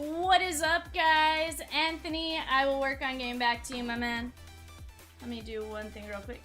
What is up, guys? Anthony, I will work on getting back to you, my man. Let me do one thing real quick.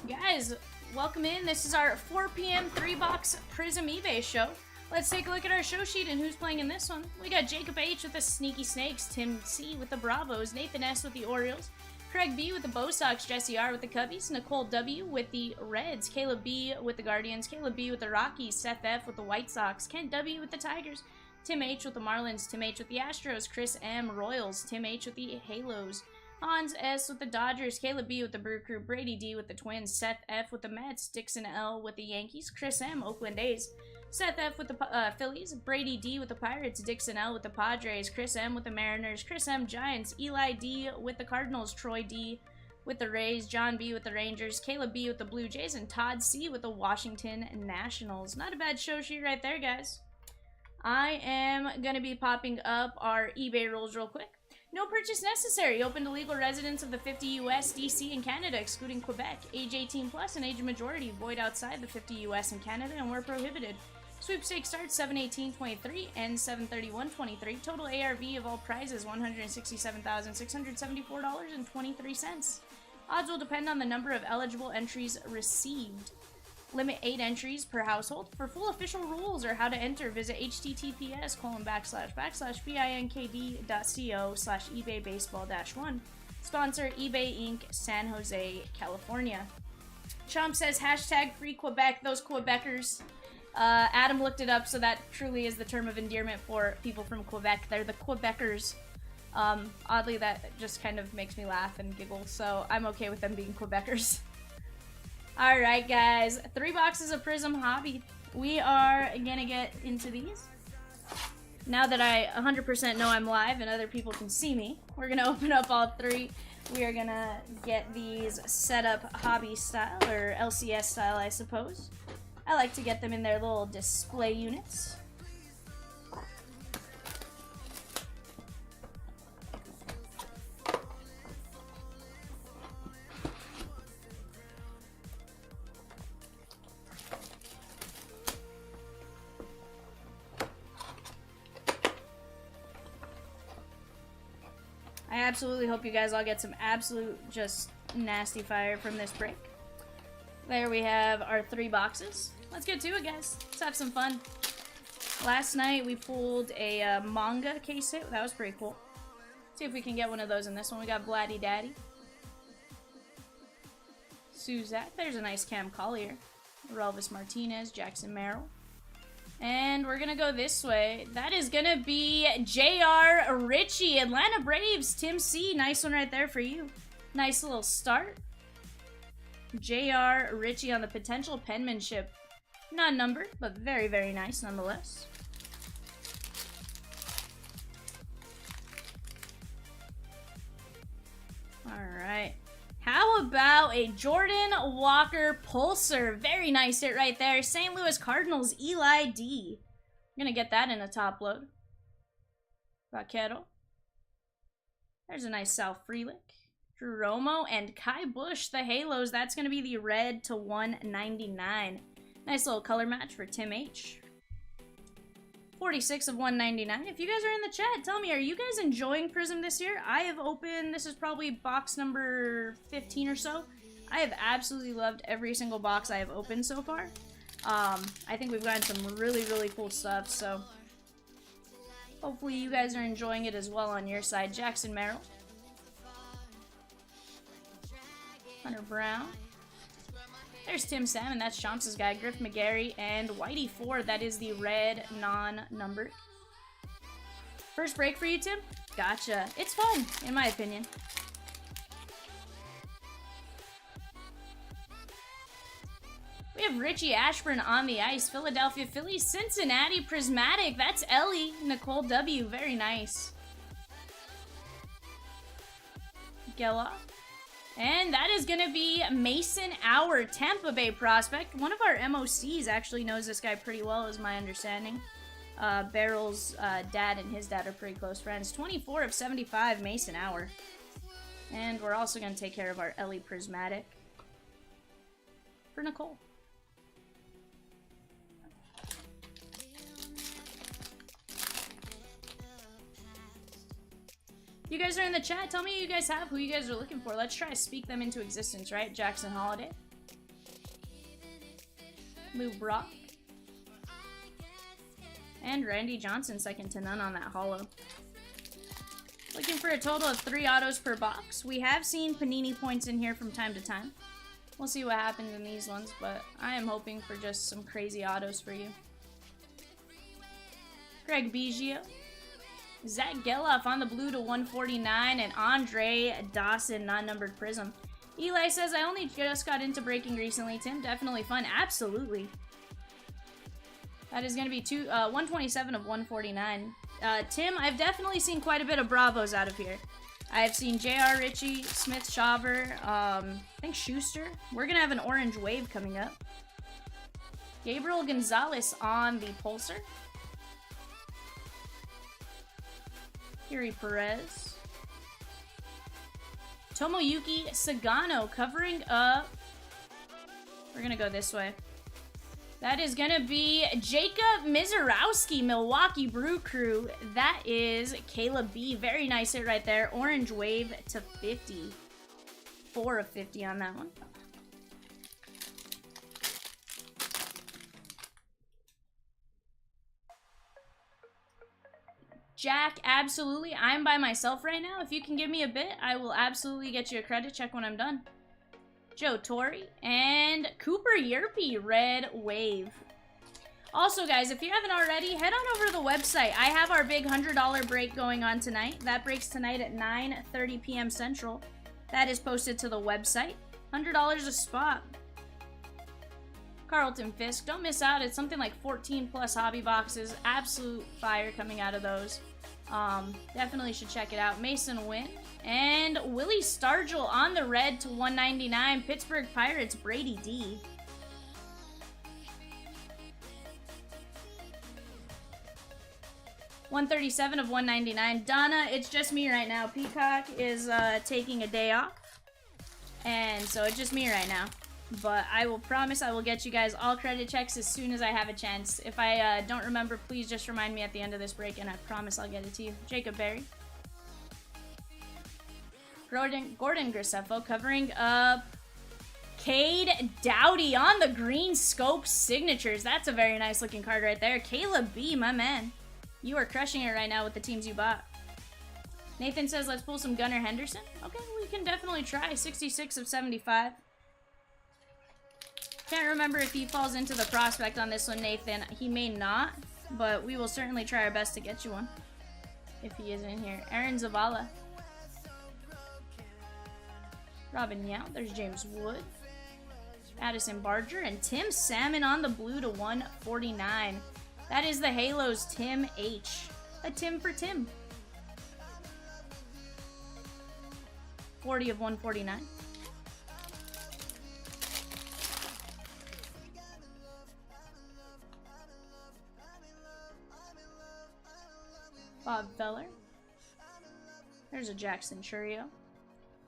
Guys, welcome in. This is our 4 p.m. 3-box Prism eBay show. Let's take a look at our show sheet and who's playing in this one. We got Jacob H with the Sneaky Snakes, Tim C with the Bravos, Nathan S with the Orioles, Craig B with the Bo Sox, Jesse R with the Cubbies, Nicole W with the Reds, Caleb B with the Guardians, Caleb B with the Rockies, Seth F with the White Sox, Kent W with the Tigers, Tim H with the Marlins, Tim H with the Astros, Chris M Royals, Tim H with the Halos, Hans S with the Dodgers, Caleb B with the Brew Crew, Brady D with the Twins, Seth F with the Mets, Dixon L with the Yankees, Chris M Oakland A's, Seth F with the Phillies, Brady D with the Pirates, Dixon L with the Padres, Chris M with the Mariners, Chris M Giants, Eli D with the Cardinals, Troy D with the Rays, John B with the Rangers, Caleb B with the Blue Jays, and Todd C with the Washington Nationals. Not a bad show sheet right there, guys. I am going to be popping up our eBay rules real quick. No purchase necessary. Open to legal residents of the 50 U.S., D.C., and Canada, excluding Quebec. Age 18 plus and age of majority. Void outside the 50 U.S. and Canada, and were prohibited. Sweepstakes starts 7/18/23 and 7/31/23. Total ARV of all prizes $167,674.23. Odds will depend on the number of eligible entries received. Limit 8 entries per household. For full official rules or how to enter, visit https://binkd.co/ebaybaseball-1. Sponsor eBay Inc. San Jose, California. Chomps says hashtag free Quebec, those Quebecers. Adam looked it up, so that truly is the term of endearment for people from Quebec. They're the Quebecers. Oddly, that just kind of makes me laugh and giggle, so I'm okay with them being Quebecers. Alright, guys. 3 boxes of Prism Hobby. We are gonna get into these. Now that I 100% know I'm live and other people can see me, we're gonna open up all 3. We are gonna get these set up hobby style, or LCS style, I suppose. I like to get them in their little display units. I absolutely hope you guys all get some absolute just nasty fire from this break. There we have our 3 boxes. Let's get to it, guys. Let's have some fun. Last night we pulled a manga case hit. That was pretty cool. See if we can get one of those in this one. We got Blatty Daddy, Suzak. There's a nice Cam Collier. Relvis Martinez, Jackson Merrill. And we're gonna go this way. That is gonna be J.R. Ritchie, Atlanta Braves, Tim C. Nice one right there for you. Nice little start. J.R. Ritchie on the potential penmanship. Not numbered, but very, very nice nonetheless. Alright. How about a Jordan Walker Pulsar? Very nice hit right there. St. Louis Cardinals, Eli D. I'm gonna get that in a top load. Vaquero. There's a nice Sal Frelick. Drew Romo and Kai Bush, the Halos. That's gonna be the red to 199. Nice little color match for Tim H. 46 of 199. If you guys are in the chat, tell me, are you guys enjoying Prism this year? I have opened, this is probably box number 15 or so. I have absolutely loved every single box I have opened so far. I think we've gotten some really, really cool stuff, so hopefully you guys are enjoying it as well on your side. Jackson Merrill. Hunter Brown. There's Tim Salmon, that's Chomps' guy. Griff McGarry and Whitey Ford, that is the red non-numbered. First break for you, Tim? Gotcha. It's fun, in my opinion. We have Richie Ashburn on the ice. Philadelphia Phillies, Cincinnati Prismatic. That's Ellie. Nicole W. Very nice. Gela. And that is going to be Mason Hour, Tampa Bay prospect. One of our MOCs actually knows this guy pretty well, is my understanding. Barrel's dad and his dad are pretty close friends. 24 of 75, Mason Hour. And we're also going to take care of our Ellie Prismatic for Nicole. you guys are in the chat, tell me who you guys have, who you guys are looking for. Let's try to speak them into existence, right? Jackson Holiday. Lou Brock. And Randy Johnson, second to none on that holo. Looking for a total of 3 autos per box. We have seen Panini points in here from time to time. We'll see what happens in these ones, but I am hoping for just some crazy autos for you. Greg Biggio. Zach Geloff on the blue to 149, and Andre Dawson, non-numbered prism. Eli says, I only just got into breaking recently. Tim, definitely fun. Absolutely. That is going to be 127 of 149. Tim, I've definitely seen quite a bit of Bravos out of here. I've seen J.R. Ritchie, Smith-Shawver, I think Schuster. We're going to have an orange wave coming up. Gabriel Gonzalez on the Pulsar. Yuri Perez. Tomoyuki Sagano covering up. We're going to go this way. That is going to be Jacob Mizorowski, Milwaukee Brew Crew. That is Caleb B. Very nice hit right there. Orange wave to 50. 4 of 50 on that one. Jack, absolutely. I'm by myself right now. If you can give me a bit, I will absolutely get you a credit check when I'm done. Joe Torre and Cooper Yerpy, red wave. Also, guys, if you haven't already, head on over to the website. I have our big $100 break going on tonight. That breaks tonight at 9:30 p.m. Central. That is posted to the website. $100 a spot. Carlton Fisk, don't miss out. It's something like 14 plus hobby boxes. Absolute fire coming out of those. Definitely should check it out. Mason Wynn. And Willie Stargell on the red to 199. Pittsburgh Pirates, Brady D. $137 of 199. Donna, it's just me right now. Peacock is taking a day off. And so it's just me right now. But I will promise I will get you guys all credit checks as soon as I have a chance. If I don't remember, please just remind me at the end of this break, and I promise I'll get it to you. Jacob Berry. Gordon Graceffo covering up Cade Doughty on the green scope signatures. That's a very nice looking card right there. Caleb B, my man. You are crushing it right now with the teams you bought. Nathan says, let's pull some Gunnar Henderson. Okay, we can definitely try. 66 of 75. Can't remember if he falls into the prospect on this one, Nathan. He may not, but we will certainly try our best to get you one. If he is in here. Aaron Zavala. Robin Yao. There's James Wood. Addison Barger. And Tim Salmon on the blue to 149. That is the Halos Tim H. A Tim for Tim. 40 of 149. Bob Feller. There's a Jackson Churio.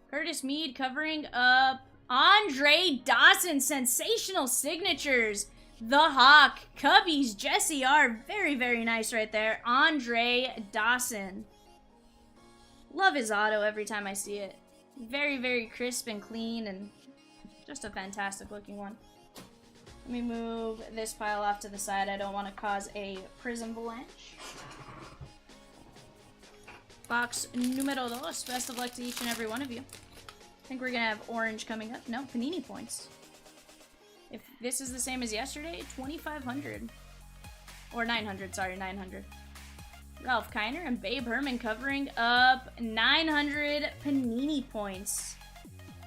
Curtis Mead covering up Andre Dawson. Sensational signatures. The Hawk. Cubbies. Jesse R. Very, very nice right there. Andre Dawson. Love his auto every time I see it. Very, very crisp and clean and just a fantastic looking one. Let me move this pile off to the side. I don't want to cause a prism avalanche. Box numero dos. Best of luck to each and every one of you. I think we're going to have orange coming up. No, Panini points. If this is the same as yesterday, 2,500. Or 900, sorry, 900. Ralph Kiner and Babe Herman covering up 900 Panini points.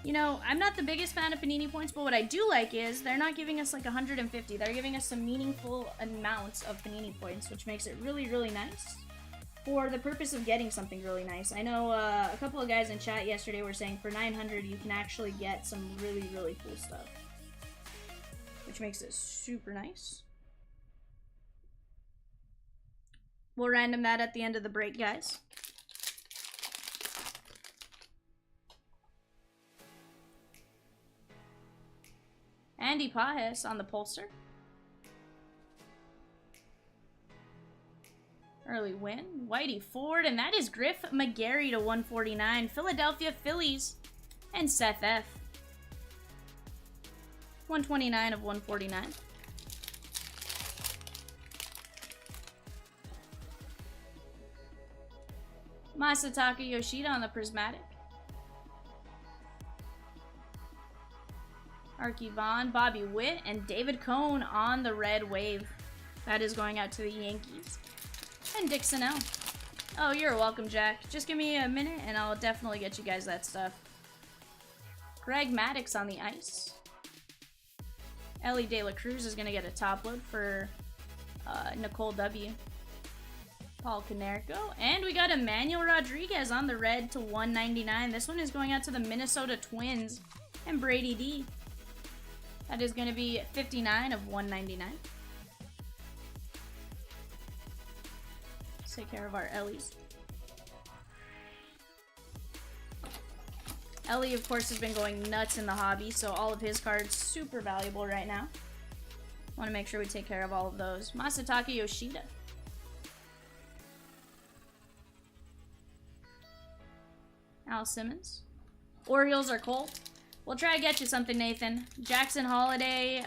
You know, I'm not the biggest fan of Panini points, but what I do like is they're not giving us like 150. They're giving us some meaningful amounts of Panini points, which makes it really, really nice. For the purpose of getting something really nice. I know a couple of guys in chat yesterday were saying for 900 you can actually get some really, really cool stuff. Which makes it super nice. We'll random that at the end of the break, guys. Andy Pajes on the Pulsar. Early win. Whitey Ford, and that is Griff McGarry to 149. Philadelphia Phillies. And Seth F. 129 of 149. Masataka Yoshida on the Prismatic. Arky Vaughn, Bobby Witt, and David Cone on the Red Wave. That is going out to the Yankees. And Dixon L. Oh, you're welcome, Jack. Just give me a minute and I'll definitely get you guys that stuff. Greg Maddox on the ice. Elly De La Cruz is going to get a top load for Nicole W. Paul Konerko. And we got Emmanuel Rodriguez on the red to 199. This one is going out to the Minnesota Twins and Brady D. That is going to be 59 of 199. Let's take care of our Ellys. Elly, of course, has been going nuts in the hobby, so all of his cards super valuable right now. Want to make sure we take care of all of those. Masataka Yoshida. Al Simmons. Orioles are Colt. We'll try to get you something, Nathan. Jackson Holiday.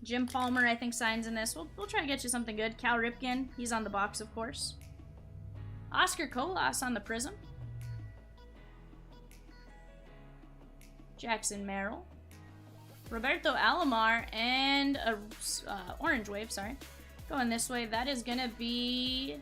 Jim Palmer, I think, signs in this. We'll try to get you something good. Cal Ripken. He's on the box, of course. Oscar Colas on the Prism. Jackson Merrill. Roberto Alomar and a Orange Wave, sorry. Going this way, that is going to be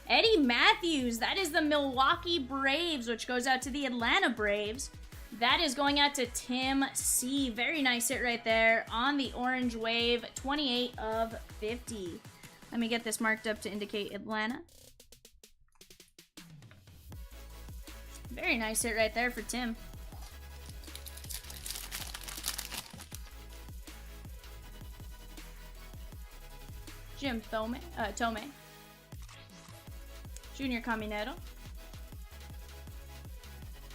Eddie Matthews. That is the Milwaukee Braves, which goes out to the Atlanta Braves. That is going out to Tim C. Very nice hit right there on the Orange Wave. 28 of 50. Let me get this marked up to indicate Atlanta. Very nice hit right there for Tim. Jim Tome. Junior Caminero.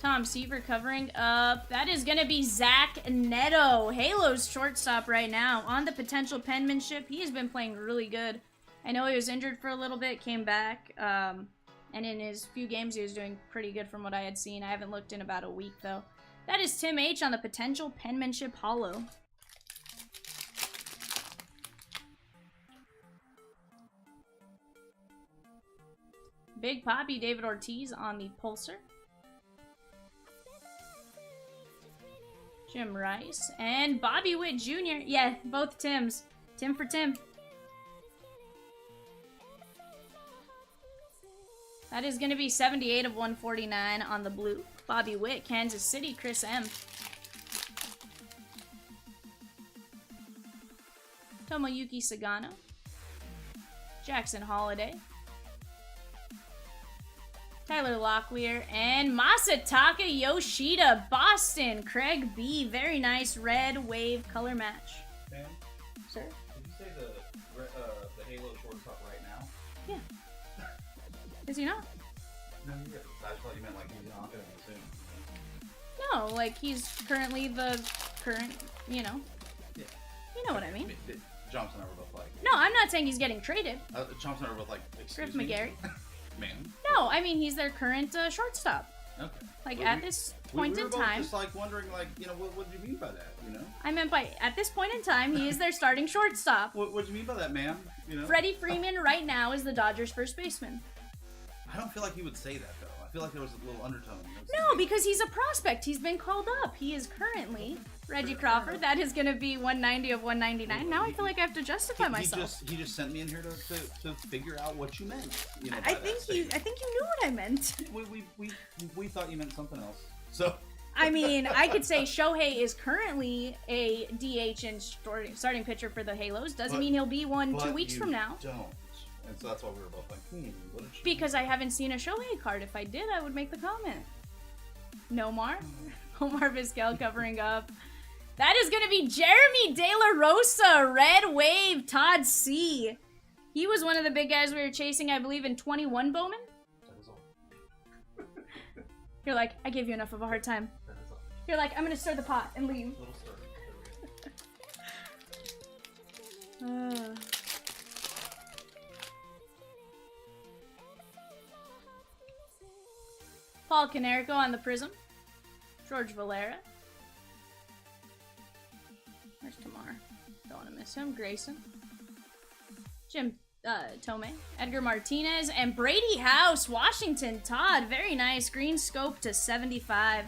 Tom Seaver covering up. That is going to be Zach Neto. Halo's shortstop right now on the potential penmanship. He has been playing really good. I know he was injured for a little bit, came back. And in his few games, he was doing pretty good from what I had seen. I haven't looked in about a week, though. That is Tim H on the potential penmanship holo. Big Poppy, David Ortiz on the Pulsar. Jim Rice. And Bobby Witt Jr. Yeah, both Tims. Tim for Tim. That is going to be 78 of 149 on the blue. Bobby Witt, Kansas City, Chris M. Tomoyuki Sagano. Jackson Holiday. Tyler Locklear, and Masataka Yoshida, Boston, Craig B. Very nice red wave color match. Ma'am? Sir? Did you say the Halo shortstop right now? Yeah. Is he not? No, you did. I just thought you meant like he's not going to soon. No, like he's currently the current, you know. Yeah. You know what I mean. Chomps and I were both like... No, I'm not saying he's getting traded. Chomps and I were both like, excuse Griff me? McGarry. Man. No, I mean he's their current shortstop. Okay. Like at this point in time. We were just like wondering, like, you know, what do you mean by that? You know. I meant by at this point in time he is their starting shortstop. What do you mean by that, ma'am? You know. Freddie Freeman right now is the Dodgers' first baseman. I don't feel like he would say that though. I feel like there was a little undertone. No, because he's a prospect. He's been called up. He is currently Reggie Crawford. That is going to be 190 of 199. Now I feel like I have to justify myself. He just sent me in here to figure out what you meant. You know, I think you knew what I meant. We thought you meant something else. So. I mean, I could say Shohei is currently a DH and starting pitcher for the Halos. Doesn't mean he'll be one 2 weeks from now. Don't. And so that's why we were both like, what did she because I haven't seen a Shohei card. If I did, I would make the comment. Nomar? Omar Vizquel covering up. That is going to be Jeremy De La Rosa, Red Wave, Todd C. He was one of the big guys we were chasing, I believe, in 21 Bowman. That is all. You're like, I gave you enough of a hard time. That is all. You're like, I'm going to stir the pot and leave. Little stir. There we go. Paul Canerico on the Prism. George Valera. Where's Tamar? Don't want to miss him. Grayson. Jim Tomei. Edgar Martinez. And Brady House. Washington Todd. Very nice. Green scope to 75.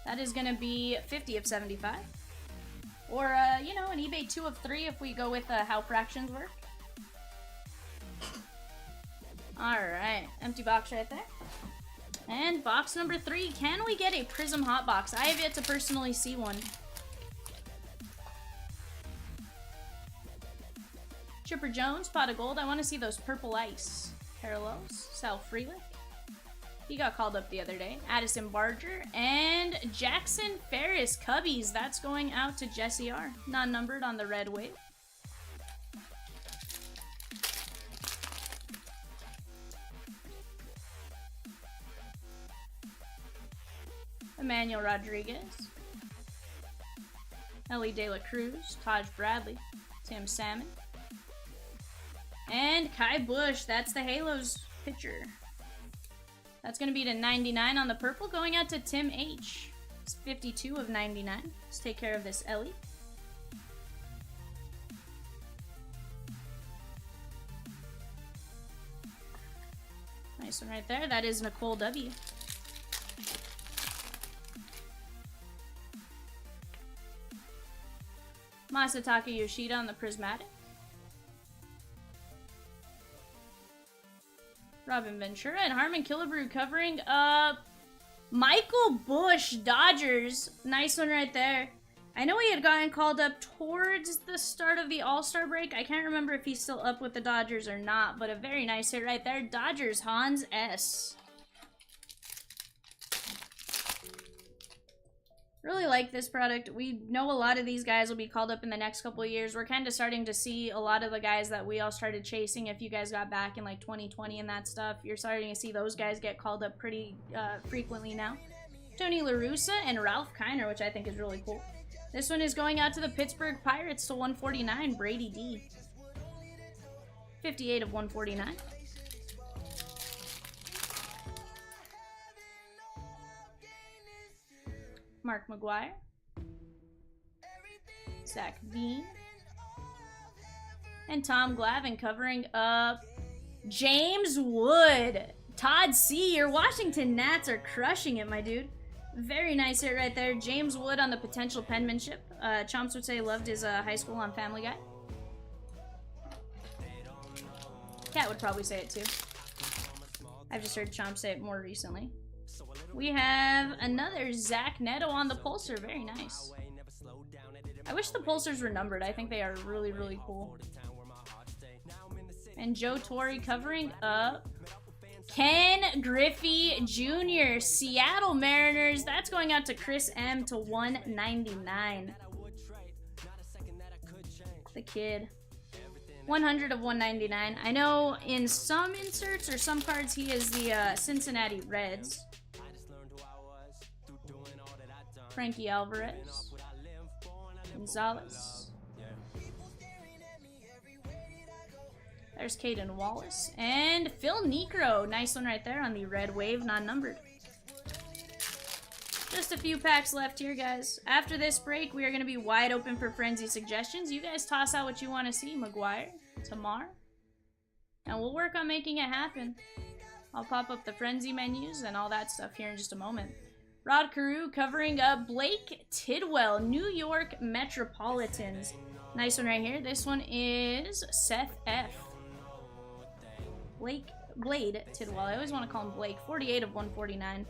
That is going to be 50 of 75. Or, you know, an eBay 2 of 3 if we go with how fractions work. Alright. Empty box right there. And box number 3. Can we get a Prism Hot Box? I have yet to personally see one. Chipper Jones, Pot of Gold. I want to see those purple ice. Parallels. Sal Frelick. He got called up the other day. Addison Barger. And Jackson Ferris Cubbies. That's going out to Jesse R. Non-numbered on the red wave. Emmanuel Rodriguez. Elly De La Cruz. Taj Bradley. Tim Salmon. And Kai Bush. That's the Halos pitcher. That's going to be to 99 on the purple. Going out to Tim H. It's 52 of 99. Let's take care of this Elly. Nice one right there. That is Nicole W. Masataka Yoshida on the Prismatic. Robin Ventura and Harmon Killebrew covering up Michael Bush, Dodgers. Nice one right there. I know he had gotten called up towards the start of the All-Star break. I can't remember if he's still up with the Dodgers or not, but a very nice hit right there. Dodgers, Hans S. Really like this product. We know a lot of these guys will be called up in the next couple of years. We're kind of starting to see a lot of the guys that we all started chasing. If you guys got back in like 2020 and that stuff, you're starting to see those guys get called up pretty frequently now. Tony La Russa and Ralph Kiner, which I think is really cool. This one is going out to the Pittsburgh Pirates to 149, Brady D. 58 of 149. Mark McGuire. Zach Veen. And Tom Glavine covering up James Wood. Todd C. Your Washington Nats are crushing it, my dude. Very nice hit right there. James Wood on the potential penmanship. Chomps would say loved his high school on Family Guy. Cat would probably say it too. I've just heard Chomps say it more recently. We have another Zach Neto on the Pulsar. Very nice. I wish the Pulsars were numbered. I think they are really, really cool. And Joe Torre covering up Ken Griffey Jr. Seattle Mariners. That's going out to Chris M to 199. The kid. 100 of 199. I know in some inserts or some cards he is the Cincinnati Reds. Frankie Alvarez. Gonzalez. There's Caden Wallace. And Phil Necro. Nice one right there on the red wave, non-numbered. Just a few packs left here, guys. After this break, we are going to be wide open for Frenzy suggestions. You guys toss out what you want to see. McGuire, Tamar. And we'll work on making it happen. I'll pop up the Frenzy menus and all that stuff here in just a moment. Rod Carew covering up Blake Tidwell, New York Metropolitans. Nice one right here. This one is Seth F. Blade Tidwell. I always want to call him Blake. 48 of 149.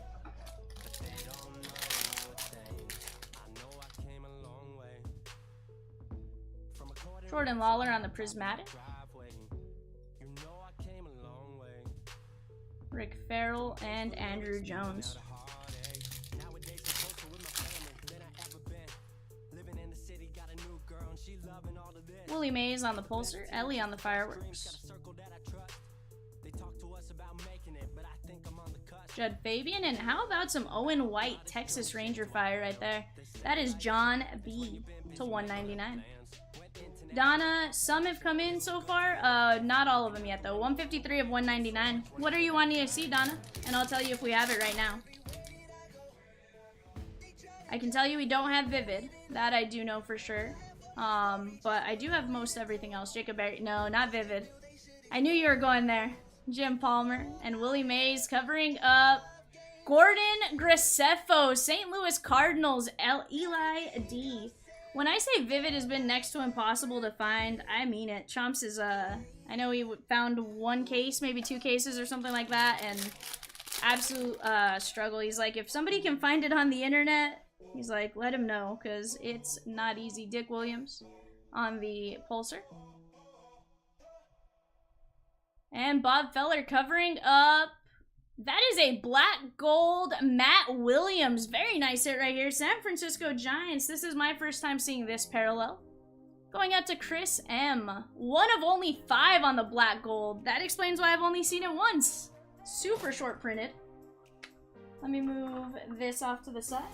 Jordan Lawler on the Prismatic. Rick Farrell and Andrew Jones. Willie Mays on the Pulsar. Elly on the Fireworks. Judd Fabian. And how about some Owen White Texas Ranger fire right there? That is John B. to 199. Donna, some have come in so far. Not all of them yet, though. 153 of 199. What are you wanting to see, Donna? And I'll tell you if we have it right now. I can tell you we don't have Vivid. That I do know for sure. But I do have most everything else. Jacob Berry. No, not Vivid. I knew you were going there. Jim Palmer and Willie Mays covering up Gordon Graceffo, St. Louis Cardinals, Eli D. When I say Vivid has been next to impossible to find, I mean it. Chomps is, I know he found one case, maybe 2 cases or something like that, and absolute struggle. He's like, if somebody can find it on the internet, he's like, let him know, because it's not easy. Dick Williams on the Pulsar. And Bob Feller covering up. That is a black gold Matt Williams. Very nice hit right here. San Francisco Giants. This is my first time seeing this parallel. Going out to Chris M. 1 of only 5 on the black gold. That explains why I've only seen it once. Super short printed. Let me move this off to the side.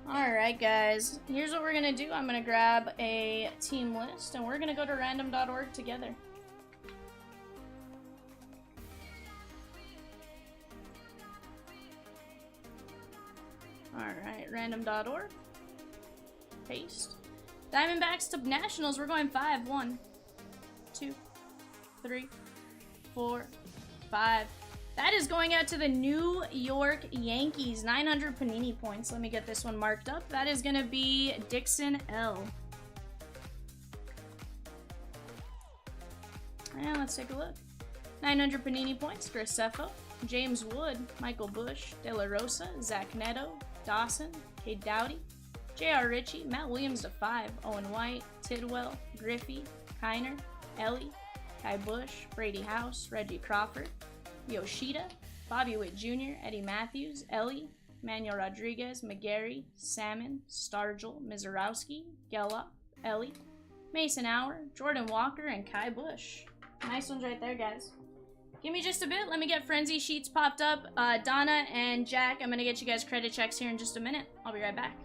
Alright guys, here's what we're gonna do. I'm gonna grab a team list and we're gonna go to random.org together. Alright, random.org. Paste. Diamondbacks to Nationals, we're going 5. 1, 2, 3, 4, 5. That is going out to the New York Yankees. 900 Panini points. Let me get this one marked up. That is going to be Dixon L. And let's take a look. 900 Panini points. Graceffo, James Wood, Michael Bush, De La Rosa, Zach Neto, Dawson, Cade Doughty, J.R. Ritchie, Matt Williams to 5, Owen White, Tidwell, Griffey, Kiner, Elly, Kai Bush, Brady House, Reggie Crawford, Yoshida, Bobby Witt Jr., Eddie Matthews, Elly, Manuel Rodriguez, McGarry, Salmon, Stargell, Mizorowski, Geloff, Elly, Mason Hour, Jordan Walker, and Kai Bush. Nice ones right there, guys. Give me just a bit. Let me get Frenzy Sheets popped up. Donna and Jack, I'm going to get you guys credit checks here in just a minute. I'll be right back.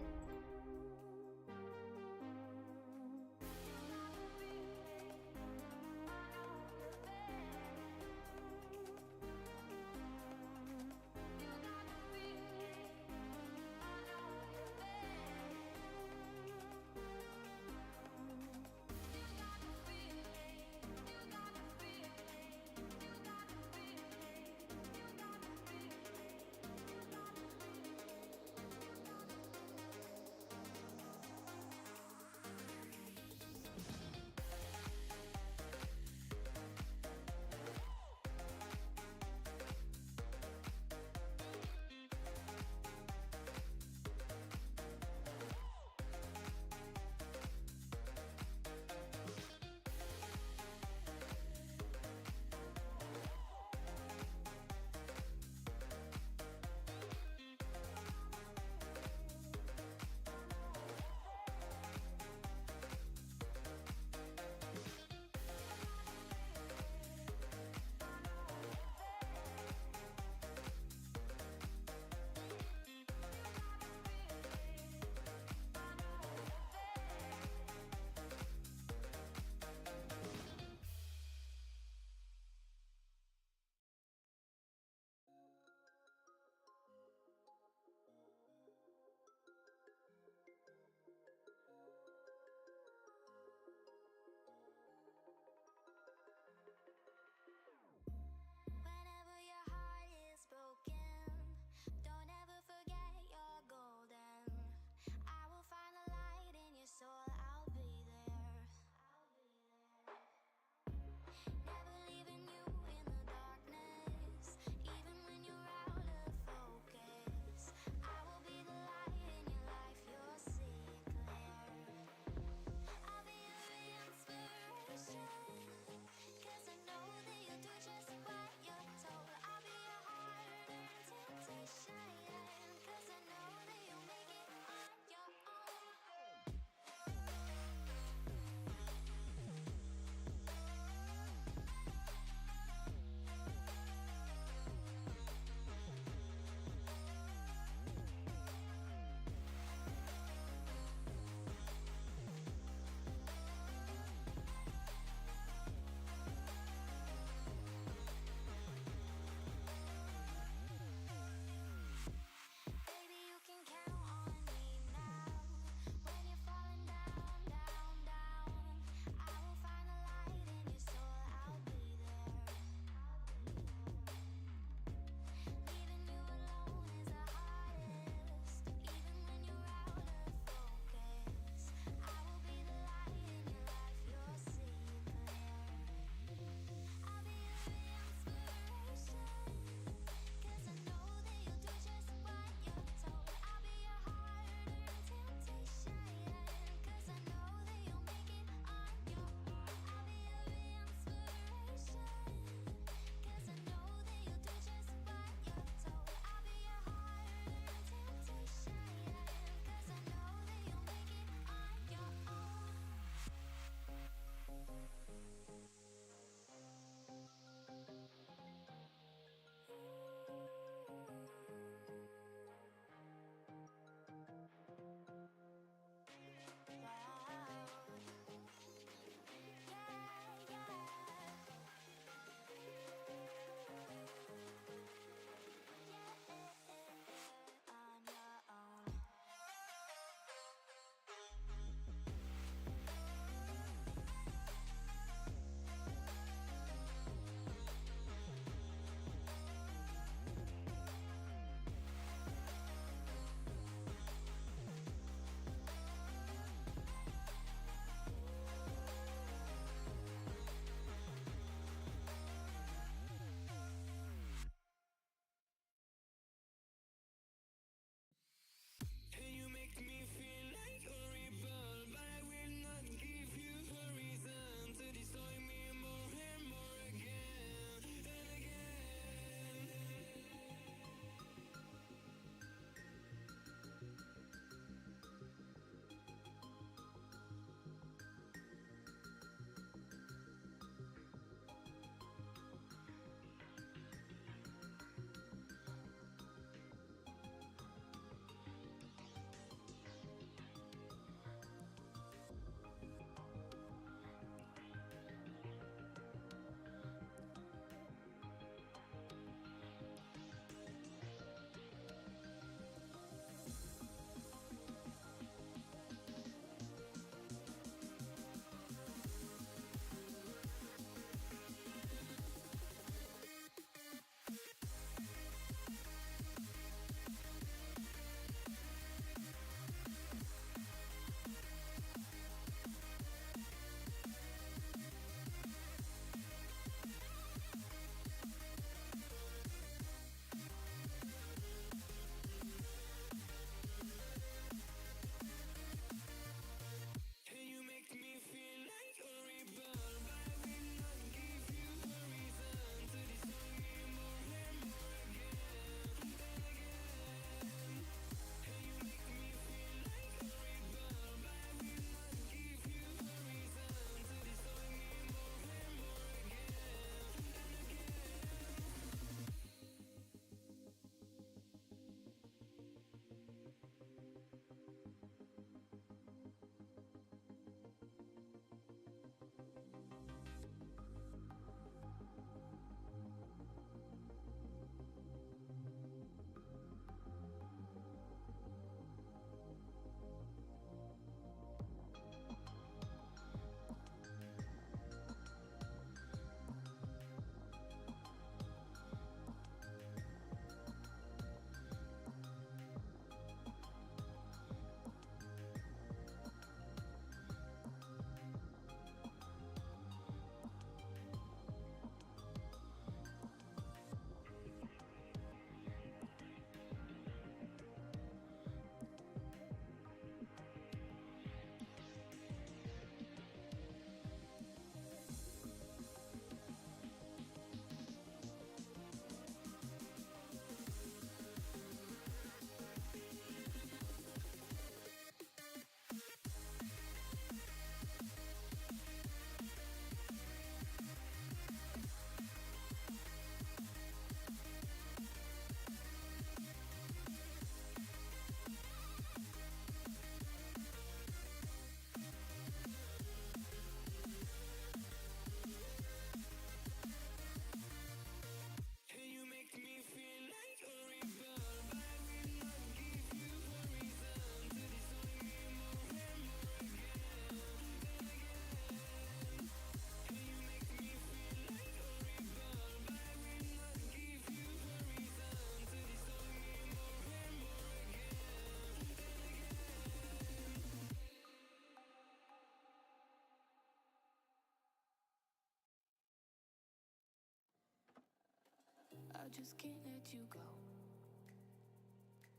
just can't let you go.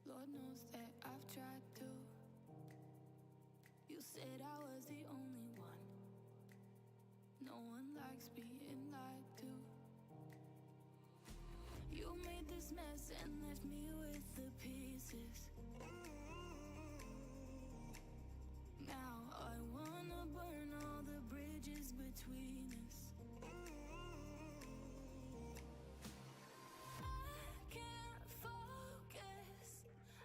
Lord knows that I've tried to. You said I was the only one. No one likes being lied to. You made this mess and left me with the pieces. Now I wanna burn all the bridges between us. I can't focus,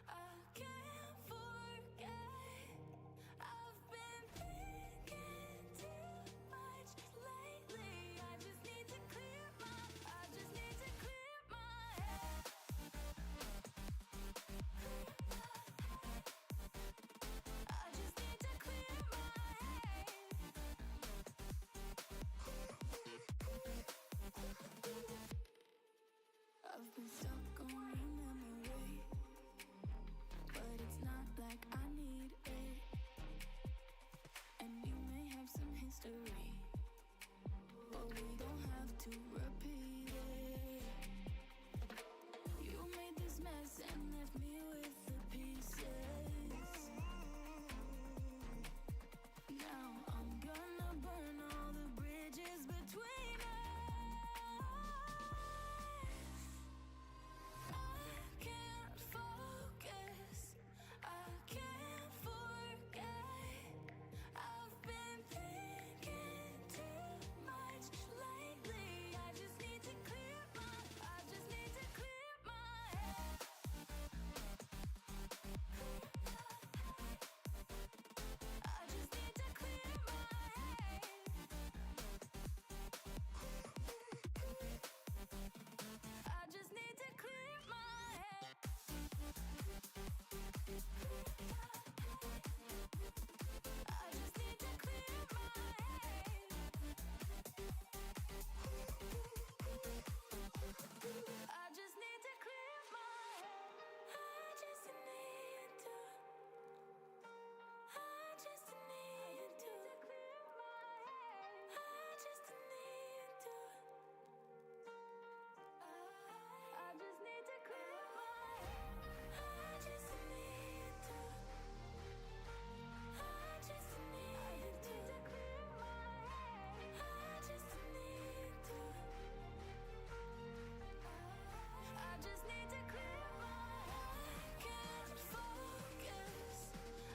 I can't forget. I've been thinking too much lately. I just need to clear my head. I just need to clear my head. I've been stuck on your memory, but it's not like I need it. And you may have some history, but we don't have to repeat it. You made this mess and left me with the pieces. Now I'm gonna burn all the bridges between us. I can't focus, I can't forget. I've been thinking too much lately. I just need to clear my head. I just need to clear my head. I just need to clear my head. I just need to clear my head. I just need to clear my head. I just need to. I just need to clear my head. I just need to. I just need to clear my head. I just need to. I just need to clear my head. I just need to. I just need to clear my head. I can't focus,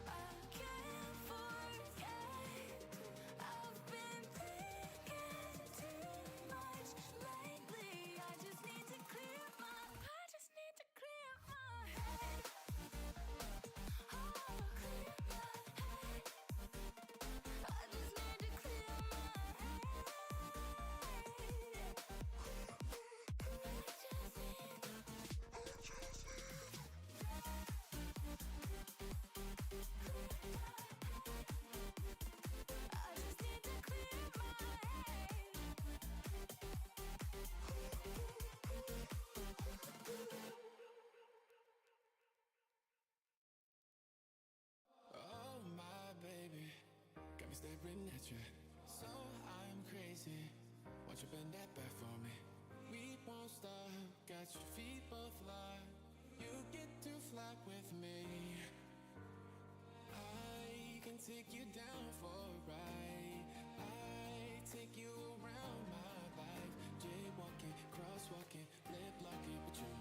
I can't forget. I've been thinking too much lately. I just need to clear my head. Oh, clear my head. I just need to clear my head. I just need to clear my head. Oh my baby, got me staring at you. So I'm crazy. Won't you bend that back for me? We won't stop. Got your feet both locked. You get to fly with me. I can take you down for a ride. I take you around my life. Jaywalking, crosswalking, lip locking with you.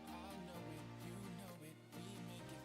I know it, you know it. We make it.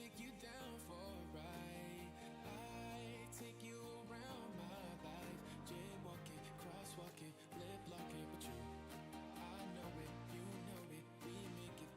take you down for a ride. I take you around my life. Gym walking, crosswalking, lip locking, but you, I know it, you know it, we make it.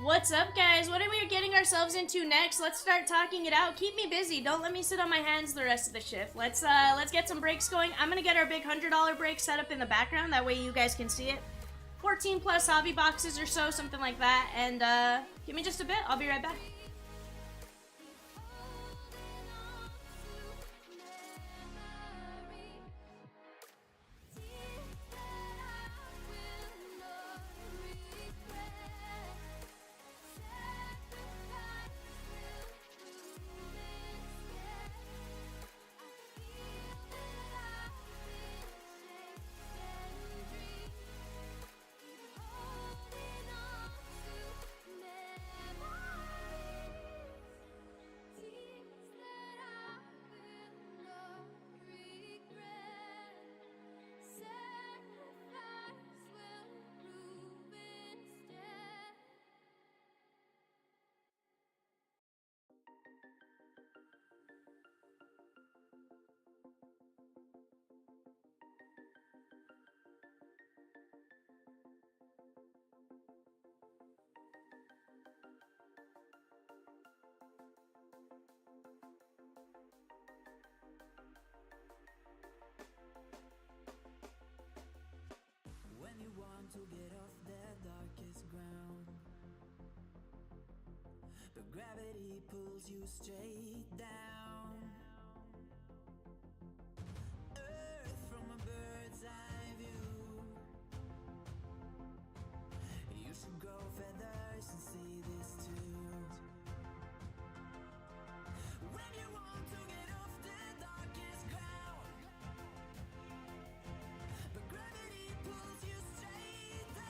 What's up, guys? What are we getting ourselves into next? Let's start talking it out. Keep me busy. Don't let me sit on my hands the rest of the shift. Let's get some breaks going. I'm gonna get our big $100 break set up in the background. That way you guys can see it. 14 plus hobby boxes or so, something like that. And give me just a bit. I'll be right back. To get off the darkest ground, but gravity pulls you straight down. Earth from a bird's eye view. You should grow feathers and see this too. When you want to get off the darkest ground, but gravity pulls you straight down.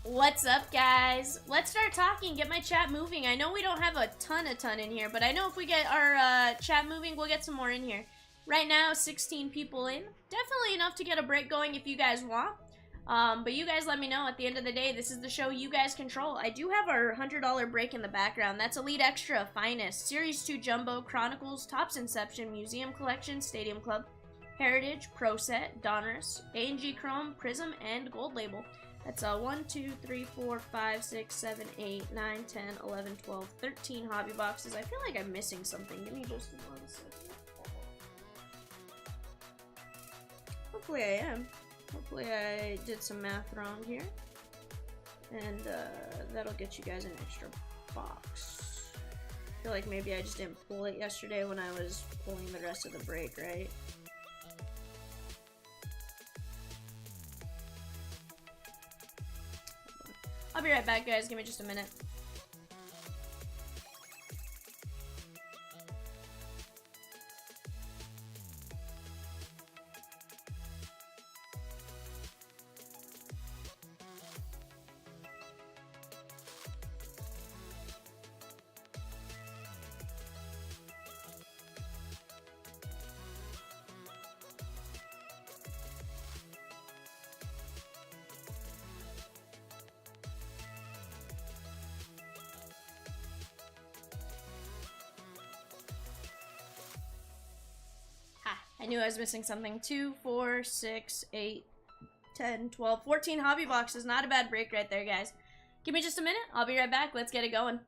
What's up, guys? Let's start talking, get my chat moving. I know we don't have a ton in here, but I know if we get our chat moving, we'll get some more in here. Right now, 16 people in. Definitely enough to get a break going if you guys want. But you guys let me know. At the end of the day, this is the show you guys control. I do have our $100 break in the background. That's Elite Extra, Finest, Series 2 Jumbo, Chronicles, Topps Inception, Museum Collection, Stadium Club, Heritage, Pro Set, Donruss, A&G Chrome, Prism, and Gold Label. That's 1, 2, 3, 4, 5, 6, 7, 8, 9, 10, 11, 12, 13 hobby boxes. I feel like I'm missing something. Give me just 1 second. Hopefully I am. Hopefully I did some math wrong here. And that'll get you guys an extra box. I feel like maybe I just didn't pull it yesterday when I was pulling the rest of the break, right? I'll be right back, guys. Give me just a minute. I knew I was missing something. 2, 4, 6, 8, 10, 12, 14 hobby boxes. Not a bad break right there, guys. Give me just a minute. I'll be right back. Let's get it going.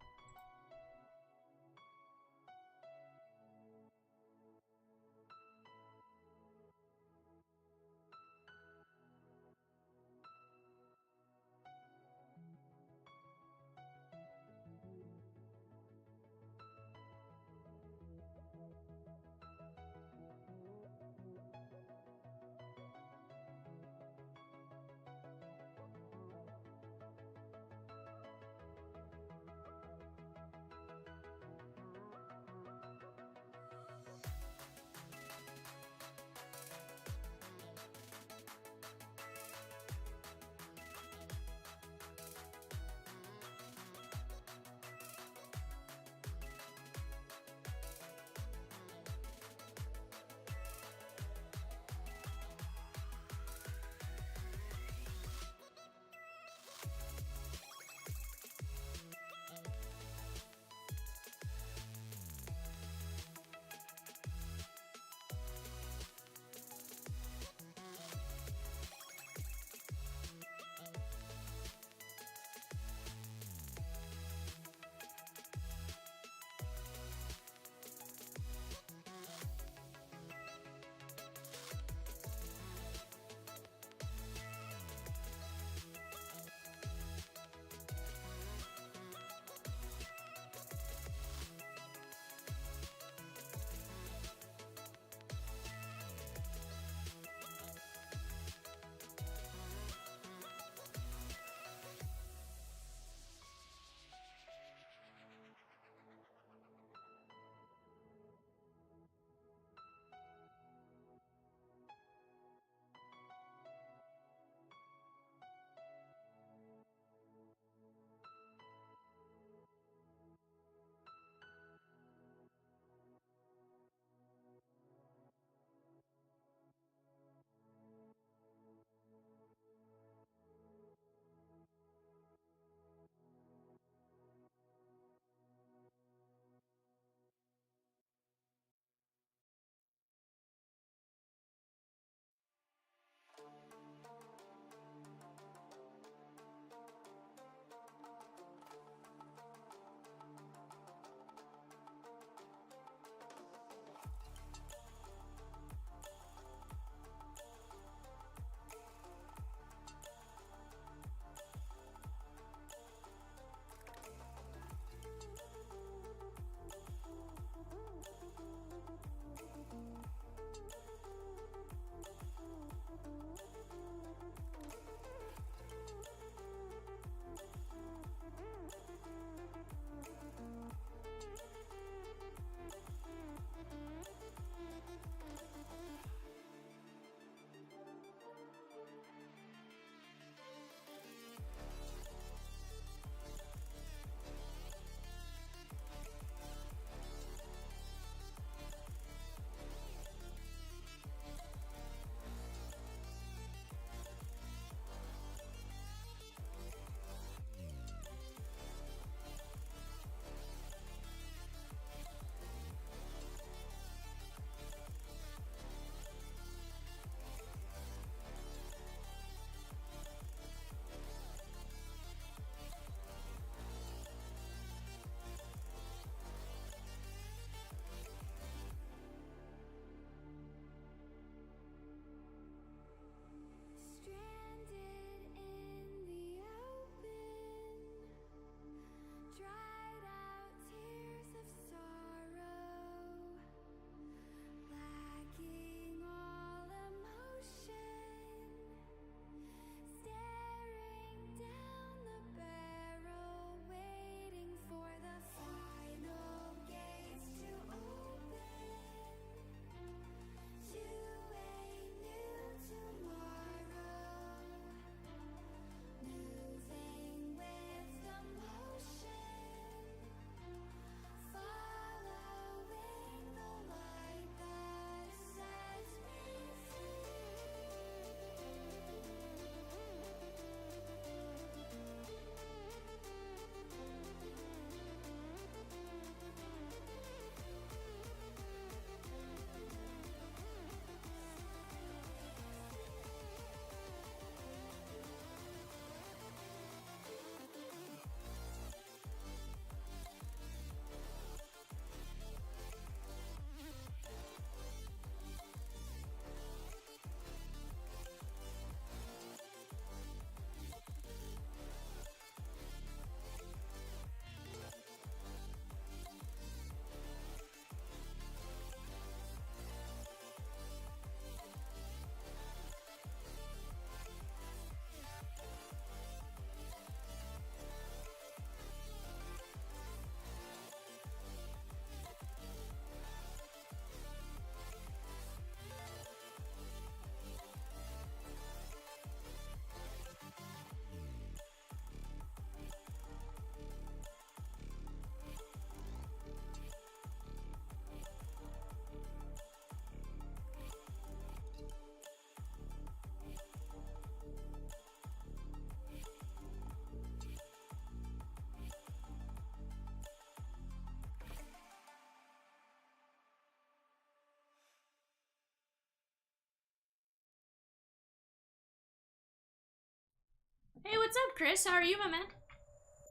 Hey, what's up, Chris? How are you, my man?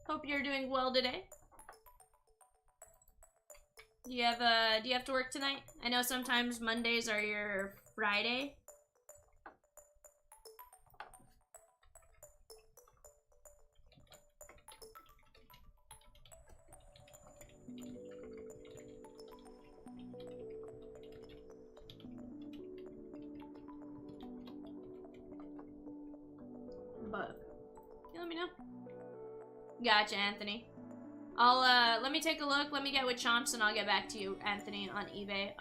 Hope you're doing well today. Do you have to work tonight? I know sometimes Mondays are your Friday. But you let me know. Gotcha, Anthony. I'll let me take a look. Let me get with Chomps and I'll get back to you, Anthony, on eBay.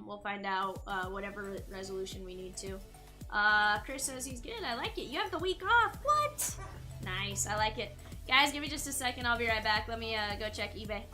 We'll find out whatever resolution we need to. Chris says he's good. I like it. You have the week off. What? Nice. I like it. Guys, give me just a second. I'll be right back. Let me go check eBay.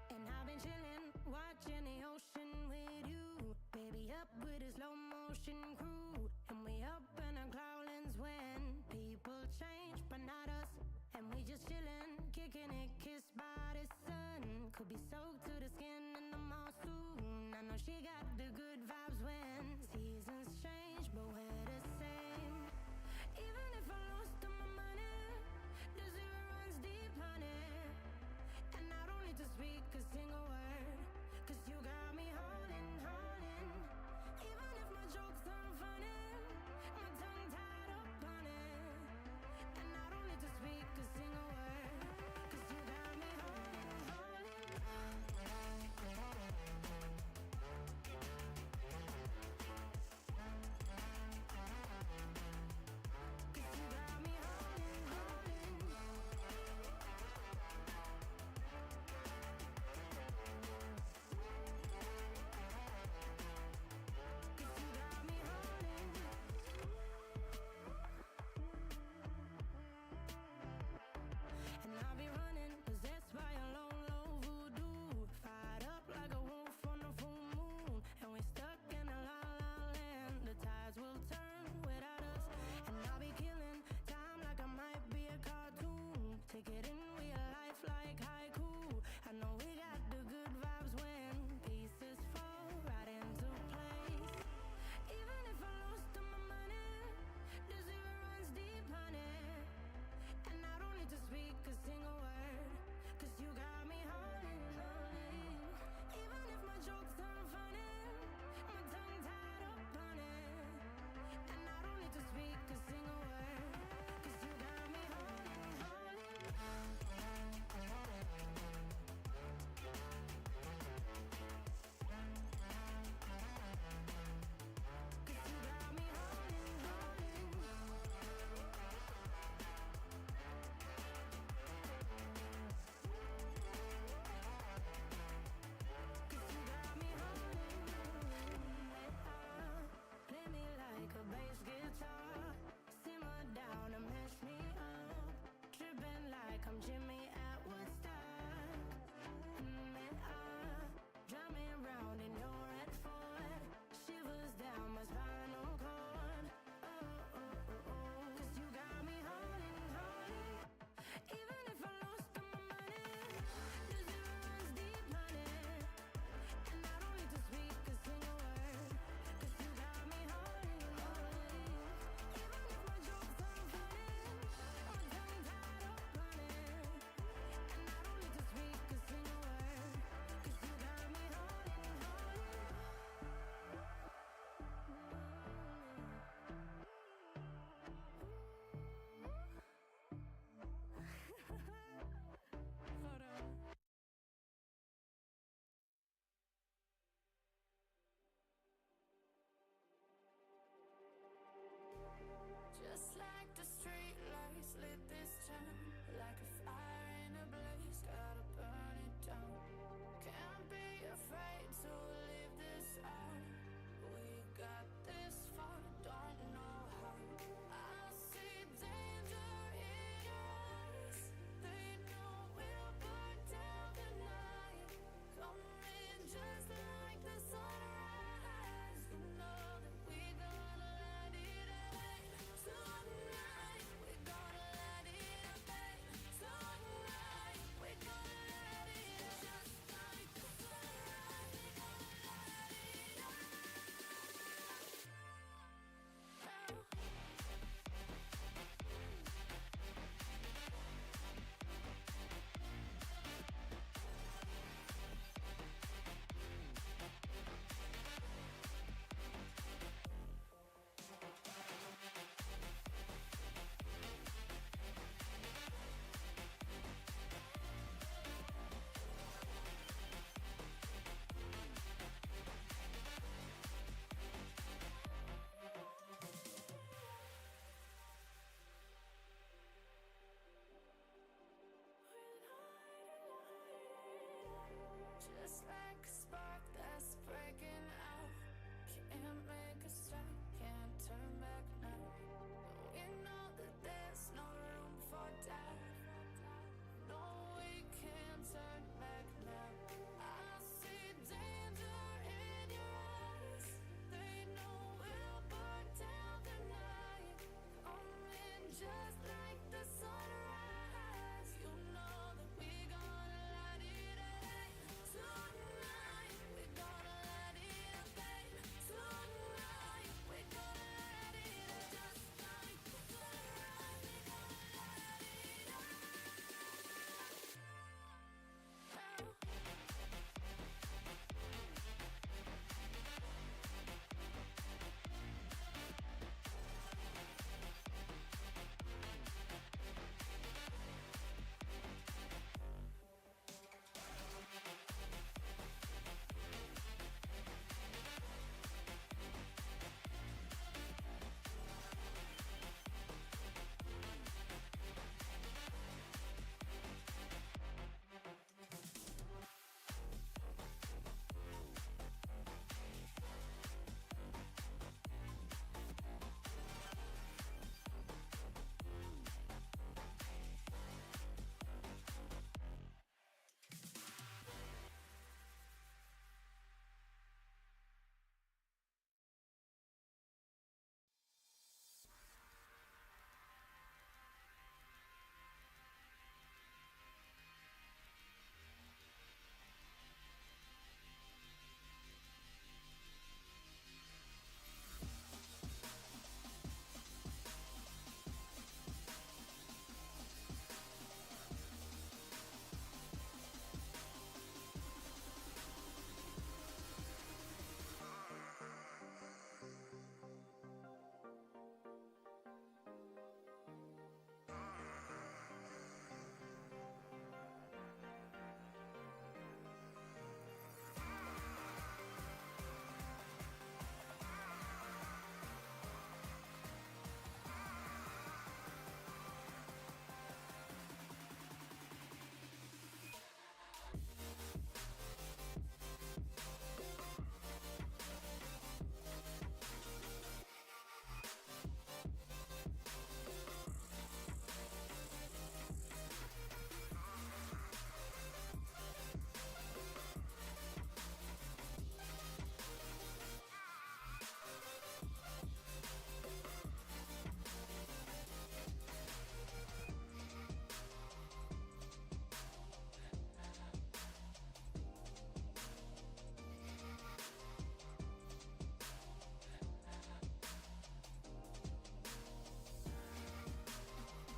And I've been chillin', watching the ocean with you. Baby up with a slow motion crew. And we up in our cloudlands when people change, but not us. And we just chillin', kicking it, kissed by the sun. Could be soaked to the skin and know she got the good vibes when seasons change, but we're the same. Even if I lost all my money, the zero runs deep, honey. And I don't need to speak a single word, 'cause you got me holding, holding. Even if my jokes aren't funny, my tongue tied up on it. And I don't need to speak a single word, 'cause you got me holding, holding.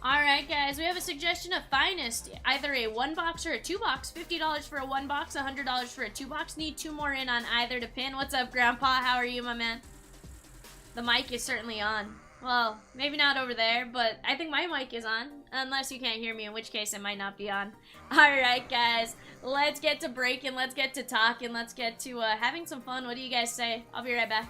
Alright, guys, we have a suggestion of finest. Either a 1-box or a 2-box. $50 for a 1-box, $100 for a 2-box. Need 2 more in on either to pin. What's up, Grandpa? How are you, my man? The mic is certainly on. Well, maybe not over there, but I think my mic is on. Unless you can't hear me, in which case it might not be on. Alright, guys. Let's get to breaking. Let's get to talking. Let's get to having some fun. What do you guys say? I'll be right back.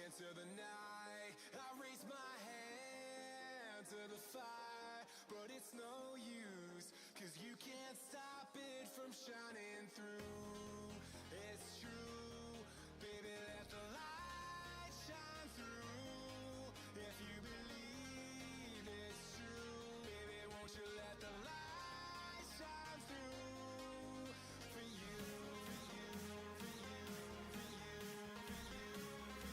into the night. I raise my hand to the fire, but it's no use, 'cause you can't stop it from shining through. It's true, baby, let the light shine through. If you believe it's true, baby, won't you let the light shine through for you, for you, for you, for you, for you, for you,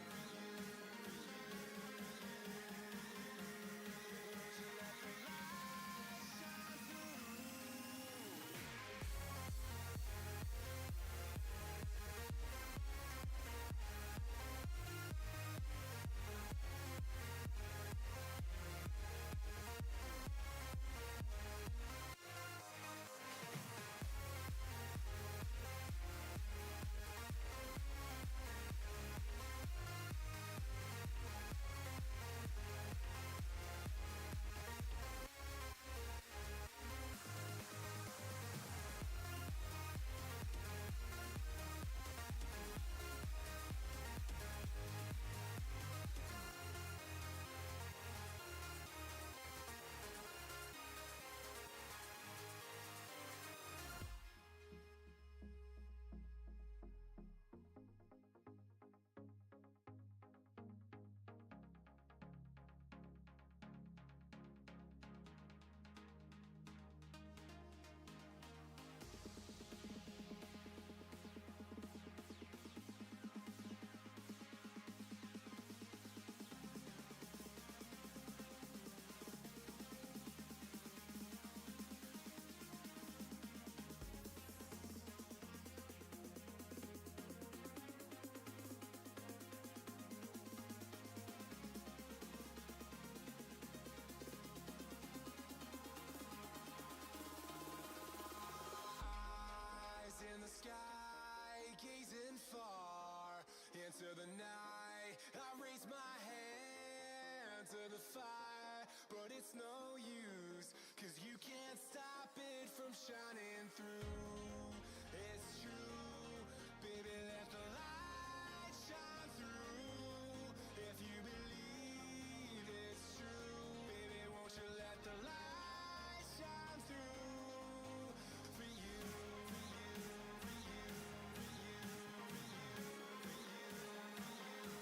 for you, for you. Won't you let the light shine through? Eyes in the sky, gazing far into the night. I raise my hand to the fire, but it's no use, 'cause you can't stop it from shining through. It's true, baby, let the light shine through. If you believe it's true, baby, won't you let the light shine through for you, for you, for you, for you, for you, for you, for you.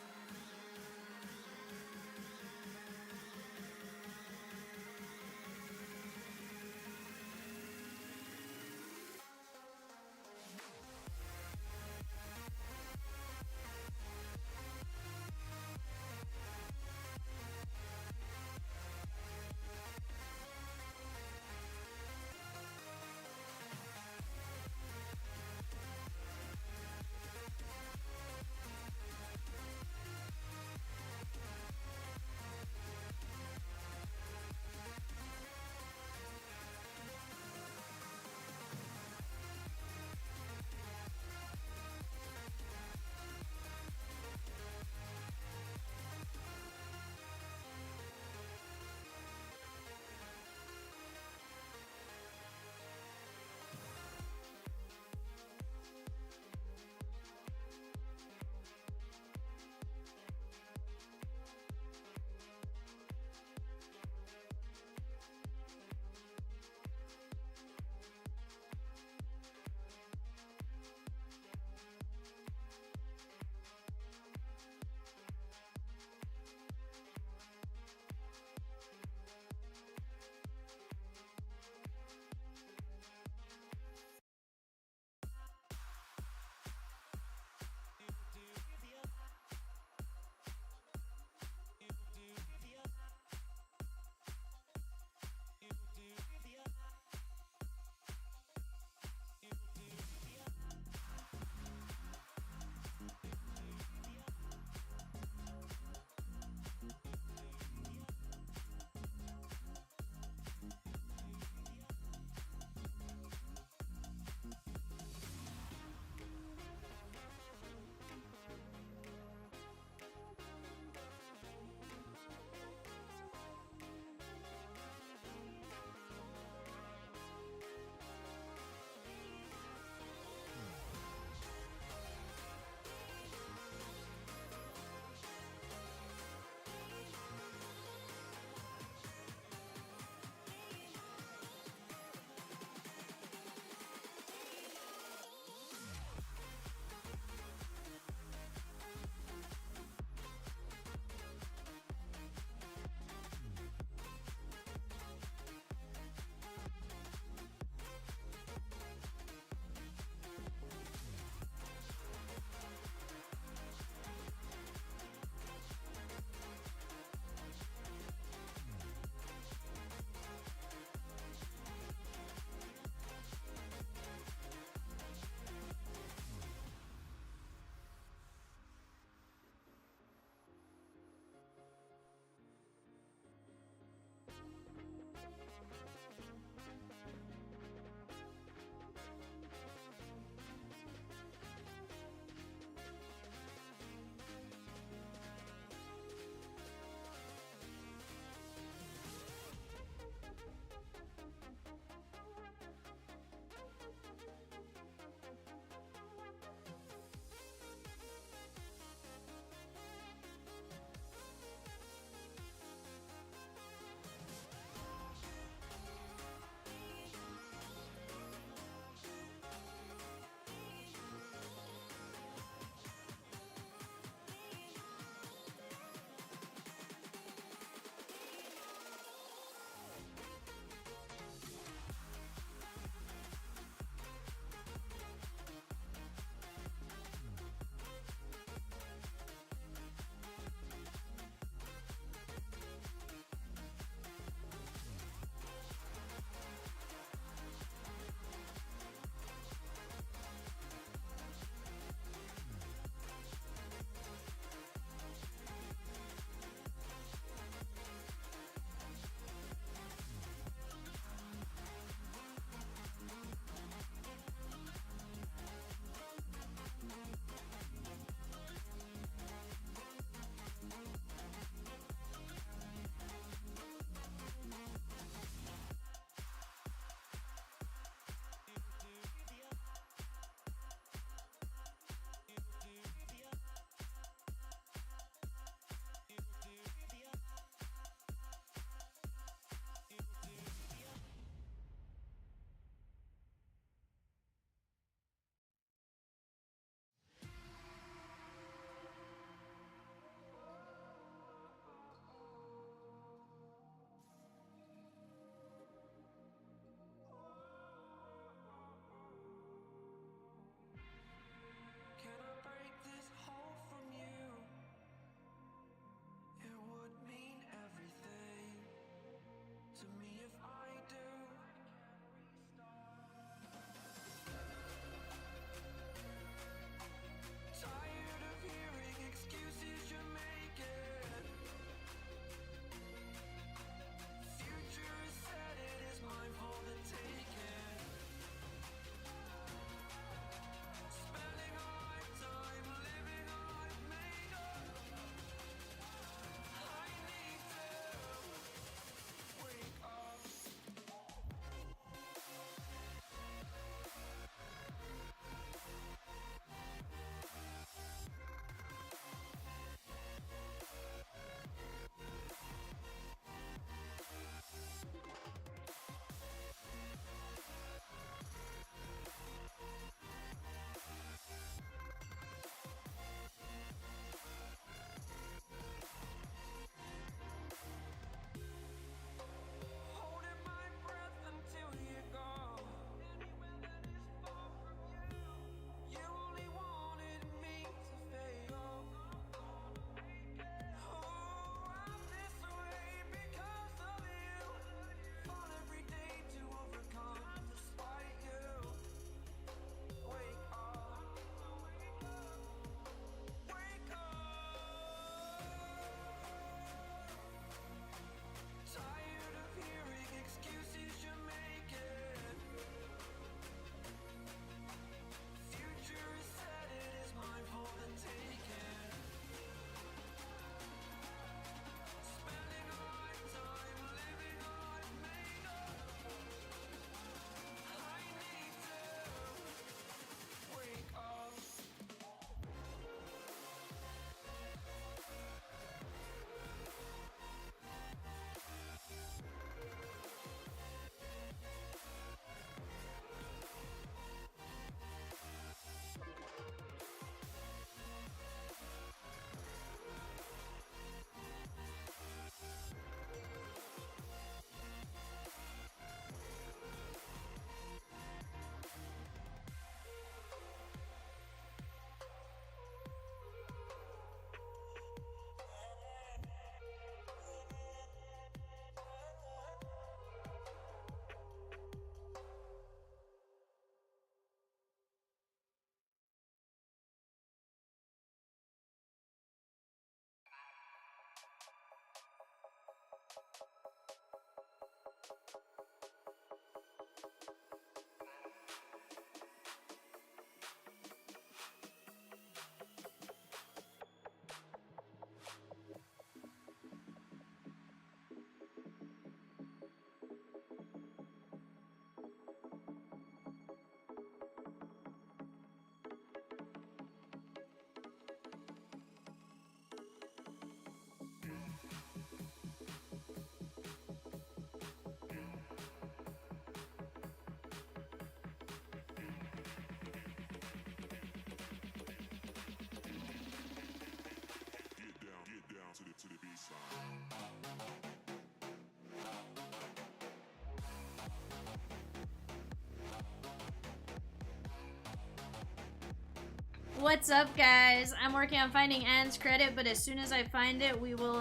What's up, guys? I'm working on finding Anne's credit, but as soon as I find it, we will,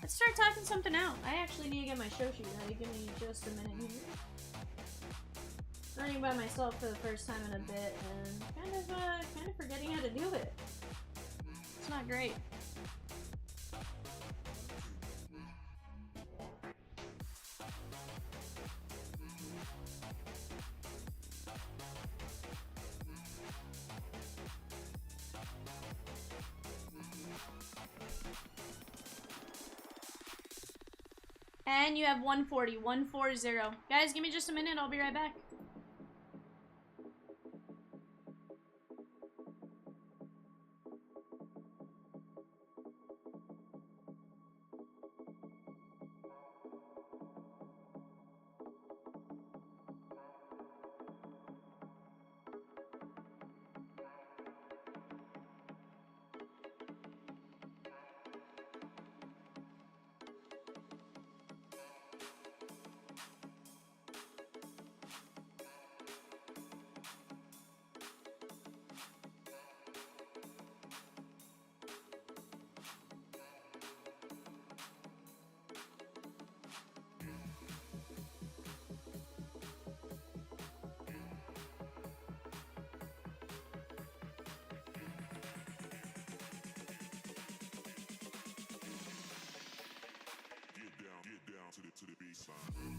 let's start talking something out. I actually need to get my show sheet ready. Give me just a minute here. Learning by myself for the first time in a bit, and kind of forgetting how to do it. It's not great. And you have 140, 140. Guys, give me just a minute, I'll be right back. Get down to the baseline.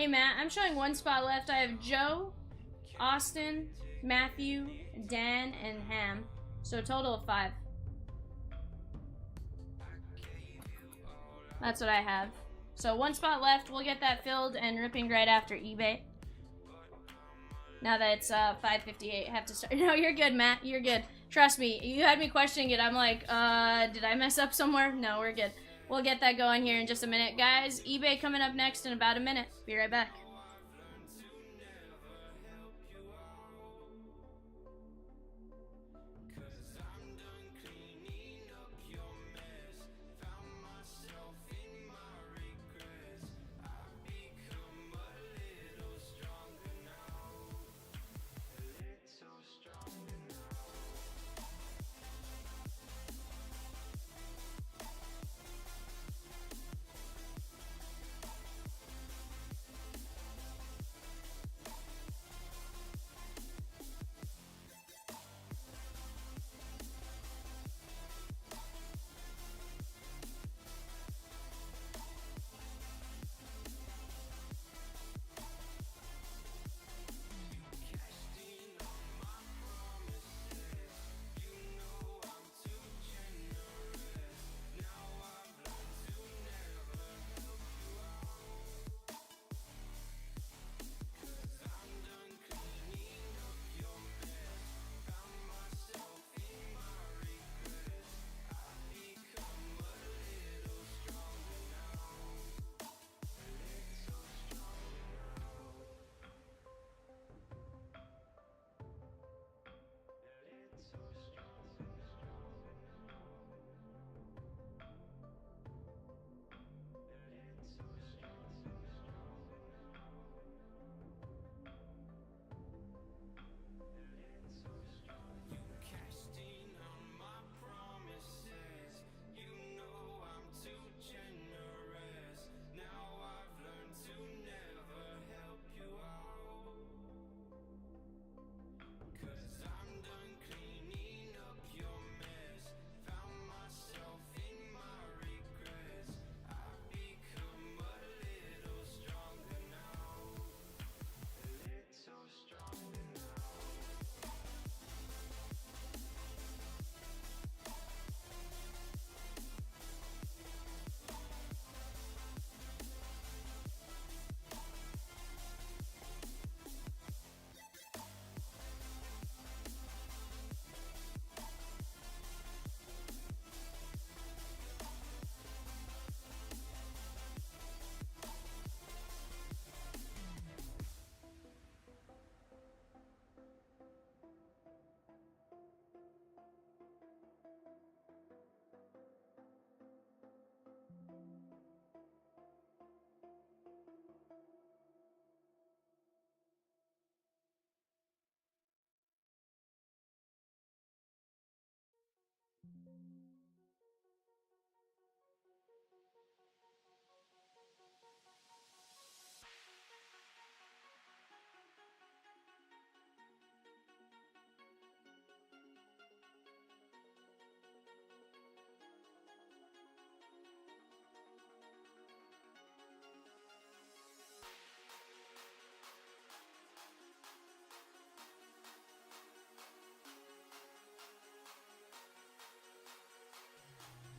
Hey Matt, I'm showing one spot left. I have Joe, Austin, Matthew, Dan, and Ham. So a total of 5. That's what I have. So one spot left. We'll get that filled and ripping right after eBay. Now that it's 5:58, I have to start. No, you're good, Matt. You're good. Trust me. You had me questioning it. I'm like, did I mess up somewhere? No, we're good. We'll get that going here in just a minute. Guys, eBay coming up next in about a minute. Be right back.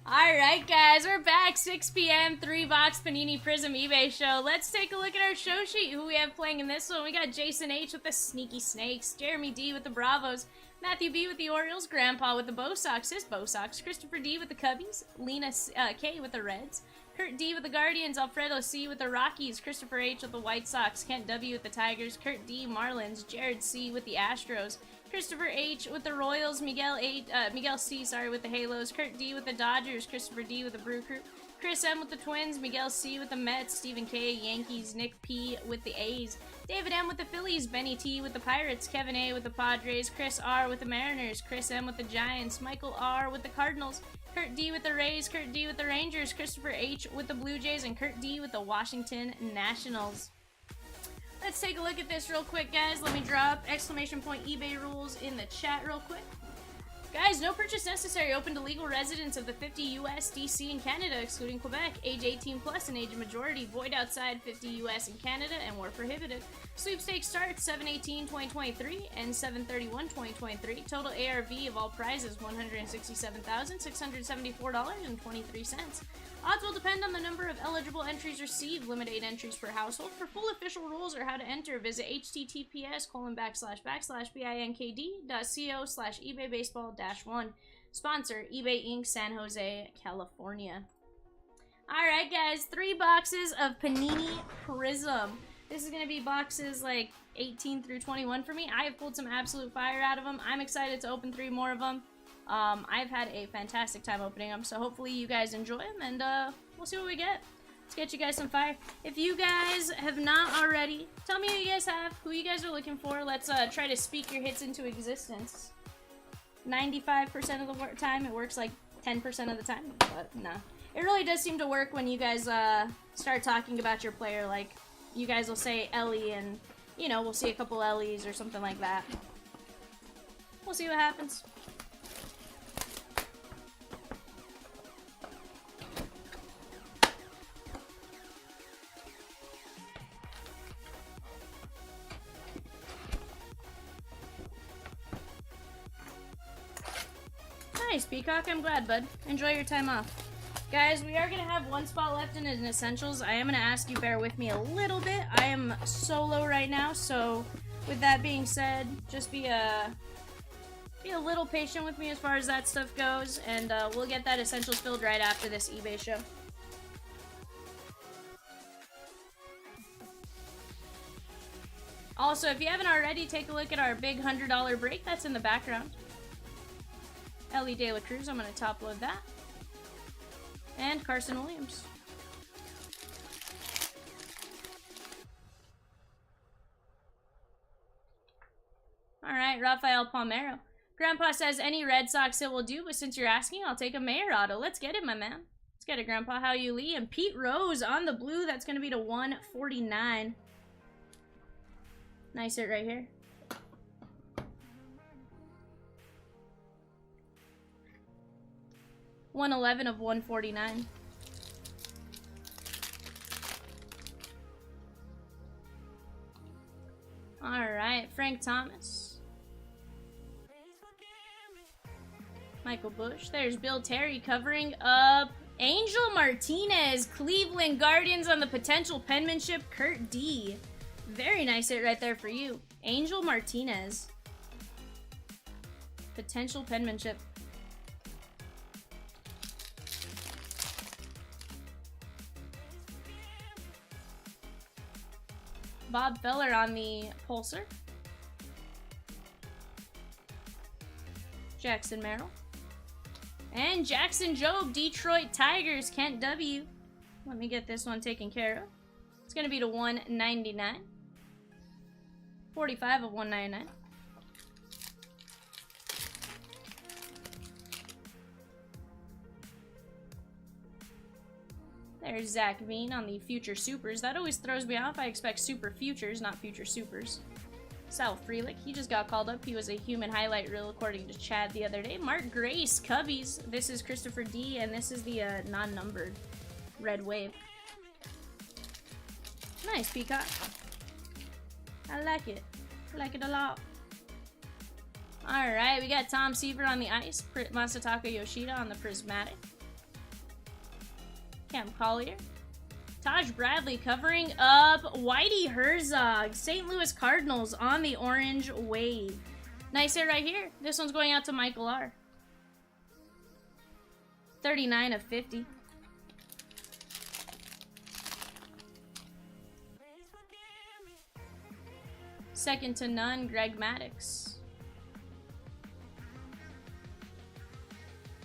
Alright guys, we're back, 6 p.m., 3-box Panini Prism eBay show. Let's take a look at our show sheet, who we have playing in this one. We got Jason H with the Sneaky Snakes, Jeremy D with the Bravos, Matthew B with the Orioles, Grandpa with the Bo Sox, his Bo Sox, Christopher D with the Cubbies, Lena K with the Reds, Kurt D with the Guardians, Alfredo C with the Rockies, Christopher H with the White Sox, Kent W with the Tigers, Kurt D Marlins, Jared C with the Astros, Christopher H with the Royals, Miguel C, with the Halos, Kurt D with the Dodgers, Christopher D with the Brew Crew, Chris M with the Twins, Miguel C with the Mets, Stephen K, Yankees, Nick P with the A's, David M with the Phillies, Benny T with the Pirates, Kevin A with the Padres, Chris R with the Mariners, Chris M with the Giants, Michael R with the Cardinals, Kurt D with the Rays, Kurt D with the Rangers, Christopher H with the Blue Jays, and Kurt D with the Washington Nationals. Let's take a look at this real quick, guys. Let me drop exclamation point eBay rules in the chat real quick. Guys, no purchase necessary. Open to legal residents of the 50 U.S., D.C., and Canada, excluding Quebec. Age 18 plus and age of majority. Void outside 50 U.S. and Canada and were prohibited. Sweepstakes starts 7/18/2023 and 7/31/2023. Total ARV of all prizes $167,674.23. Odds will depend on the number of eligible entries received. Limit 8 entries per household. For full official rules or how to enter, visit https://binkd.co/ebaybaseball-1. Sponsor, eBay Inc., San Jose, California. Alright guys, 3 boxes of Panini Prism. This is going to be boxes like 18 through 21 for me. I have pulled some absolute fire out of them. I'm excited to open 3 more of them. I've had a fantastic time opening them, so hopefully you guys enjoy them, and we'll see what we get. Let's get you guys some fire. If you guys have not already, tell me who you guys have, who you guys are looking for. Let's try to speak your hits into existence. 95% of the time, it works like 10% of the time, but nah. It really does seem to work when you guys start talking about your player. Like, you guys will say Elly, and, you know, we'll see a couple Ellys or something like that. We'll see what happens. Nice, Peacock. I'm glad, bud. Enjoy your time off. Guys, we are going to have 1 spot left in an Essentials. I am going to ask you bear with me a little bit. I am solo right now, so with that being said, just be a little patient with me as far as that stuff goes, and we'll get that Essentials filled right after this eBay show. Also, if you haven't already, take a look at our big $100 break that's in the background. Elly de La Cruz, I'm going to top load that. And Carson Williams. Alright, Rafael Palmeiro. Grandpa says any Red Sox it will do, but since you're asking, I'll take a Mayor auto. Let's get it, my man. Let's get it, Grandpa. How you, Lee? And Pete Rose on the blue. That's going to be to 149. Nice hit right here. $111 of 149. Alright, Frank Thomas. Michael Bush. There's Bill Terry covering up Angel Martinez. Cleveland Guardians on the potential penmanship. Kurt D. Very nice hit right there for you. Angel Martinez. Potential penmanship. Bob Feller on the Pulsar. Jackson Merrill. And Jackson Jobe, Detroit Tigers, Kent W. Let me get this one taken care of. It's going to be to 199. 45 of 199. There's Zach Veen on the Future Supers. That always throws me off. I expect Super Futures, not Future Supers. Sal Frelick, he just got called up. He was a human highlight reel according to Chad the other day. Mark Grace, Cubbies. This is Christopher D, and this is the non-numbered Red Wave. Nice, Peacock. I like it. I like it a lot. Alright, we got Tom Seaver on the ice. Masataka Yoshida on the Prismatic. Cam Collier. Taj Bradley covering up Whitey Herzog. St. Louis Cardinals on the Orange Wave. Nice hit right here. This one's going out to Michael R. 39 of 50. Second to none, Greg Maddux.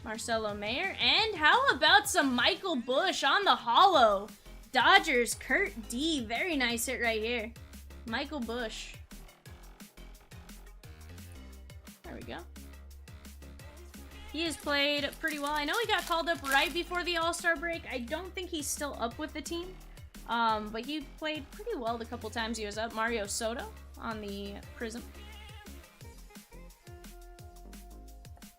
Marcelo Mayer. And how about some Michael Bush on the holo? Dodgers, Kurt D. Very nice hit right here. Michael Bush. There we go. He has played pretty well. I know he got called up right before the All-Star break. I don't think he's still up with the team. But he played pretty well the couple times he was up. Mario Soto on the Prism.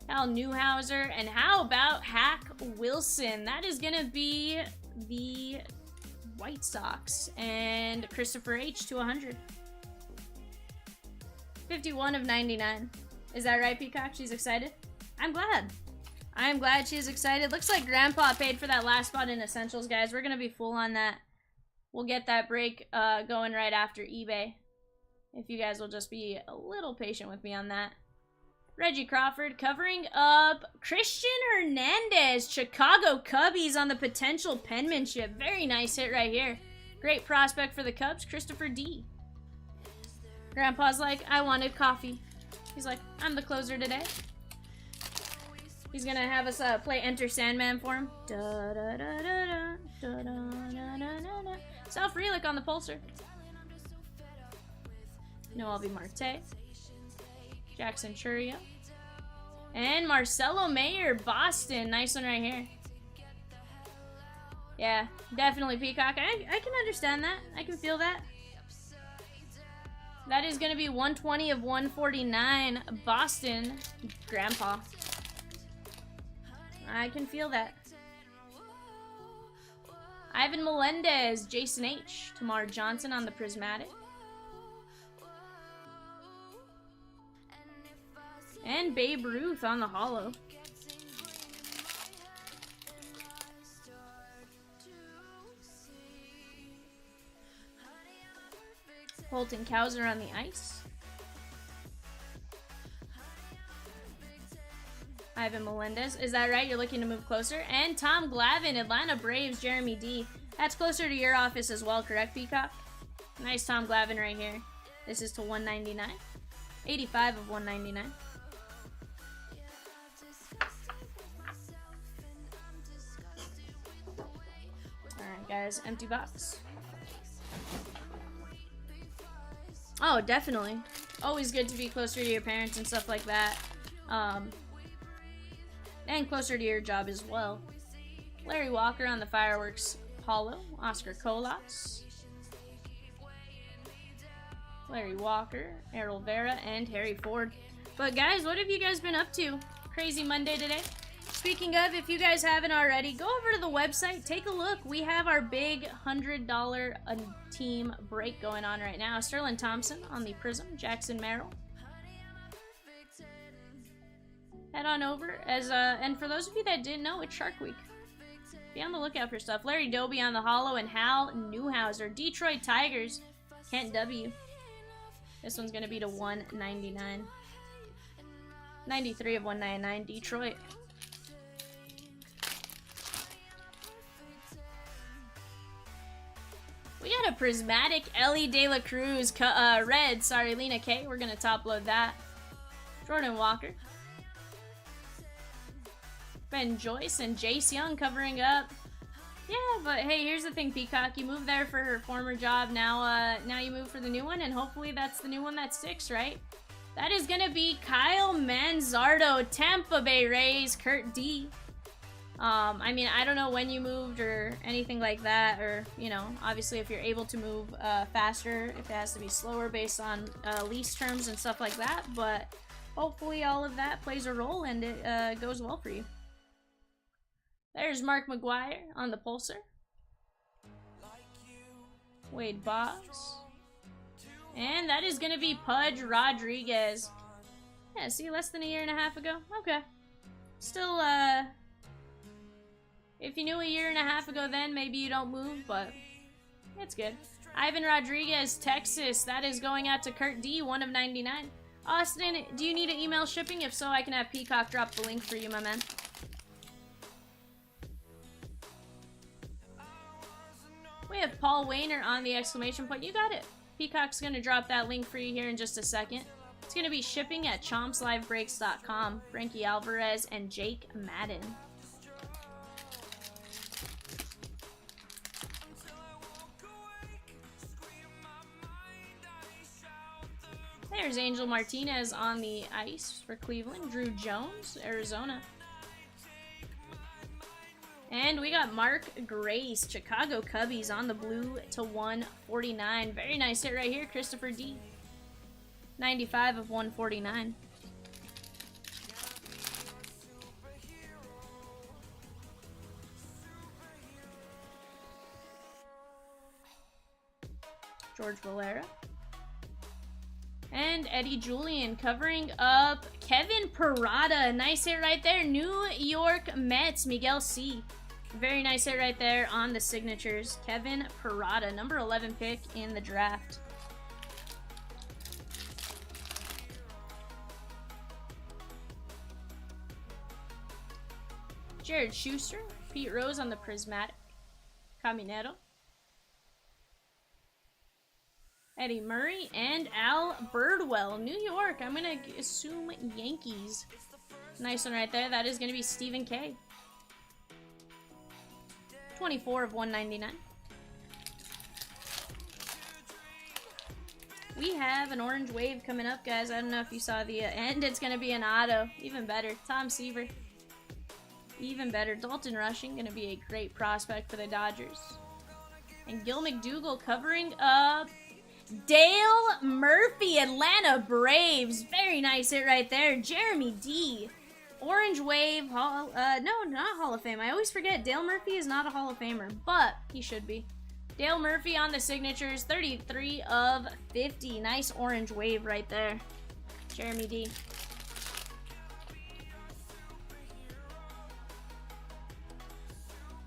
Cal Newhouser. And how about Hack Wilson? That is going to be the White Sox. And Christopher H. to 100. 51 of 99. Is that right, Peacock? She's excited? I'm glad. I'm glad she's excited. Looks like Grandpa paid for that last spot in Essentials, guys. We're going to be full on that. We'll get that break going right after eBay. If you guys will just be a little patient with me on that. Reggie Crawford covering up Christian Hernandez. Chicago Cubbies on the potential penmanship. Very nice hit right here. Great prospect for the Cubs, Christopher D. Grandpa's like, I wanted coffee. He's like, I'm the closer today. He's gonna have us play Enter Sandman for him. Da, da, da, da, da, da, da, da, da, da. Self Relic on the pulser. Noelvi Marte. Jackson Churio. And Marcelo Mayer, Boston. Nice one right here. Yeah, definitely Peacock. I can understand that. I can feel that. That is going to be 120 of 149. Boston, Grandpa. I can feel that. Ivan Melendez, Jason H. Tamar Johnson on the Prismatic. And Babe Ruth on the Holo. Holton Cowser on the ice. Ivan Melendez. Is that right? You're looking to move closer? And Tom Glavine, Atlanta Braves, Jeremy D. That's closer to your office as well, correct, Peacock? Nice Tom Glavine right here. This is to 199. 85 of 199. Alright, guys. Empty box. Oh, definitely. Always good to be closer to your parents and stuff like that. And closer to your job as well. Larry Walker on the Fireworks Holo. Oscar Colas. Larry Walker, Errol Vera, and Harry Ford. But guys, what have you guys been up to? Crazy Monday today. Speaking of, if you guys haven't already, go over to the website, take a look. We have our big $100 a team break going on right now. Sterling Thompson on the Prism, Jackson Merrill. Head on over and for those of you that didn't know, it's Shark Week. Be on the lookout for stuff. Larry Doby on the Holo and Hal Newhouser. Detroit Tigers, Kent W. This one's gonna be to 199. 93 of 199, Detroit. We got a prismatic Elly de La Cruz red. Sorry, Lena K. We're gonna top load that. Jordan Walker. Ben Joyce and Jace Young covering up. Yeah, but hey, here's the thing, Peacock. You moved there for her former job. Now you move for the new one, and hopefully that's the new one that sticks, right? That is gonna be Kyle Manzardo, Tampa Bay Rays, Kurt D. I mean, I don't know when you moved or anything like that, or, you know, obviously if you're able to move faster, if it has to be slower based on lease terms and stuff like that, but hopefully all of that plays a role and it goes well for you. There's Mark McGuire on the Pulsar. Wade Boggs. And that is going to be Pudge Rodriguez. Yeah, see, less than a year and a half ago. Okay. Still, if you knew a year and a half ago then, maybe you don't move, but it's good. Ivan Rodriguez, Texas. That is going out to Kurt D, 1 of 99. Austin, do you need an email shipping? If so, I can have Peacock drop the link for you, my man. We have Paul Wayner on the exclamation point. You got it. Peacock's going to drop that link for you here in just a second. It's going to be shipping at chompslivebreaks.com. Frankie Alvarez and Jake Madden. There's Angel Martinez on the ice for Cleveland. Drew Jones, Arizona. And we got Mark Grace, Chicago Cubbies on the blue to 149. Very nice hit right here, Christopher D. 95 of 149. George Valera. And Eddie Julian covering up Kevin Parada. Nice hit right there. New York Mets, Miguel C. Very nice hit right there on the signatures. Kevin Parada, number 11 pick in the draft. Jared Schuster, Pete Rose on the Prismatic. Caminero. Eddie Murray and Al Birdwell, New York. I'm going to assume Yankees. Nice one right there. That is going to be Stephen K. 24 of 199. We have an orange wave coming up, guys. I don't know if you saw the end. It's going to be an auto. Even better. Tom Seaver. Even better. Dalton Rushing, going to be a great prospect for the Dodgers. And Gil McDougall covering up Dale Murphy, Atlanta Braves. Very nice hit right there. Jeremy D. Orange Wave, no, not Hall of Fame. I always forget Dale Murphy is not a Hall of Famer, but he should be. Dale Murphy on the signatures, 33 of 50. Nice orange wave right there. Jeremy D.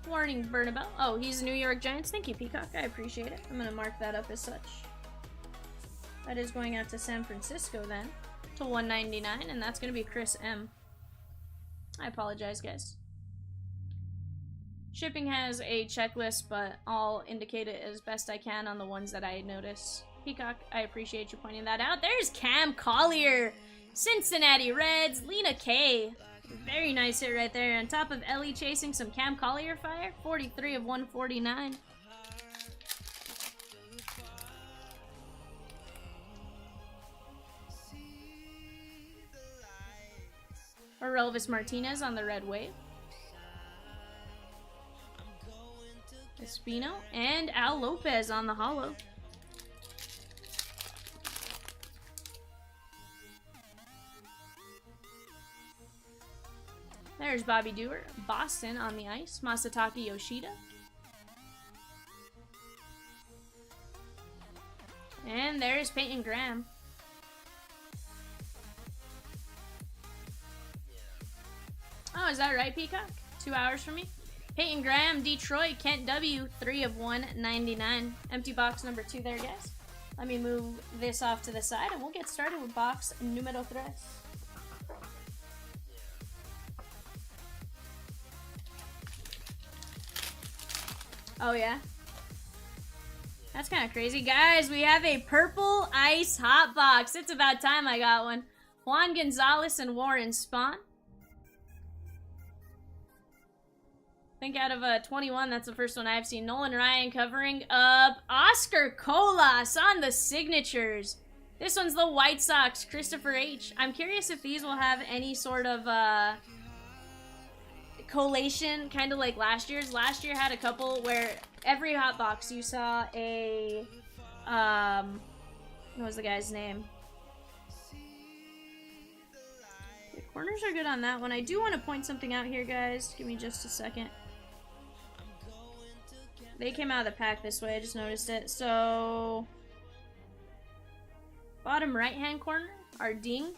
Warning, Bernabelle. Oh, he's a New York Giants. Thank you, Peacock. I appreciate it. I'm going to mark that up as such. That is going out to San Francisco then, to 199, and that's going to be Chris M. I apologize, guys. Shipping has a checklist, but I'll indicate it as best I can on the ones that I notice. Peacock, I appreciate you pointing that out. There's Cam Collier, Cincinnati Reds, Lena K. Very nice hit right there. On top of Ellie chasing some Cam Collier fire, 43 of 149. Elvis Martinez on the red wave. Espino and Al Lopez on the hollow. There's Bobby Dewar, Boston on the ice. Masataka Yoshida. And there's Peyton Graham. Oh, is that right, Peacock? 2 hours for me. Peyton Graham, Detroit, Kent W, 3 of 199. Empty box number 2 there, guys. Let me move this off to the side, and we'll get started with box numero 3. Oh, yeah? That's kind of crazy. Guys, we have a purple ice hot box. It's about time I got one. Juan Gonzalez and Warren Spahn. I think out of 21, that's the first one I've seen. Nolan Ryan covering up Oscar Colas on the signatures. This one's the White Sox, Christopher H. I'm curious if these will have any sort of collation, kind of like last year's. Last year had a couple where every hot box you saw a, what was the guy's name? The corners are good on that one. I do want to point something out here, guys. Give me just a second. They came out of the pack this way, I just noticed it. So, bottom right-hand corner, our ding.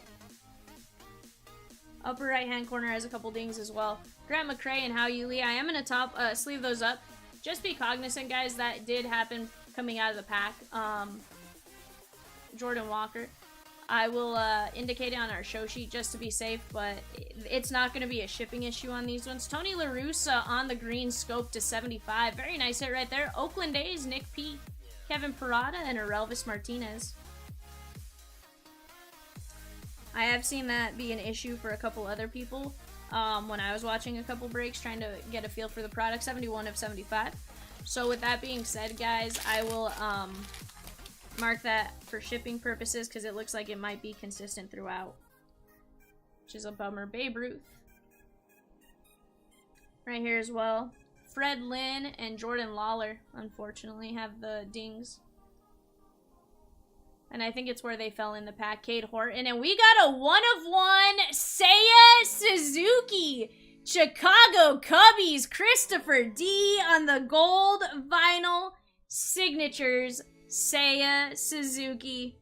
Upper right-hand corner has a couple dings as well. Grant McCray and Hao Yu Lee. I am going to sleeve those up. Just be cognizant, guys, that did happen coming out of the pack. Jordan Walker. I will indicate it on our show sheet just to be safe, but it's not going to be a shipping issue on these ones. Tony La Russa on the green, scope to 75. Very nice hit right there. Oakland A's, Nick P. Kevin Parada, and Elvis Martinez. I have seen that be an issue for a couple other people when I was watching a couple breaks trying to get a feel for the product. 71 of 75. So with that being said, guys, I will mark that for shipping purposes because it looks like it might be consistent throughout, which is a bummer. Babe Ruth right here as well. Fred Lynn and Jordan Lawler, unfortunately, have the dings. And I think it's where they fell in the pack. Cade Horton. And we got a 1-of-1 Seiya Suzuki. Chicago Cubbies. Christopher D on the gold vinyl signatures. Seiya Suzuki.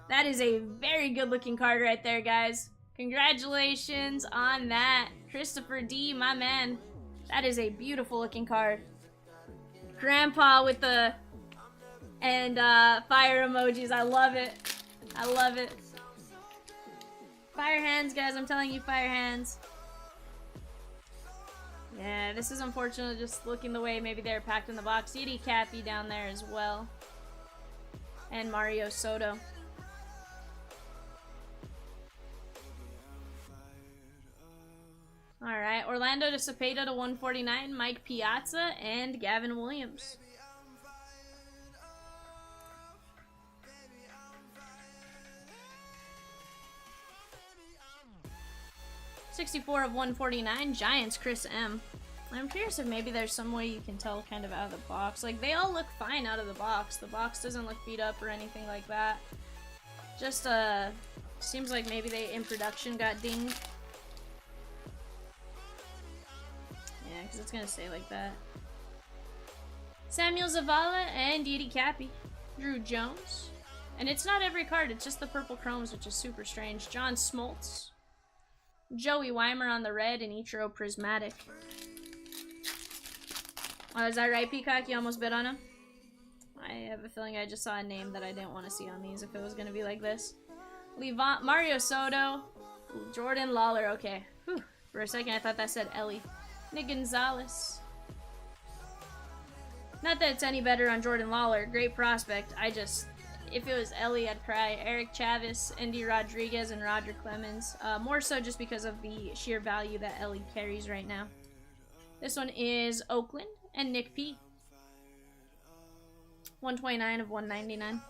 That is a very good looking card right there, guys. Congratulations on that. Christopher D, my man. That is a beautiful looking card. Grandpa with the fire emojis. I love it. I love it. Fire hands, guys. I'm telling you, fire hands. Yeah, this is unfortunate just looking the way maybe they're packed in the box. Edie Cappy down there as well. And Mario Soto. Alright, Orlando de Cepeda to 149, Mike Piazza, and Gavin Williams. $64 of 149, Giants, Chris M. I'm curious if maybe there's some way you can tell kind of out of the box. Like, they all look fine out of the box. The box doesn't look beat up or anything like that. Just, seems like maybe they, in production, got dinged. Yeah, because it's going to stay like that. Samuel Zavala and Edie Cappy. Drew Jones. And it's not every card, it's just the purple chromes, which is super strange. John Smoltz. Joey Weimer on the red and Ichiro Prismatic. Oh, is that right, Peacock? You almost bid on him? I have a feeling I just saw a name that I didn't want to see on these if it was going to be like this. Levant, Mario Soto. Ooh, Jordan Lawler, okay. Whew. For a second I thought that said Ellie. Nick Gonzalez. Not that it's any better on Jordan Lawler. Great prospect. I just... If it was Ellie, I'd cry. Eric Chavis, Andy Rodriguez, and Roger Clemens. More so just because of the sheer value that Ellie carries right now. This one is Oakland and Nick P. 129 of 199.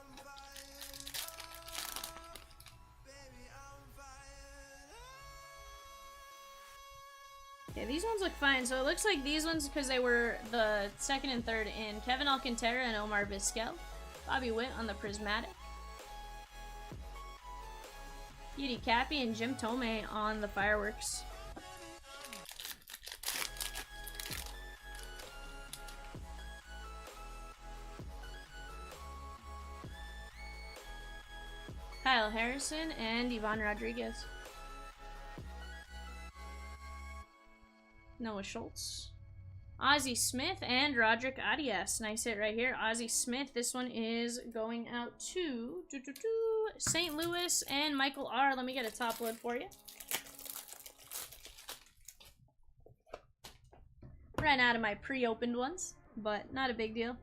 Okay, these ones look fine. So it looks like these ones, because they were the second and third in, Kevin Alcantara and Omar Vizquel. Bobby Witt on the Prismatic. Edie Cappy and Jim Tomei on the Fireworks. Kyle Harrison and Ivan Rodriguez. Noah Schultz. Ozzie Smith and Roderick Arias. Nice hit right here. Ozzie Smith. This one is going out to St. Louis and Michael R. Let me get a top load for you. Ran out of my pre-opened ones, but not a big deal.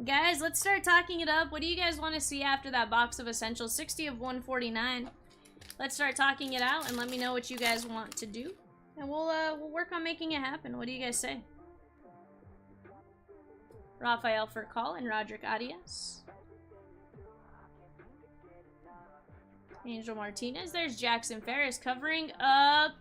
Guys, let's start talking it up. What do you guys want to see after that box of Essentials? 60 of 149. Let's start talking it out and let me know what you guys want to do. And we'll work on making it happen. What do you guys say? Rafael Furcal and Roderick Arias. Angel Martinez. There's Jackson Ferris covering up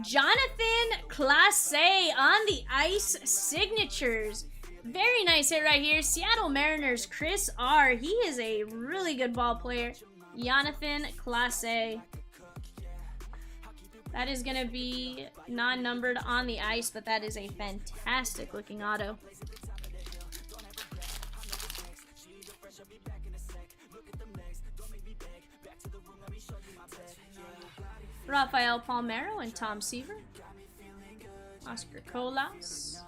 Jonathan Clase on the ice signatures. Very nice hit right here. Seattle Mariners, Chris R. He is a really good ball player. Jonathan Clase. That is going to be non-numbered on the ice, but that is a fantastic looking auto. Rafael Palmeiro and Tom Seaver. Oscar Colas.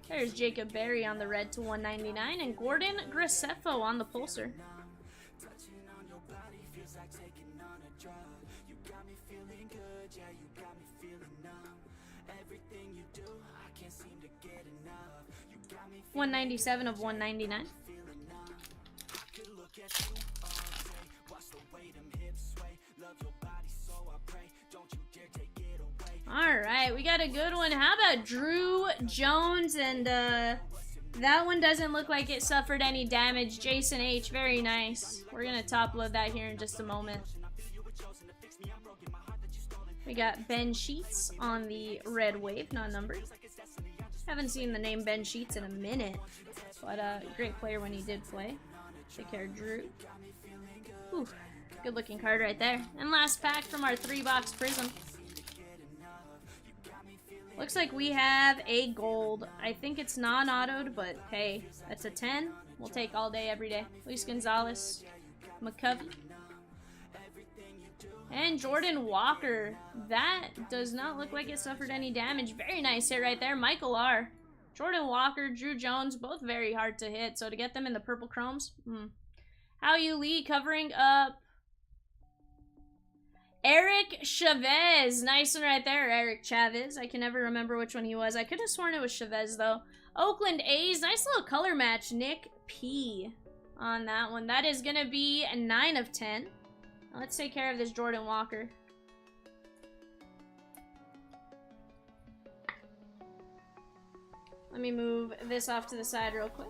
There's Jacob Berry on the red to 199 and Gordon Graceffo on the pulsar. $197 of 199. Alright, we got a good one. How about Drew Jones? And that one doesn't look like it suffered any damage. Jason H, very nice. We're gonna top load that here in just a moment. We got Ben Sheets on the red wave, non-numbered. Haven't seen the name Ben Sheets in a minute, but great player when he did play. Take care, Drew. Ooh, good looking card right there. And last pack from our 3-box Prism. Looks like we have a gold. I think it's non-autoed, but hey, that's a 10. We'll take all day, every day. Luis Gonzalez, McCovey, and Jordan Walker. That does not look like it suffered any damage. Very nice hit right there. Michael R. Jordan Walker, Drew Jones, both very hard to hit. So to get them in the purple chromes. How you Lee covering up Eric Chavez. Nice one right there, Eric Chavez. I can never remember which one he was. I could have sworn it was Chavez, though. Oakland A's. Nice little color match. Nick P. on that one. That is going to be a 9 of 10. Now let's take care of this Jordan Walker. Let me move this off to the side real quick.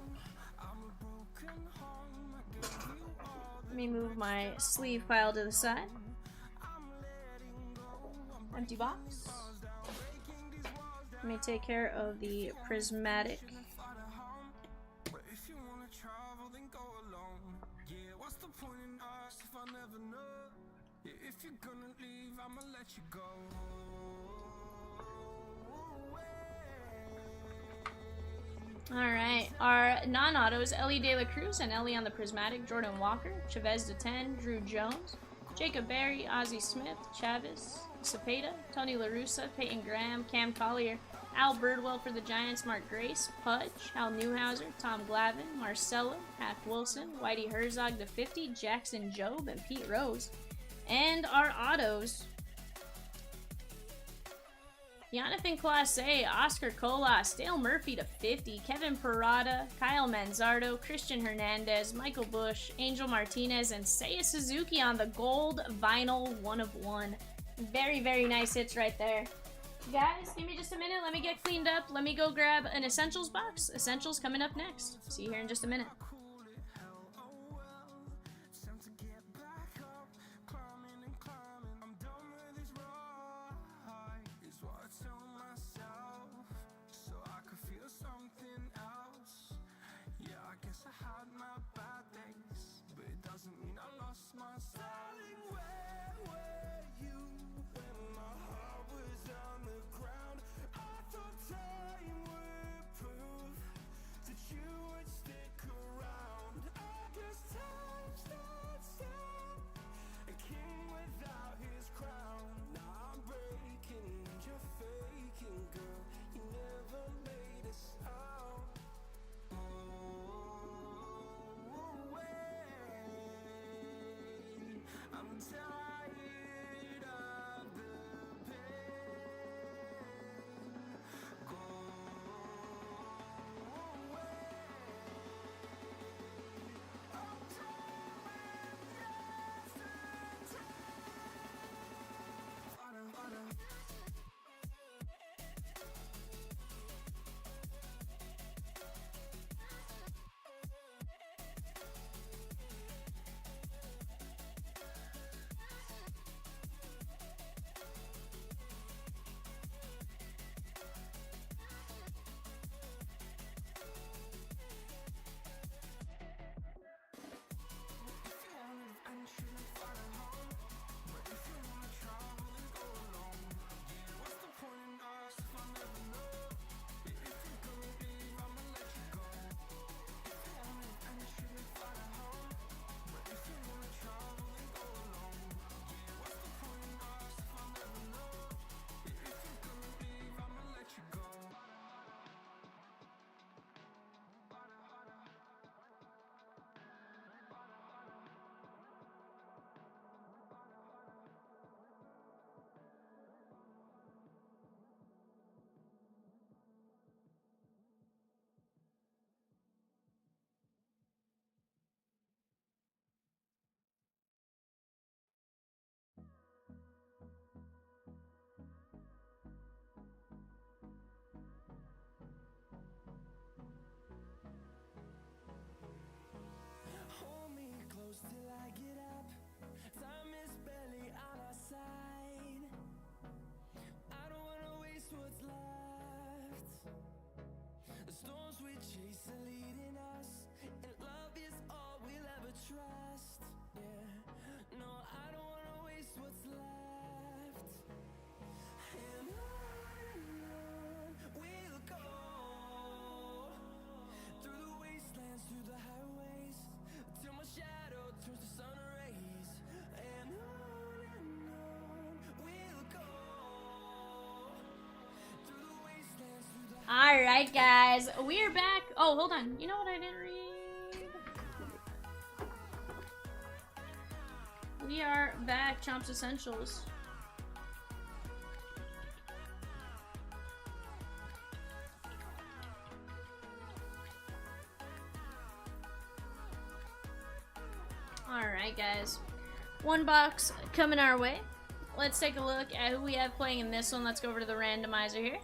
Let me move my sleeve pile to the side. Empty box. Let me take care of the prismatic. Alright, our non-autos, Elly de La Cruz and Elly on the prismatic, Jordan Walker, Chavez to 10, Drew Jones, Jacob Berry, Ozzie Smith, Chavez, Cepeda, Tony La Russa, Peyton Graham, Cam Collier, Al Birdwell for the Giants, Mark Grace, Pudge, Hal Newhouser, Tom Glavine, Marcelo, Hack Wilson, Whitey Herzog to 50, Jackson Jobe, and Pete Rose. And our autos, Jonathan Clase, Oscar Colas, Dale Murphy to 50, Kevin Parada, Kyle Manzardo, Christian Hernandez, Michael Bush, Angel Martinez, and Seiya Suzuki on the gold vinyl 1 of 1. Very, very nice hits right there. Guys, give me just a minute. Let me get cleaned up. Let me go grab an Essentials box. Essentials coming up next. See you here in just a minute. Time would prove that you would stick around. Alright, guys. We are back. Oh, hold on. You know what I didn't read? We are back. Chomps Essentials. Alright, guys. One box coming our way. Let's take a look at who we have playing in this one. Let's go over to the randomizer here.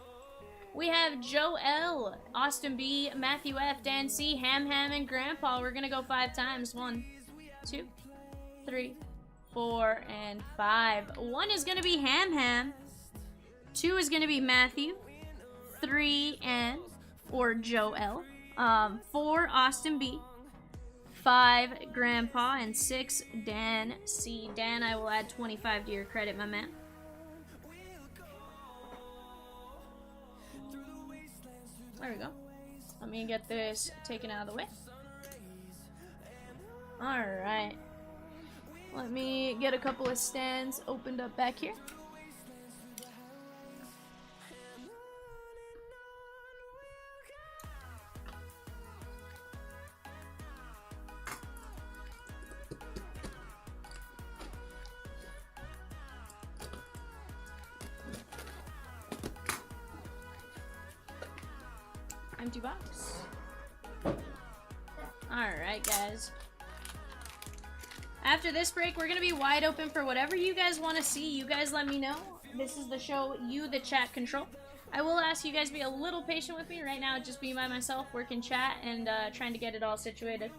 We have Joe L, Austin B, Matthew F, Dan C, Ham Ham, and Grandpa. We're gonna go 5 times. 1, 2, 3, 4, and 5. 1 is gonna be Ham Ham. 2 is gonna be Matthew. 3 or Joe L. 4 Austin B. 5 Grandpa, and 6 Dan C. Dan, I will add 25 to your credit, my man. There we go. Let me get this taken out of the way. Alright. Let me get a couple of stands opened up back here. Empty box. Alright, guys. After this break, we're going to be wide open for whatever you guys want to see. You guys let me know. This is the show you, the chat, control. I will ask you guys to be a little patient with me. Right now, just be by myself, working chat, and trying to get it all situated.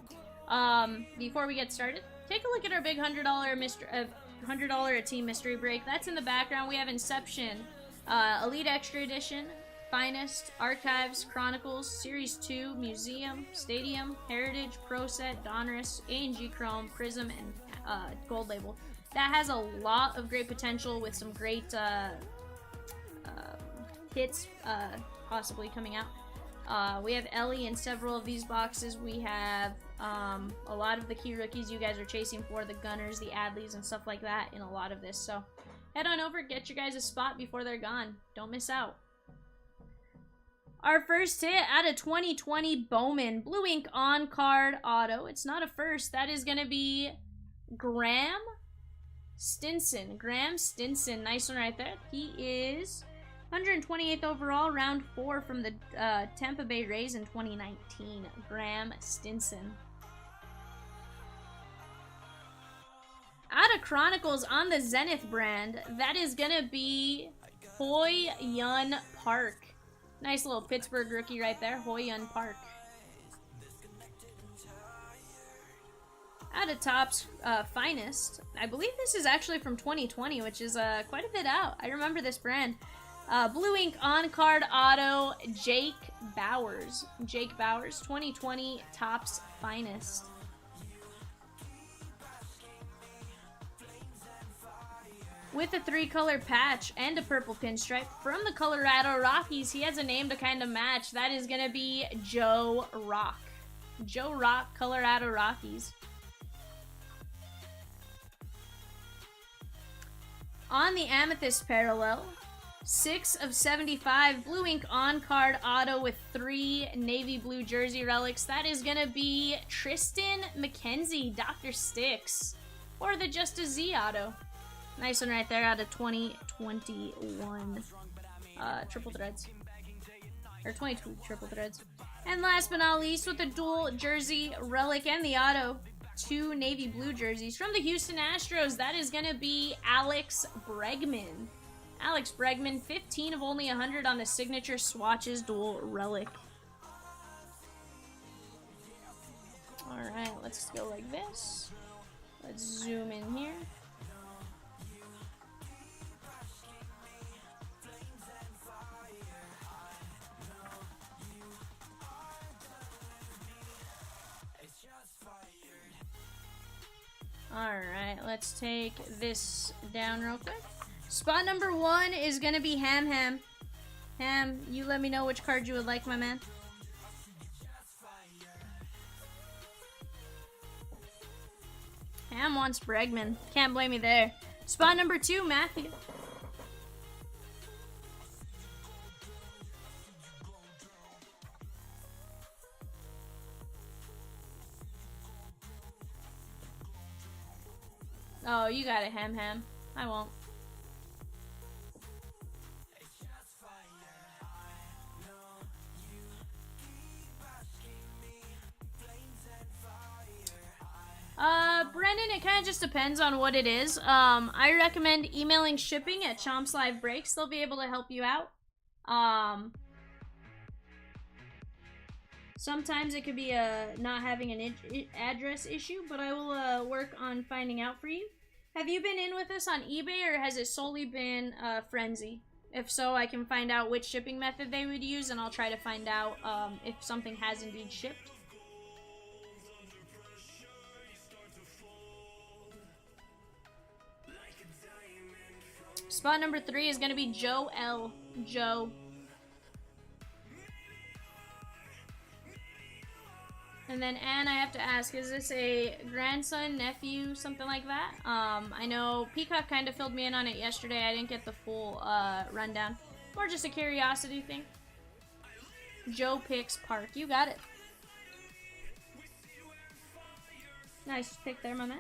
Before we get started, take a look at our big $100 a team mystery break. That's in the background. We have Inception, Elite Extra Edition, Finest, Archives, Chronicles, Series 2, Museum, Stadium, Heritage, Pro Set, Donruss, A&G Chrome, Prism, and Gold Label. That has a lot of great potential with some great hits possibly coming out. We have Elly in several of these boxes. We have a lot of the key rookies you guys are chasing for, the Gunners, the Adleys, and stuff like that in a lot of this. So head on over, get your guys a spot before they're gone. Don't miss out. Our first hit out of 2020 Bowman, Blue Ink on card auto. It's not a first. That is going to be Graham Stinson. Graham Stinson. Nice one right there. He is 128th overall, round 4 from the Tampa Bay Rays in 2019. Graham Stinson. Out of Chronicles on the Zenith brand, that is going to be Hoi Yun Park. Nice little Pittsburgh rookie right there, Hoi Yun Park. Out of Topps Finest, I believe this is actually from 2020, which is quite a bit out. I remember this brand. Blue Ink on card auto, Jake Bowers. Jake Bowers, 2020 Topps Finest. With a 3-color patch and a purple pinstripe from the Colorado Rockies. He has a name to kind of match. That is going to be Joe Rock. Joe Rock, Colorado Rockies. On the Amethyst parallel, 6 of 75, Blue Ink on card auto with 3 navy blue jersey relics. That is going to be Tristan McKenzie, Dr. Sticks, or the Just a Z auto. Nice one right there out of 2021 triple threads. Or 22 triple threads. And last but not least, with the dual jersey relic and the auto, 2 navy blue jerseys from the Houston Astros. That is going to be Alex Bregman. Alex Bregman, 15 of only 100 on the signature swatches dual relic. Alright, let's go like this. Let's zoom in here. Alright, let's take this down real quick. Spot number 1 is going to be Ham Ham. Ham, you let me know which card you would like, my man. Ham wants Bregman. Can't blame me there. Spot number 2, Matthew. Oh, you got it, Ham. I won't. Brendan, it kind of just depends on what it is. I recommend emailing shipping at Chomps Live Breaks. They'll be able to help you out. Sometimes it could be not having an address issue, but I will work on finding out for you. Have you been in with us on eBay, or has it solely been Frenzy? If so, I can find out which shipping method they would use, and I'll try to find out if something has indeed shipped. Spot number 3 is going to be Joe L. Joe. And then Anne, I have to ask, is this a grandson, nephew, something like that? I know Peacock kind of filled me in on it yesterday. I didn't get the full rundown. Or just a curiosity thing. Joe Picks Park. You got it. Nice pick there, my man.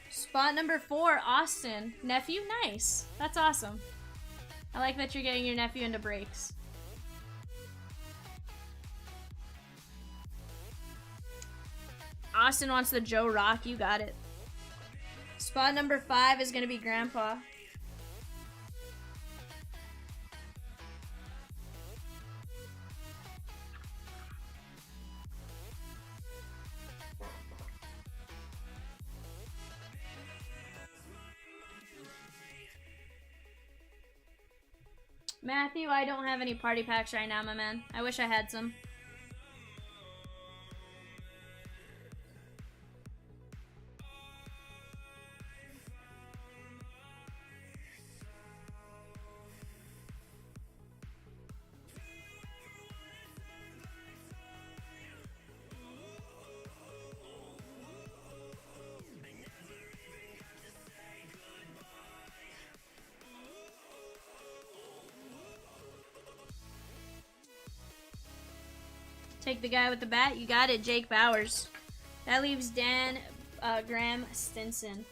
Spot number 4, Austin. Nephew? Nice. That's awesome. I like that you're getting your nephew into breaks. Austin wants the Joe Rock. You got it. Spot number 5 is going to be Grandpa. Matthew, I don't have any party packs right now, my man. I wish I had some. Take the guy with the bat. You got it, Jake Bowers. That leaves Dan Graham Stinson.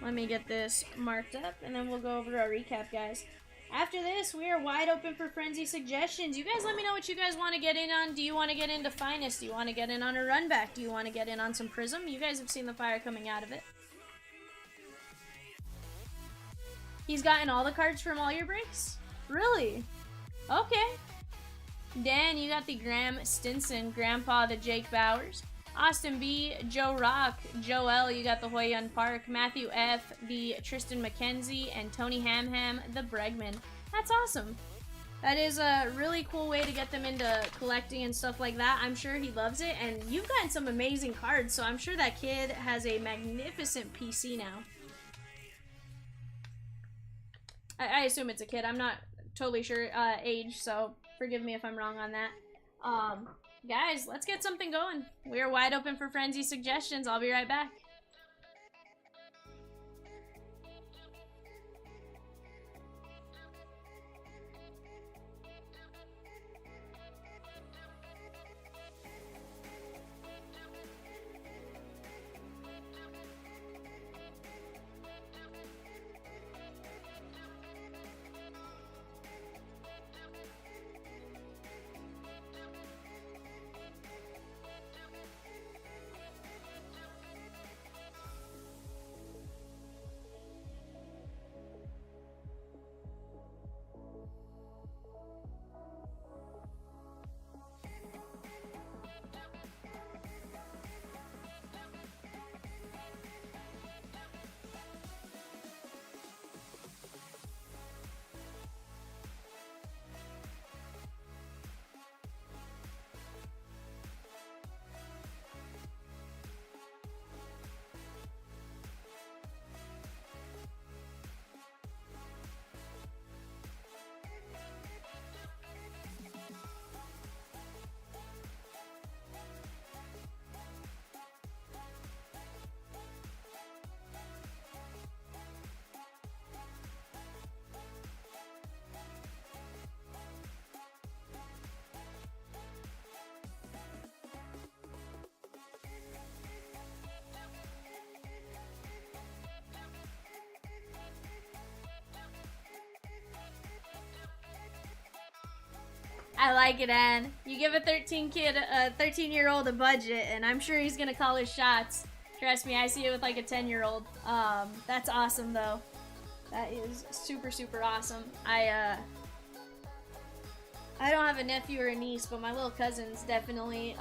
Let me get this marked up, and then we'll go over our recap, guys. After this, we are wide open for Frenzy suggestions. You guys let me know what you guys want to get in on. Do you want to get into Finest? Do you want to get in on a run back? Do you want to get in on some Prism? You guys have seen the fire coming out of it. He's gotten all the cards from all your breaks? Really? Okay. Dan, you got the Graham Stinson, Grandpa the Jake Bowers. Austin B, Joe Rock, Joel, you got the Hoyun Park, Matthew F, the Tristan McKenzie, and Tony Hamham, the Bregman. That's awesome. That is a really cool way to get them into collecting and stuff like that. I'm sure he loves it, and you've gotten some amazing cards, so I'm sure that kid has a magnificent PC now. I assume it's a kid. I'm not totally sure age, so forgive me if I'm wrong on that. Guys, let's get something going. We are wide open for Frenzy suggestions. I'll be right back. I like it, Ann. You give a 13-year-old a budget, and I'm sure he's gonna call his shots. Trust me, I see it with like a 10-year-old. That's awesome though. That is super, super awesome. I don't have a nephew or a niece, but my little cousins definitely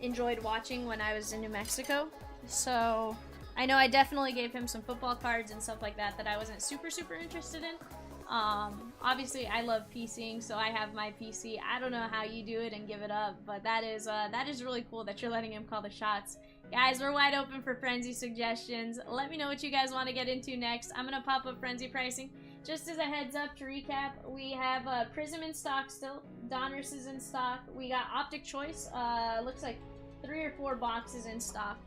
enjoyed watching when I was in New Mexico. So I know I definitely gave him some football cards and stuff like that that I wasn't super, super interested in. Obviously I love PCing, so I have my PC. I don't know how you do it and give it up, but that is really cool that you're letting him call the shots. Guys, we're wide open for Frenzy suggestions. Let me know what you guys want to get into next. I'm gonna pop up Frenzy pricing. Just as a heads up to recap, we have Prism in stock still. Donruss is in stock. We got Optic Choice. Looks like 3 or 4 boxes in stock.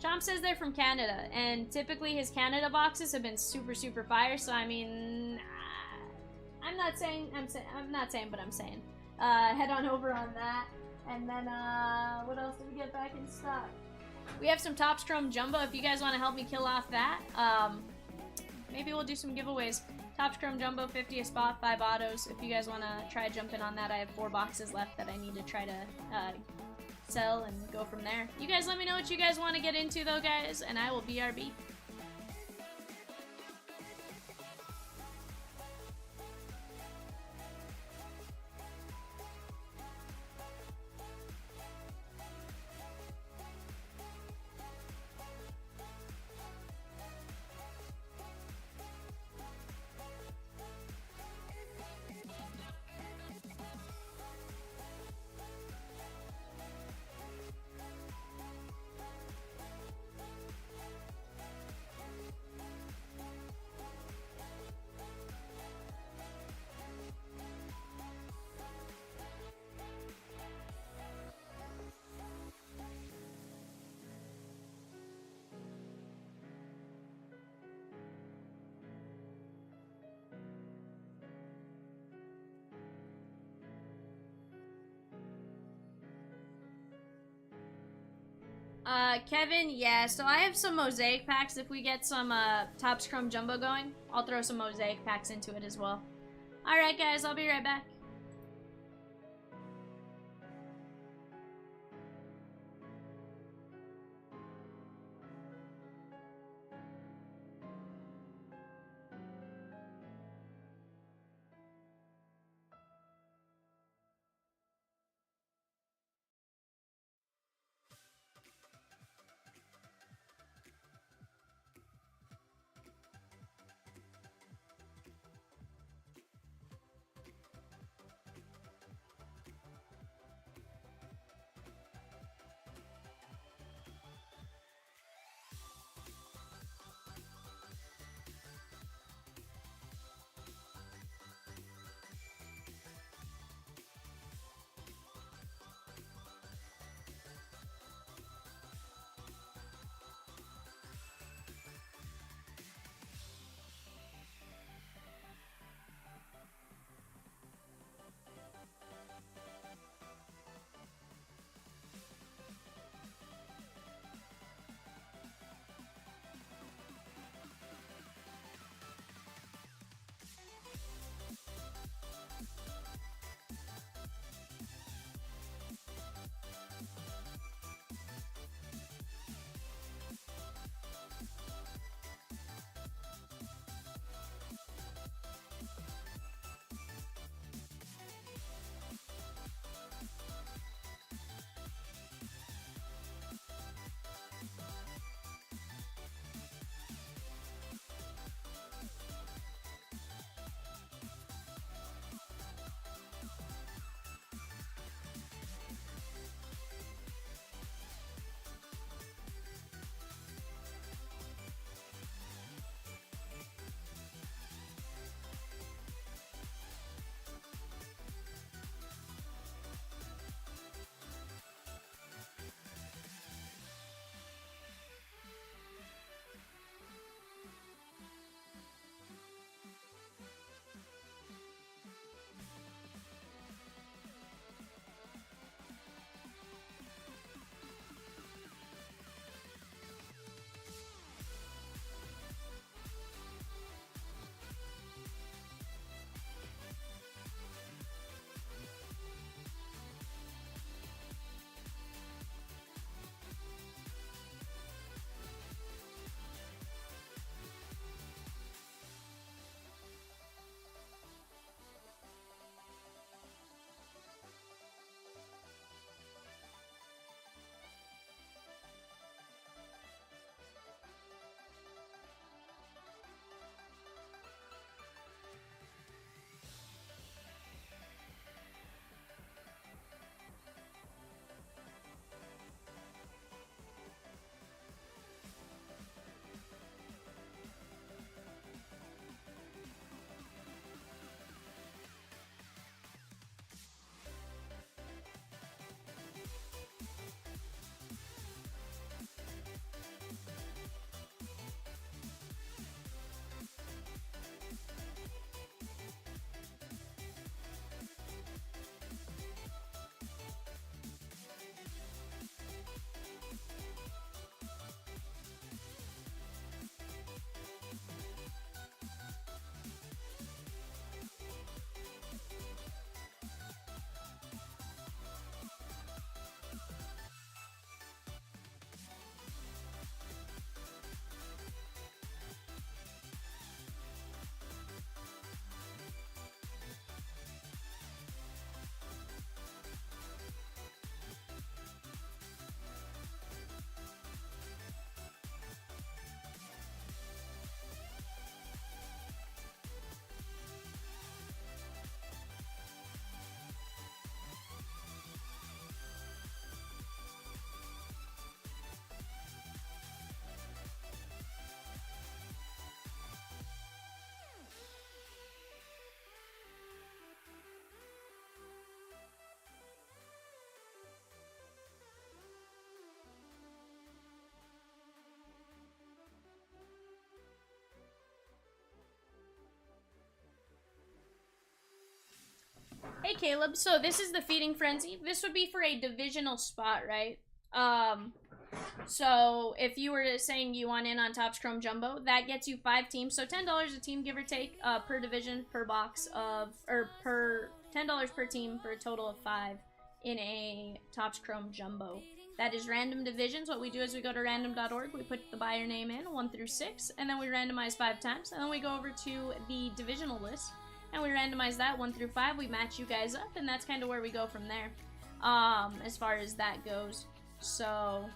Chomp says they're from Canada, and typically his Canada boxes have been super, super fire. So I mean, I'm not saying, but I'm saying. Head on over on that. And then, what else did we get back in stock? We have some Topps Chrome Jumbo. If you guys want to help me kill off that, maybe we'll do some giveaways. Topps Chrome Jumbo, 50 a spot, 5 autos. If you guys want to try jumping on that, I have 4 boxes left that I need to try to sell and go from there. You guys let me know what you guys want to get into though, guys, and I will BRB. Kevin, yeah, so I have some mosaic packs. If we get some Topps Chrome Jumbo going, I'll throw some mosaic packs into it as well. Alright guys, I'll be right back. Hey Caleb, so this is the feeding frenzy. This would be for a divisional spot, right? So if you were saying you want in on Topps Chrome Jumbo, that gets you 5 teams, so $10 a team, give or take, per division, per box of, or per $10 per team for a total of 5 in a Topps Chrome Jumbo. That is random divisions. What we do is we go to random.org, we put the buyer name in, 1 through 6, and then we randomize 5 times, and then we go over to the divisional list, and we randomize that 1 through 5, we match you guys up, and that's kind of where we go from there, as far as that goes. So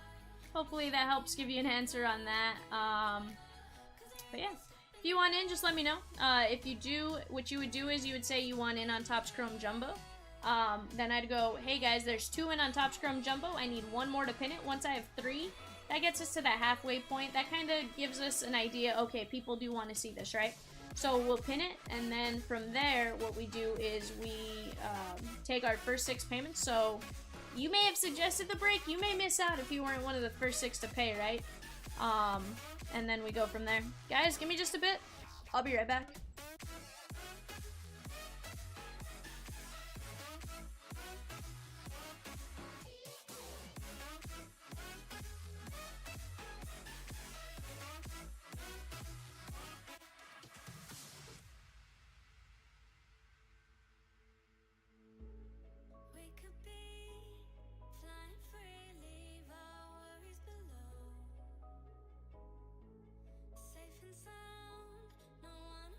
hopefully that helps give you an answer on that. But yeah, if you want in, just let me know. If you do, what you would do is you would say you want in on Topps Chrome Jumbo. Then I'd go, hey guys, there's 2 in on Topps Chrome Jumbo. I need 1 more to pin it. Once I have 3, that gets us to that halfway point. That kind of gives us an idea, okay, people do want to see this, right? So we'll pin it, and then from there, what we do is we take our first 6 payments. So you may have suggested the break. You may miss out if you weren't one of the first 6 to pay, right? And then we go from there. Guys, give me just a bit. I'll be right back. We could be flying free, leave our worries below. Safe and sound, no one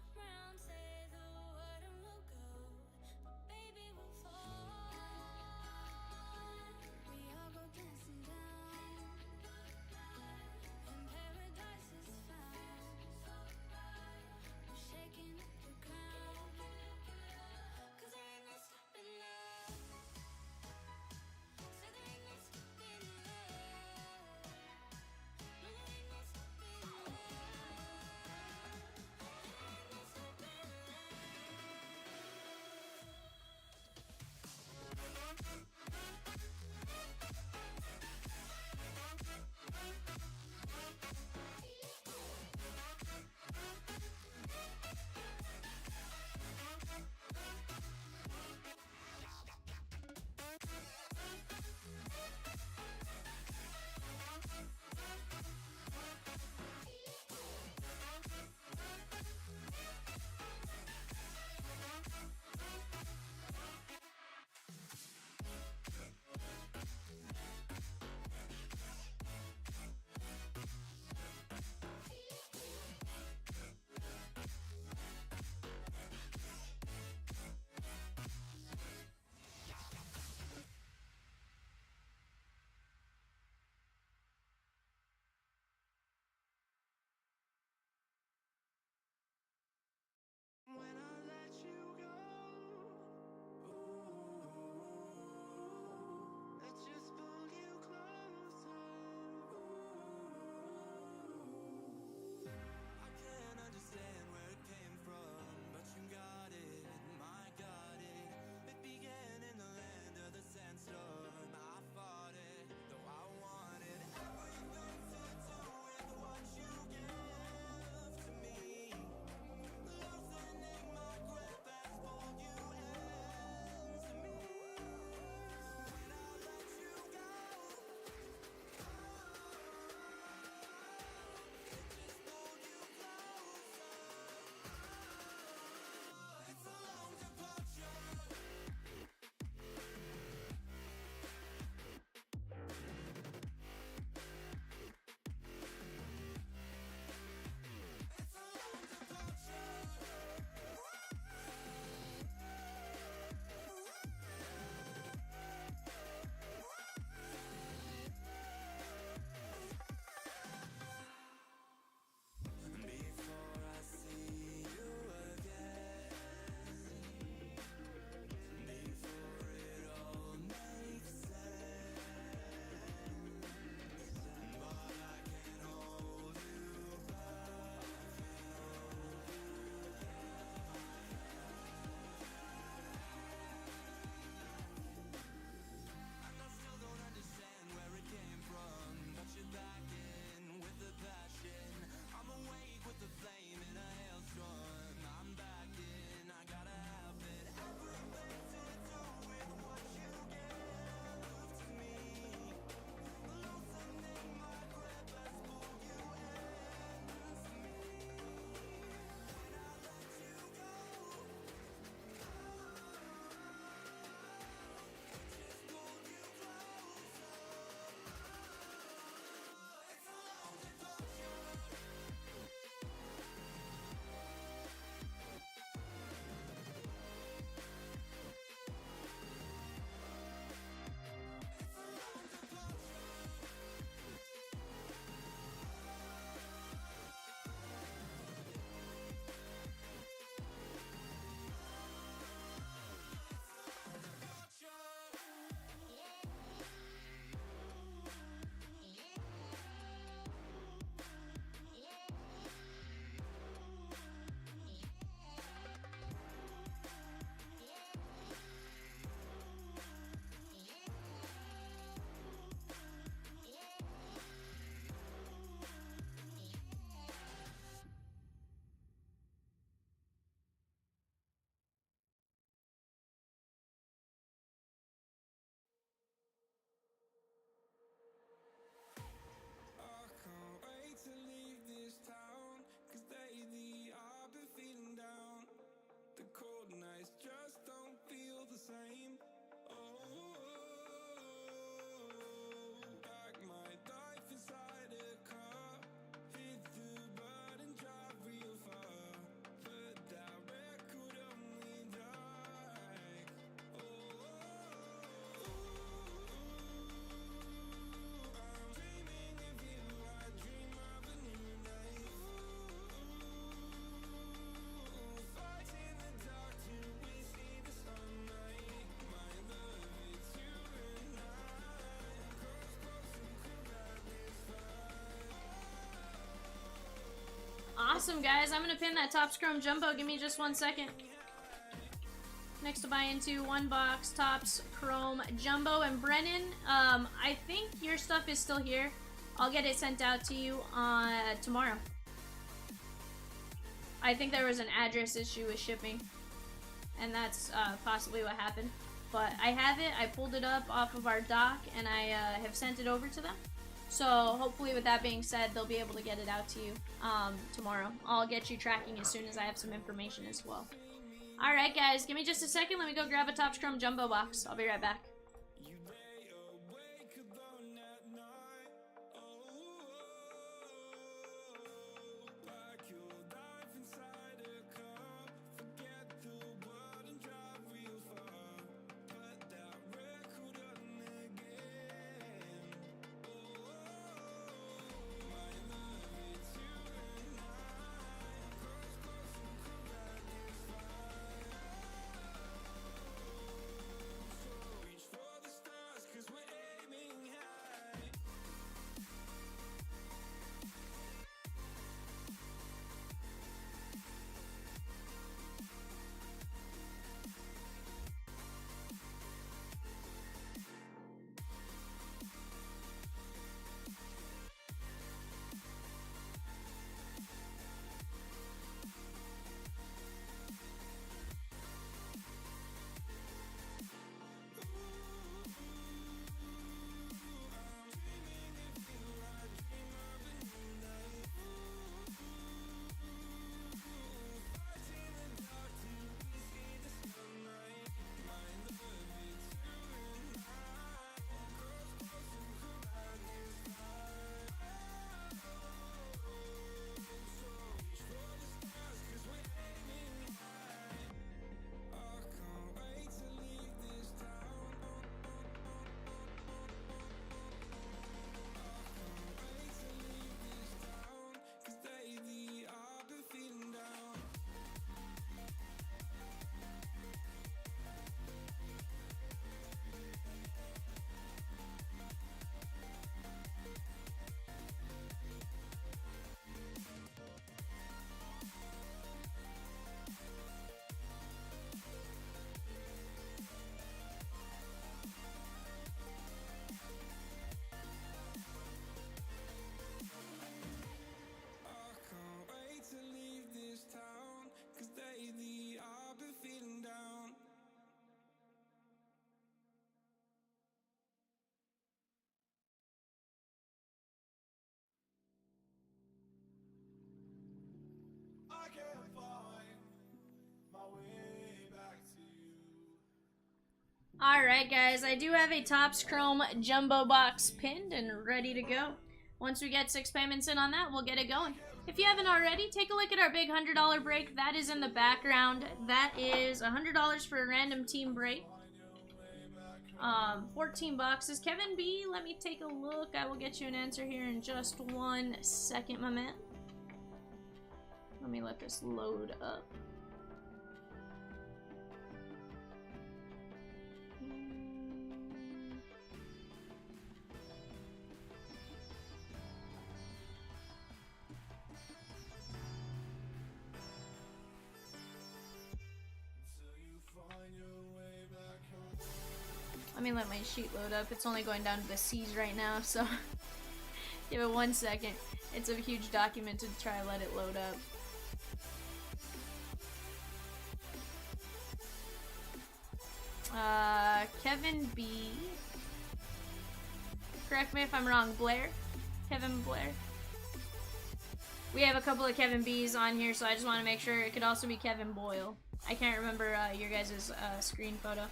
Awesome, guys. I'm gonna pin that Topps Chrome Jumbo. Give me just 1 second. Next to buy into 1 box Topps Chrome Jumbo. And Brennan, I think your stuff is still here. I'll get it sent out to you tomorrow. I think there was an address issue with shipping, and that's possibly what happened. But I have it. I pulled it up off of our dock, and I have sent it over to them. So hopefully, with that being said, they'll be able to get it out to you tomorrow. I'll get you tracking as soon as I have some information as well. Alright, guys. Give me just a second. Let me go grab a Topps Chrome Jumbo box. I'll be right back. Alright, guys, I do have a Topps Chrome Jumbo box pinned and ready to go. Once we get 6 payments in on that, we'll get it going. If you haven't already, take a look at our big $100 break. That is in the background. That is $100 for a random team break. 14 boxes. Kevin B, let me take a look. I will get you an answer here in just 1 second, my man. Let me let this load up. Let me let my sheet load up. It's only going down to the C's right now, so give it 1 second. It's a huge document to try to let it load up. Kevin B. Correct me if I'm wrong. Blair? Kevin Blair? We have a couple of Kevin B's on here, so I just want to make sure. It could also be Kevin Boyle. I can't remember your guys' screen photo.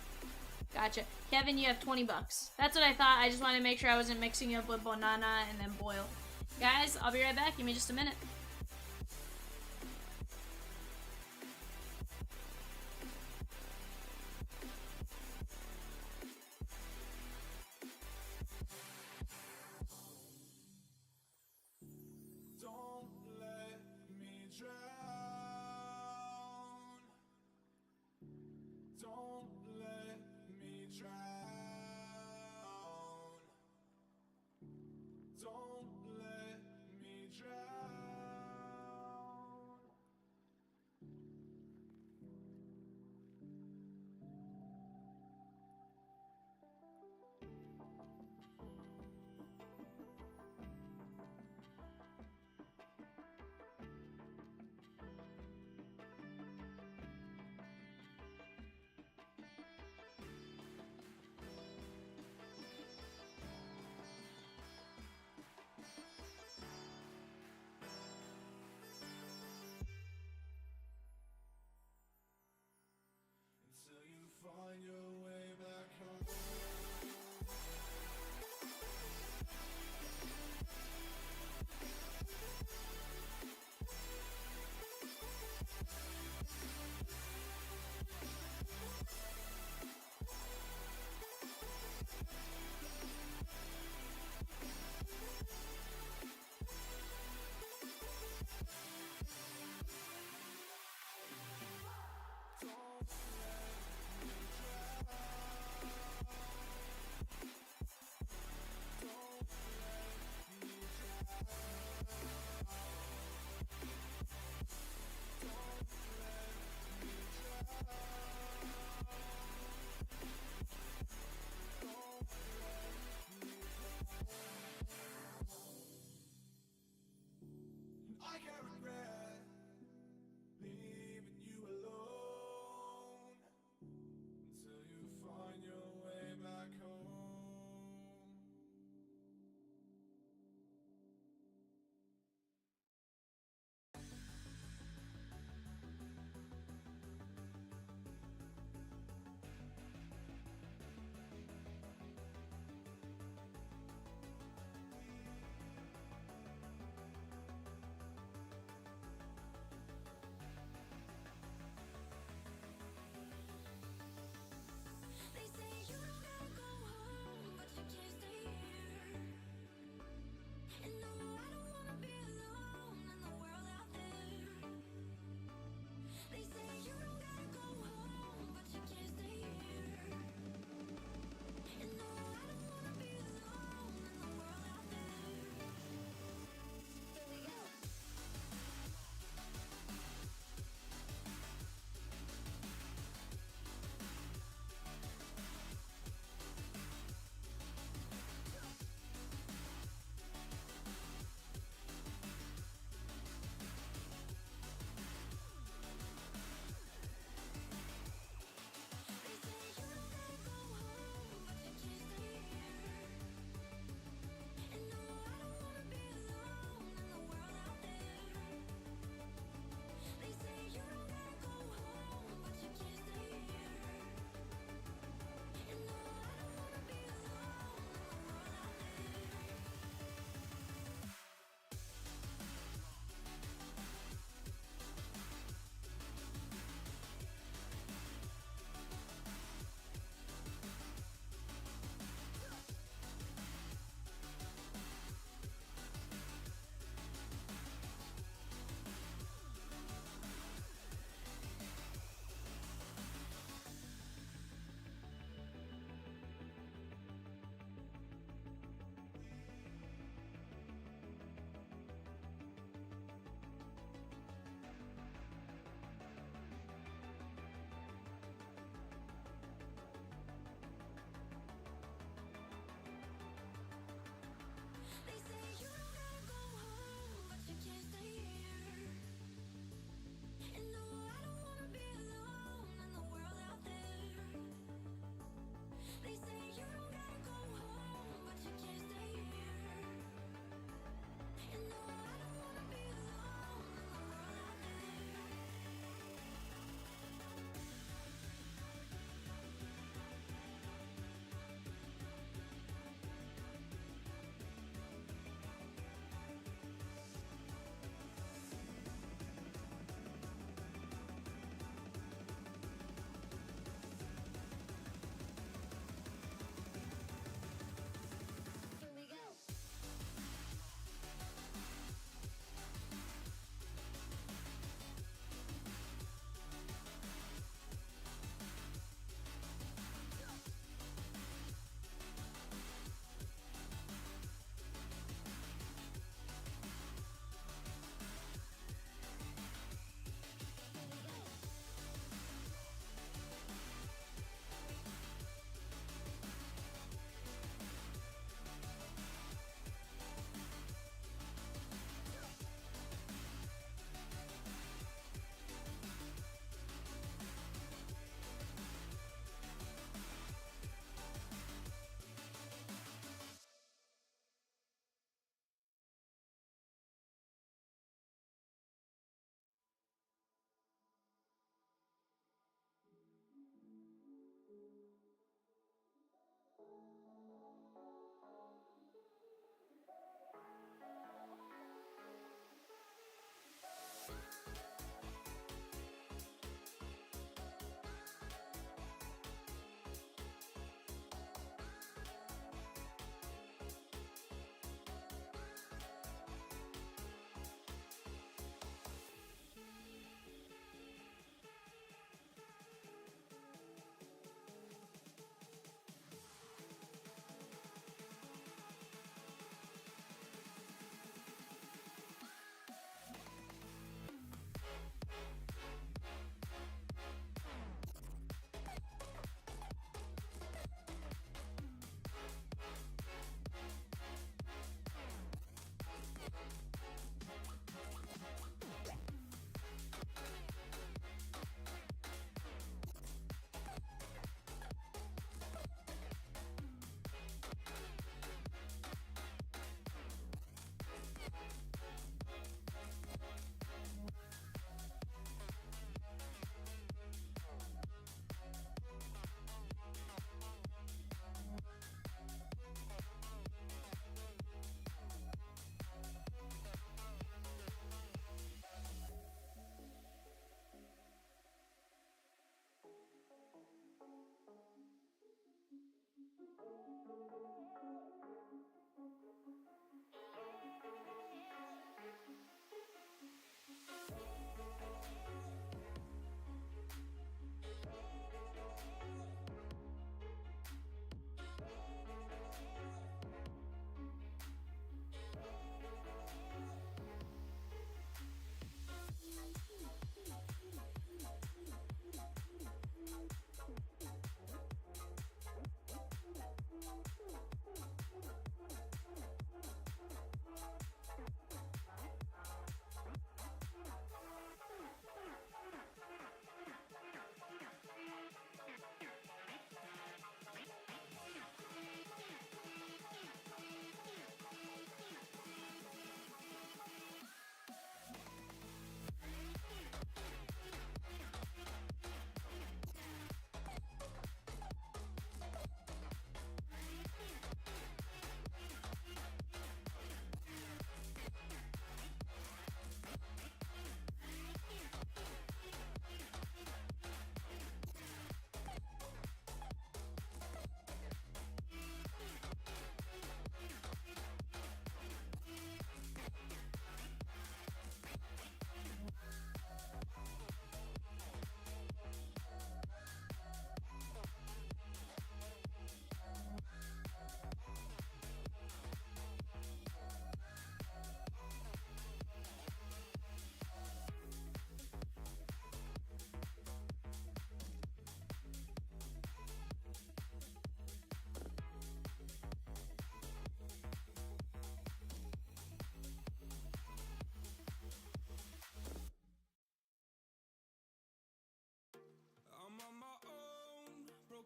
Gotcha. Kevin, you have 20 bucks. That's what I thought. I just wanted to make sure I wasn't mixing up with Bonana and then Boyle. Guys, I'll be right back. Give me just a minute. Don't let me drown. Don't let me drown. Don't let me drown.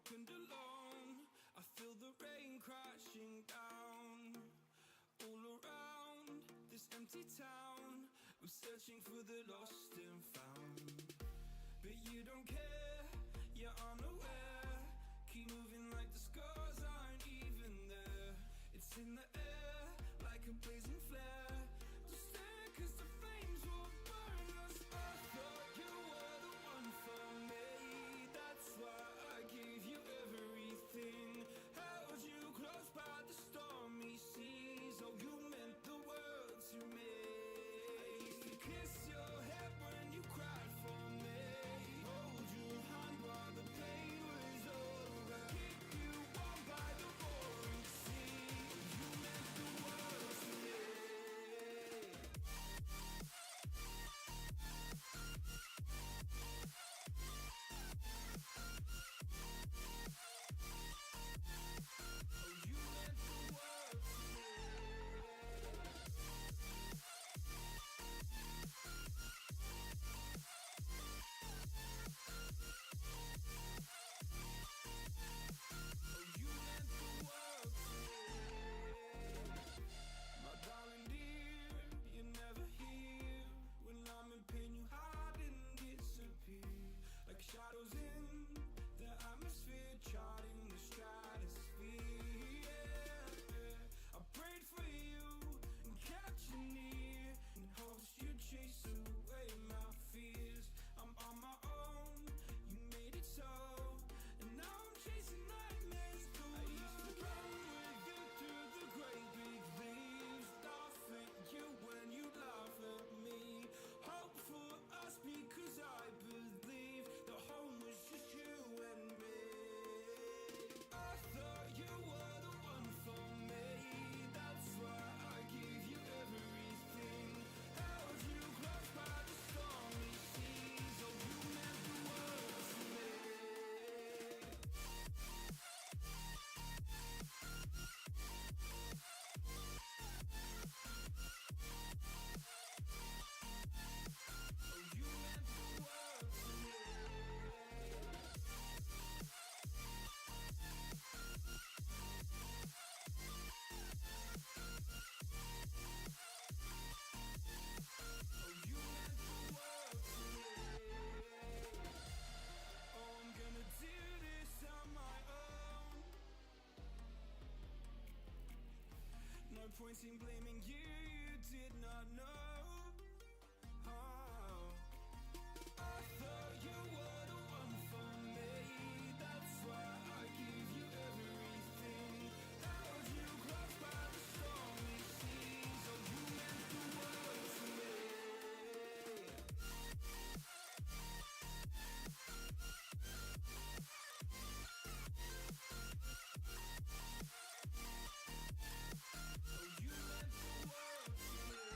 second alone. I feel the rain crashing down all around this empty town. I'm searching for the lost and found, but you don't care, you're unaware. Keep moving like the scars aren't even there. It's in the air like a blazing flare. Don't stare 'cause the flames will burn us. I thought you were the one for me. That's why I gave you everything. Held you close by the stormy seas. Oh, you meant the world to me. I used to kiss your head when you cried for me. Hold your hand while the pain was over. Keep you warm by the roaring sea. You meant the world to me. Oh, you meant the world to me. Oh, you meant the world to me. My darling dear, you're never here. When I'm in pain, you hide and disappear. Like shadows in the atmosphere, charting the stratosphere. Yeah. I prayed for you and kept you near in hopes you'd chase away my fears. I'm on my own, you made it so, and now I'm chasing nightmares. I used to run with you through the great big leaves, laugh at you when you laugh at me. Hope for us because I believe the home was just you and me. I thought you were the one for me. That's why I gave you everything. Held you close by the stormy seas. Oh, you meant the world to me. Oh, you meant the world to me. Oh, you meant the world to me. Oh, I'm gonna do this on my own. No point in blaming you, you did not know. Oh, I thought you were the one for me. That's why I gave you everything. Held you close by the stormy seas. Oh, you meant the world to me. Oh, you meant the world to me.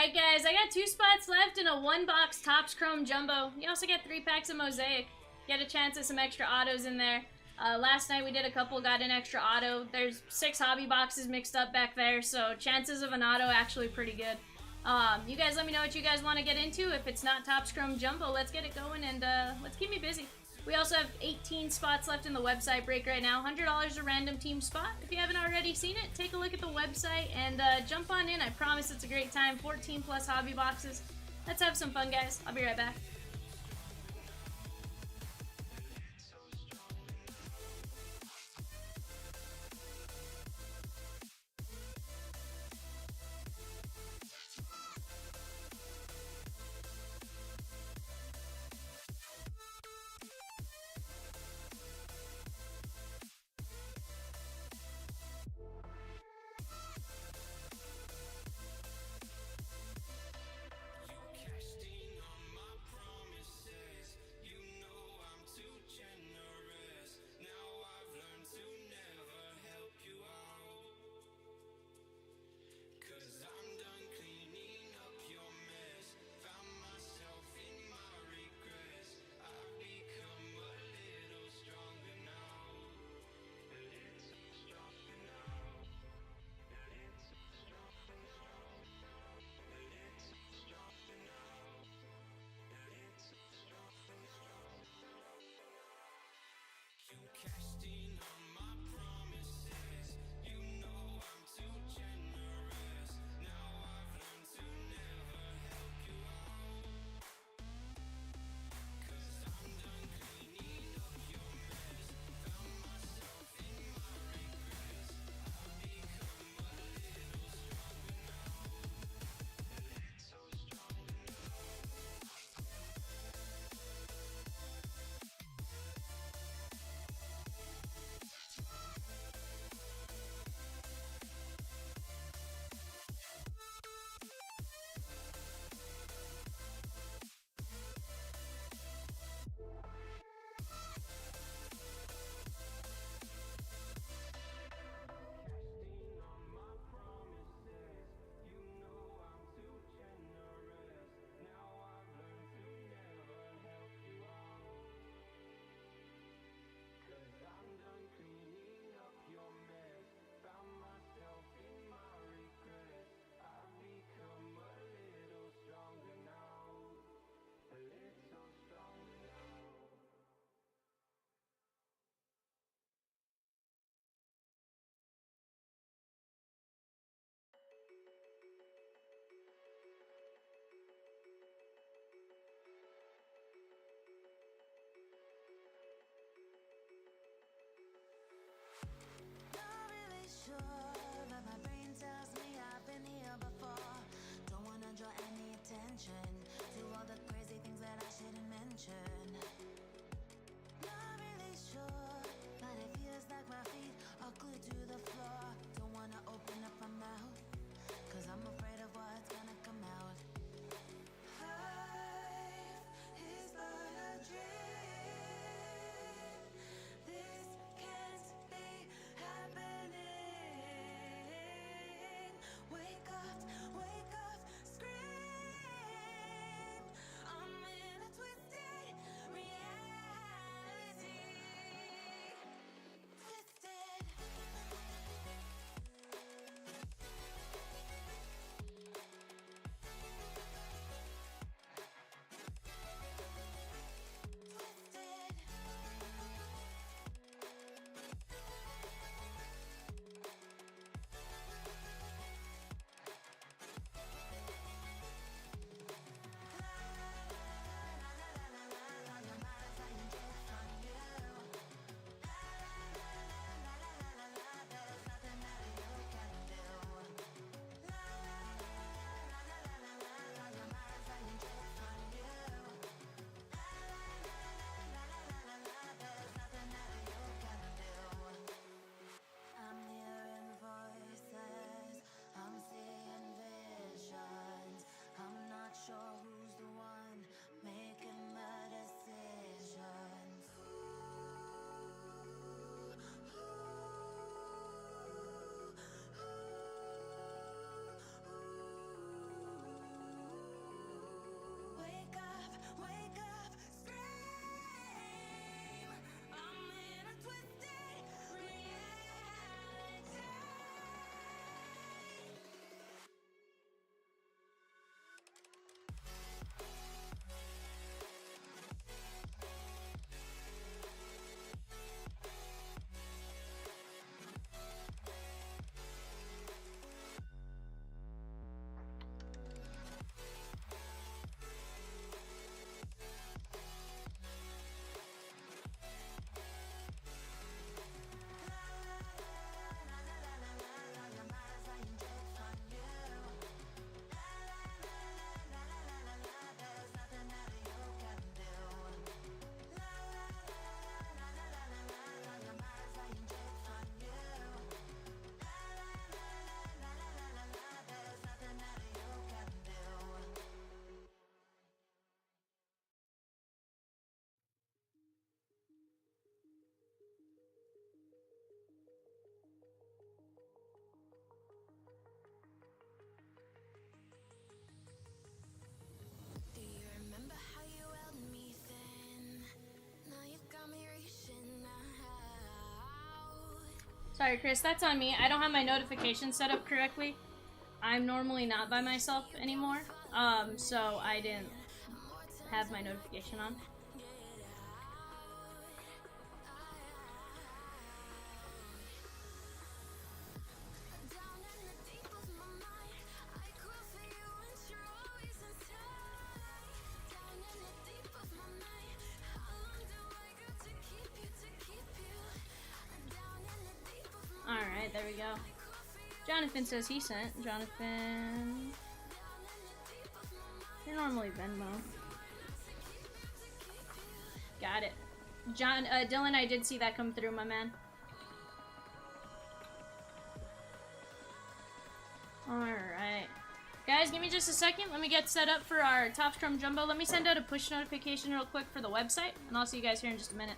Alright guys, I got 2 spots left in a 1-box Topps Chrome Jumbo. You also get 3 packs of Mosaic. Get a chance at some extra autos in there. Last night we did a couple, got an extra auto. There's 6 hobby boxes mixed up back there, so chances of an auto actually pretty good. You guys let me know what you guys want to get into. If it's not Topps Chrome Jumbo, let's get it going and let's keep me busy. We also have 18 spots left in the website break right now. $100 a random team spot. If you haven't already seen it, take a look at the website and jump on in. I promise it's a great time. 14 plus hobby boxes. Let's have some fun, guys. I'll be right back. Not really sure, but my brain tells me I've been here before. Don't wanna draw any attention to all the crazy things that I shouldn't mention. Not really sure, but it feels like my feet are glued to the floor. Don't wanna open up my mouth, 'cause I'm afraid of what's gonna come out. Life is but a dream. This can't be happening. Wake up, scream. I'm in a twisted reality. Sorry, Chris, that's on me. I don't have my notifications set up correctly. I'm normally not by myself anymore, so I didn't have my notification on. Alright, there we go. Jonathan says he sent. Jonathan... You're normally Venmo. Got it. Dylan, I did see that come through, my man. Alright. Guys, give me just a second. Let me get set up for our Top Scrum Jumbo. Let me send out a push notification real quick for the website, and I'll see you guys here in just a minute.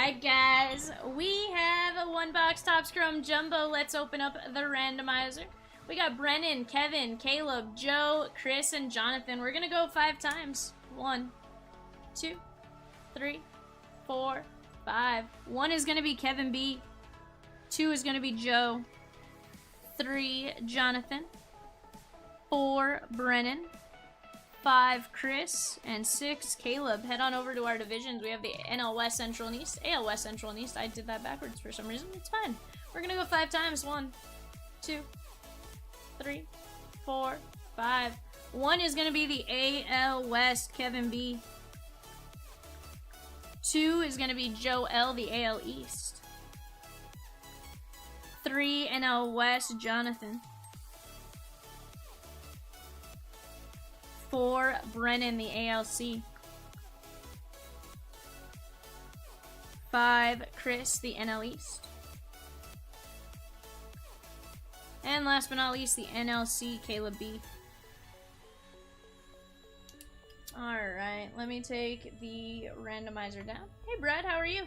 Alright, guys. We have a 1-box Top Scrum Jumbo. Let's open up the randomizer. We got Brennan, Kevin, Caleb, Joe, Chris, and Jonathan. We're gonna go 5 times. 1, 2, 3, 4, 5. 1 is gonna be Kevin B. 2 is gonna be Joe. 3, Jonathan. 4, Brennan. 5, Chris, and 6, Caleb. Head on over to our divisions. We have the NL West, Central, and East. AL West, Central, and East. I did that backwards for some reason. It's fine. We're gonna go 5 times. 1, 2, 3, 4, 5. 1 is gonna be the AL West, Kevin B. 2 is gonna be Joe L, the AL East. 3, NL West, Jonathan. 4, Brennan, the ALC. 5, Chris, the NL East. And last but not least, the NLC, Caleb B. Alright, let me take the randomizer down. Hey, Brad, how are you?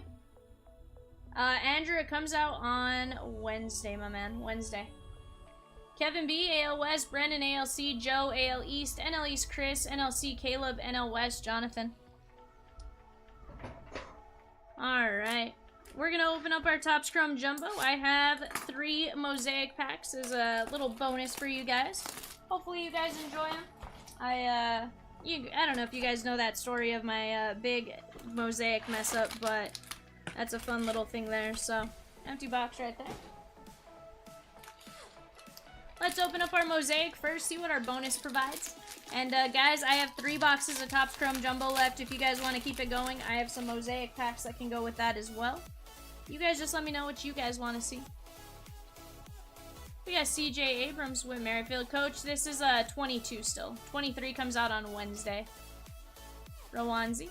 Andrew, it comes out on Wednesday, my man. Wednesday. Kevin B, AL West, Brendan, ALC, Joe, AL East, NL East, Chris, NLC, Caleb, NL West, Jonathan. Alright. We're gonna open up our Top Scrum Jumbo. I have 3 mosaic packs as a little bonus for you guys. Hopefully you guys enjoy them. I don't know if you guys know that story of my big mosaic mess up, but that's a fun little thing there, so empty box right there. Let's open up our mosaic first, see what our bonus provides. And guys, I have 3 boxes of Top Scrum Jumbo left. If you guys want to keep it going, I have some mosaic packs that can go with that as well. You guys just let me know what you guys want to see. We got CJ Abrams with Merrifield. Coach, this is 22 still. 23 comes out on Wednesday. Rowanzi.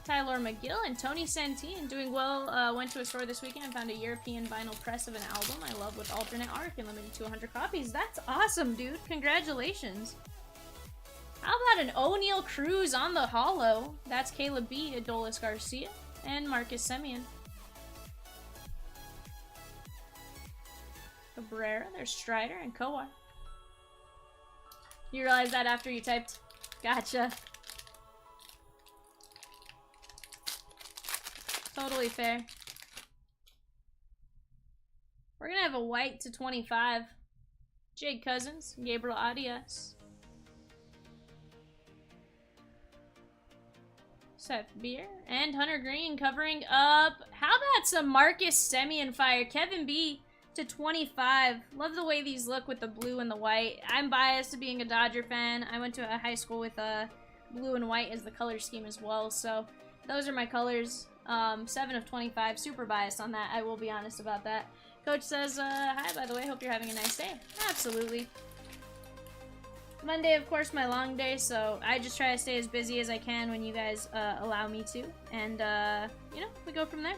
Tyler McGill and Tony Santin doing well. Went to a store this weekend and found a European vinyl press of an album I love with alternate art and limited to 100 copies. That's awesome, dude. Congratulations. How about an O'Neal Cruz on the holo? That's Caleb B, Adolis Garcia, and Marcus Semien. Cabrera, there's Strider and Kowar. You realize that after you typed? Gotcha. Totally fair. We're gonna have a white to 25. Jake Cousins, Gabriel Arias. Seth Beer, and Hunter Green covering up. How about some Marcus Semien fire? Kevin B to 25. Love the way these look with the blue and the white. I'm biased to being a Dodger fan. I went to a high school with blue and white as the color scheme as well, so those are my colors. 7 of 25. Super biased on that. I will be honest about that. Coach says, hi, by the way. Hope you're having a nice day. Absolutely. Monday, of course, my long day, so I just try to stay as busy as I can when you guys allow me to. And, you know, we go from there.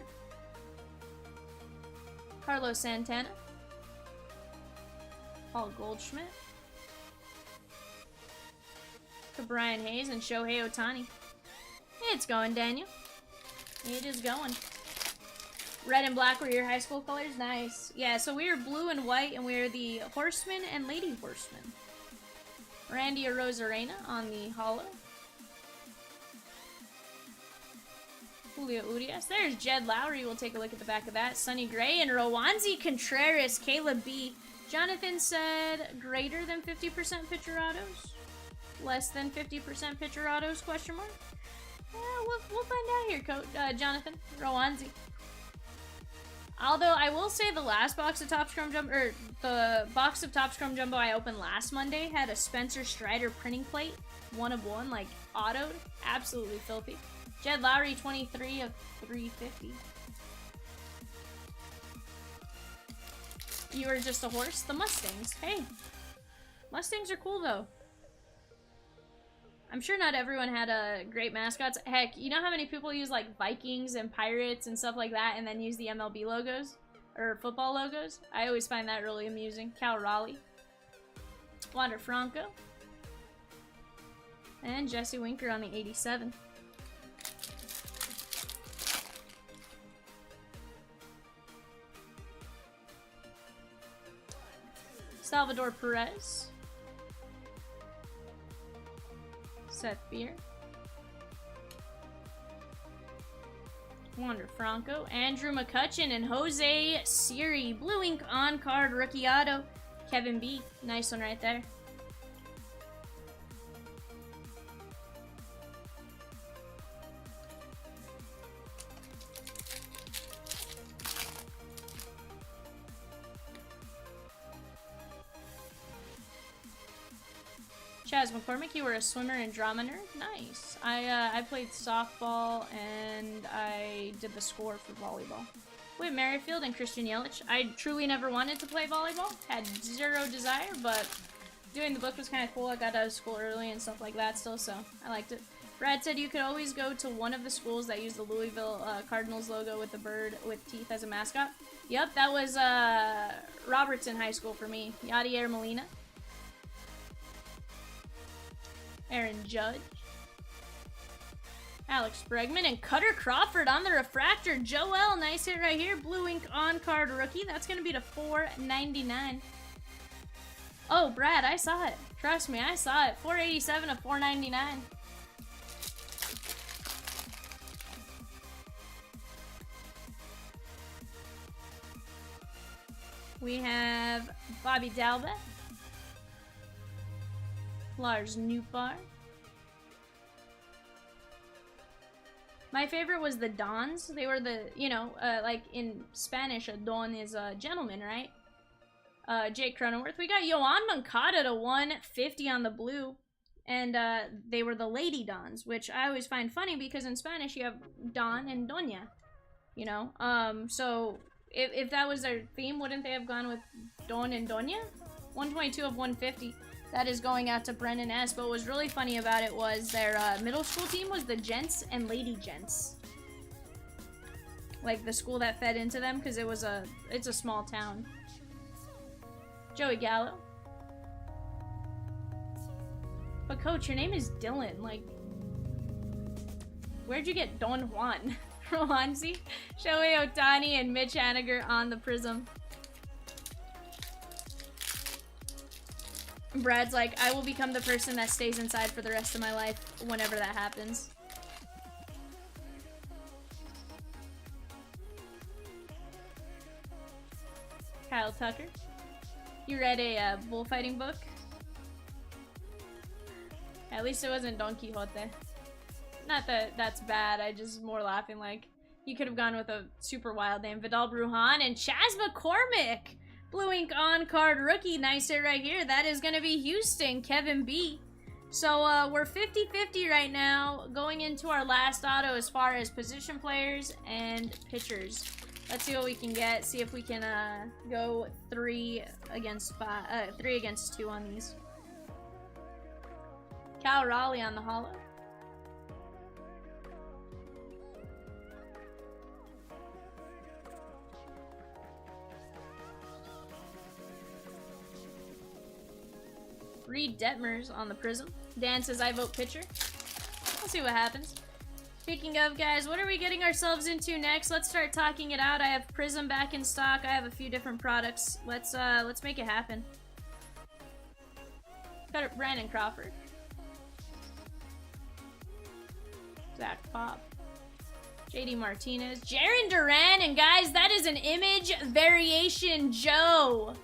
Carlos Santana. Paul Goldschmidt. To Brian Hayes and Shohei Ohtani. It's going, Daniel. It is going. Red and black were your high school colors? Nice. Yeah, so we are blue and white, and we are the Horsemen and Lady Horsemen. Randy Arozarena on the holo. Julio Urias. There's Jed Lowry. We'll take a look at the back of that. Sonny Gray and Rowanzi Contreras. Caleb B. Jonathan said greater than 50% pitcher autos. Less than 50% pitcher autos, question mark? We'll find out here, Coach. Jonathan. Rowanzi. Although I will say the last box of Top Scrum Jumbo, or the box of Top Scrum Jumbo I opened last Monday had a Spencer Strider printing plate, 1 of 1, like autoed, absolutely filthy. Jed Lowry, 23 of 350. You are just a horse? The Mustangs. Hey, Mustangs are cool though. I'm sure not everyone had great mascots. Heck, you know how many people use like Vikings and Pirates and stuff like that and then use the MLB logos? Or football logos? I always find that really amusing. Cal Raleigh. Wander Franco. And Jesse Winker on the 87. Salvador Perez. Seth Beer. Wander Franco. Andrew McCutcheon and Jose Siri. Blue ink on card rookie auto. Kevin B. Nice one right there. Chaz McCormick, you were a swimmer and drama nerd? Nice. I played softball and I did the score for volleyball. Whit Merrifield and Christian Yelich. I truly never wanted to play volleyball. Had zero desire, but doing the book was kind of cool. I got out of school early and stuff like that still, so I liked it. Brad said you could always go to one of the schools that use the Louisville Cardinals logo with the bird with teeth as a mascot. Yep, that was Robertson High School for me. Yadier Molina. Aaron Judge. Alex Bregman and Cutter Crawford on the refractor. Joel, nice hit right here. Blue ink on card rookie. That's going to be to $4.99. Oh, Brad, I saw it. Trust me, I saw it. $4.87 of $4.99. We have Bobby Dalbec. Lars Nootbaar. My favorite was the Dons. They were the, you know, like in Spanish, a Don is a gentleman, right? Jake Cronenworth. We got Yohan Moncada to 150 on the blue. And they were the Lady Dons, which I always find funny because in Spanish you have Don and Doña, you know? So if that was their theme, wouldn't they have gone with Don and Doña? 122 of 150. That is going out to Brennan S. But what was really funny about it was their middle school team was the Gents and Lady Gents. Like the school that fed into them because it's a small town. Joey Gallo. But coach, your name is Dylan. Like, where'd you get Don Juan? Rohansi, Shohei Ohtani, and Mitch Haniger on the Prism. Brad's like, I will become the person that stays inside for the rest of my life whenever that happens. Kyle Tucker. You read a bullfighting book? At least it wasn't Don Quixote. Not that that's bad, I just more laughing like, you could have gone with a super wild name. Vidal Brujan and Chaz McCormick! Blue ink on card rookie, nice hit right here. That is going to be Houston, Kevin B. So we're 50-50 right now, going into our last auto as far as position players and pitchers. Let's see what we can get. See if we can go 3 against 2 on these. Cal Raleigh on the holo. Reed Detmers on the Prism. Dan says, I vote pitcher. Let's see what happens. Speaking of, guys, what are we getting ourselves into next? Let's start talking it out. I have Prism back in stock. I have a few different products. Let's make it happen. Got it, Brandon Crawford. Zach Pop. JD Martinez. Jarren Duran. And guys, that is an image variation Joe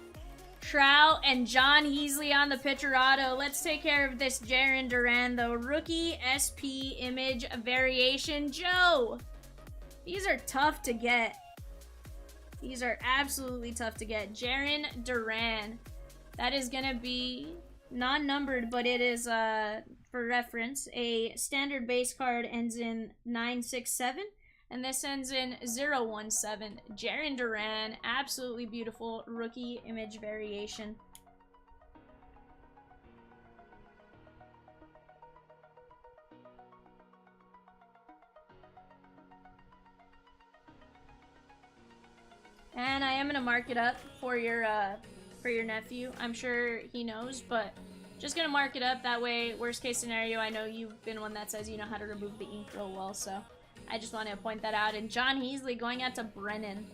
Trout and John Heasley on the pitcher auto. Let's take care of this Jarren Duran, though. Rookie SP image variation Joe. These are tough to get. These are absolutely tough to get. Jarren Duran. That is going to be non-numbered, but it is, for reference, a standard base card ends in 967. And this ends in 017. Jarren Duran, absolutely beautiful rookie image variation. And I am gonna mark it up for your nephew. I'm sure he knows, but just gonna mark it up. That way, worst case scenario, I know you've been one that says you know how to remove the ink real well, so I just want to point that out. And John Heasley going out to Brennan.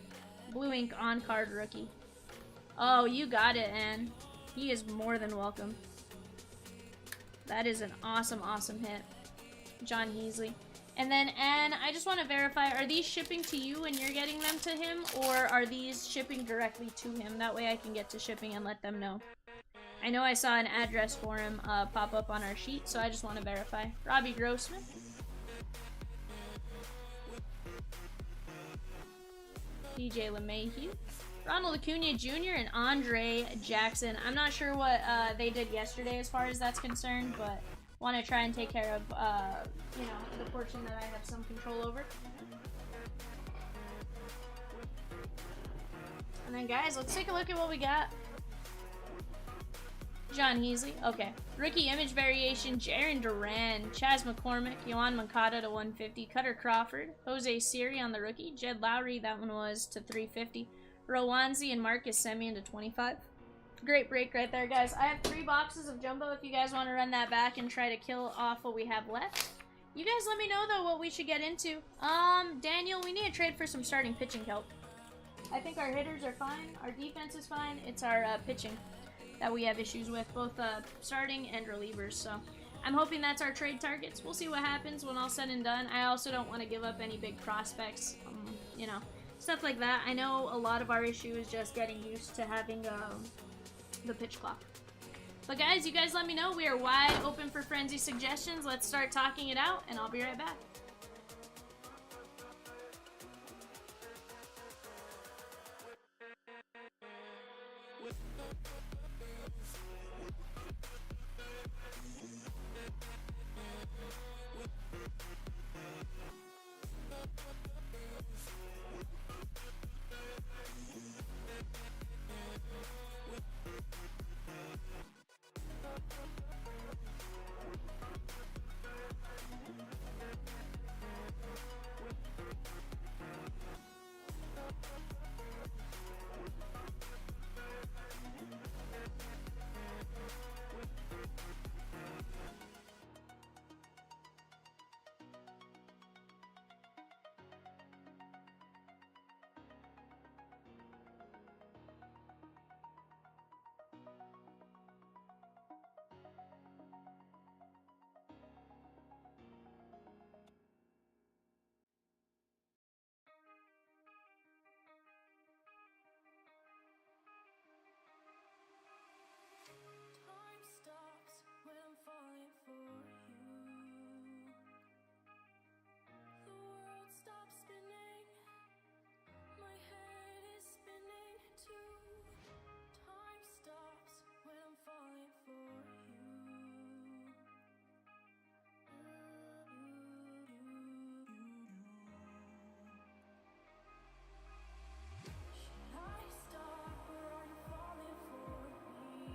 Blue ink on card rookie. Oh, you got it, Ann. He is more than welcome. That is an awesome, awesome hit. John Heasley. And then, Anne, I just want to verify, are these shipping to you and you're getting them to him? Or are these shipping directly to him? That way I can get to shipping and let them know. I know I saw an address for him pop up on our sheet, so I just want to verify. Robbie Grossman. DJ LeMahieu. Ronald Acuna Jr. and Andre Jackson. I'm not sure what they did yesterday as far as that's concerned, but want to try and take care of, you know, the portion that I have some control over. And then, guys, let's take a look at what we got. John Heasley. Okay. Rookie image variation, Jarren Duran, Chas McCormick, Yohan Moncada to 150, Cutter Crawford, Jose Siri on the rookie, Jed Lowry, that one was to 350, Rowanzi and Marcus Semien to 25. Great break right there, guys. I have 3 boxes of Jumbo if you guys want to run that back and try to kill off what we have left. You guys let me know, though, what we should get into. Daniel, we need to trade for some starting pitching help. I think our hitters are fine. Our defense is fine. It's our pitching that we have issues with, both starting and relievers. So I'm hoping that's our trade targets. We'll see what happens when all's said and done. I also don't want to give up any big prospects, you know, stuff like that. I know a lot of our issue is just getting used to having the pitch clock. But guys, you guys let me know. We are wide open for frenzy suggestions. Let's start talking it out, and I'll be right back. Time stops when I'm falling for you. The world stops spinning. My head is spinning too. Time stops when I'm falling for you. Should I stop or are you falling for me?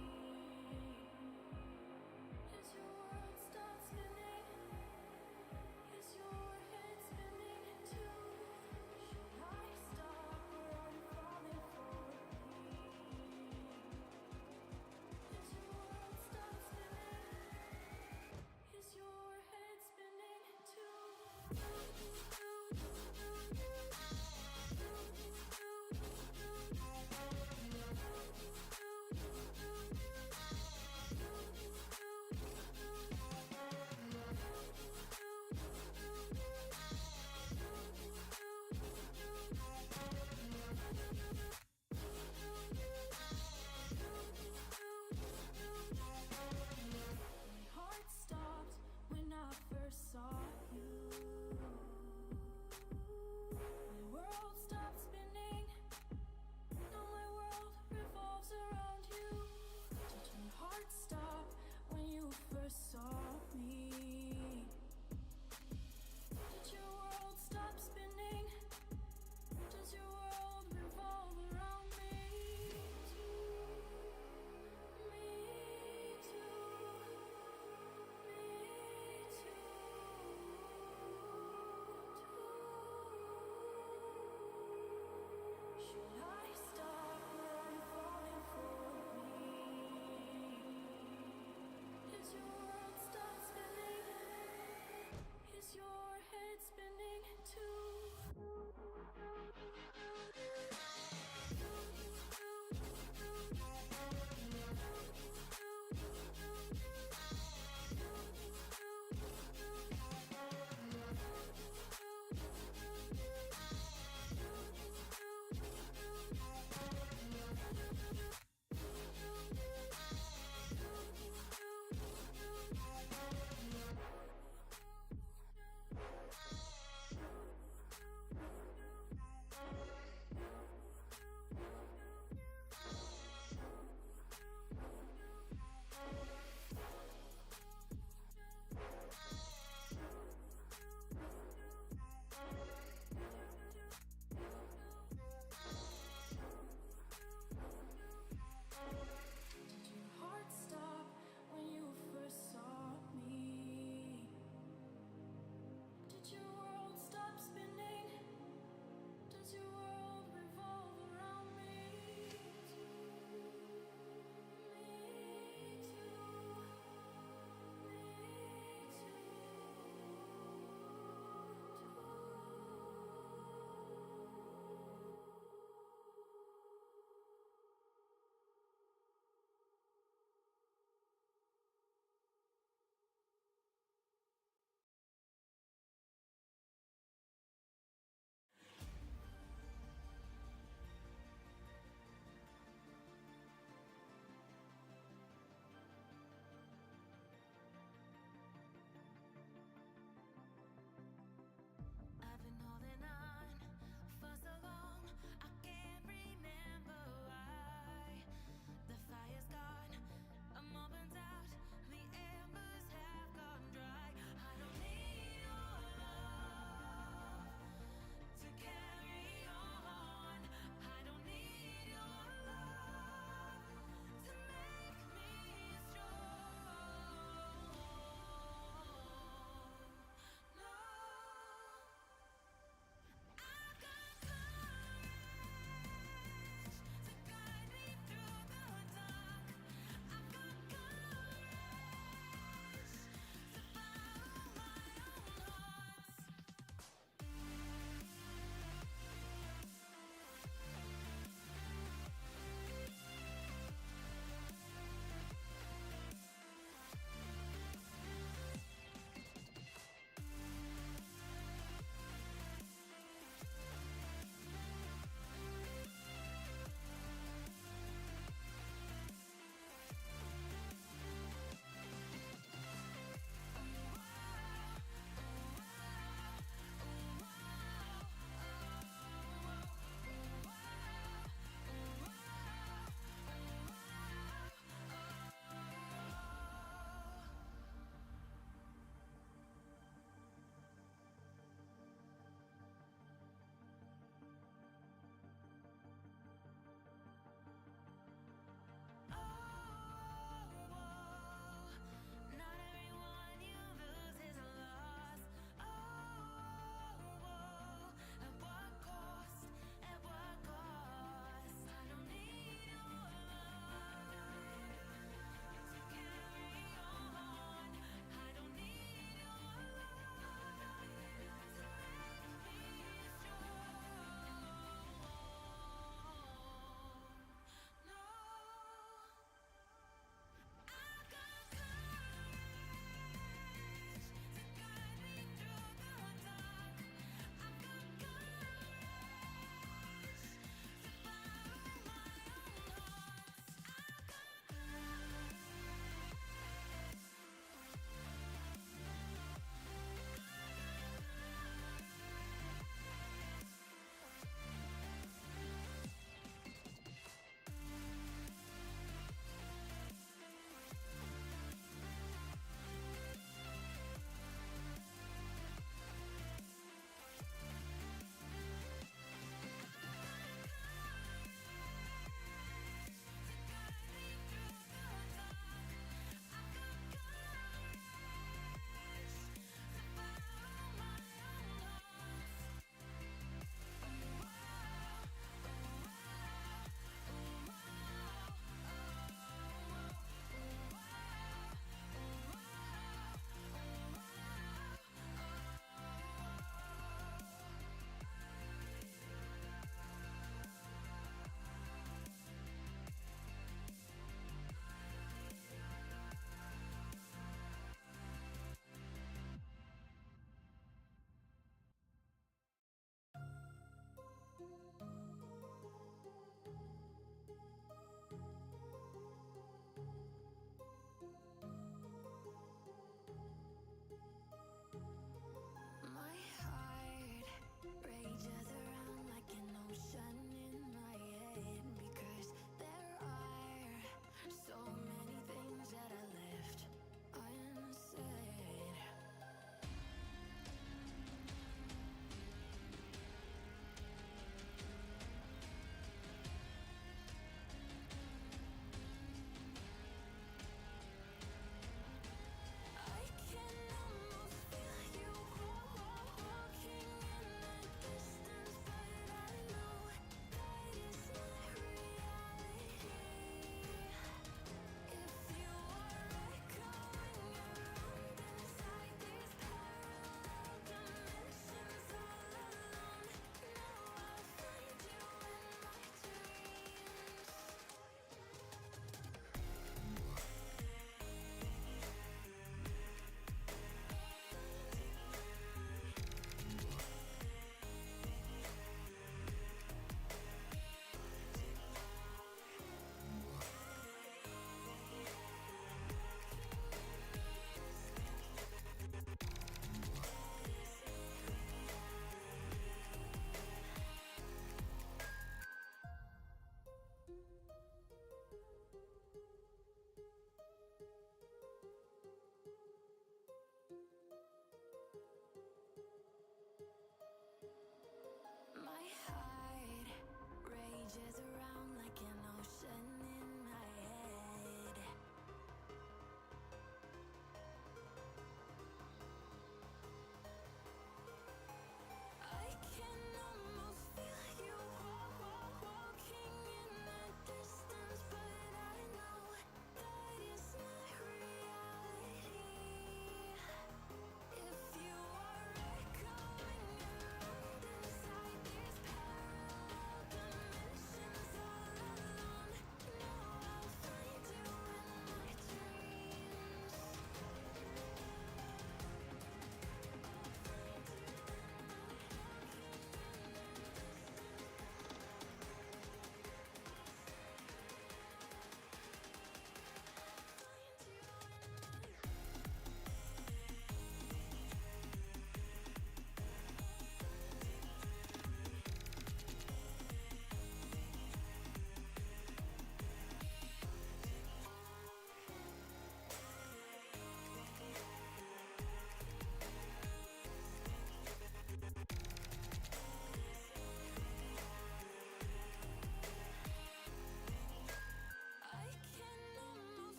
Is your world stop spinning? Is your head spinning too? Should I stop or are you falling for me? Is your world stop spinning? Is your head spinning My heart stopped when I first saw you.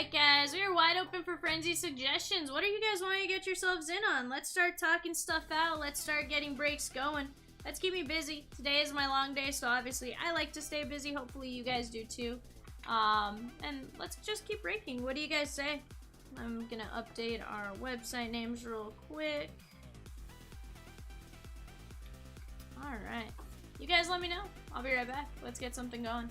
Alright guys, we are wide open for frenzy suggestions. What are you guys wanting to get yourselves in on? Let's start talking stuff out. Let's start getting breaks going. Let's keep me busy. Today is my long day, so obviously I like to stay busy. Hopefully you guys do too. And let's just keep breaking. What do you guys say? I'm gonna update our website names real quick. Alright. You guys let me know. I'll be right back. Let's get something going.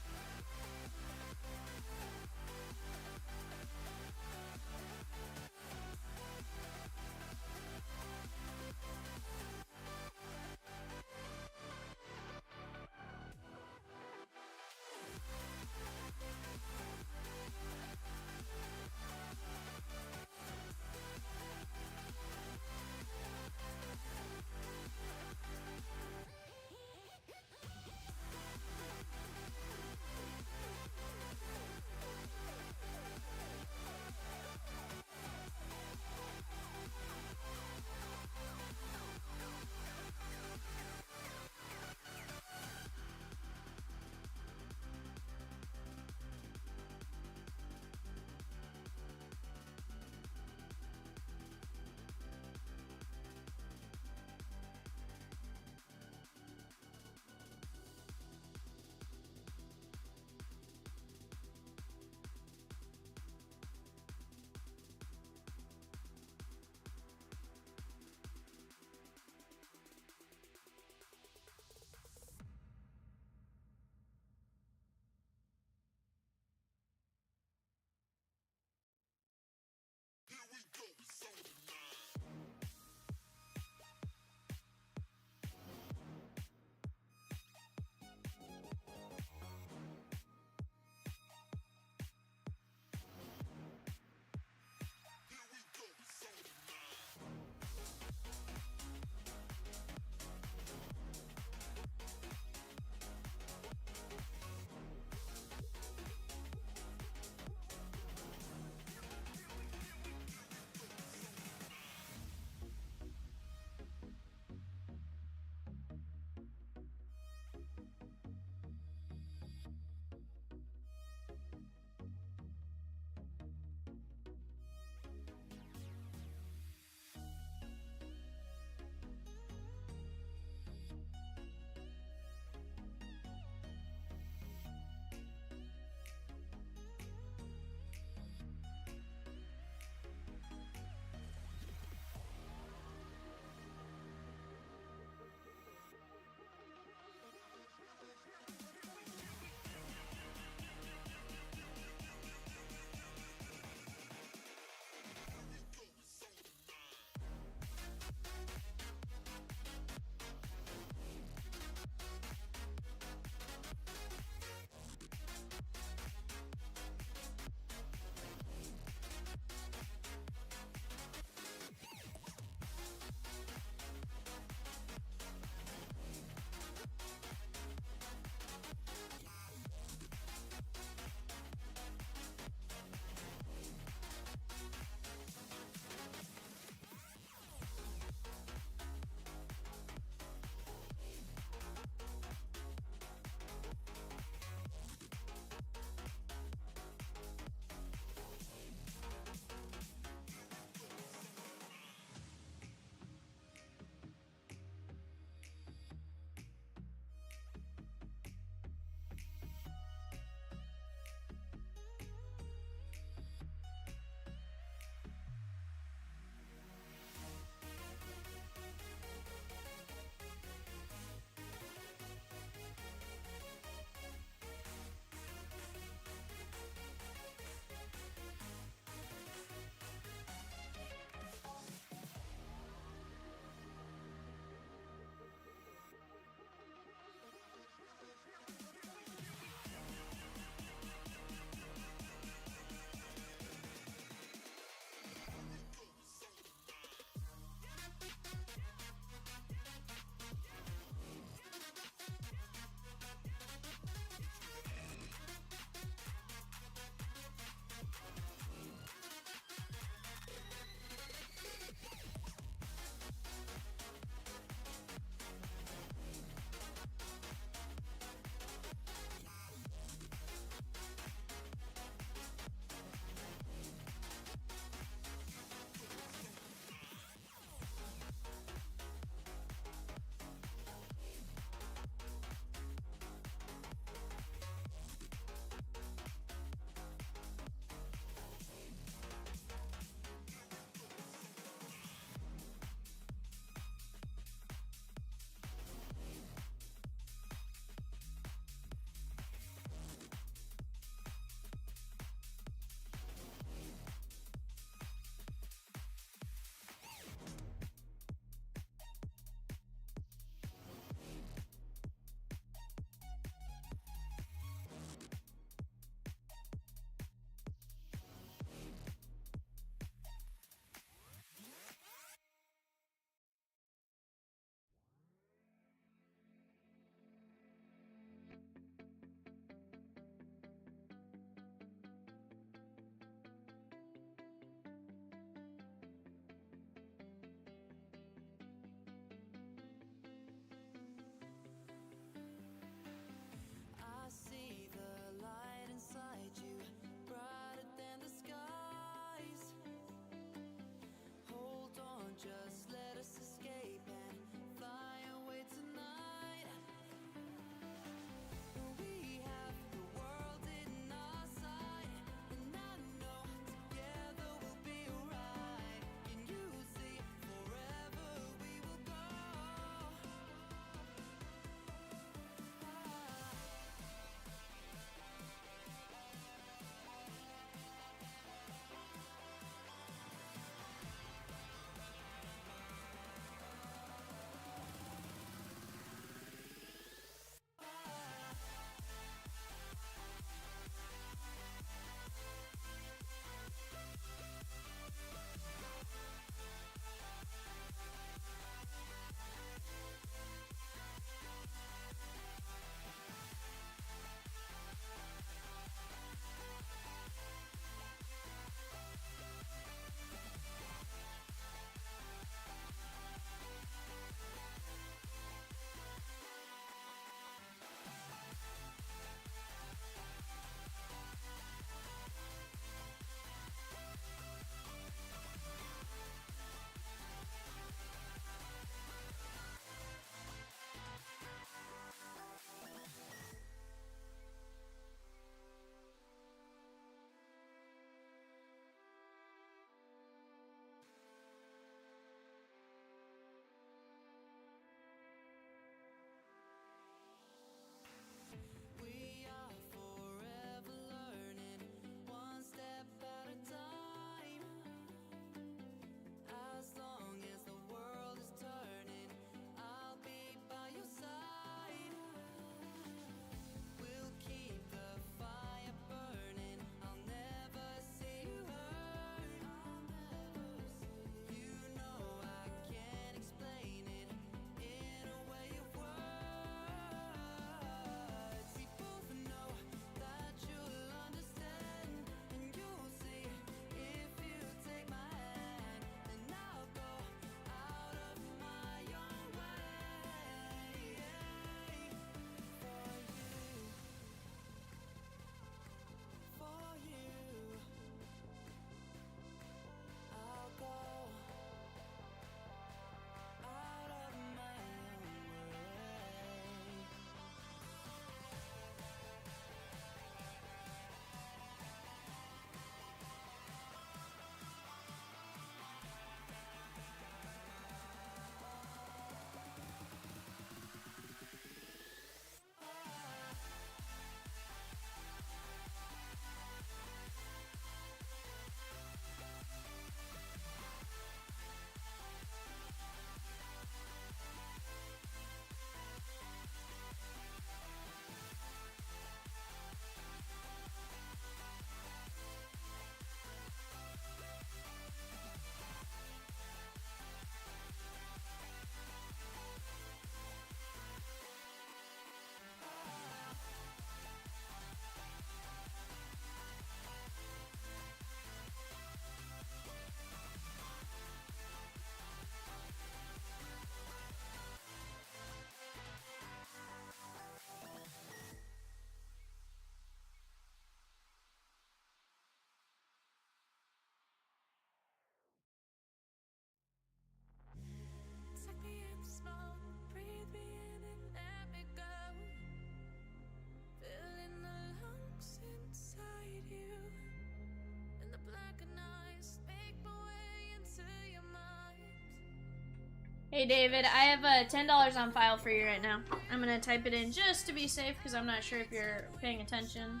Hey David, I have $10 on file for you right now. I'm gonna type it in just to be safe because I'm not sure if you're paying attention.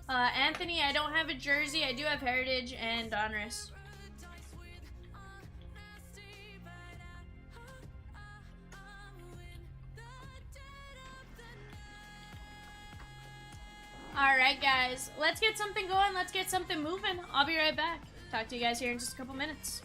Anthony, I don't have a jersey. I do have Heritage and Donruss. Alright guys, let's get something going, let's get something moving. I'll be right back. Talk to you guys here in just a couple minutes.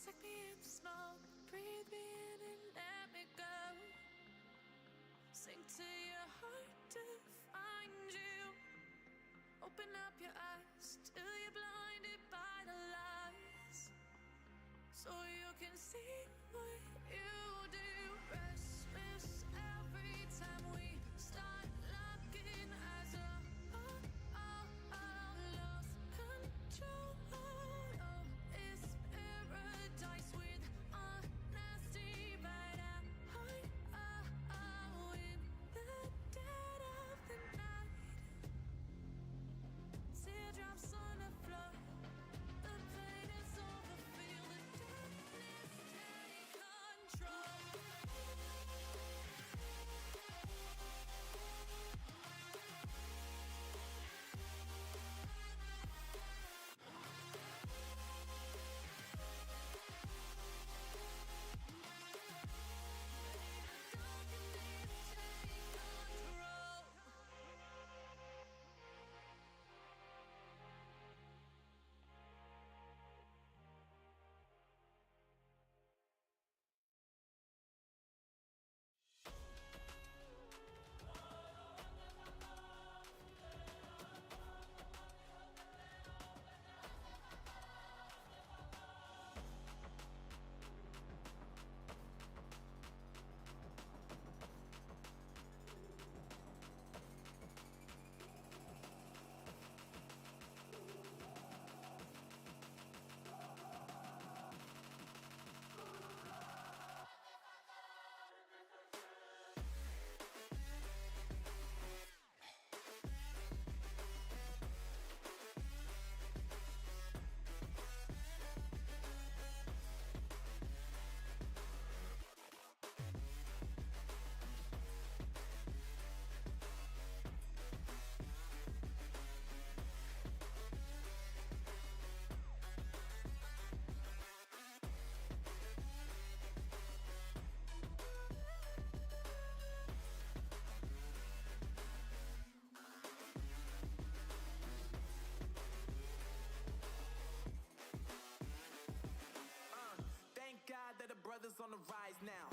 Take me in the smoke, breathe me in and let me go. Sink to your heart to find you. Open up your eyes till you're blinded by the lies, so you can see what you do. Restless every time we start locking eyes. Lost control. It's paradise with honesty, but in the dead of the night. Teardrops on the floor. The pain is over. Feel the darkness take control. Thank God that the brothers on the rise now.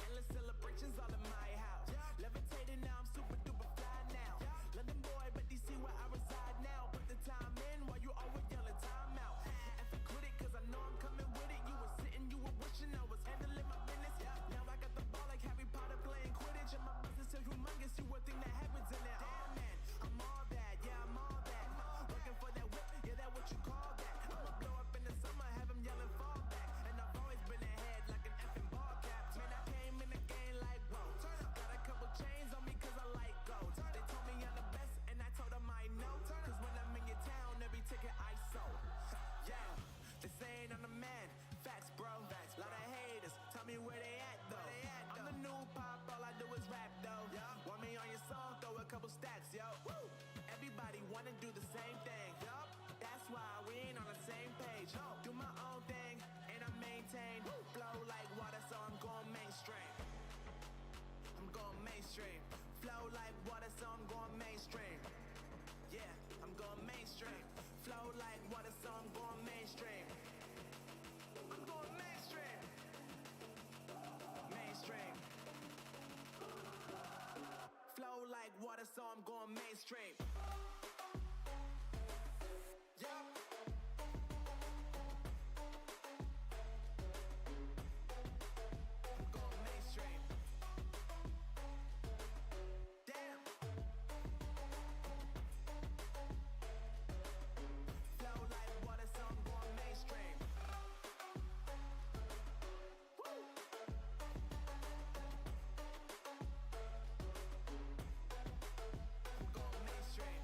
Endless celebrations all in my house. Levitating now, I'm super duper fly now. London boy, but DC where I reside now. Put the time in while you always yelling time out. And for quit it, cause I know I'm coming with it. You were sitting, you were wishing I was handling my business. Now I got the ball like Harry Potter playing Quidditch. And my business is humongous, you would think that happens in it. Damn man, I'm all that, yeah, I'm all that. Working for that whip, yeah, that what you call that. I'ma blow up in the summer, have them yelling fall back. And I've always been ahead like an effing ball cap. Man, I came in the game like, whoa. Got a couple chains on me cause I like gold. They told me I'm the best and I told them I know. Cause when I'm in your town, every ticket I sold. Yeah, they saying I'm the man. Facts, bro. Lot of haters, tell me where they at though. I'm the new pop, all I do is rap though. Want me on your song, throw a couple stacks, yo. Everybody wanna do the same thing. That's why we ain't on the same page. Do my own thing and I maintain. Flow like water, so I'm going mainstream. I'm going mainstream. Flow like water, so I'm going mainstream. Yeah, I'm going mainstream. Flow like water, so I'm going mainstream. I'm going mainstream. Mainstream. I'm going mainstream. Yup. I'm going mainstream. Damn. Flow like water, so I'm going mainstream. Woo. I'm going mainstream.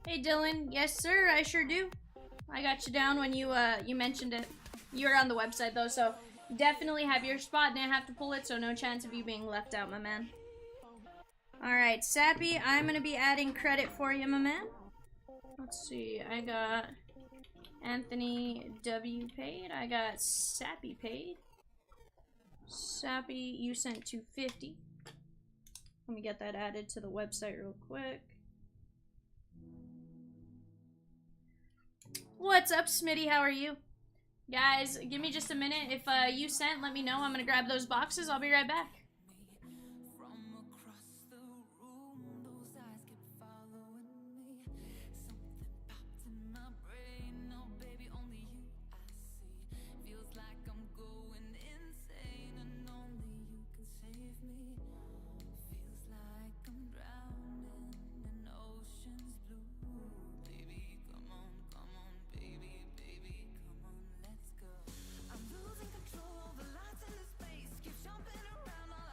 Hey Dylan, yes sir, I sure do. I got you down when you mentioned it. You were on the website though, so definitely have your spot. Didn't have to pull it, so no chance of you being left out, my man. Alright, Sappy, I'm gonna be adding credit for you, my man. Let's see, I got Anthony W paid. I got Sappy paid. Sappy, you sent 250. Let me get that added to the website real quick. What's up, Smitty? How are you? Guys, give me just a minute. If you sent, let me know. I'm gonna grab those boxes. I'll be right back. From across the room, those eyes kept following me. Something popped in my brain. Oh, baby, only you I see. Feels like I'm going insane, and only you can save me. Feels like I'm drowning in ocean's blue. Baby, come on, baby, come on, let's go. I'm losing control, the lights in the space keep jumping around on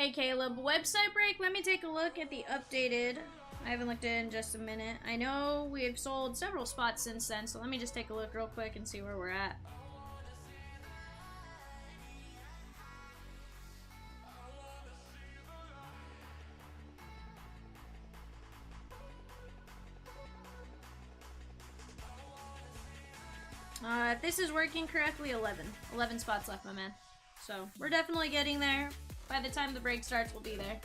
Hey Caleb, website break. Let me take a look at the updated. I haven't looked at it in just a minute. I know we've sold several spots since then, so let me just take a look real quick and see where we're at. If this is working correctly, 11. 11 spots left, my man. So, we're definitely getting there. By the time the break starts, we'll be there.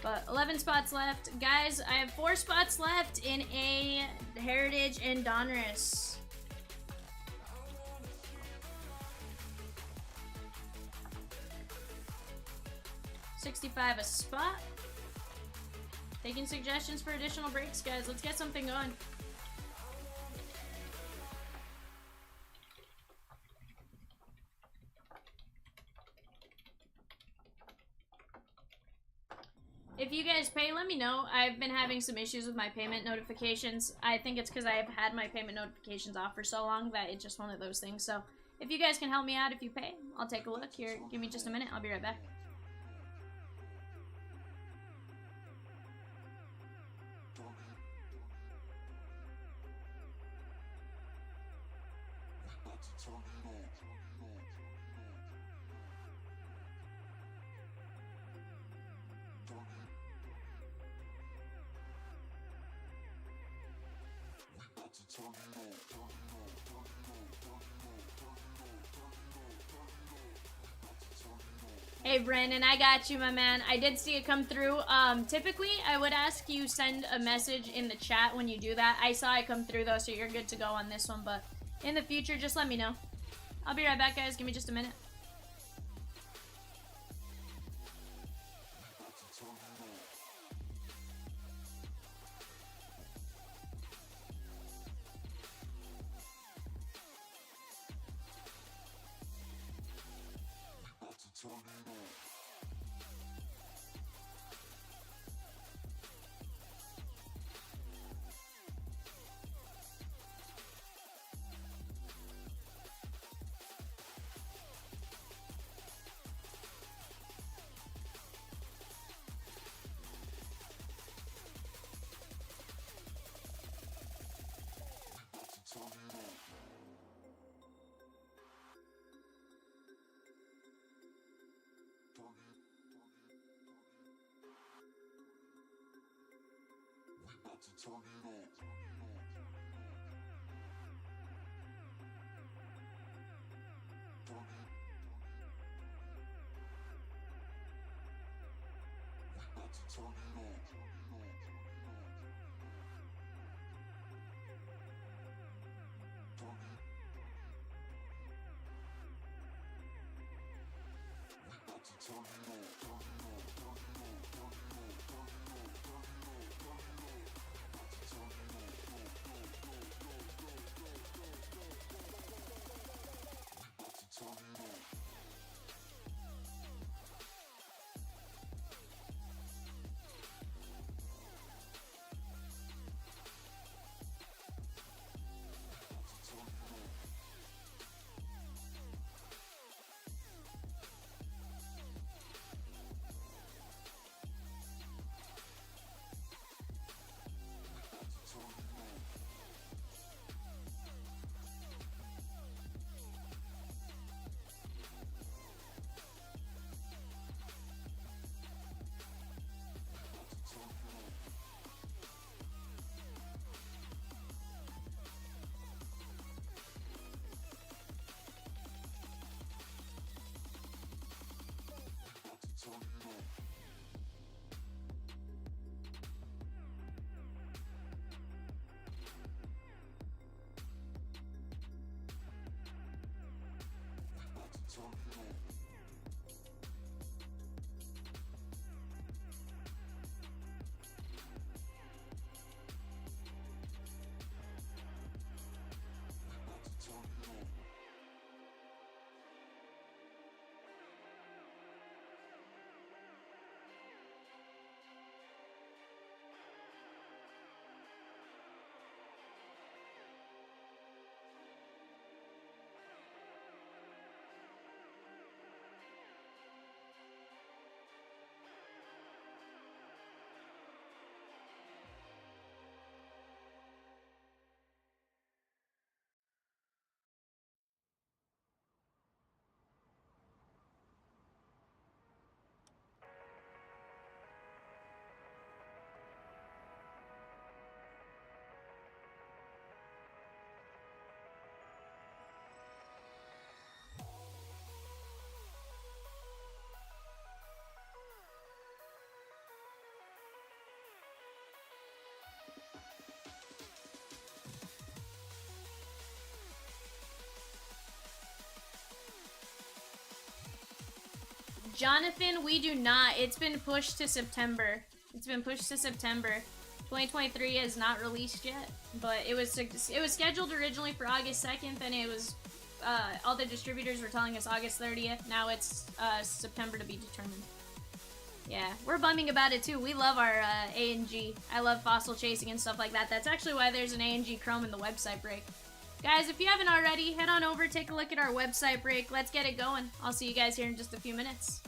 But 11 spots left. Guys, I have 4 spots left in a Heritage and Donruss. $65 a spot. Taking suggestions for additional breaks, guys. Let's get something going. If you guys pay, let me know. I've been having some issues with my payment notifications. I think it's because I have had my payment notifications off for so long that it's just one of those things. So, if you guys can help me out if you pay, I'll take a look. Here, give me just a minute. I'll be right back. Hey Brandon, I got you, my man. I did see it come through. Typically, I would ask you send a message in the chat when you do that. I saw it come through though, so you're good to go on this one. But in the future, just let me know. I'll be right back, guys. Give me just a minute. Jonathan, we do not. It's been pushed to September. It's been pushed to September. 2023 is not released yet, but it was scheduled originally for August 2nd, then it was all the distributors were telling us August 30th. Now it's September to be determined. Yeah, we're bumming about it too. We love our A&G. I love fossil chasing and stuff like that. That's actually why there's an A&G Chrome in the website break. Guys, if you haven't already, head on over, take a look at our website break. Let's get it going. I'll see you guys here in just a few minutes.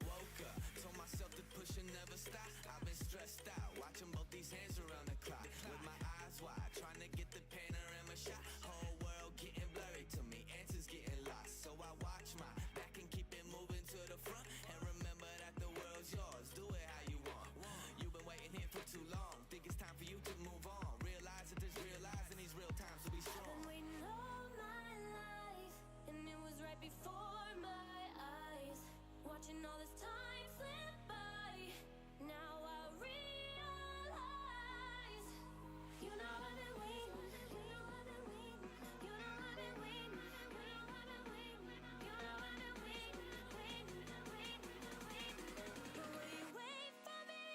Woke up, told myself to push and never stop. I've been stressed out, watching both these hands around the clock. With my eyes wide, trying to get the panorama shot. Whole world getting blurry to me, answers getting lost. So I watch my back and keep it moving to the front. And remember that the world's yours, do it how you want. You've been waiting here for too long, think it's time for you to move on. Realize that there's real lies in these real times to be strong. I've been waiting all my life, and it was right before my eyes. Watching all this time slip by, now I realize. You know I've been waiting, you know I've been waiting, you know I've been waiting, you know I've been waiting, you know I've been waiting, waiting. But will you wait for me?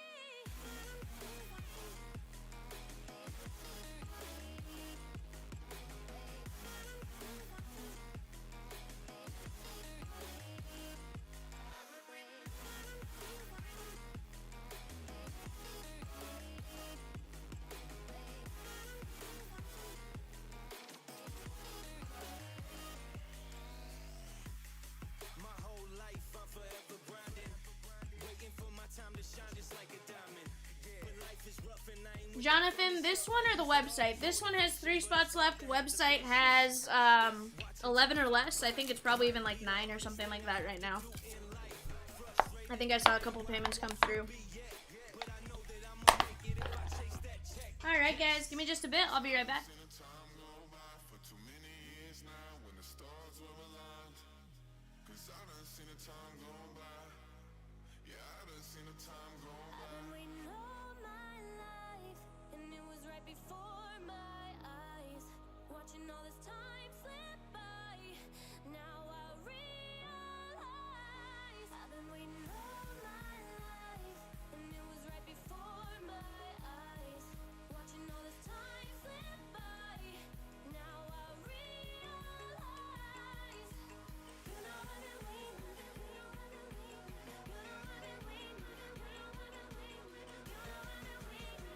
My whole life I'm forever grinding, waiting for my time to shine just like a diamond. When life is rough and I ain't Jonathan, this one or the website? This one has 3 spots left. Website has 11 or less. I think it's probably even like 9 or something like that right now. I think I saw a couple payments come through. Alright guys, give me just a bit. I'll be right back. I've been waiting all my life, and it was right before my eyes. Watching all this time slip by, now I realize. I've been waiting all my life, and it was right before my eyes. Watching all this time slip by, now I realize. You know I've been waiting, you know I've been waiting, you know I've been waiting, you know I've been waiting, you know I've been waiting,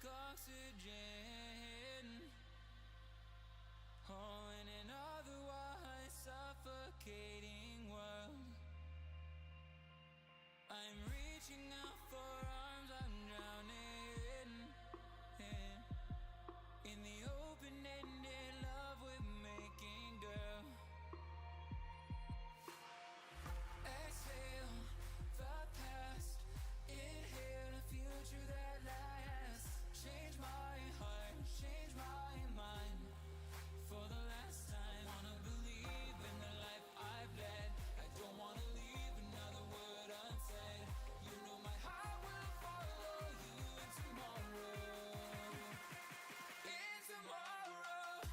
oxygen. Oh, in an otherwise suffocating world, I'm reaching out for arms, I'm drowning in the open-ended love we're making, girl. Exhale the past, inhale a future that lasts. Change my heart, change my mind. For the last time, wanna believe in the life I've led. I don't wanna leave another word unsaid. You know my heart will follow you in tomorrow. In tomorrow.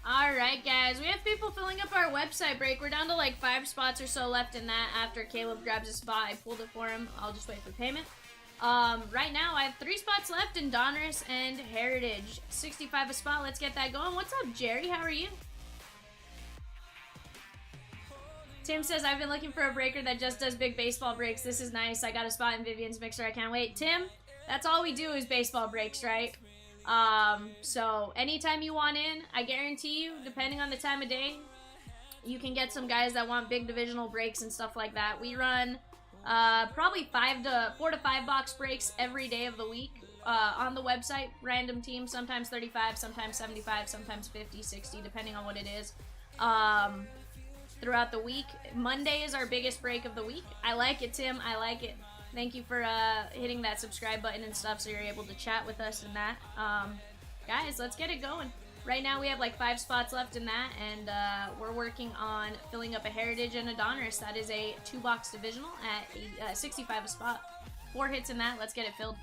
Alright, guys, we have people filling up our website break. We're down to like 5 spots or so left in that. After Caleb grabs a spot, I pulled it for him. I'll just wait for payment. Right now, I have 3 spots left in Donruss and Heritage. 65 a spot. Let's get that going. What's up, Jerry? How are you? Tim says, I've been looking for a breaker that just does big baseball breaks. This is nice. I got a spot in Vivian's mixer. I can't wait. Tim, that's all we do is baseball breaks, right? So anytime you want in, I guarantee you, depending on the time of day, you can get some guys that want big divisional breaks and stuff like that. We run probably 4 to 5 box breaks every day of the week on the website. Random teams, sometimes 35, sometimes 75, sometimes 50, 60, depending on what it is. Throughout the week, Monday is our biggest break of the week. I like it, Tim. I like it. Thank you for hitting that subscribe button and stuff so you're able to chat with us and that. Guys, let's get it going. Right now we have like 5 spots left in that, and we're working on filling up a Heritage and a Donruss. That is a 2-box divisional at 65 a spot. 4 hits in that. Let's get it filled.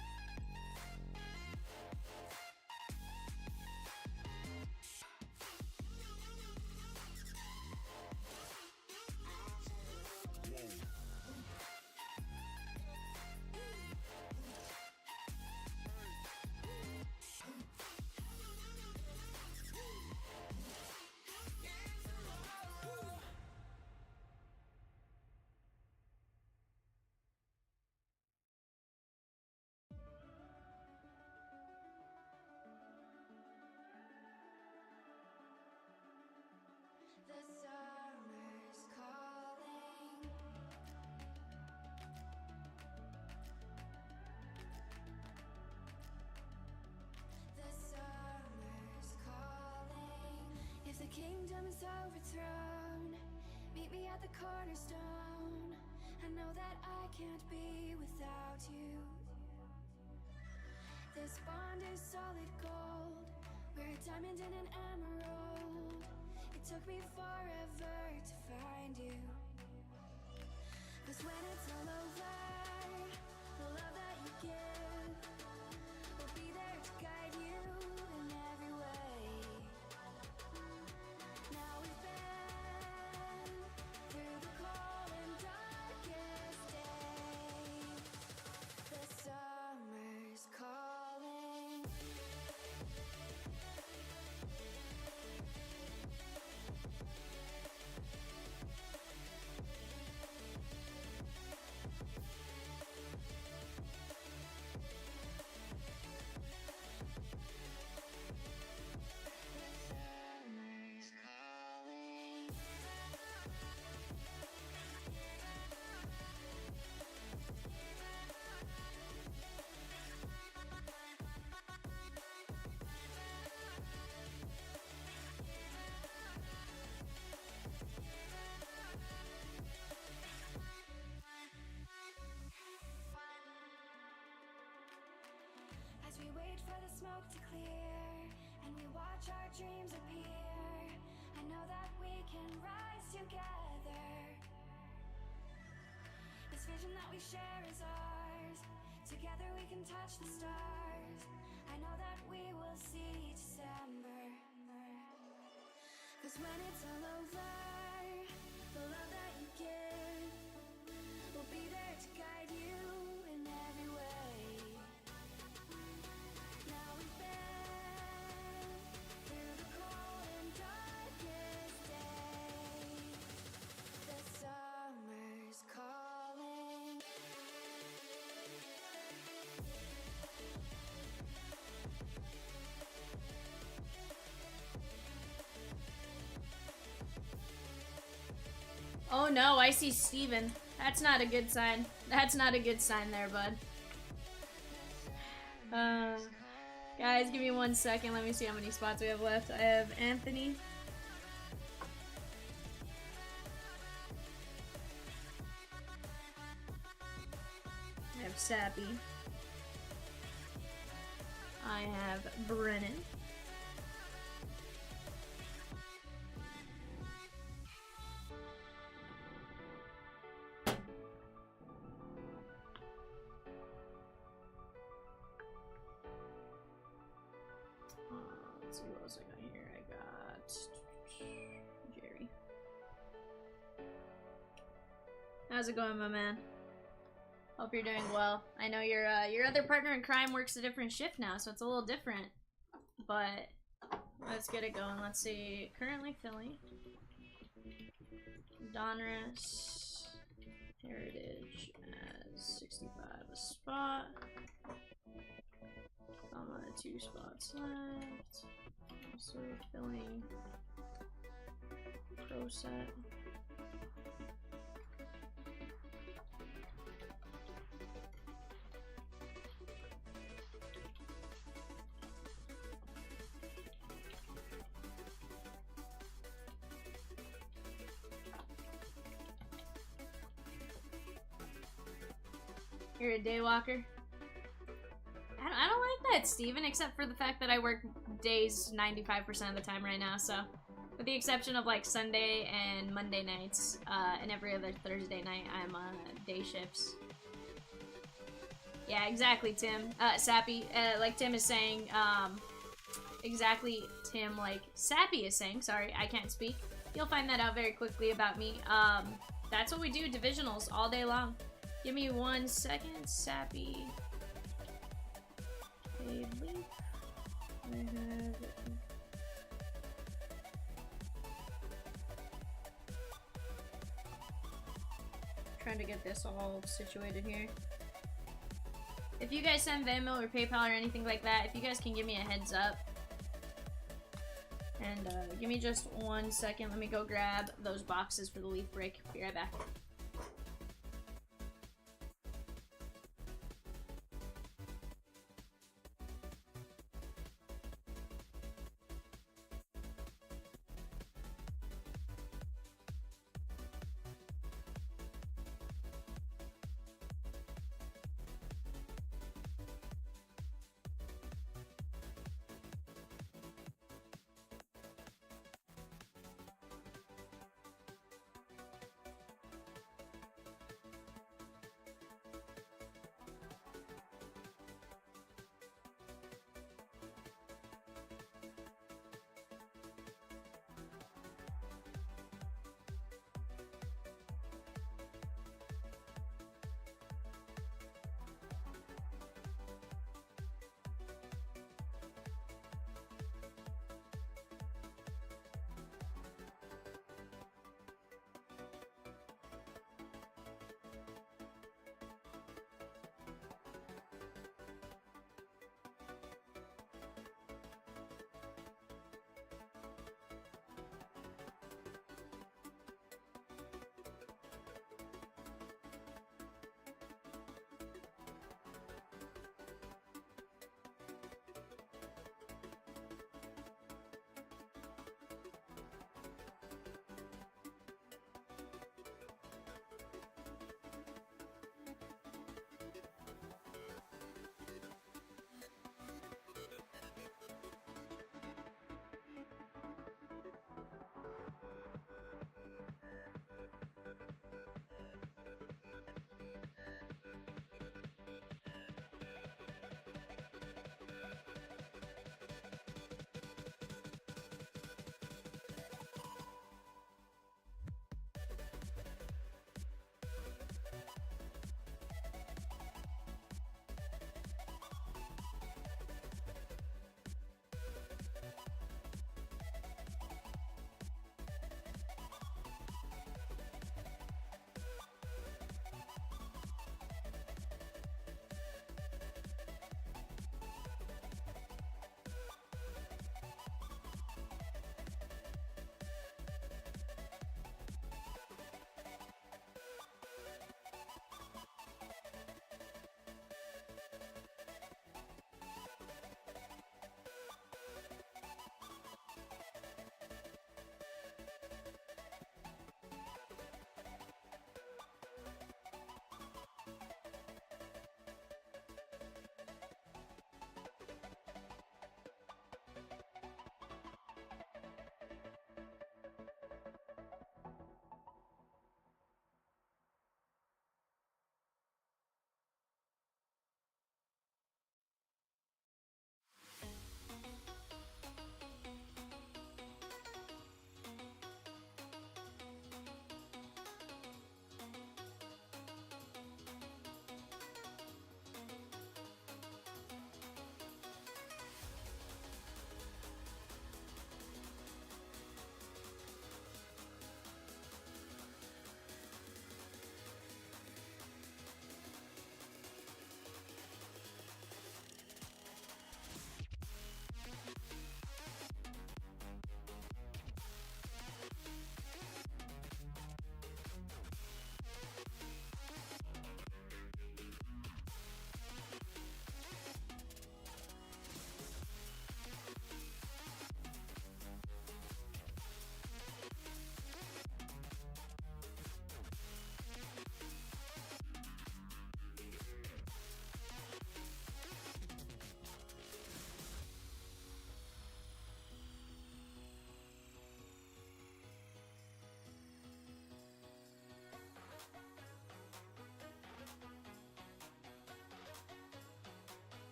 The summer's calling. The summer's calling. If the kingdom is overthrown, meet me at the cornerstone. I know that I can't be without you. This bond is solid gold. We're a diamond and an emerald. It took me forever to find you. 'Cause when it's all over, the love that you give will be there to guide you in every way. Now we've been through the cold and darkest days. The summer's calling. As we wait for the smoke to clear and we watch our dreams appear, I know that we can rise together. This vision that we share is ours. Together we can touch the stars. I know that we will see December. 'Cause when it's all over, the love that you give will be there to guide you in every way. Now we've been through the cold and darkest days. The summer's calling. Oh no, I see Steven. That's not a good sign. That's not a good sign there, bud. Guys, give me 1 second. Let me see how many spots we have left. I have Anthony. I have Sappy. I have Brennan. Let's see what else I got here. I got Jerry. How's it going, my man? Hope you're doing well. I know your other partner in crime works a different shift now, so it's a little different. But let's get it going. Let's see. Currently filling. Donruss Heritage as 65 a spot. I'm on 2 spots left. Also filling Pro Set. You're a day walker? I don't like that, Steven, except for the fact that I work days 95% of the time right now, so. With the exception of like Sunday and Monday nights, and every other Thursday night, I'm on day shifts. Yeah, exactly, Tim. Sappy, like Tim is saying, exactly, Tim, like Sappy is saying, sorry, I can't speak. You'll find that out very quickly about me. That's what we do, divisionals, all day long. Give me 1 second, Sappy. Paid leave. I have... Trying to get this all situated here. If you guys send Venmo or PayPal or anything like that, if you guys can give me a heads up. And give me just 1 second. Let me go grab those boxes for the leaf break. Be right back.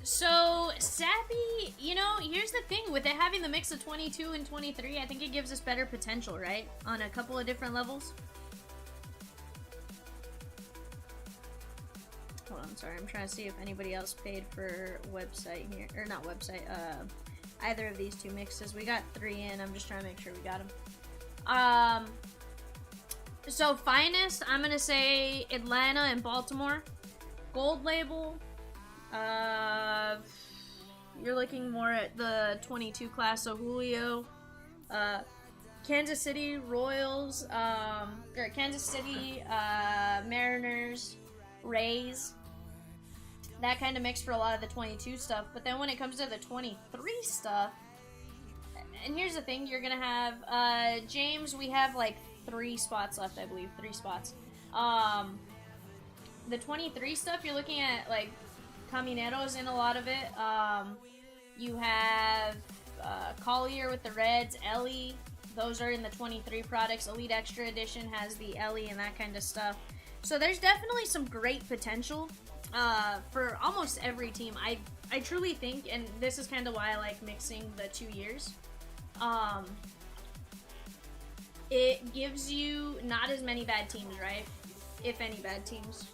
So, Sappy, you know, here's the thing. With it having the mix of 22 and 23, I think it gives us better potential, right? On a couple of different levels. Hold on, sorry. I'm trying to see if anybody else paid for website here. Or not website, either of these two mixes. We got 3 in. I'm just trying to make sure we got them. So, Finest, I'm going to say Atlanta and Baltimore. Gold Label, you're looking more at the 22 class, so Julio, Kansas City Royals, or Kansas City Mariners, Rays, that kind of mix for a lot of the 22 stuff. But then when it comes to the 23 stuff, and here's the thing, you're gonna have James. We have like 3 spots left, I believe, 3 spots. The 23 stuff, you're looking at like Camineros in a lot of it. You have Collier with the Reds, Elly. Those are in the 23 products. Elite Extra Edition has the Elly and that kind of stuff. So there's definitely some great potential for almost every team. I truly think, and this is kind of why I like mixing the 2 years. It gives you not as many bad teams, right? If any bad teams.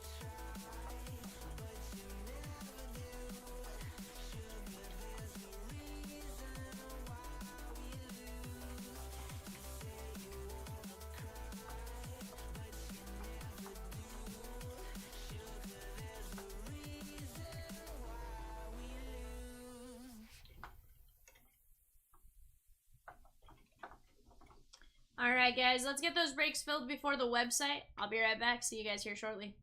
Alright guys, let's get those breaks filled before the website. I'll be right back. See you guys here shortly.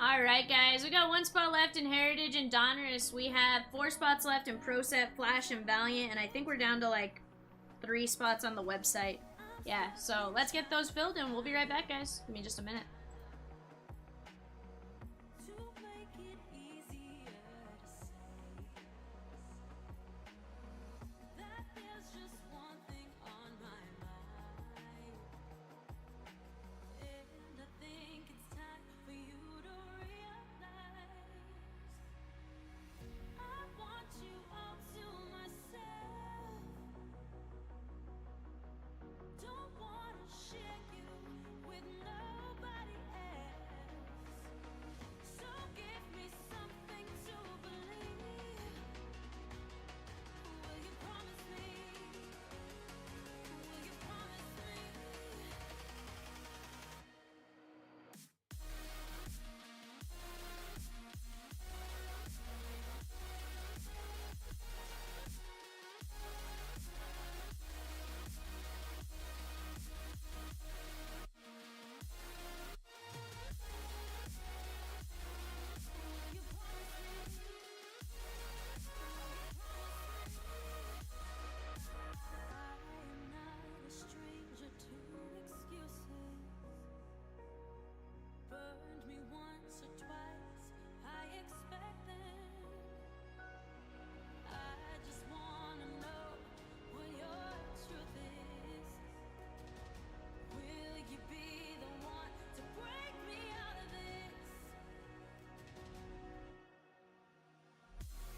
Alright guys, we got 1 spot left in Heritage and Donruss. We have 4 spots left in ProSet, Flash, and Valiant, and I think we're down to like 3 spots on the website. Yeah, so let's get those filled and we'll be right back, guys. Give me just a minute. To make it easier to say that there's just one thing on my mind, and I think it's time for you to realize I want you all to myself. Don't wanna share you with nobody else. So give me something to believe. Will you promise me? Will you promise me? Will you promise me? I am not a stranger to excuses. Burned me once or twice, I expect them. I just wanna know what your truth is. Will you be the one to break me out of this?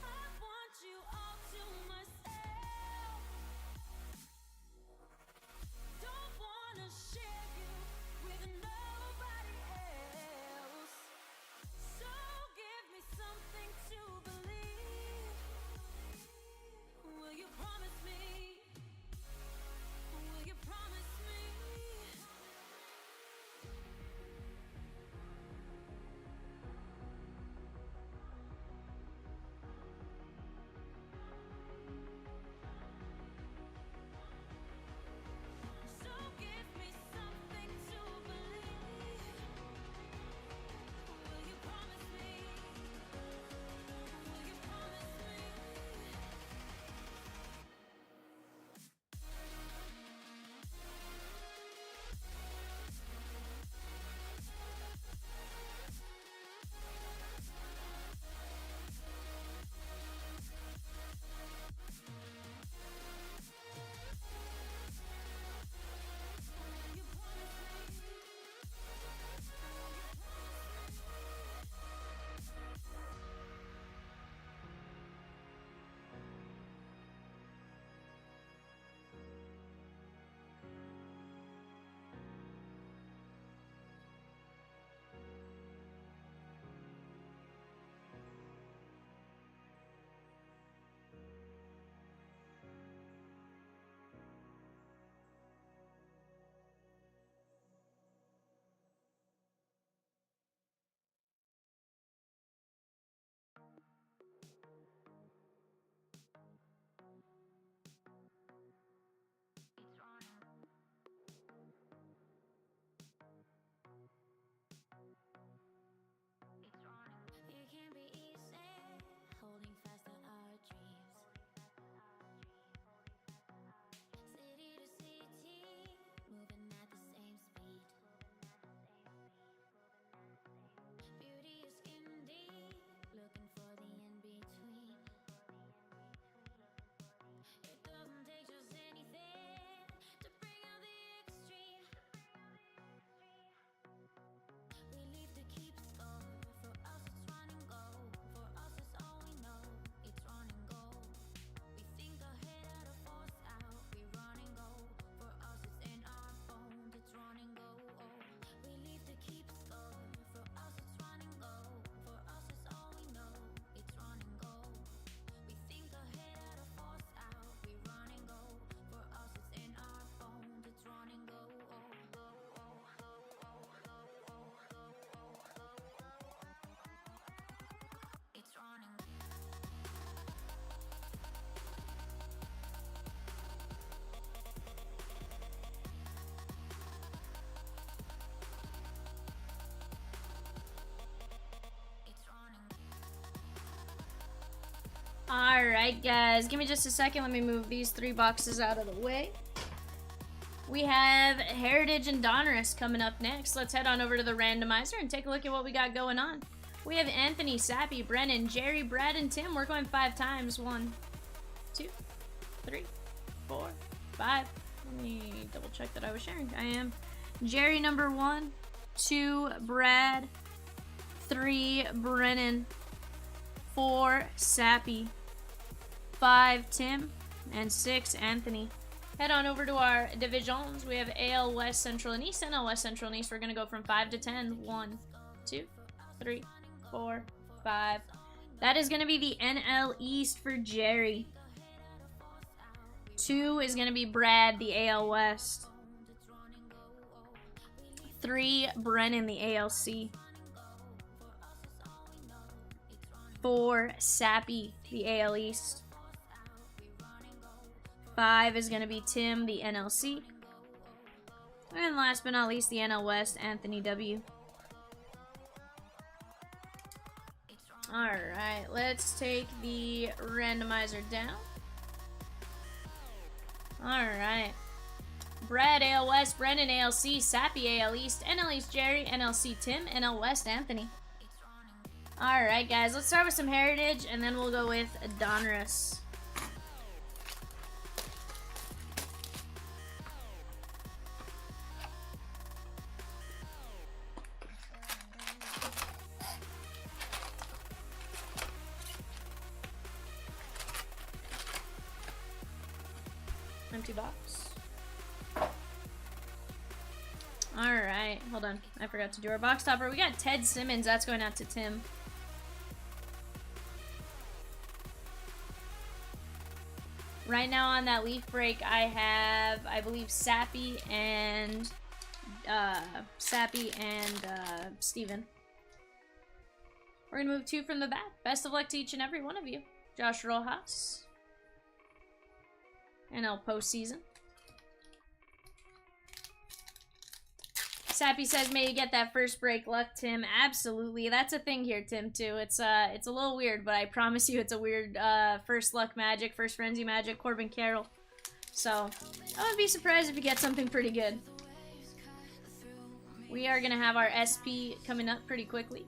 I want you all to myself. Don't wanna share you with nobody else. So give me something to believe. Will you promise me? Will you promise me? So give me something to believe. Will you promise me? Will you promise me? Will you promise me? It can be easy holding fast to our dreams. City to city, moving at the same speed. Beauty is skin deep, looking for the in between. It doesn't take just anything to bring out the extreme. We leave to keep score. For us, it's run and go. For us, it's all we know. It's run and go. We think ahead out of force out. We run and go. For us, it's in our bones. It's run and go. Oh, we leave to keep score. For us, it's run and go. For us, it's all we know. It's run and go. We think ahead out of force out. We run and go. For us, it's in our bones. It's run and go. It's running. It's running. Alright, guys. Give me just a second. Let me move these 3 boxes out of the way. We have Heritage and Donruss coming up next. Let's head on over to the randomizer and take a look at what we got going on. We have Anthony, Sappy, Brennan, Jerry, Brad, and Tim. We're going 5 times. 1, 2, 3, 4, 5. Let me double check that I was sharing. I am. Jerry number 1, 2, Brad, 3, Brennan, 4, Sappy, 5, Tim, and 6, Anthony. Head on over to our divisions. We have AL West, Central, and East. NL West, Central, and East. We're going to go from 5 to 10. 1, 2, 3, 4, 5. That is going to be the NL East for Jerry. 2 is going to be Brad, the AL West. 3, Brennan, the ALC. 4, Sappy, the AL East. 5 is going to be Tim, the NLC. And last but not least, the NL West, Anthony W. Alright, let's take the randomizer down. Alright. Brad, AL West, Brennan, ALC, Sappy, AL East, NL East, Jerry, NLC, Tim, NL West, Anthony. Alright, guys, let's start with some Heritage, and then we'll go with Donruss. Empty box. Alright, hold on. I forgot to do our box topper. We got Ted Simmons. That's going out to Tim. Right now on that leaf break, I have, I believe, Sappy and Steven. We're going to move 2 from the back. Best of luck to each and every one of you. Josh Rojas. NL postseason. Sappy says, may you get that first break luck, Tim. Absolutely. That's a thing here, Tim, too. It's a little weird, but I promise you it's a weird first luck magic, first frenzy magic, Corbin Carroll. So, I wouldn't be surprised if you get something pretty good. We are going to have our SP coming up pretty quickly.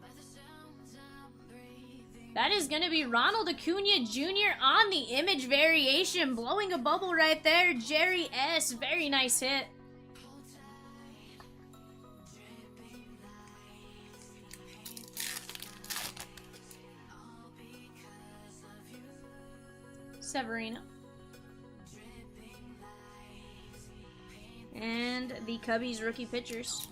That is going to be Ronald Acuna Jr. on the image variation. Blowing a bubble right there. Jerry S. Very nice hit. Severino. And the Cubbies rookie pitchers.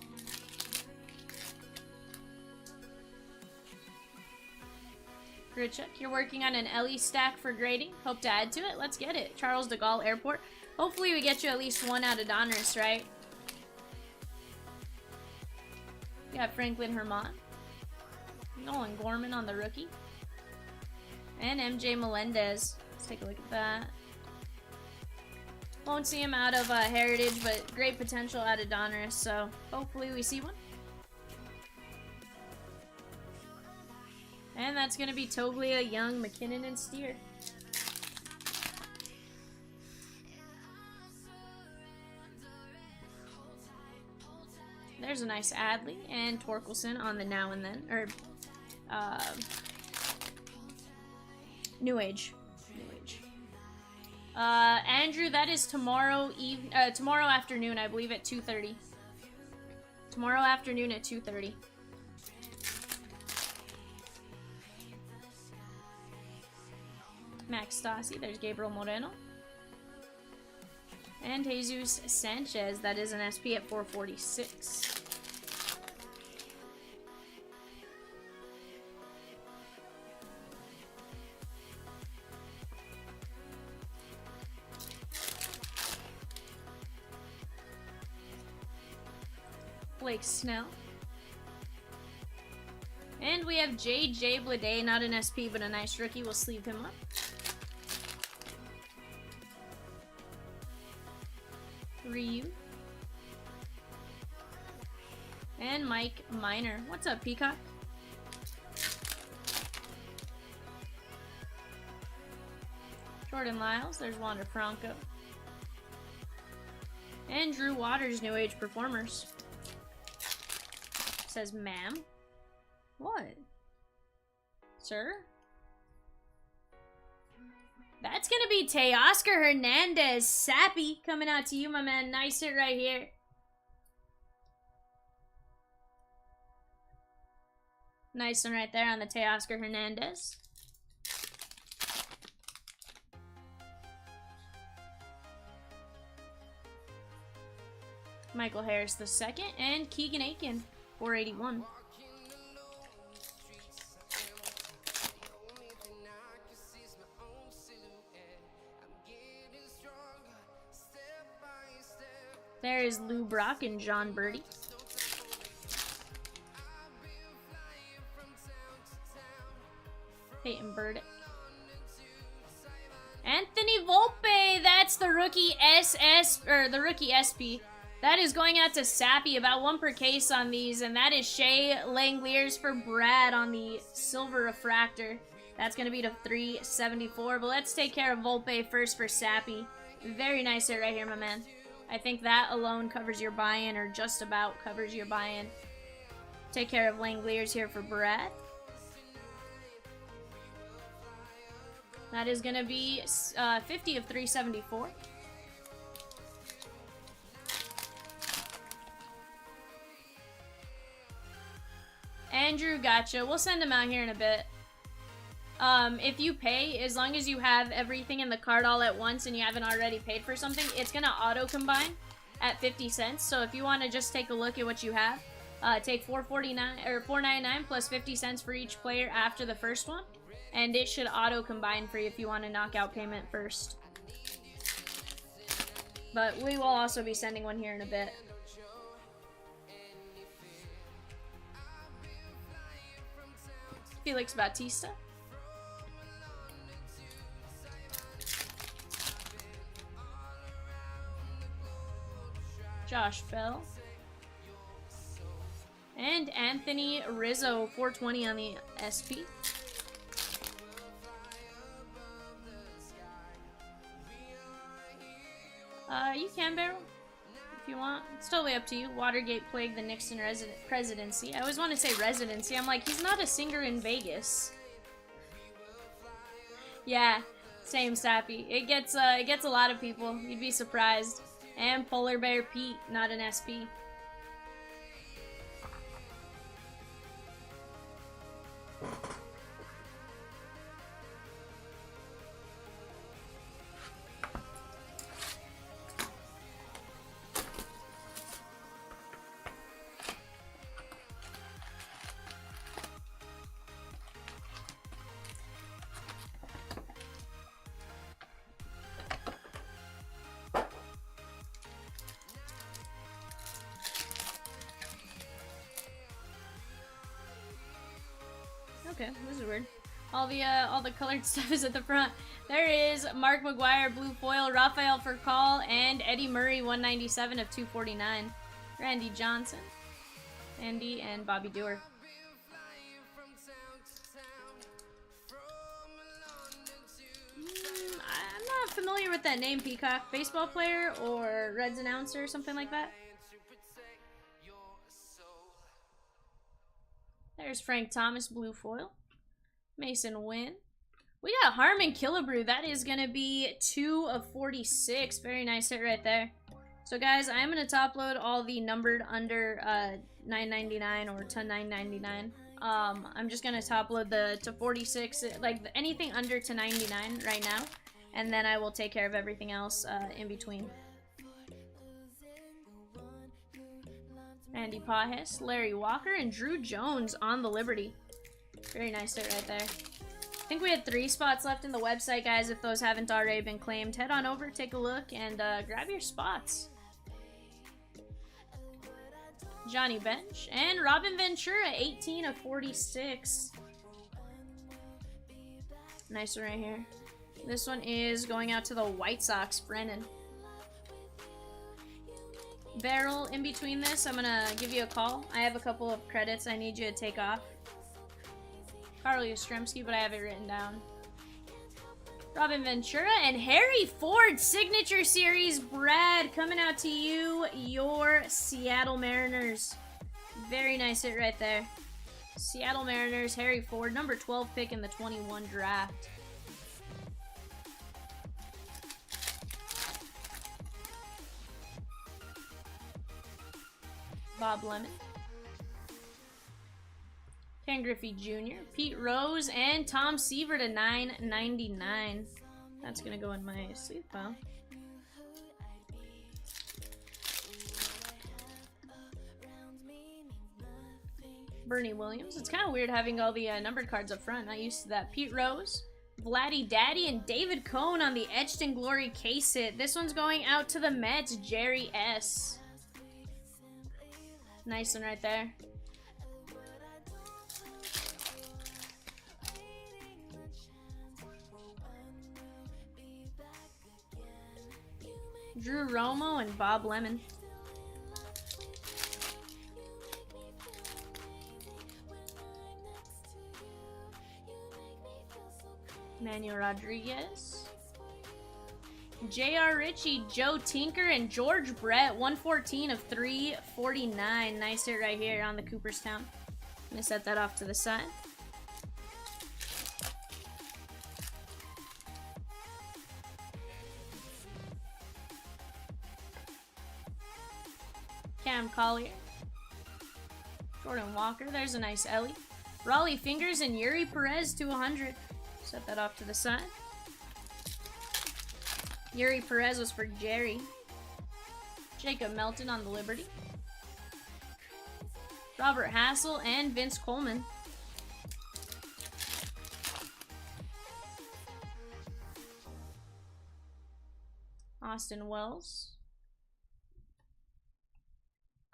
Grichuk, you're working on an Elly stack for grading. Hope to add to it. Let's get it. Charles de Gaulle Airport. Hopefully we get you at least 1 out of Donruss, right? We got Franklin Herman. Nolan Gorman on the rookie. And MJ Melendez. Let's take a look at that. Won't see him out of Heritage, but great potential out of Donruss, so hopefully we see one. And that's going to be Toglia, Young, McKinnon, and Steer. There's a nice Adley and Torkelson on the now and then, or New Age. Andrew, that is tomorrow afternoon, I believe, at 2:30. Tomorrow afternoon at 2:30. Max Stassi, there's Gabriel Moreno. And Jesus Sanchez, that is an SP at 446. Blake Snell. And we have J.J. Bleday, not an SP, but a nice rookie. We'll sleeve him up. Ryu. And Mike Minor. What's up, Peacock? Jordan Lyles. There's Wander Franco. And Drew Waters, New Age Performers. Says, ma'am. What? Sir? That's gonna be Teoscar Hernandez. Sappy coming out to you, my man. Nice hit right here. Nice one right there on the Teoscar Hernandez. Michael Harris the second, and Keegan Aiken, 481. There is Lou Brock and John Birdie. Peyton Burdick. Anthony Volpe, that's the rookie the rookie SP. That is going out to Sappy, about 1 per case on these, and that is Shea Langoliers for Brad on the silver refractor. That's going to be to 374, but let's take care of Volpe first for Sappy. Very nice hit right here, my man. I think that alone covers your buy-in, or just about covers your buy-in. Take care of Langoliers here for Brad. That is going to be 50 of 374. Andrew, gotcha. We'll send him out here in a bit. If you pay, as long as you have everything in the cart all at once and you haven't already paid for something, it's going to auto-combine at 50 cents. So if you want to just take a look at what you have, take $4.49 or $4.99 plus 50 cents for each player after the first one, and it should auto-combine for you if you want a knockout payment first. But we will also be sending one here in a bit. Felix Bautista. Josh Bell. And Anthony Rizzo, 420 on the SP. You can, Barrel, if you want. It's totally up to you. Watergate plagued the Nixon presidency. I always want to say residency. I'm like, he's not a singer in Vegas. Yeah, same, Sappy. It gets a lot of people. You'd be surprised. And Polar Bear Pete, not an SP. Okay, this is weird. All the colored stuff is at the front. There is Mark McGuire, blue foil, Rafael Furcal, and Eddie Murray, 197 of 249. Randy Johnson, Andy, and Bobby Dewar. I'm not familiar with that name, Peacock. Baseball player or Reds announcer or something like that? There's Frank Thomas, blue foil. Mason Wynn. We got Harmon Killebrew. That is going to be 2 of 46. Very nice hit right there. So, guys, I'm going to top load all the numbered under $9.99 or to $9.99. I'm just going to top load the to 46, like anything under to $99 right now. And then I will take care of everything else in between. Andy Pajes, Larry Walker, and Drew Jones on the Liberty. Very nice hit right there. I think we had 3 spots left in the website, guys. If those haven't already been claimed, head on over, take a look, and grab your spots. Johnny Bench and Robin Ventura, 18 of 46. Nice one right here. This one is going out to the White Sox, Brennan. Barrel, in between this, I'm gonna give you a call. I have a couple of credits I need you to take off. Carl Yastrzemski, but I have it written down. Robin Ventura and Harry Ford Signature Series. Brad, coming out to you, your Seattle Mariners. Very nice hit right there. Seattle Mariners, Harry Ford, number 12 pick in the 21 draft. Bob Lemon. Ken Griffey Jr., Pete Rose, and Tom Seaver to 9.99. That's gonna go in my sleeve pile. Bernie Williams. It's kind of weird having all the numbered cards up front. Not used to that. Pete Rose, Vladdy Daddy, and David Cohn on the Etched in Glory case hit. This one's going out to the Mets, Jerry S. Nice one right there. Drew Romo and Bob Lemon. Manuel Rodriguez. J.R. Ritchie, Joe Tinker, and George Brett. 114 of 349. Nice hit right here on the Cooperstown. I'm going to set that off to the side. Cam Collier. Jordan Walker. There's a nice Elly. Raleigh Fingers and Yuri Perez to 100. Set that off to the side. Yuri Perez was for Jerry. Jacob Melton on the Liberty. Robert Hassel and Vince Coleman. Austin Wells.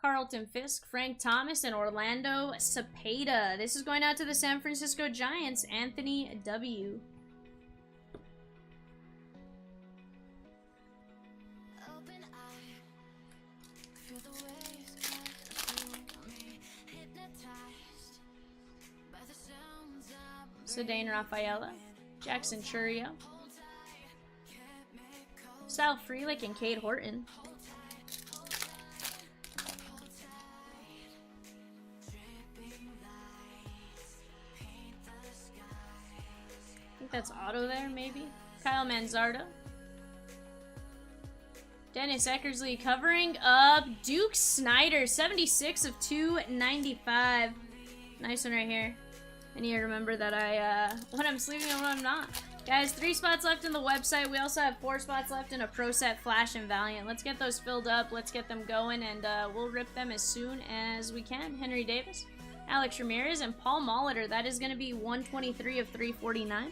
Carlton Fisk, Frank Thomas, and Orlando Cepeda. This is going out to the San Francisco Giants, Anthony W. Open eye, feel the waves crash through me, hypnotized by the sounds of Sedane Rafaela, Jackson Churio, Sal Frelick, and Cade Horton. I think that's auto there, maybe. Kyle Manzardo. Dennis Eckersley covering up Duke Snyder, 76 of 295. Nice one right here. I need to remember that when I'm sleeping and when I'm not. Guys, 3 spots left in the website. We also have 4 spots left in a Pro Set, Flash, and Valiant. Let's get those filled up. Let's get them going, and we'll rip them as soon as we can. Henry Davis, Alex Ramirez, and Paul Molitor. That is going to be 123 of 349.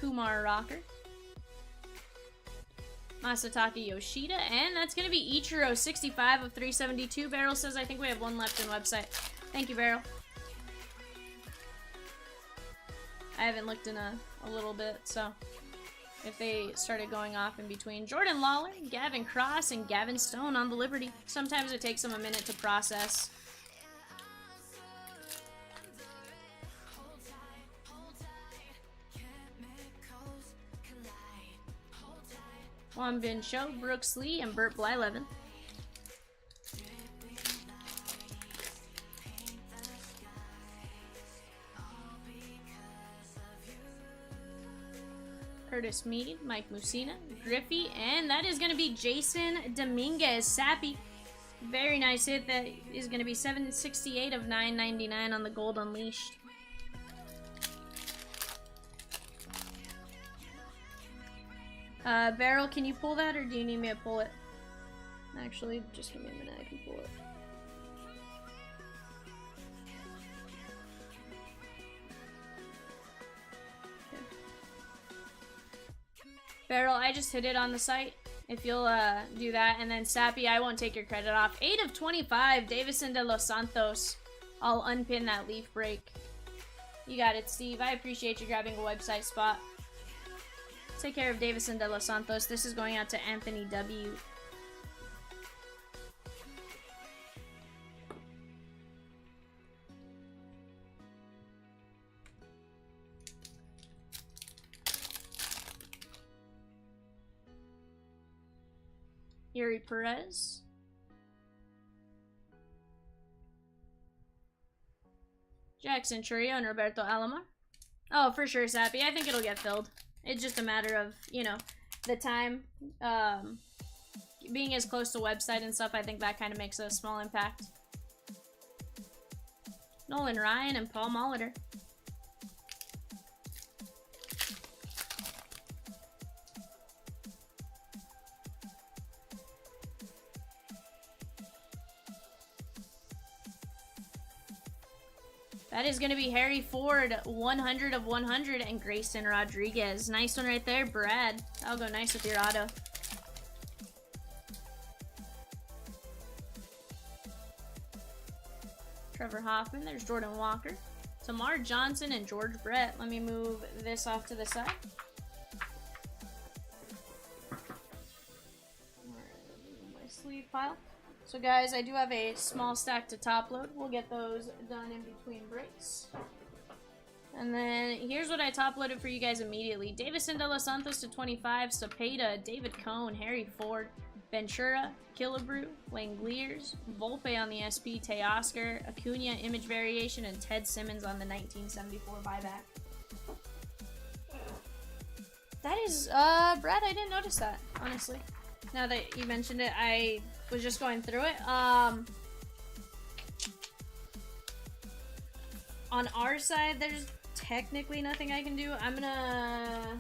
Kumar Rocker. Masataka Yoshida, and that's going to be Ichiro, 65 of 372. Barrel says, I think we have 1 left in website. Thank you, Barrel. I haven't looked in a little bit, so if they started going off in between. Jordan Lawler, Gavin Cross, and Gavin Stone on the Liberty. Sometimes it takes them a minute to process. Juan Bin Cho, Brooks Lee, and Burt Blyleven. Curtis Mead, Mike Mussina, Griffey, and that is going to be Jason Dominguez. Sappy. Very nice hit. That is going to be 768 of 999 on the Gold Unleashed. Barrel, can you pull that, or do you need me to pull it? Actually, just give me a minute, I can pull it. Okay. Barrel, I just hit it on the site. If you'll do that, and then Sappy, I won't take your credit off. 8 of 25, Davison de Los Santos. I'll unpin that leaf break. You got it, Steve. I appreciate you grabbing a website spot. Take care of Davison de Los Santos. This is going out to Anthony W. Yuri Perez. Jackson Churio and Roberto Alomar. Oh, for sure, Sappy. I think it'll get filled. It's just a matter of, you know, the time. Being as close to website and stuff, I think that kind of makes a small impact. Nolan Ryan and Paul Molitor. That is going to be Harry Ford, 100 of 100, and Grayson Rodriguez. Nice one right there, Brad. That'll go nice with your auto. Trevor Hoffman, there's Jordan Walker. Tamar Johnson and George Brett. Let me move this off to the side. My sleeve pile. So guys, I do have a small stack to top load. We'll get those done in between breaks. And then here's what I top loaded for you guys immediately. Davison De Los Santos to 25, Cepeda, David Cohn, Harry Ford, Ventura, Killebrew, Langoliers, Volpe on the SP, Teoscar, Acuna image variation, and Ted Simmons on the 1974 buyback. That is, Brad, I didn't notice that, honestly. Now that you mentioned it, I was just going through it. On our side, there's technically nothing I can do. I'm gonna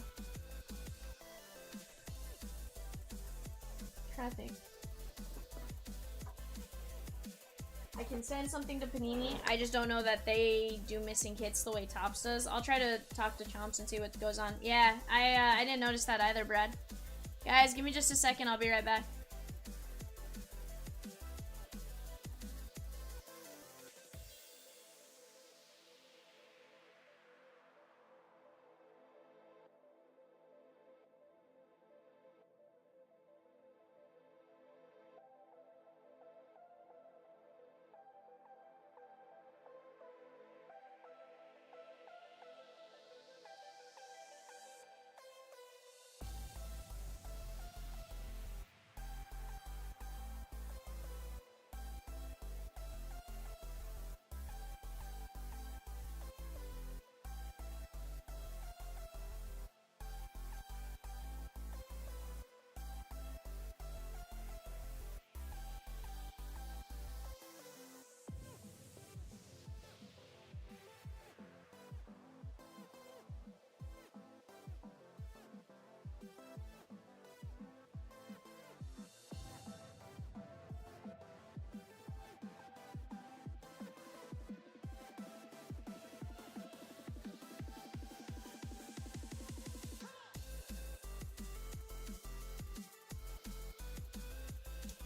try to think. I can send something to Panini. I just don't know that they do missing kits the way Topps does. I'll try to talk to Chomps and see what goes on. Yeah, I didn't notice that either, Brad. Guys, give me just a second. I'll be right back.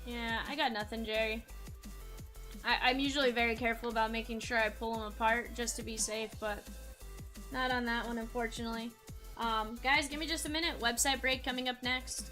Yeah, I got nothing, Jerry. I'm usually very careful about making sure I pull them apart just to be safe, but not on that one, unfortunately. Guys, give me just a minute. Website break coming up next.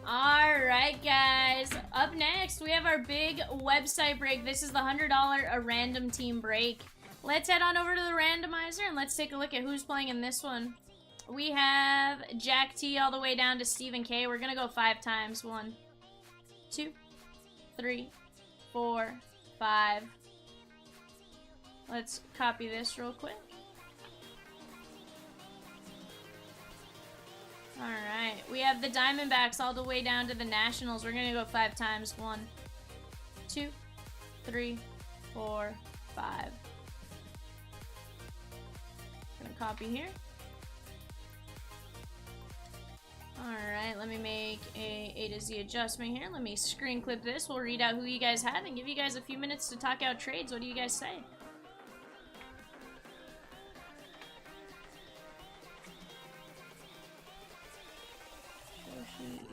Alright, guys. Up next, we have our big website break. This is the $100 a random team break. Let's head on over to the randomizer and let's take a look at who's playing in this one. We have Jack T all the way down to Stephen K. We're gonna go 5 times. 1, 2, 3, 4, 5. Let's copy this real quick. Alright, we have the Diamondbacks all the way down to the Nationals. We're gonna go 5 times. 1, 2, 3, 4, 5. Gonna copy here. Alright, let me make a to Z adjustment here. Let me screen clip this. We'll read out who you guys have and give you guys a few minutes to talk out trades. What do you guys say?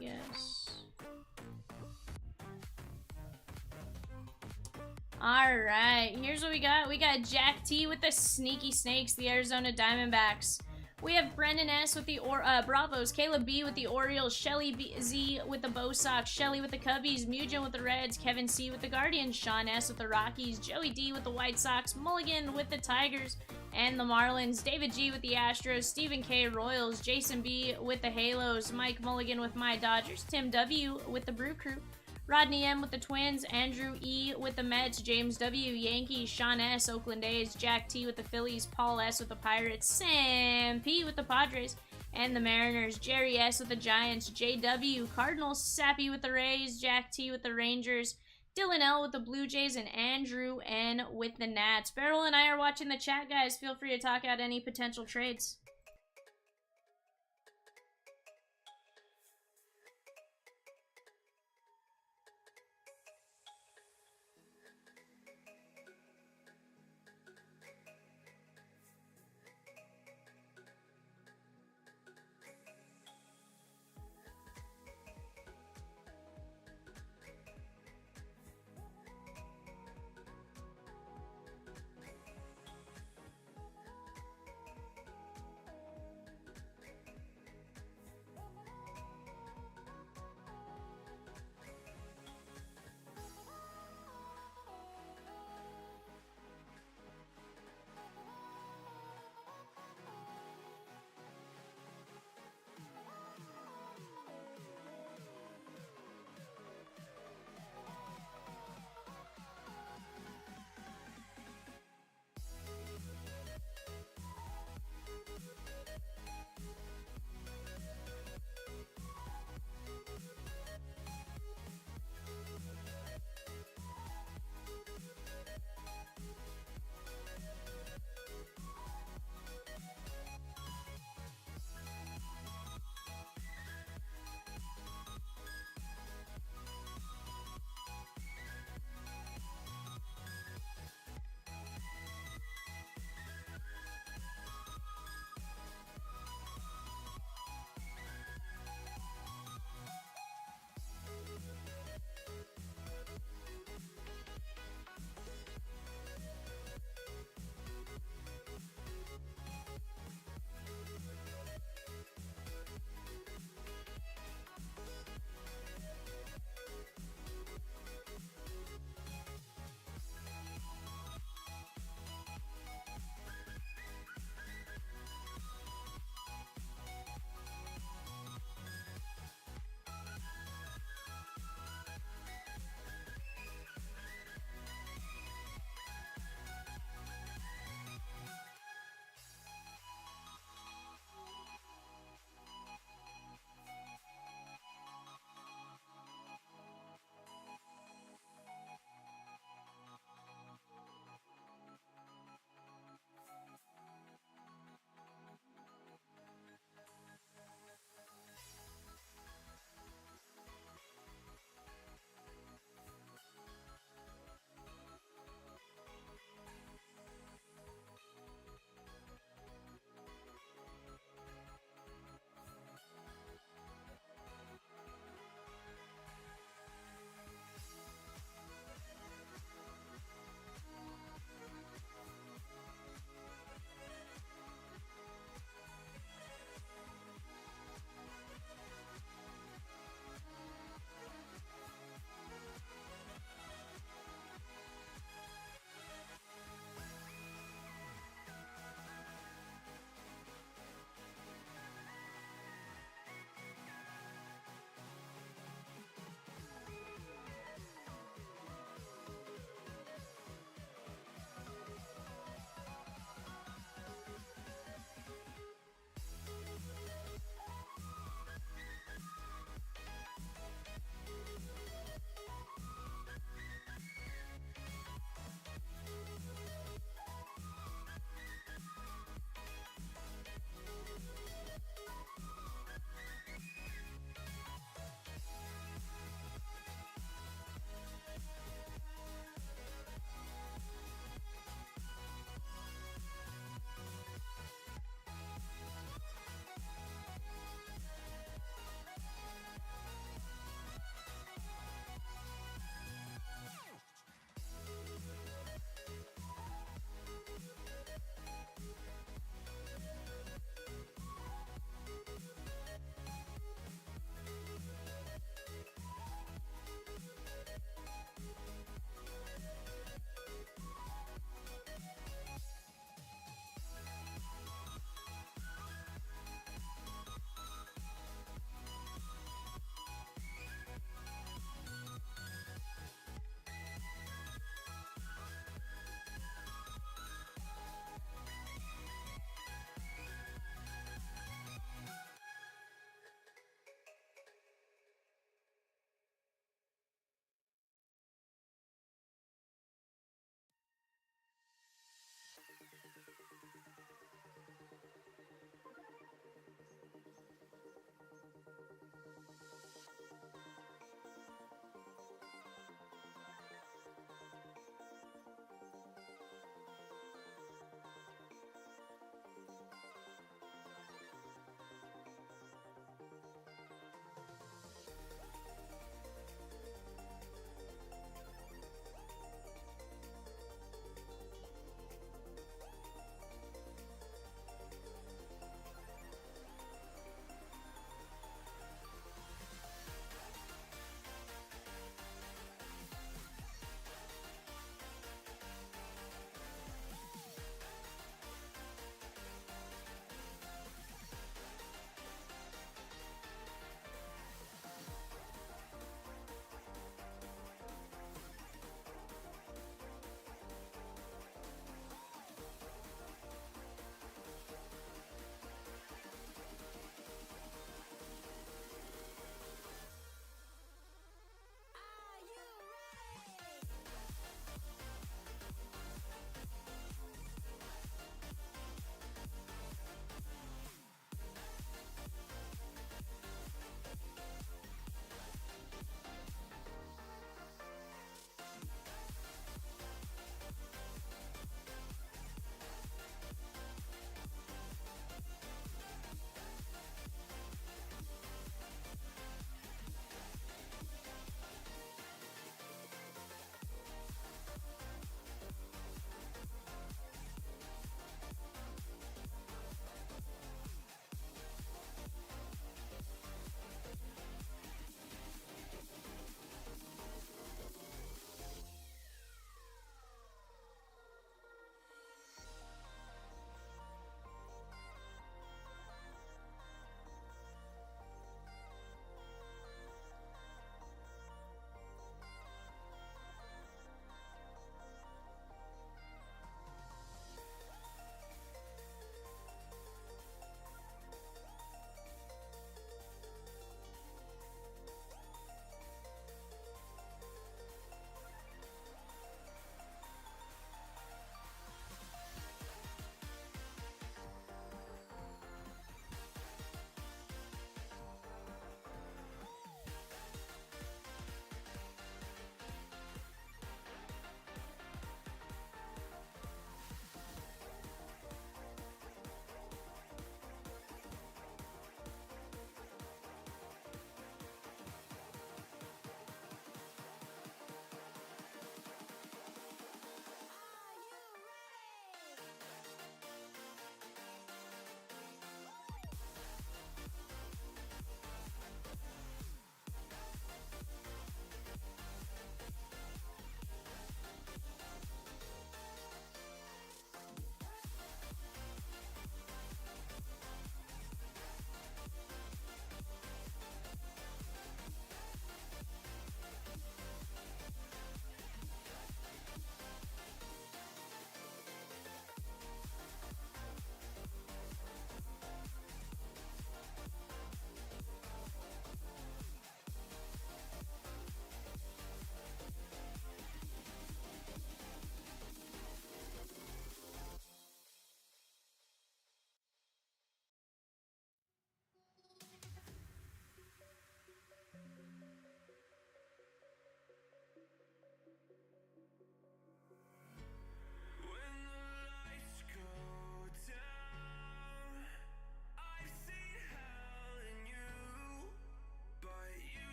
Yes. Alright, here's what we got. We got Jack T with the Sneaky Snakes, the Arizona Diamondbacks. We have Brendan S with the Bravos, Caleb B with the Orioles, Shelly Z with the Bo Sox, Shelly with the Cubbies, Mugen with the Reds, Kevin C with the Guardians, Sean S with the Rockies, Joey D with the White Sox, Mulligan with the Tigers and the Marlins, David G with the Astros, Stephen K Royals, Jason B with the Halos, Mike Mulligan with my Dodgers, Tim W with the Brew Crew, Rodney M with the Twins, Andrew E with the Mets, James W Yankees, Sean S Oakland A's, Jack T with the Phillies, Paul S with the Pirates, Sam P with the Padres and the Mariners, Jerry S with the Giants, JW Cardinals, Sappy with the Rays, Jack T with the Rangers, Dylan L with the Blue Jays, and Andrew N with the Nats. Beryl and I are watching the chat, guys. Feel free to talk out any potential trades.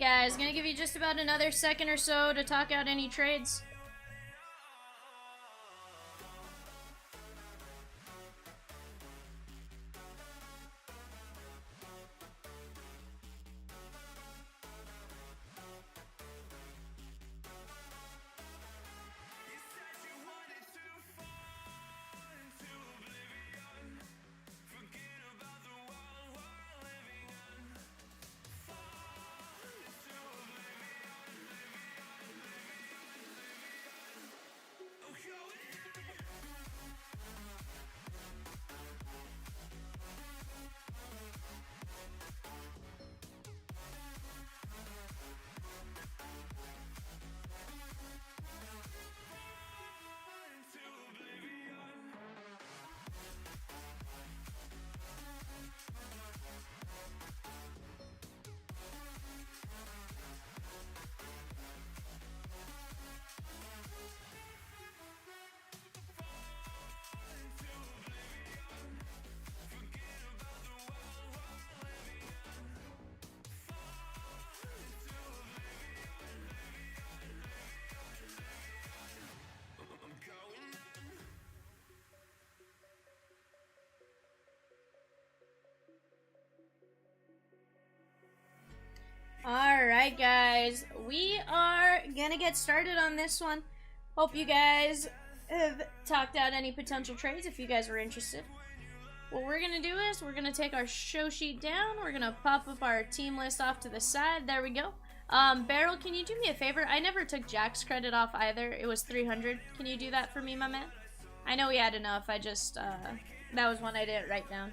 guys, gonna give you just about another second or so to talk out any trades. Alright guys, we are gonna get started on this one. Hope you guys have talked out any potential trades if you guys were interested. What we're gonna do is we're gonna take our show sheet down, we're gonna pop up our team list off to the side, there we go. Barrel, can you do me a favor? I never took Jack's credit off either, it was 300. Can you do that for me, my man? I know we had enough, I just, that was one I didn't write down.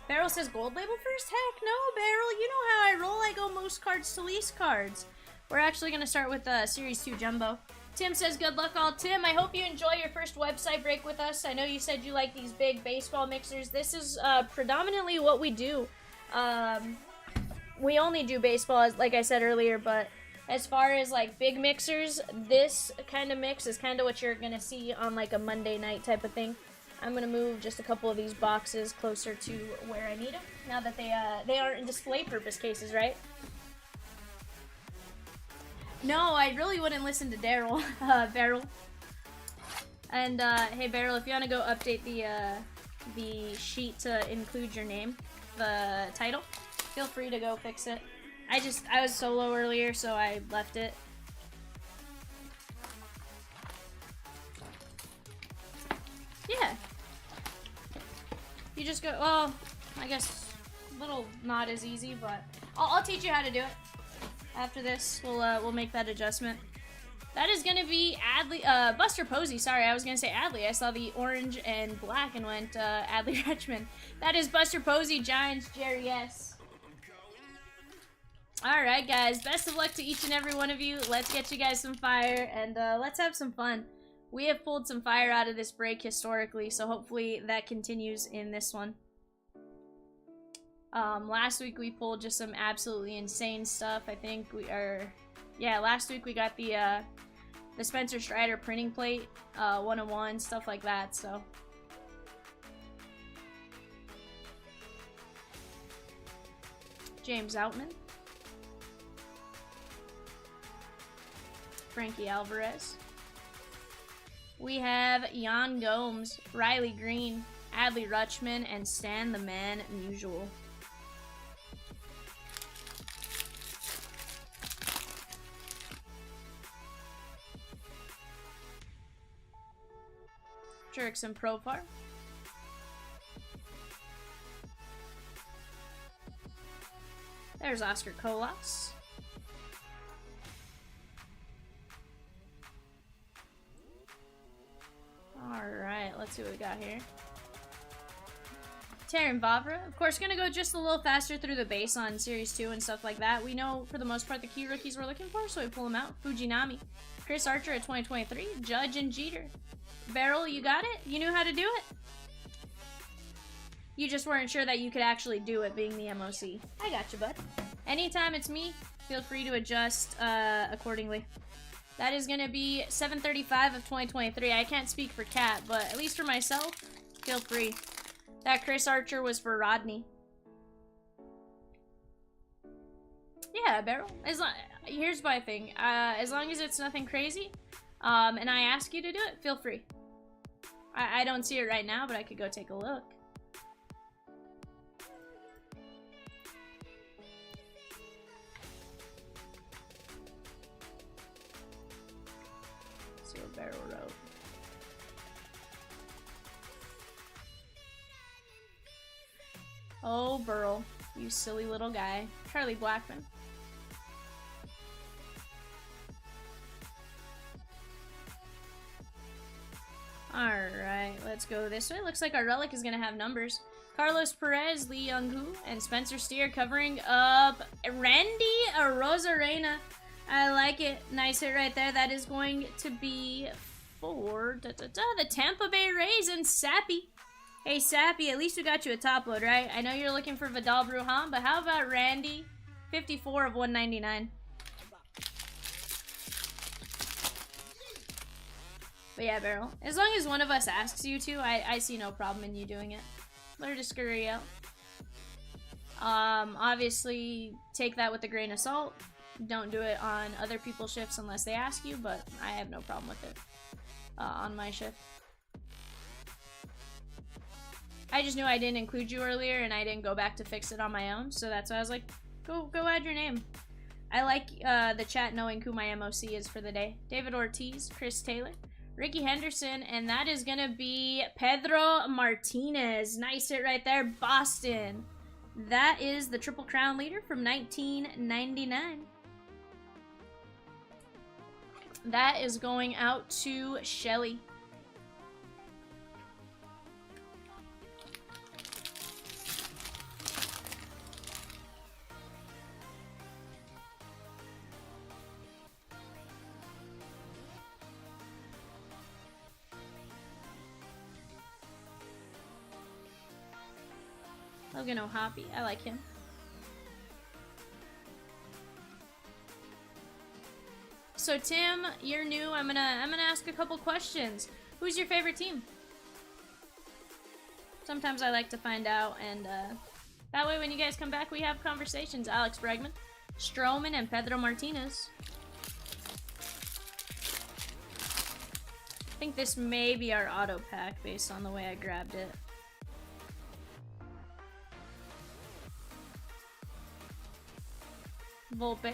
Barrel says gold label first? Heck no, Barrel. You know how I roll. I go most cards to least cards. We're actually going to start with Series 2 Jumbo. Tim says good luck all. Tim, I hope you enjoy your first website break with us. I know you said you like these big baseball mixers. This is predominantly what we do. We only do baseball, as like I said earlier, but as far as like big mixers, this kind of mix is kind of what you're going to see on like a Monday night type of thing. I'm going to move just a couple of these boxes closer to where I need them, now that they aren't in display purpose cases, right? No, I really wouldn't listen to Daryl, Barrel. And, hey Barrel, if you want to go update the sheet to include your name, the title, feel free to go fix it. I was solo earlier, so I left it. Yeah. You just go, well, I guess a little not as easy, but I'll teach you how to do it. After this, we'll make that adjustment. That is gonna be Adley, Buster Posey, sorry, I was gonna say Adley. I saw the orange and black and went, Adley Rutschman. That is Buster Posey, Giants, Jerry S. Alright guys, best of luck to each and every one of you. Let's get you guys some fire, and let's have some fun. We have pulled some fire out of this break historically, so hopefully that continues in this one. Last week we pulled just some absolutely insane stuff. I think last week we got the Spencer Strider printing plate, 101, stuff like that, so. James Outman. Frankie Alvarez. We have Jan Gomes, Riley Green, Adley Rutschman, and Stan the Man Musial. Jurickson Profar. There's Oscar Colas. Alright, let's see what we got here. Taryn Vavra. Of course, gonna go just a little faster through the base on Series 2 and stuff like that. We know, for the most part, the key rookies we're looking for, so we pull them out. Fujinami. Chris Archer at 2023. Judge and Jeter. Barrel, you got it? You knew how to do it? You just weren't sure that you could actually do it, being the MOC. I got you, bud. Anytime it's me, feel free to adjust accordingly. That is going to be 735 of 2023. I can't speak for Kat, but at least for myself, feel free. That Chris Archer was for Rodney. Yeah, Barrel. Here's my thing. As long as it's nothing crazy, and I ask you to do it, feel free. I don't see it right now, but I could go take a look. Let's see what Barrel wrote. Oh, Burl, you silly little guy. Charlie Blackman. Alright, let's go this way. Looks like our relic is going to have numbers. Carlos Perez, Lee Young-hoo, and Spencer Steer covering up Randy Rosarena. I like it. Nice hit right there. That is going to be for the Tampa Bay Rays and Sappy. Hey, Sappy, at least we got you a top load, right? I know you're looking for Vidal Brujan, but how about Randy? 54 of 199. But yeah, Barrel. As long as one of us asks you to, I see no problem in you doing it. Learn to scurry out. Obviously, take that with a grain of salt. Don't do it on other people's shifts unless they ask you, but I have no problem with it on my shift. I just knew I didn't include you earlier, and I didn't go back to fix it on my own, so that's why I was like, go add your name. I like the chat knowing who my MOC is for the day. David Ortiz, Chris Taylor, Ricky Henderson, and that is going to be Pedro Martinez. Nice hit right there, Boston. That is the Triple Crown leader from 1999. That is going out to Shelly. Logan O'Hoppy, I like him. So Tim, you're new. I'm gonna ask a couple questions. Who's your favorite team? Sometimes I like to find out, and that way when you guys come back, we have conversations. Alex Bregman, Stroman, and Pedro Martinez. I think this may be our auto pack based on the way I grabbed it. Volpe. I'm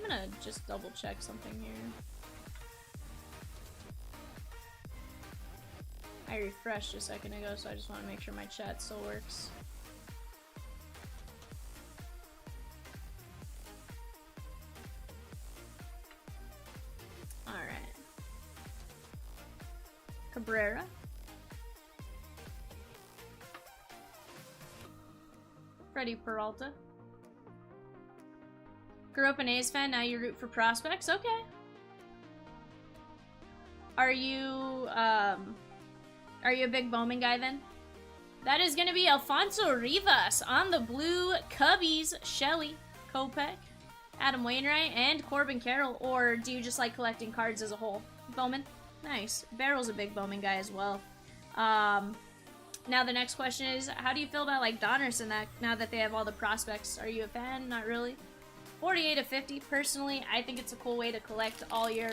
gonna just double check something here. I refreshed a second ago, so I just want to make sure my chat still works. Alright. Cabrera. Freddie Peralta. Grew up an A's fan, now you root for prospects? Okay. Are you a big Bowman guy then? That is gonna be Alfonso Rivas on the blue Cubbies, Shelly, Kopech, Adam Wainwright, and Corbin Carroll. Or do you just like collecting cards as a whole? Bowman? Nice. Barrel's a big Bowman guy as well. Now the next question is, how do you feel about like Donruss and that now that they have all the prospects? Are you a fan? Not really. 48 of 50. Personally, I think it's a cool way to collect all your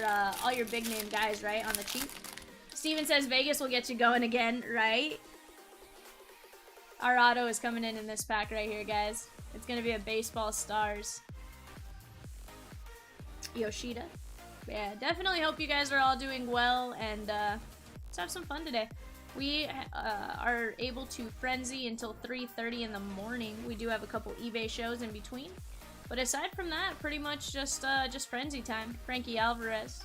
big name guys, right, on the cheap. Steven says Vegas will get you going again, right? Our auto is coming in this pack right here, guys. It's gonna be a baseball stars. Yoshida. Yeah, definitely hope you guys are all doing well, and let's have some fun today. We are able to frenzy until 3:30 in the morning. We do have a couple eBay shows in between. But aside from that, pretty much just frenzy time. Frankie Alvarez.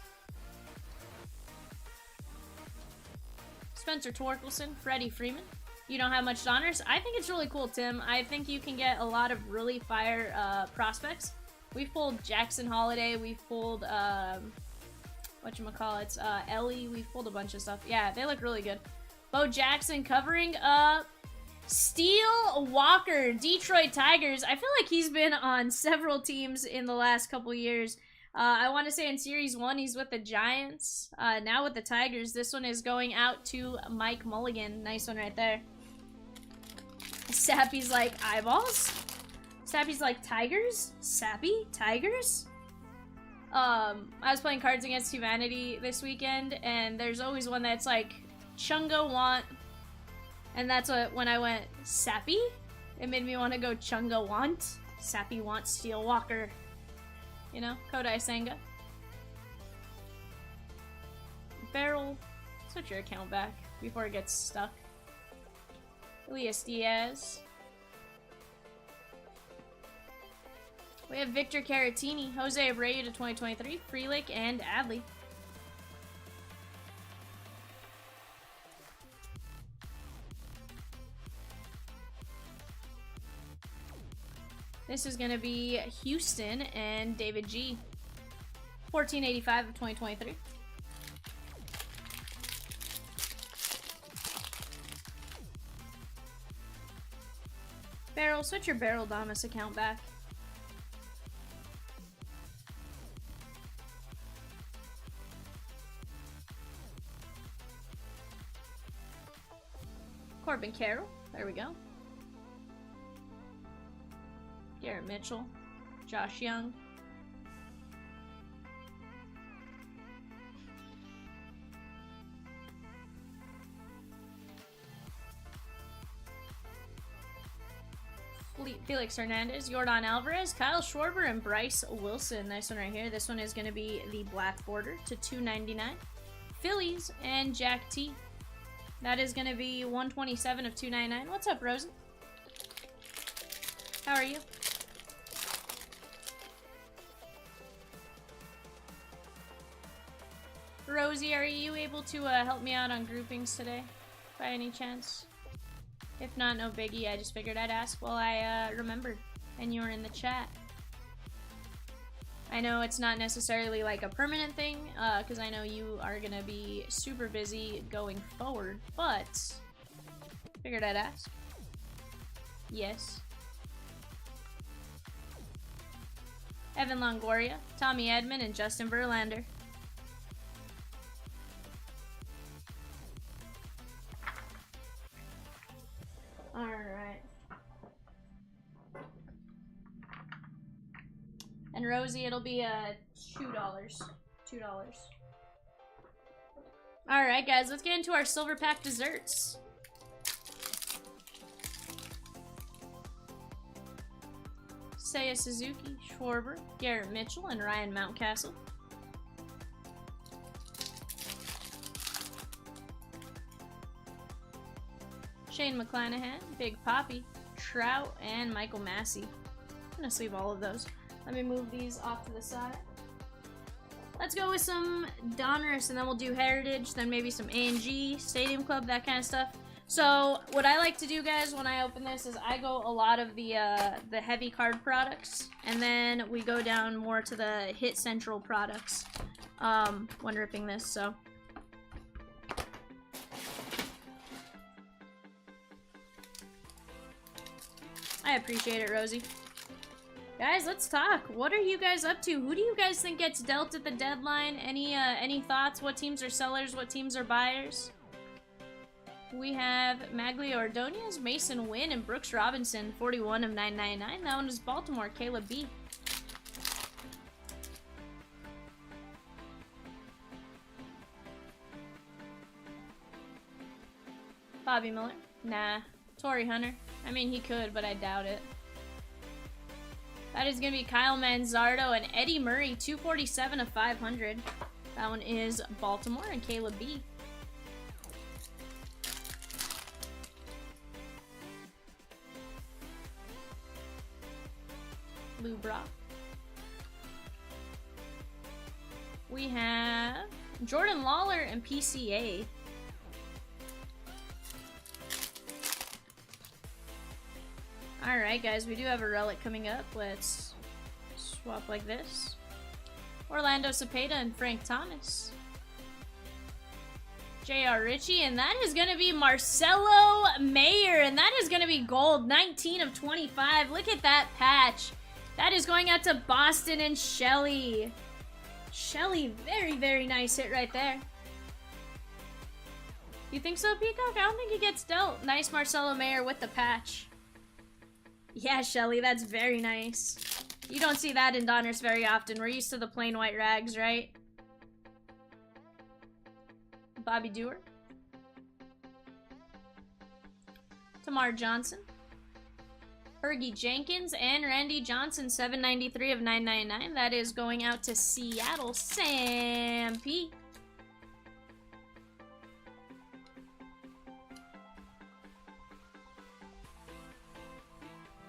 Spencer Torkelson, Freddie Freeman. You don't have much Donruss? I think it's really cool, Tim. I think you can get a lot of really fire prospects. We've pulled Jackson Holiday. We've pulled, whatchamacallits, Ellie. We've pulled a bunch of stuff. Yeah, they look really good. Bo Jackson covering up Steel Walker, Detroit Tigers. I feel like he's been on several teams in the last couple years. I want to say in Series 1, he's with the Giants. Now with the Tigers. This one is going out to Mike Mulligan. Nice one right there. Sappy's like, eyeballs? Sappy's like, tigers? Sappy? Tigers? I was playing Cards Against Humanity this weekend, and there's always one that's like, Chunga want, and that's what, when I went, Sappy? It made me want to go Chunga want. Sappy want Steel Walker. You know, Kodai Senga. Barrel, switch your account back before it gets stuck. Elias Diaz. We have Victor Caratini, Jose Abreu to 2023, Freelick, and Adley. This is going to be Houston and David G. 1485 of 2023. Barrel, switch your Barrel Damas account back. Corbin Carroll, there we go. Garrett Mitchell, Josh Young. Felix Hernandez, Yordan Alvarez, Kyle Schwarber, and Bryce Wilson. Nice one right here. This one is going to be the black border to $2.99. Phillies and Jack T. That is going to be 127 of $2.99. What's up, Rosie? How are you? Rosie, are you able to help me out on groupings today, by any chance? If not, no biggie. I just figured I'd ask while I remembered, and you were in the chat. I know it's not necessarily like a permanent thing, because I know you are going to be super busy going forward, but figured I'd ask. Yes. Evan Longoria, Tommy Edman, and Justin Verlander. Alright. And Rosie, it'll be $2. $2. Alright, guys, let's get into our silver pack desserts. Seiya Suzuki, Schwarber, Garrett Mitchell, and Ryan Mountcastle. Shane McClanahan, Big Poppy, Trout, and Michael Massey. I'm gonna sleeve all of those. Let me move these off to the side. Let's go with some Donruss, and then we'll do Heritage, then maybe some A&G, Stadium Club, that kind of stuff. So what I like to do, guys, when I open this is I go a lot of the heavy card products, and then we go down more to the Hit Central products when ripping this. So I appreciate it, Rosie. Guys, let's talk. What are you guys up to? Who do you guys think gets dealt at the deadline? Any thoughts? What teams are sellers? What teams are buyers? We have Maglia Ordonez, Mason Wynn, and Brooks Robinson, 41 of 999. That one is Baltimore, Caleb B. Bobby Miller? Nah. Torrey Hunter? I mean, he could, but I doubt it. That is going to be Kyle Manzardo and Eddie Murray, 247 of 500. That one is Baltimore and Caleb B. Lou Brock. We have Jordan Lawler and PCA. Alright, guys, we do have a relic coming up. Let's swap like this. Orlando Cepeda and Frank Thomas. J.R. Ritchie, and that is going to be Marcelo Mayer, and that is going to be gold, 19 of 25. Look at that patch. That is going out to Boston and Shelly. Shelly, very, very nice hit right there. You think so, Peacock? I don't think he gets dealt. Nice Marcelo Mayer with the patch. Yeah, Shelly, that's very nice. You don't see that in Donruss very often. We're used to the plain white rags, right? Bobby Dewar. Tamar Johnson. Fergie Jenkins and Randy Johnson, 793 of 999. That is going out to Seattle. Sam P.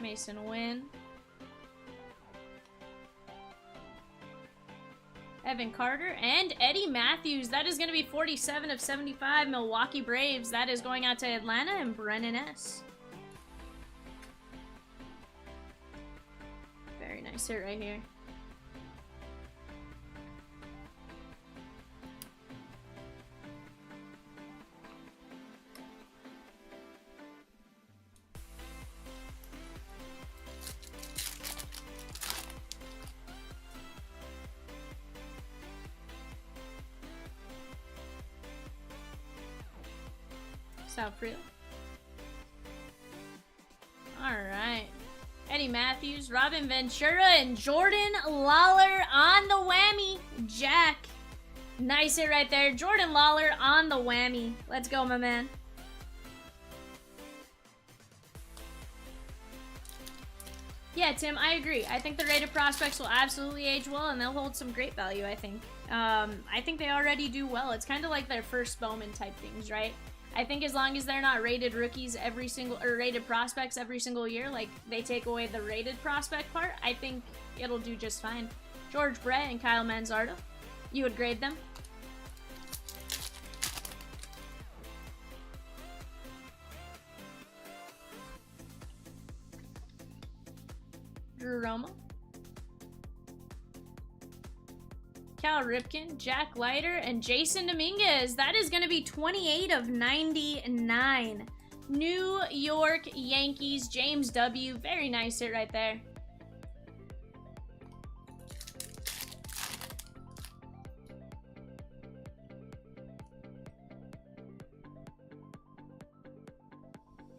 Mason Wynn. Evan Carter and Eddie Matthews. That is going to be 47 of 75. Milwaukee Braves. That is going out to Atlanta and Brennan S. Very nice hit right here. South Freel. Alright. Eddie Matthews, Robin Ventura, and Jordan Lawler on the whammy. Jack. Nice hit right there. Jordan Lawler on the whammy. Let's go, my man. Yeah, Tim, I agree. I think the rated prospects will absolutely age well, and they'll hold some great value, I think. I think they already do well. It's kind of like their first Bowman type things, right? I think as long as they're not rated rookies every single, or rated prospects every single year, like they take away the rated prospect part, I think it'll do just fine. George Brett and Kyle Manzardo, you would grade them? Drew Romo. Cal Ripken, Jack Leiter, and Jason Dominguez. That is going to be 28 of 99. New York Yankees, James W. Very nice hit right there.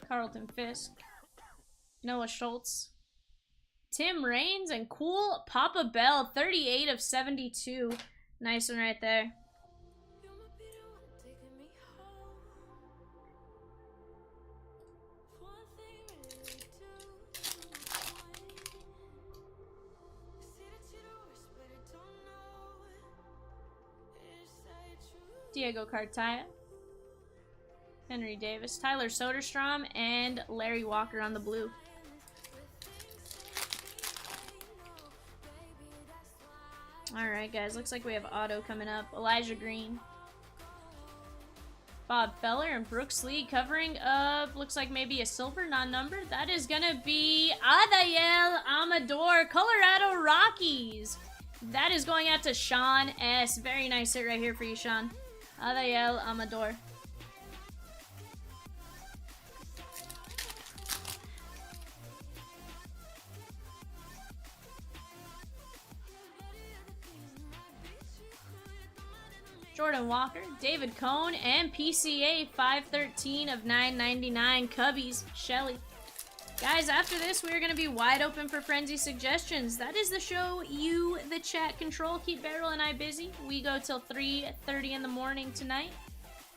Carlton Fisk. Noah Schultz. Tim Raines and cool Papa Bell, 38 of 72. Nice one right there. Diego Cartaya. Henry Davis, Tyler Soderstrom, and Larry Walker on the blue. Alright, guys. Looks like we have auto coming up. Elijah Green. Bob Feller and Brooks Lee covering up. Looks like maybe a silver non-numbered. That is going to be Adael Amador, Colorado Rockies. That is going out to Sean S. Very nice hit right here for you, Sean. Adael Amador. Jordan Walker, David Cohn, and PCA 513 of 999. Cubbies, Shelly. Guys, after this, we are going to be wide open for Frenzy suggestions. That is the show you, the chat, control. Keep Barrel and I busy. We go till 3:30 in the morning tonight.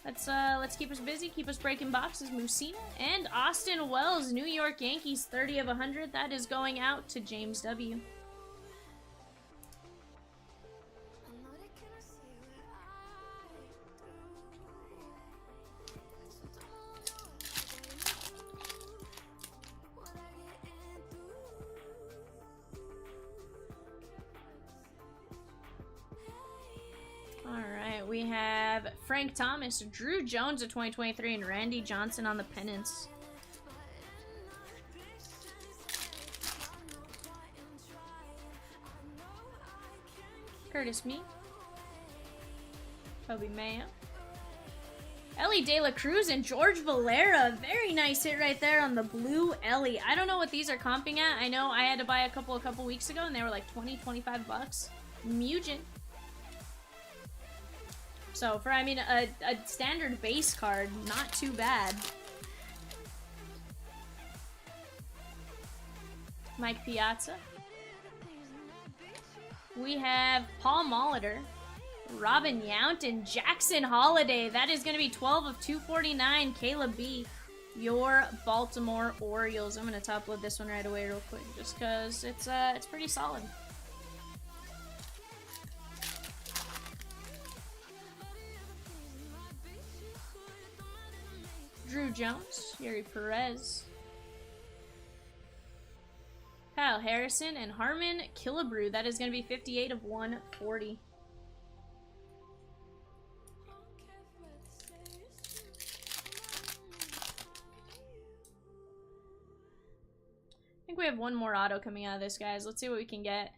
Let's keep us busy, keep us breaking boxes. Musina and Austin Wells, New York Yankees, 30 of 100. That is going out to James W. Alright, we have Frank Thomas, Drew Jones of 2023, and Randy Johnson on the pennants. Curtis Mead. Kobe Mayo. Elly De La Cruz and George Valera. Very nice hit right there on the blue Elly. I don't know what these are comping at. I know I had to buy a couple weeks ago, and they were like 20-25 bucks. Mugent. So, for, I mean, a standard base card, not too bad. Mike Piazza. We have Paul Molitor, Robin Yount, and Jackson Holiday. That is going to be 12 of 249. Caleb B, your Baltimore Orioles. I'm going to top load this one right away real quick just because it's pretty solid. Drew Jones, Yuri Perez, Kyle Harrison, and Harmon Killebrew. That is going to be 58 of 140. I think we have one more auto coming out of this, guys. Let's see what we can get.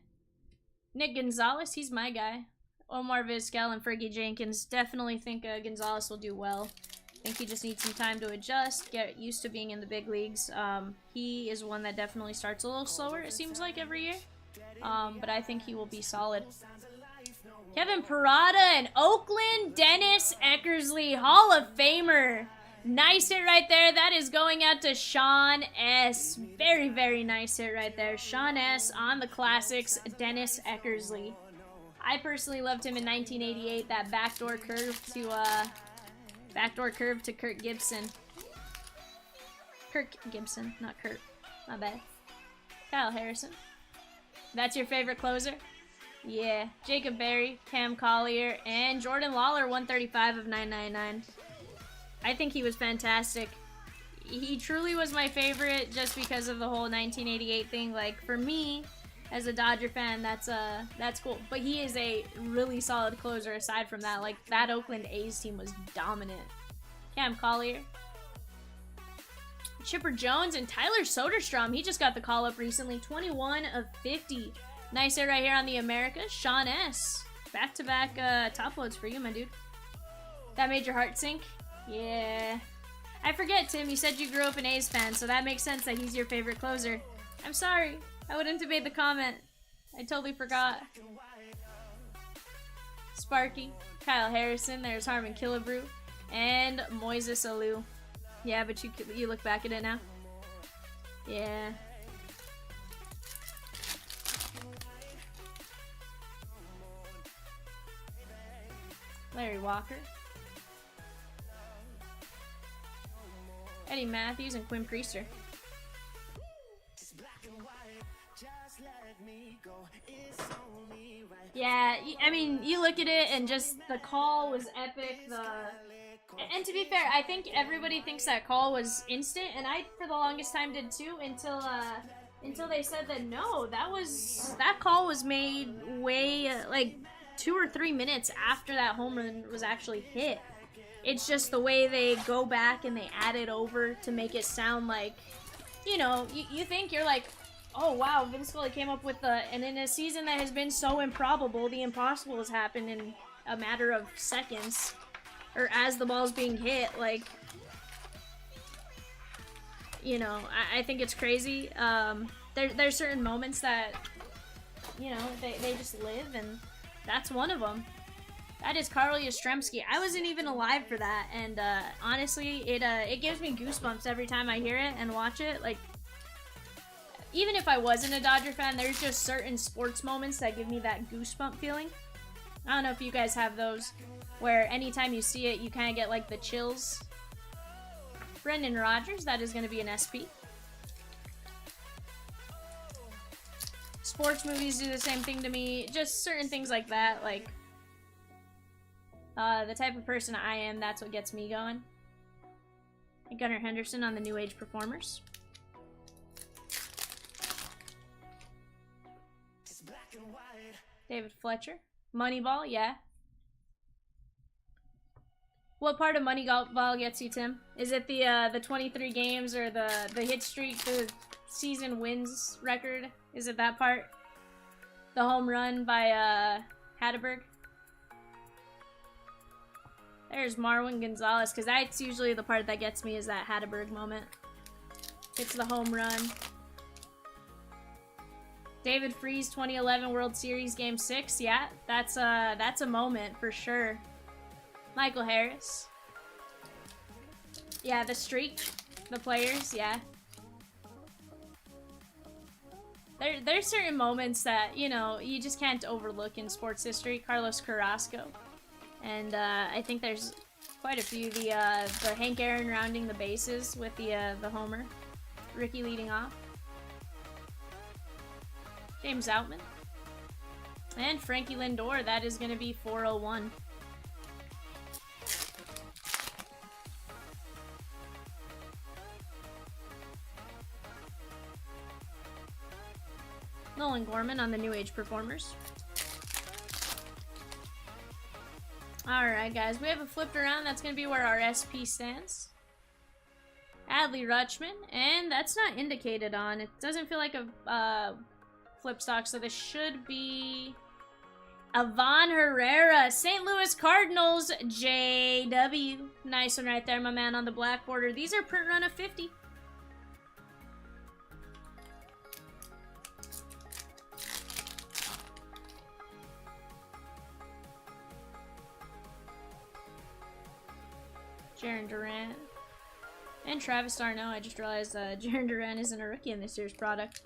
Nick Gonzalez, he's my guy. Omar Vizquel and Fergie Jenkins. Definitely think Gonzalez will do well. I think he just needs some time to adjust, get used to being in the big leagues. He is one that definitely starts a little slower, it seems like, every year. But I think he will be solid. Kevin Parada and Oakland, Dennis Eckersley, Hall of Famer. Nice hit right there. That is going out to Sean S. Very, very nice hit right there. Sean S. on the classics, Dennis Eckersley. I personally loved him in 1988, that backdoor curve to Kirk Gibson. Kirk Gibson, not Kurt. My bad. Kyle Harrison. That's your favorite closer? Yeah. Jacob Berry, Cam Collier, and Jordan Lawler, 135 of 999. I think he was fantastic. He truly was my favorite just because of the whole 1988 thing. Like, for me, as a Dodger fan, that's cool. But he is a really solid closer aside from that. Like, that Oakland A's team was dominant. Cam Collier. Chipper Jones and Tyler Soderstrom. He just got the call-up recently. 21 of 50. Nice hit right here on the Americas. Sean S. Back-to-back top loads for you, my dude. That made your heart sink? Yeah. I forget, Tim. You said you grew up an A's fan, so that makes sense that he's your favorite closer. I'm sorry. I wouldn't have made the comment. I totally forgot. Sparky, Kyle Harrison, there's Harmon Killebrew, and Moises Alou. Yeah, but you look back at it now. Yeah. Larry Walker. Eddie Matthews and Quinn Priester. Yeah, I mean, you look at it and just the call was epic. And to be fair, I think everybody thinks that call was instant, and I for the longest time did too until they said that no, that call was made way like 2 or 3 minutes after that home run was actually hit. It's just the way they go back and they add it over to make it sound like, you know, you think you're like, oh wow, Vince Scully came up with and in a season that has been so improbable, the impossible has happened in a matter of seconds, or as the ball's being hit, like, you know, I think it's crazy. There's certain moments that, you know, they just live, and that's one of them. That is Carl Yastrzemski. I wasn't even alive for that, and honestly, it gives me goosebumps every time I hear it and watch it. Like, even if I wasn't a Dodger fan, there's just certain sports moments that give me that goosebump feeling. I don't know if you guys have those, where anytime you see it, you kind of get like the chills. Brendan Rodgers, that is going to be an SP. Sports movies do the same thing to me. Just certain things like that, like the type of person I am, that's what gets me going. And Gunnar Henderson on the New Age Performers. David Fletcher. Moneyball, yeah. What part of Moneyball gets you, Tim? Is it the 23 games or the hit streak, the season wins record? Is it that part? The home run by Hatteberg? There's Marwin Gonzalez, because that's usually the part that gets me, is that Hatteberg moment. It's the home run. David Freese, 2011 World Series Game 6. Yeah, that's a moment for sure. Michael Harris. Yeah, the streak. The players, yeah. There's certain moments that, you know, you just can't overlook in sports history. Carlos Carrasco. And I think there's quite a few. The Hank Aaron rounding the bases with the homer. Ricky leading off. James Outman. And Frankie Lindor. That is going to be 401. Nolan Gorman on the New Age Performers. Alright, guys. We have it flipped around. That's going to be where our SP stands. Adley Rutschman. And that's not indicated on. It doesn't feel like a flip stock, so this should be Ivan Herrera. St. Louis Cardinals. JW. Nice one right there, my man, on the black border. These are print run of 50. Jarren Duran. And Travis Darno. I just realized Jarren Duran isn't a rookie in this year's product.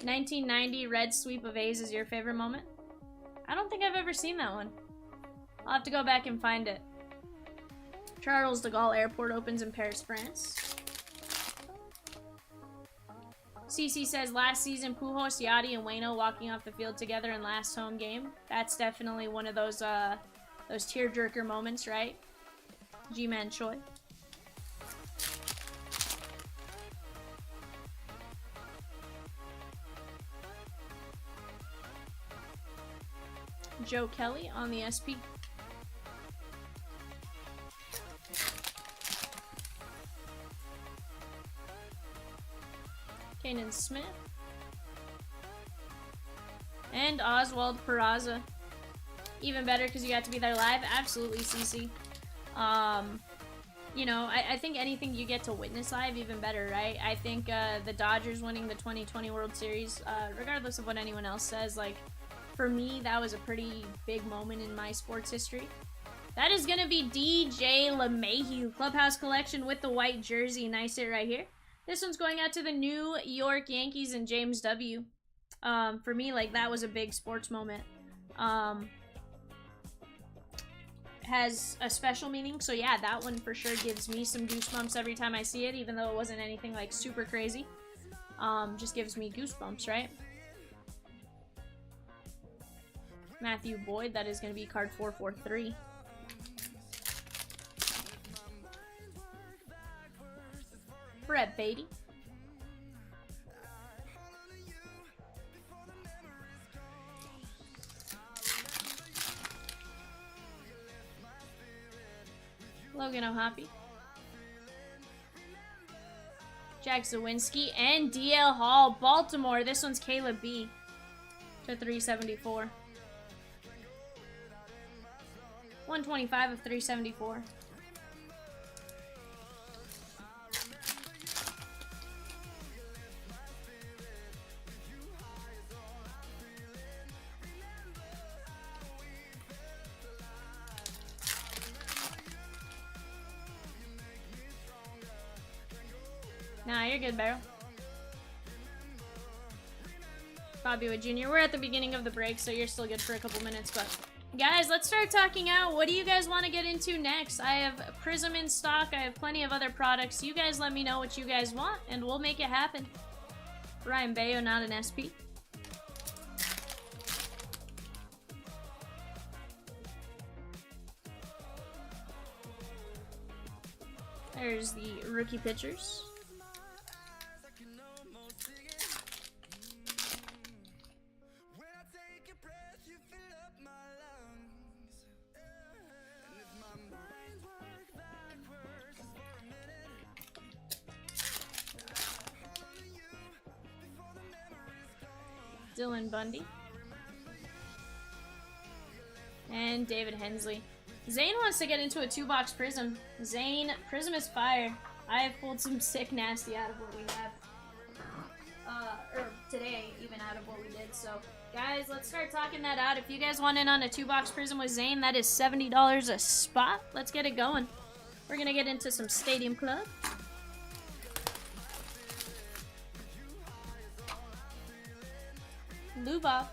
1990 Red Sweep of A's is your favorite moment? I don't think I've ever seen that one. I'll have to go back and find it. Charles de Gaulle Airport opens in Paris, France. CC says last season Pujols, Yachty, and Waino walking off the field together in last home game. That's definitely one of those tearjerker moments, right? G-Man Choi. Joe Kelly on the SP. Kanan Smith. And Oswald Peraza. Even better because you got to be there live. Absolutely, CC. You know, I think anything you get to witness live, even better, right? I think the Dodgers winning the 2020 World Series, regardless of what anyone else says, like, for me, that was a pretty big moment in my sports history. That is going to be DJ LeMahieu. Clubhouse Collection with the white jersey. Nice hit right here. This one's going out to the New York Yankees and James W. For me, like, that was a big sports moment. Has a special meaning, so yeah, that one for sure gives me some goosebumps every time I see it, even though it wasn't anything like super crazy. Just gives me goosebumps, right? Matthew Boyd, that is going to be card 443. Brett Beatty. Logan O'Hoppe. Jack Zawinski and DL Hall, Baltimore. This one's Caleb B. to 374. 125 of 374. Nah, you're good, Barrel. Bobby Wood Jr. We're at the beginning of the break, so you're still good for a couple minutes, but guys, let's start talking out. What do you guys want to get into next? I have Prism in stock. I have plenty of other products. You guys let me know what you guys want, and we'll make it happen. Ryan Bayo, not an SP. There's the rookie pitchers. Dylan Bundy. And David Hensley. Zane wants to get into a 2-box Prism. Zane, Prism is fire. I have pulled some sick nasty out of what we have. Or today, even out of what we did. So, guys, let's start talking that out. If you guys want in on a 2-box Prism with Zane, that is $70 a spot. Let's get it going. We're going to get into some Stadium Club. Luba.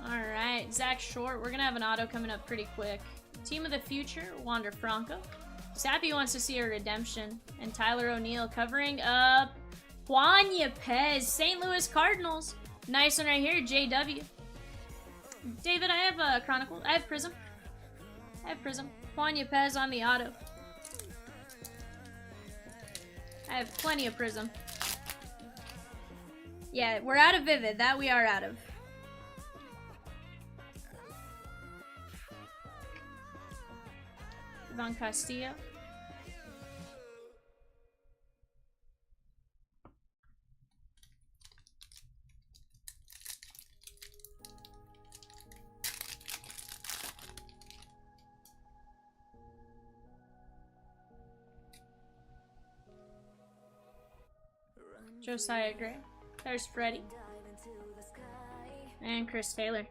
Alright, Zach Short. We're gonna have an auto coming up pretty quick. Team of the Future, Wander Franco. Sappy wants to see a redemption. And Tyler O'Neill covering up Juan Yepez, St. Louis Cardinals. Nice one right here, JW. David, I have a Chronicle. I have Prism. Juan Yepez on the auto. I have plenty of Prism. Yeah, we're out of Vivid. That we are out of. Ivan Castillo. Josiah Gray. There's Freddie. And Chris Taylor.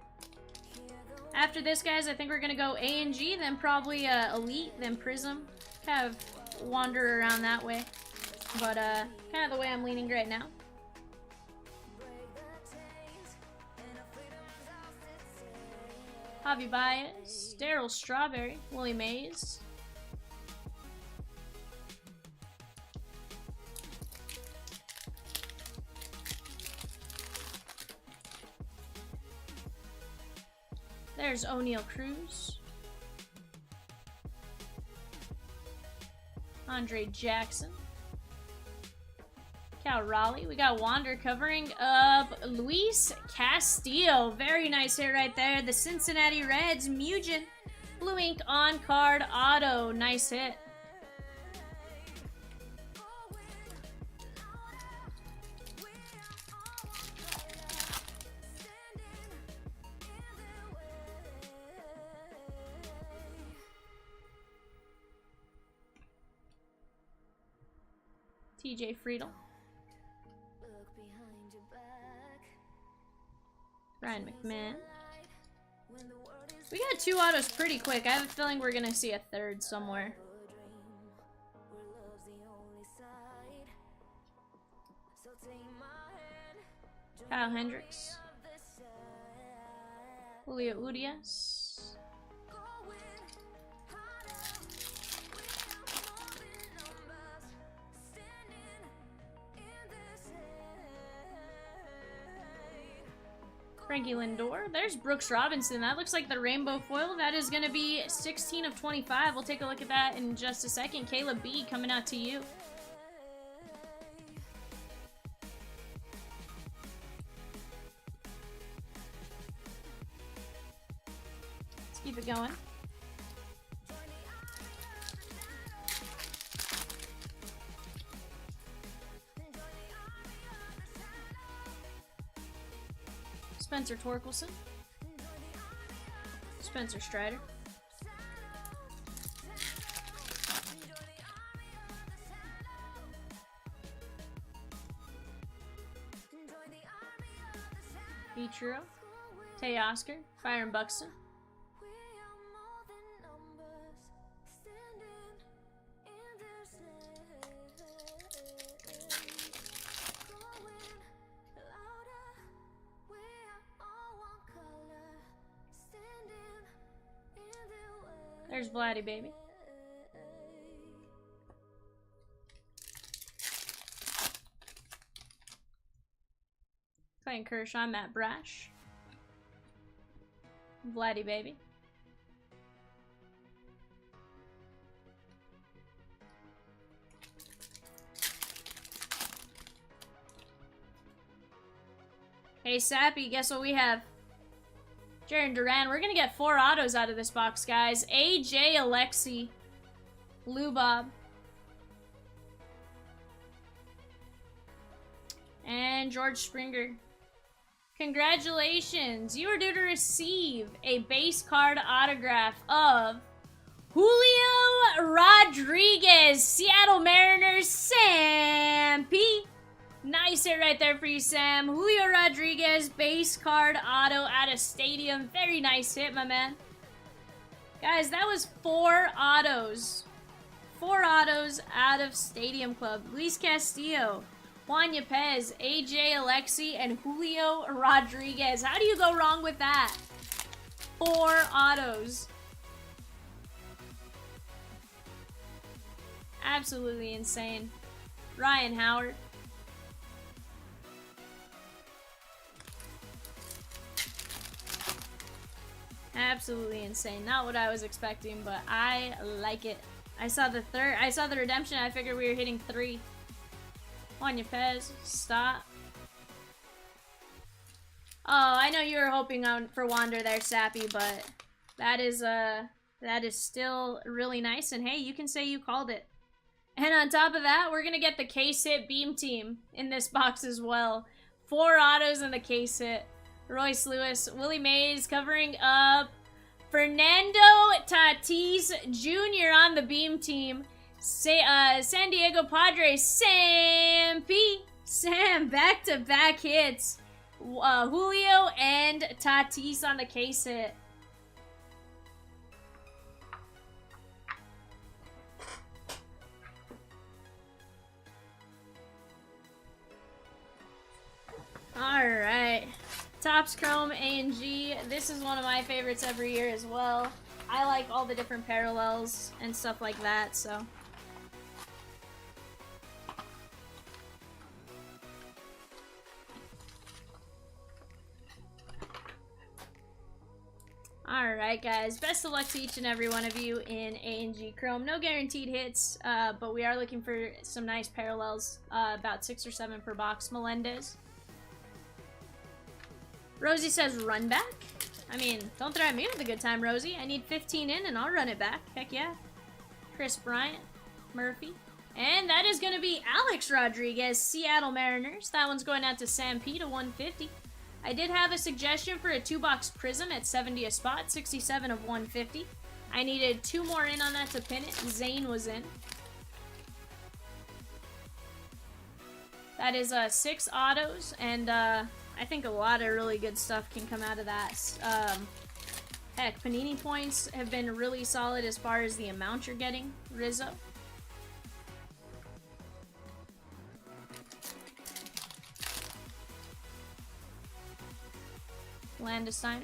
After this, guys, I think we're gonna go A and G, then probably Elite, then Prism. Kind of wander around that way. But kind of the way I'm leaning right now. Javi Baez, Daryl Strawberry, Willie Mays. There's O'Neal Cruz. Andre Jackson. Cal Raleigh. We got Wander covering up Luis Castillo. Very nice hit right there. The Cincinnati Reds. Mugen. Blue ink on card auto. Nice hit. TJ Friedel. Ryan McMahon. We got 2 autos pretty quick. I have a feeling we're gonna see a third somewhere. Kyle Hendricks. Julio Urias. Frankie Lindor. There's Brooks Robinson. That looks like the rainbow foil. That is going to be 16 of 25. We'll take a look at that in just a second. Caleb B coming out to you. Let's keep it going. Spencer Torkelson. Spencer Strider. Ichiro. Tay Oscar. Byron Buxton. There's Vladdy, baby. Clayton Kershaw, Matt Brash. Vladdy, baby. Hey, Sappy, guess what we have? Jaron Duran. We're going to get 4 autos out of this box, guys. AJ Alexi. Lubob. And George Springer. Congratulations. You are due to receive a base card autograph of Julio Rodriguez, Seattle Mariners, Sam P. Nice hit right there for you, Sam. Julio Rodriguez, base card auto out of Stadium. Very nice hit, my man. Guys, that was 4 autos. 4 autos out of Stadium Club. Luis Castillo, Juan Yepez, AJ Alexi, and Julio Rodriguez. How do you go wrong with that? 4 autos. Absolutely insane. Ryan Howard. Absolutely insane. Not what I was expecting, but I like it. I saw the redemption. I figured we were hitting 3. Juan Yepez, stop. Oh, I know you were hoping for Wander there, Sappy, but that is still really nice. And hey, you can say you called it. And on top of that, we're gonna get the case hit beam team in this box as well. 4 autos in the case hit. Royce Lewis, Willie Mays covering up Fernando Tatis Jr. on the beam team. San Diego Padres, Sam P. Sam, back-to-back hits. Julio and Tatis on the case hit. Alright. Topps Chrome A&G. This is one of my favorites every year as well. I like all the different parallels and stuff like that, so. Alright guys, best of luck to each and every one of you in A&G Chrome. No guaranteed hits, but we are looking for some nice parallels, about 6 or 7 per box. Melendez. Rosie says run back? I mean, don't threaten me with a good time, Rosie. I need 15 in and I'll run it back. Heck yeah. Chris Bryant, Murphy. And that is going to be Alex Rodriguez, Seattle Mariners. That one's going out to Sam P to 150. I did have a suggestion for a 2-box Prism at 70 a spot, 67 of 150. I needed 2 more in on that to pin it. Zane was in. That is 6 autos, and I think a lot of really good stuff can come out of that. Heck, Panini points have been really solid as far as the amount you're getting. Rizzo. Landesteiner.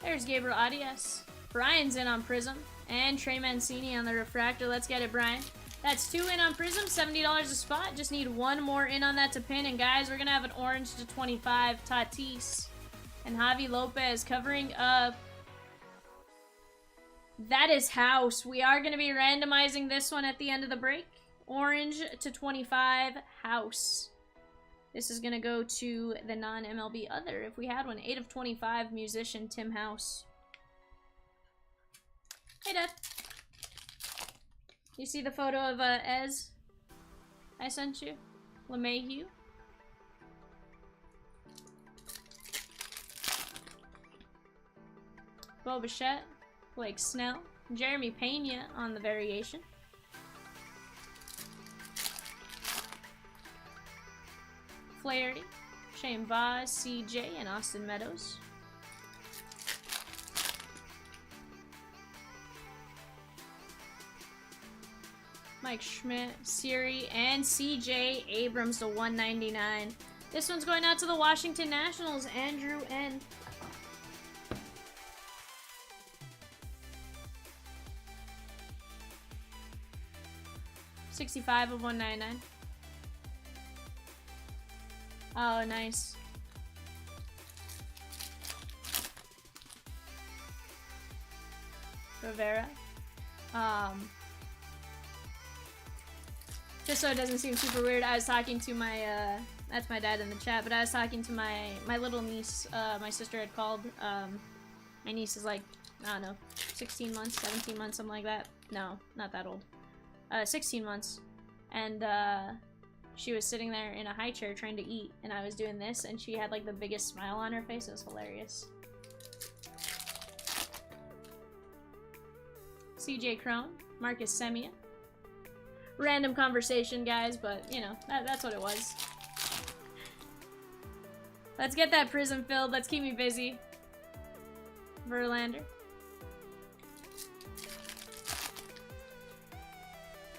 There's Gabriel Arias. Brian's in on Prism. And Trey Mancini on the refractor. Let's get it, Brian. That's 2 in on Prism, $70 a spot. Just need 1 more in on that to pin. And guys, we're going to have an orange to 25. Tatis and Javi Lopez covering up. That is House. We are going to be randomizing this one at the end of the break. Orange to 25, House. This is going to go to the non-MLB other, if we had one. 8 of 25, musician Tim House. Hey, Dad. You see the photo of Ez I sent you? LeMahieu. Bo Bichette. Blake Snell. Jeremy Pena on the variation. Flaherty. Shane Vaz, CJ, and Austin Meadows. Mike Schmidt, Siri, and CJ Abrams to 199. This one's going out to the Washington Nationals, Andrew N. $65 of 199. Oh, nice. Rivera. Just so it doesn't seem super weird, I was talking to my, that's my dad in the chat, but I was talking to my little niece. My sister had called. My niece is like, I don't know, 16 months, 17 months, something like that. No, not that old. 16 months. And She was sitting there in a high chair trying to eat, and I was doing this, and she had like the biggest smile on her face. It was hilarious. CJ Crone, Marcus Semien. Random conversation, guys, but you know, that's what it was. Let's get that prism filled. Let's keep me busy. Verlander.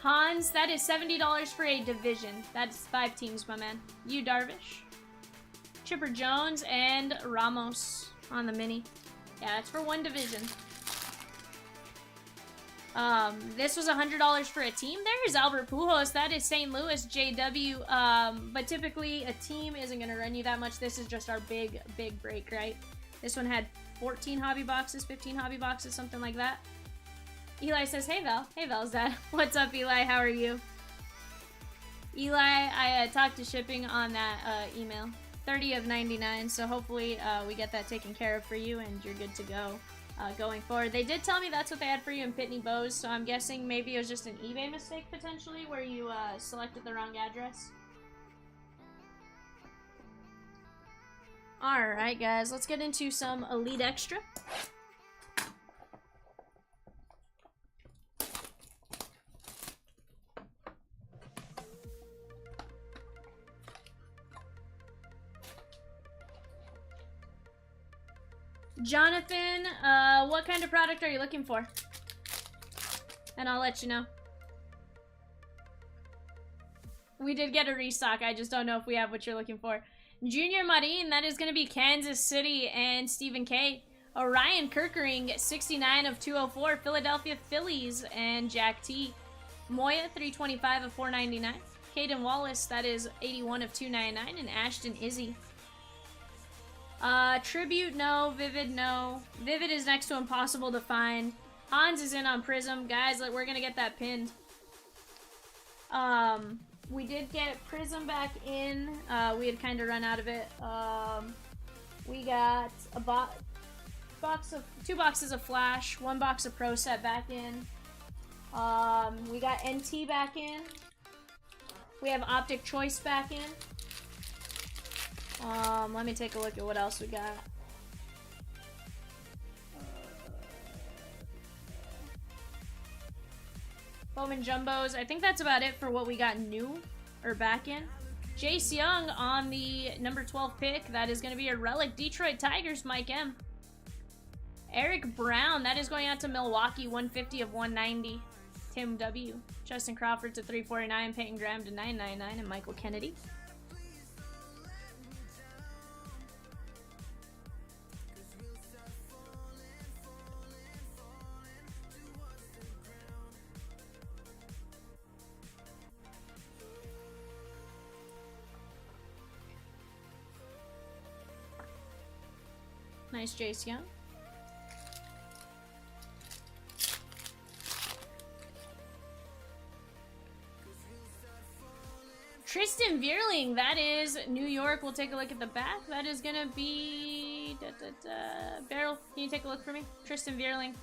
Hans, that is $70 for a division. That's 5 teams, my man. You, Darvish. Chipper Jones and Ramos on the mini. Yeah, that's for 1 division. This was $100 for a team. There's Albert Pujols. That is St. Louis JW. But typically a team isn't going to run you that much. This is just our big break, right? This one had 14 hobby boxes, 15 hobby boxes, something like that. Eli says, hey Val. Hey Val's dad. What's up, Eli? How are you? Eli, I talked to shipping on that email. 30 of 99, so hopefully we get that taken care of for you and you're good to go. Going forward. They did tell me that's what they had for you in Pitney Bowes, so I'm guessing maybe it was just an eBay mistake, potentially, where you selected the wrong address. Alright, guys, let's get into some Elite Extra. Jonathan, what kind of product are you looking for? And I'll let you know. We did get a restock. I just don't know if we have what you're looking for. Junior Marin, that is going to be Kansas City and Stephen K. Orion Kirkering, 69 of 204. Philadelphia Phillies and Jack T. Moya, 325 of 499. Caden Wallace, that is 81 of 299. And Ashton Izzy. Tribute, no. Vivid, no. Vivid is next to impossible to find. Hans is in on Prism. Guys, we're gonna get that pinned. We did get Prism back in. We had kind of run out of it. We got a 2 boxes of Flash, 1 box of Pro Set back in. We got NT back in. We have Optic Choice back in. Let me take a look at what else we got. Bowman Jumbos. I think that's about it for what we got new or back in. Jace Young on the number 12 pick. That is going to be a relic. Detroit Tigers, Mike M. Eric Brown. That is going out to Milwaukee. 150 of 190. Tim W. Justin Crawford to 349. Peyton Graham to 999. And Michael Kennedy. Nice Jace Young. Tristan Vierling, that is New York. We'll take a look at the back. That is gonna be Barrel. Can you take a look for me? Tristan Vierling.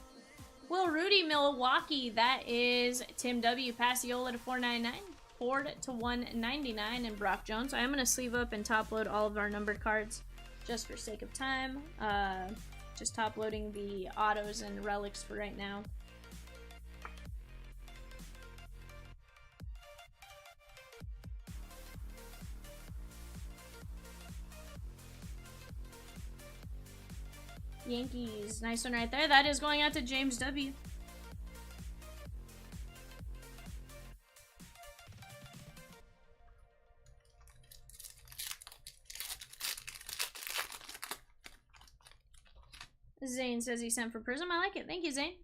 Will Rudy, Milwaukee. That is Tim W. Passiola to 499. Ford to 199. And Brock Jones. I am gonna sleeve up and top load all of our numbered cards. Just for sake of time, just top loading the autos and relics for right now. Yankees, nice one right there. That is going out to James W. Zane says he sent for Prism. I like it. Thank you, Zane.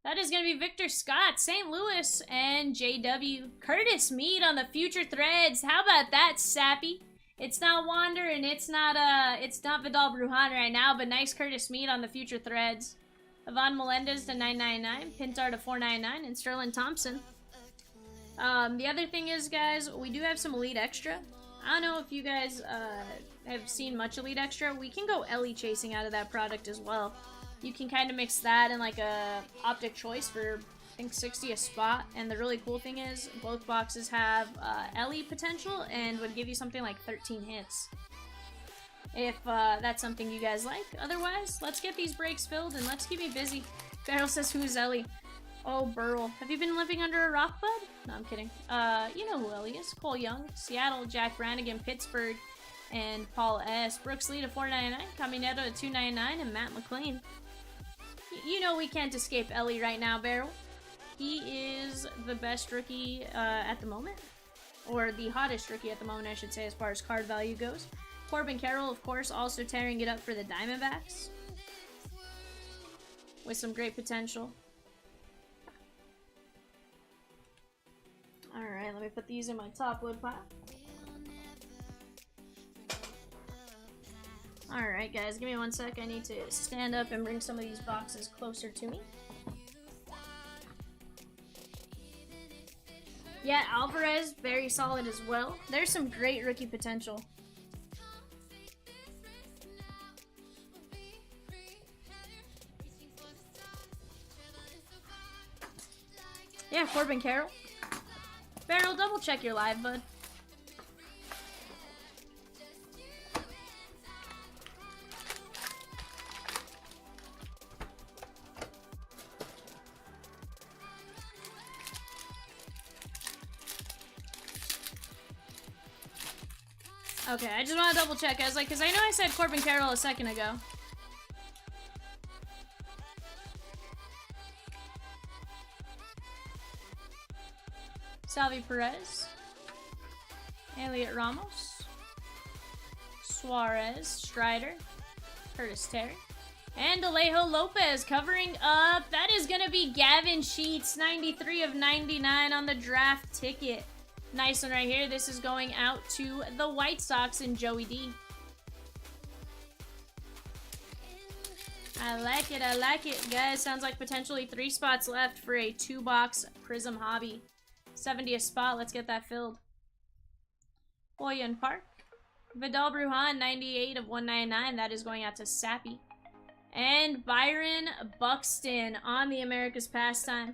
That is going to be Victor Scott, St. Louis, and JW. Curtis Mead on the Future Threads. How about that, Sappy? It's not Wander and it's not Vidal Brujan right now, but nice Curtis Mead on the Future Threads. Ivan Melendez to 999, Pintar to 499, and Sterling Thompson. The other thing is, guys, we do have some Elite Extra. I don't know if you guys have seen much Elite Extra. We can go Ellie chasing out of that product as well. You can kind of mix that and like a Optic Choice for think 60 a spot. And the really cool thing is both boxes have Elly potential and would give you something like 13 hits. If that's something you guys like. Otherwise, let's get these breaks filled and let's keep me busy. Barrel says, who's Elly? Oh, Burl. Have you been living under a rock, bud? No, I'm kidding. You know who Elly is. Cole Young, Seattle, Jack Brannigan, Pittsburgh, and Paul S. Brooks Lee to 499, Caminero to 299, and Matt McLean. You know we can't escape Elly right now, Barrel. He is the best rookie at the moment. Or the hottest rookie at the moment, I should say, as far as card value goes. Corbin Carroll, of course, also tearing it up for the Diamondbacks. With some great potential. Alright, let me put these in my top wood pile. Alright guys, give me 1 sec. I need to stand up and bring some of these boxes closer to me. Yeah, Alvarez, very solid as well. There's some great rookie potential. Yeah, Corbin Carroll. Barrel, double check your live, bud. Okay, I just want to double check. I was like, because I know I said Corbin Carroll a second ago. Salvi Perez, Elliot Ramos, Suarez, Strider, Curtis Terry, and Alejo Lopez covering up. That is going to be Gavin Sheets, 93 of 99 on the draft ticket. Nice one right here. This is going out to the White Sox and Joey D. I like it, guys. Sounds like potentially 3 spots left for a 2-box Prism Hobby. 70th spot, let's get that filled. Hoyan Park. Vidal Brujan, 98 of 199. That is going out to Sappy. And Byron Buxton on the America's Pastime.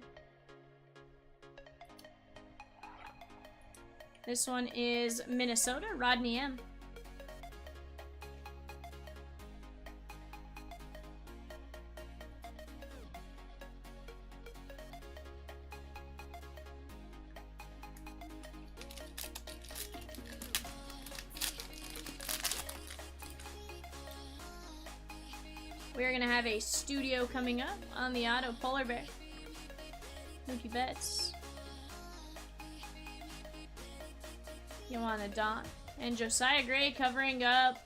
This one is Minnesota, Rodney M. We're going to have a studio coming up on the auto Polar Bear. Mookie Betts. Joanna Don. And Josiah Gray covering up.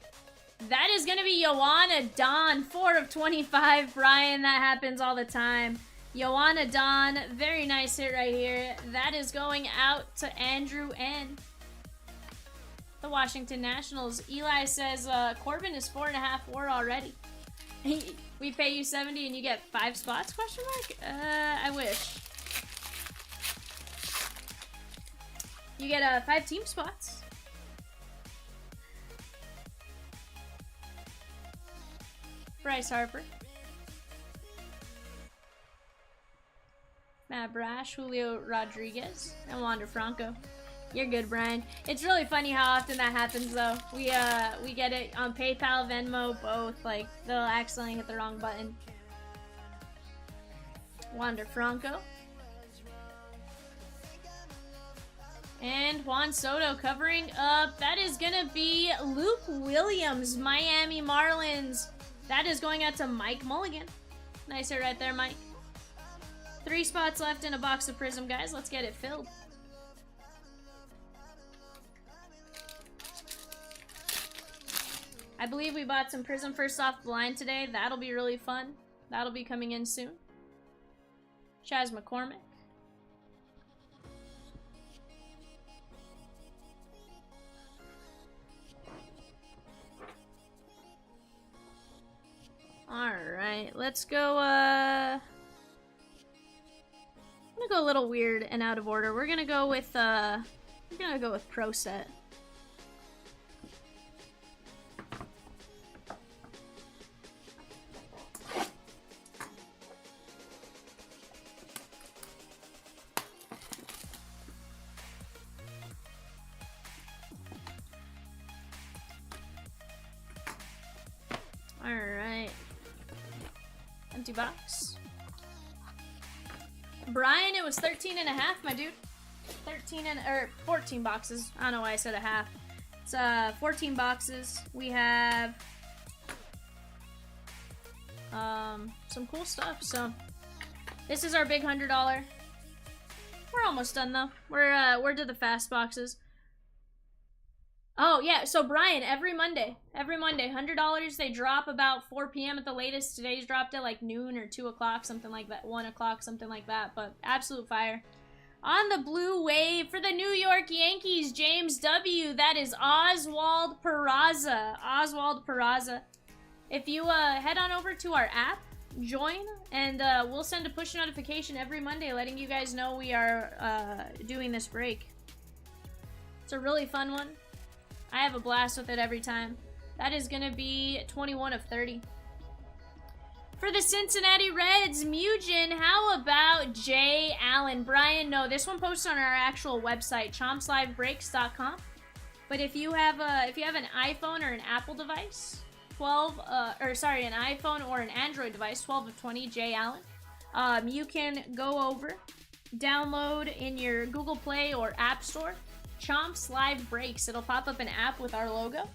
That is going to be Joanna Don. 4 of 25, Brian. That happens all the time. Joanna Don. Very nice hit right here. That is going out to Andrew N. The Washington Nationals. Eli says Corbin is 4.5 WAR already. We pay you 70 and you get 5 spots? Question mark? I wish. You get 5 team spots. Bryce Harper. Matt Brash, Julio Rodriguez, and Wander Franco. You're good, Brian. It's really funny how often that happens, though. We get it on PayPal, Venmo, both. Like, they'll accidentally hit the wrong button. Wander Franco. And Juan Soto covering up. That is going to be Luke Williams, Miami Marlins. That is going out to Mike Mulligan. Nice hit right there, Mike. 3 spots left in a box of Prism, guys. Let's get it filled. I believe we bought some Prism First Off Blind today. That'll be really fun. That'll be coming in soon. Chaz McCormick. Alright, let's go, I'm gonna go a little weird and out of order. We're gonna go with Pro Set. empty box. Brian, it was 13 and a half, my dude. 14 boxes. I don't know why I said a half. It's 14 boxes. We have some cool stuff. So this is our big $100. We're almost done though. We're to the fast boxes. Oh yeah, so Brian, every Monday, $100. They drop about 4 p.m. at the latest. Today's dropped at like noon or 2 o'clock, something like that, 1 o'clock, something like that. But absolute fire. On the blue wave for the New York Yankees, James W. That is Oswald Peraza. Oswald Peraza. If you head on over to our app, join, and we'll send a push notification every Monday letting you guys know we are doing this break. It's a really fun one. I have a blast with it every time. That is going to be 21 of 30. For the Cincinnati Reds, Mugen, how about Jay Allen? Brian, no, this one posted on our actual website, chompslivebreaks.com. But if you have an iPhone or an Apple device, an iPhone or an Android device, 12 of 20, Jay Allen. You can go over, download in your Google Play or App Store, Chomps Live Breaks. It'll pop up an app with our logo,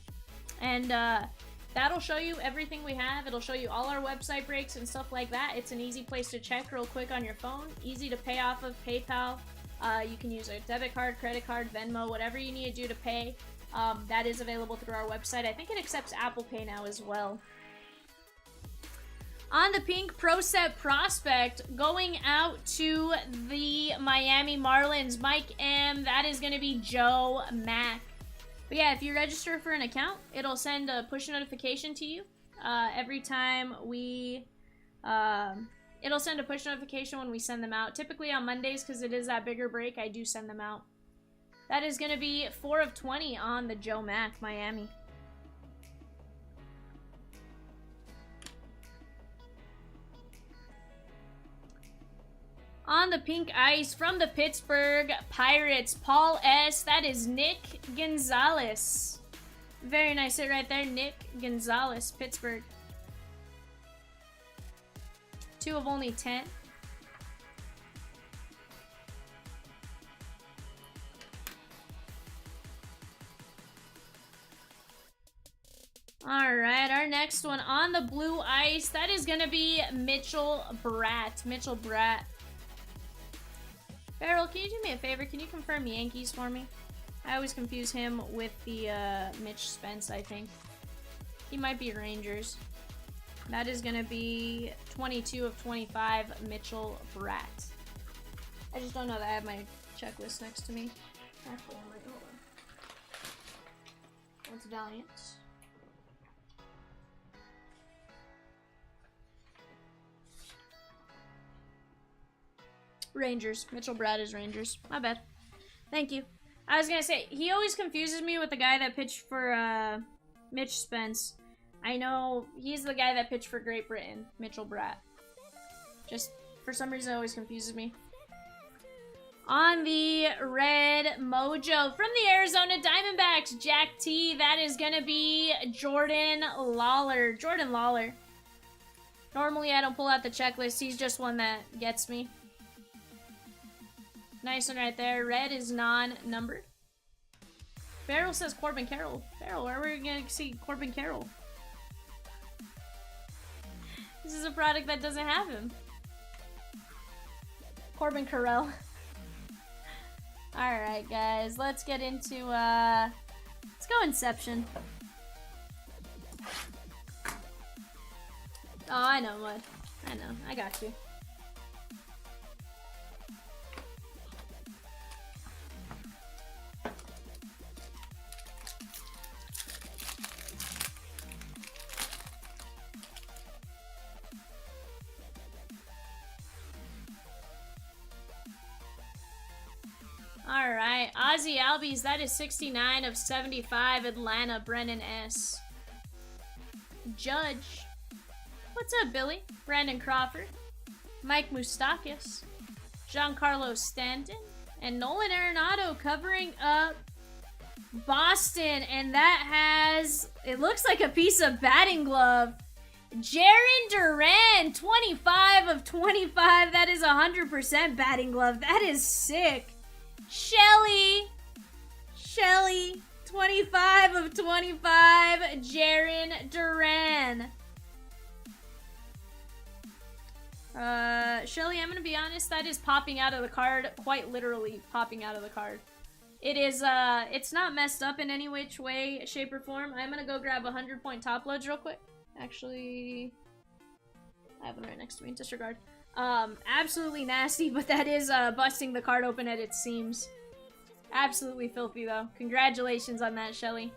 and that'll show you everything we have. It'll show you all our website breaks and stuff like that. It's an easy place to check real quick on your phone. Easy to pay off of PayPal. You can use a debit card, credit card, Venmo, whatever you need to do to pay. That is available through our website. I think it accepts Apple Pay now as well. On the pink Pro Set prospect, going out to the Miami Marlins, Mike M. That is going to be Joe Mack. But yeah, if you register for an account, it'll send a push notification to you every time we... it'll send a push notification when we send them out. Typically on Mondays, because it is that bigger break, I do send them out. That is going to be 4 of 20 on the Joe Mack, Miami. On the pink ice from the Pittsburgh Pirates, Paul S. That is Nick Gonzalez. Very nice hit right there, Nick Gonzalez, Pittsburgh. 2 of only 10. All right, our next one on the blue ice, that is going to be Mitchell Bratt. Mitchell Bratt. Barrel, can you do me a favor? Can you confirm Yankees for me? I always confuse him with the Mitch Spence, I think. He might be Rangers. That is going to be 22 of 25, Mitchell Bratt. I just don't know that I have my checklist next to me. Actually, I'm like, hold on. What's Valiant? Rangers. Mitchell Bratt is Rangers. My bad. Thank you. I was gonna say, he always confuses me with the guy that pitched for Mitch Spence. I know he's the guy that pitched for Great Britain, Mitchell Bratt. Just, for some reason, it always confuses me. On the red mojo from the Arizona Diamondbacks, Jack T, that is gonna be Jordan Lawler. Jordan Lawler. Normally, I don't pull out the checklist. He's just one that gets me. Nice one right there. Red is non-numbered. Barrel says Corbin Carroll. Barrel, where are we going to see Corbin Carroll? This is a product that doesn't have him. Corbin Carroll. Alright, guys. Let's get into, let's go Inception. Oh, I know, Mud. I know. I got you. Alright, Ozzy Albies, that is 69 of 75, Atlanta, Brennan S. Judge. What's up, Billy? Brandon Crawford. Mike Moustakis. Giancarlo Stanton. And Nolan Arenado covering up Boston. And that has, it looks like a piece of batting glove. Jaren Duran, 25 of 25. That is 100% batting glove. That is sick. Shelly, 25 of 25. Jaren Duran. Shelly, I'm gonna be honest, that is popping out of the card, quite literally popping out of the card. It is, it's not messed up in any which way, shape, or form. I'm gonna go grab 100-point top loads real quick. Actually, I have one right next to me, disregard. Absolutely nasty, but that is, busting the card open at its seams. Absolutely filthy, though. Congratulations on that, Shelly.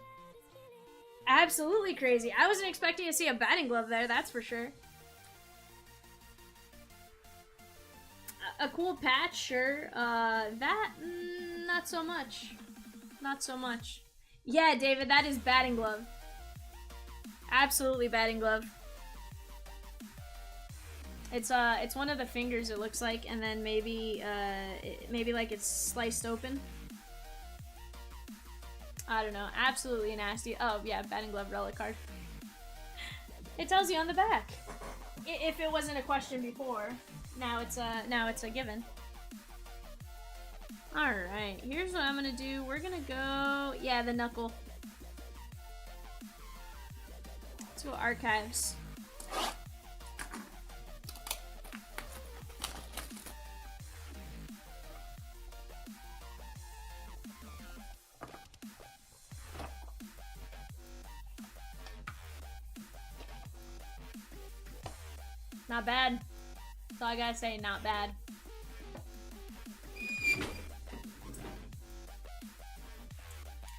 Absolutely crazy. I wasn't expecting to see a batting glove there, that's for sure. A cool patch, sure. That, not so much. Not so much. Yeah, David, that is batting glove. Absolutely batting glove. It's one of the fingers, it looks like, and then maybe, maybe like it's sliced open. I don't know. Absolutely nasty. Oh, yeah, batting glove relic card. It tells you on the back. If it wasn't a question before. Now it's a given. Alright, here's what I'm gonna do. We're gonna go, yeah, the knuckle. Let's go archives. Not bad. That's all I gotta say, not bad.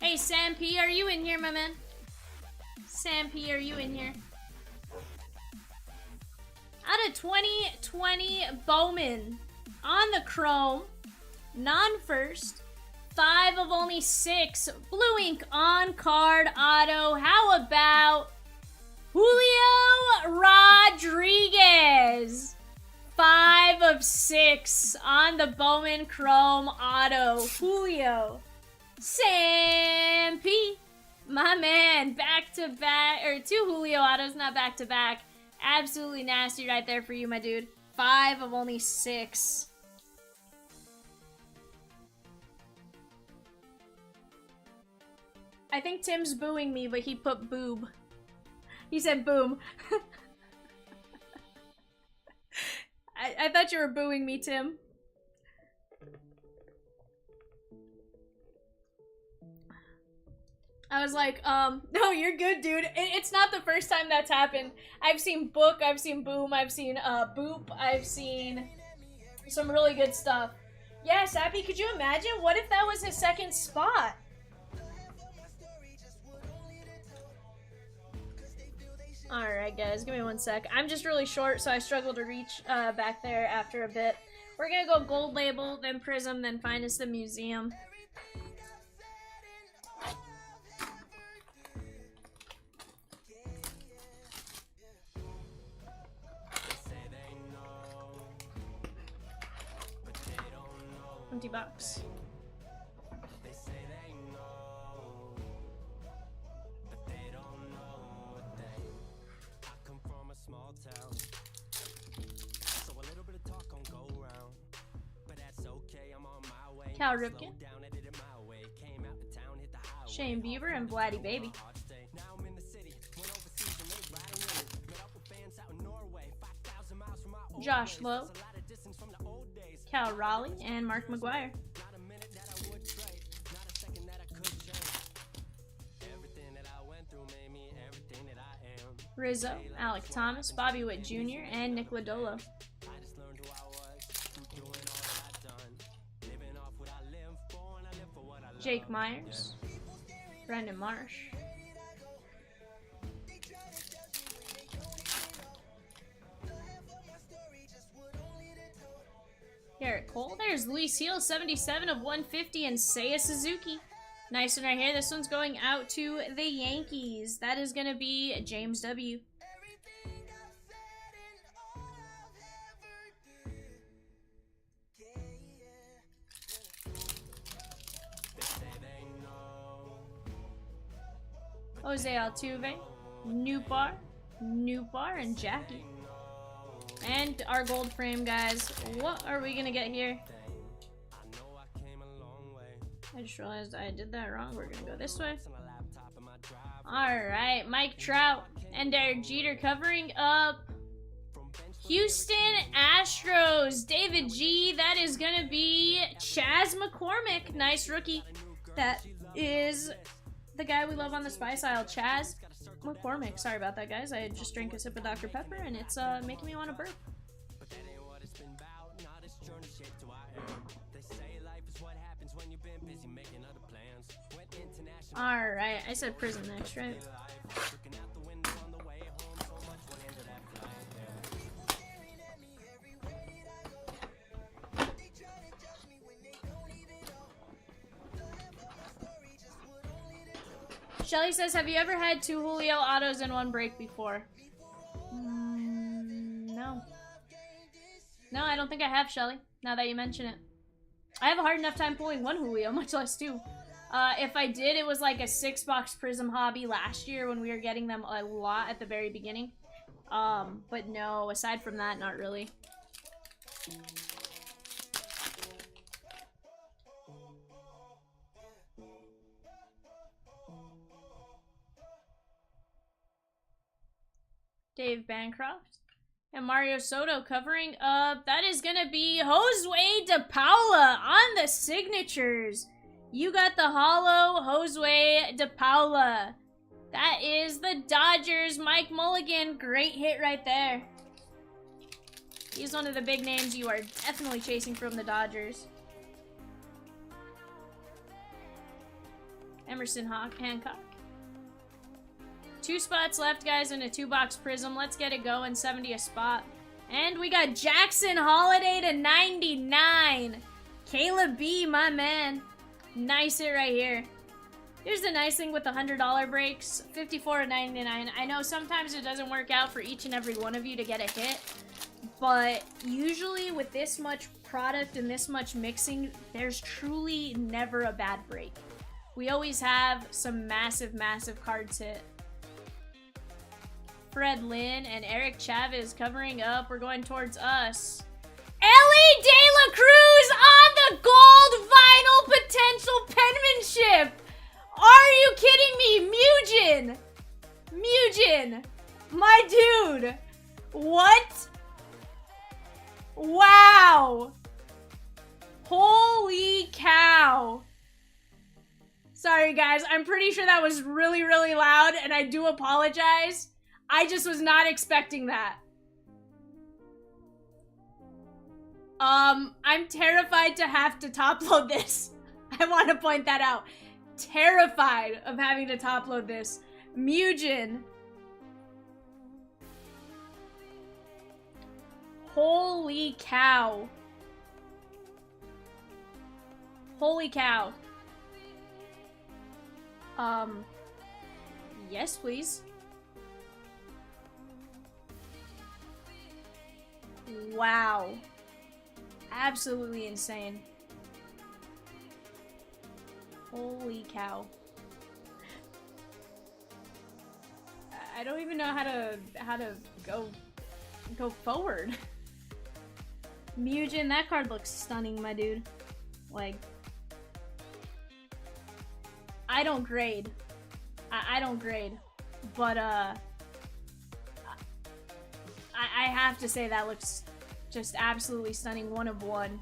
Hey, Sam P, are you in here, my man? Sam P, are you in here? Out of 2020 Bowman on the chrome, non-first, 5 of only 6, blue ink on card auto. How about Julio Rodriguez? 5 of 6 on the Bowman Chrome Auto. Julio. Sam P. My man. Back to back. Or 2 Julio Autos, not back to back. Absolutely nasty right there for you, my dude. 5 of only 6. I think Tim's booing me, but he put boob. He said boom. I thought you were booing me, Tim. I was like, no, you're good, dude. It's not the first time that's happened. I've seen book, I've seen boom, I've seen, boop, I've seen some really good stuff. Yeah, Sappy, could you imagine? What if that was his second spot? Alright guys, give me 1 sec. I'm just really short, so I struggle to reach back there after a bit. We're gonna go gold label, then prism, then find us the museum. Empty box. Cal Ripken, Shane Bieber, and Blatty Baby. Josh Lowe, Cal Raleigh, and Mark McGuire. Rizzo, Alec Thomas, Bobby Witt Jr., and Nick Lodolo. Jake Myers, Brendan Marsh, Garrett Cole. There's Luis Heel, 77 of 150, and Seiya Suzuki. Nice one right here. This one's going out to the Yankees. That is going to be James W. Jose Altuve, Newbar, Newbar and Jackie. And our gold frame, guys. What are we gonna get here? I just realized I did that wrong. We're gonna go this way. Alright, Mike Trout and Derek Jeter covering up Houston Astros. David G. That is gonna be Chaz McCormick. Nice rookie. That is the guy we love on the spice aisle, Chaz McCormick. Sorry about that, guys. I just drank a sip of Dr. Pepper and it's making me want to burp. Alright, I said prison next, right? Shelly says, have you ever had 2 Julio autos in one break before? No. No, I don't think I have, Shelly, now that you mention it. I have a hard enough time pulling 1 Julio, much less 2. If I did, it was like a 6-box Prism hobby last year when we were getting them a lot at the very beginning. But no, aside from that, not really. Dave Bancroft and Mario Soto covering up. That is gonna be Josue De Paula on the signatures. You got the hollow Josue De Paula. That is the Dodgers. Mike Mulligan, great hit right there. He's one of the big names you are definitely chasing from the Dodgers. Emerson Hancock. 2 spots left, guys, in a 2-box Prism. Let's get it going. 70 a spot. And we got Jackson Holiday to 99. Caleb B, my man. Nice hit right here. Here's the nice thing with the $100 breaks. 54 to 99. I know sometimes it doesn't work out for each and every one of you to get a hit. But usually with this much product and this much mixing, there's truly never a bad break. We always have some massive, massive cards hit. Fred Lynn and Eric Chavez covering up. We're going towards us. Elly de La Cruz on the gold vinyl potential penmanship. Are you kidding me? Mugen. My dude. What? Wow. Holy cow. Sorry, guys. I'm pretty sure that was really, really loud, and I do apologize. I just was not expecting that. I'm terrified to have to top load this. I want to point that out. Terrified of having to top load this. Mugen. Holy cow. Holy cow. Yes, please. Wow. Absolutely insane. Holy cow. I don't even know how to go forward. Mugen, that card looks stunning, my dude. Like, I don't grade. I don't grade. But I have to say that looks just absolutely stunning. 1 of 1.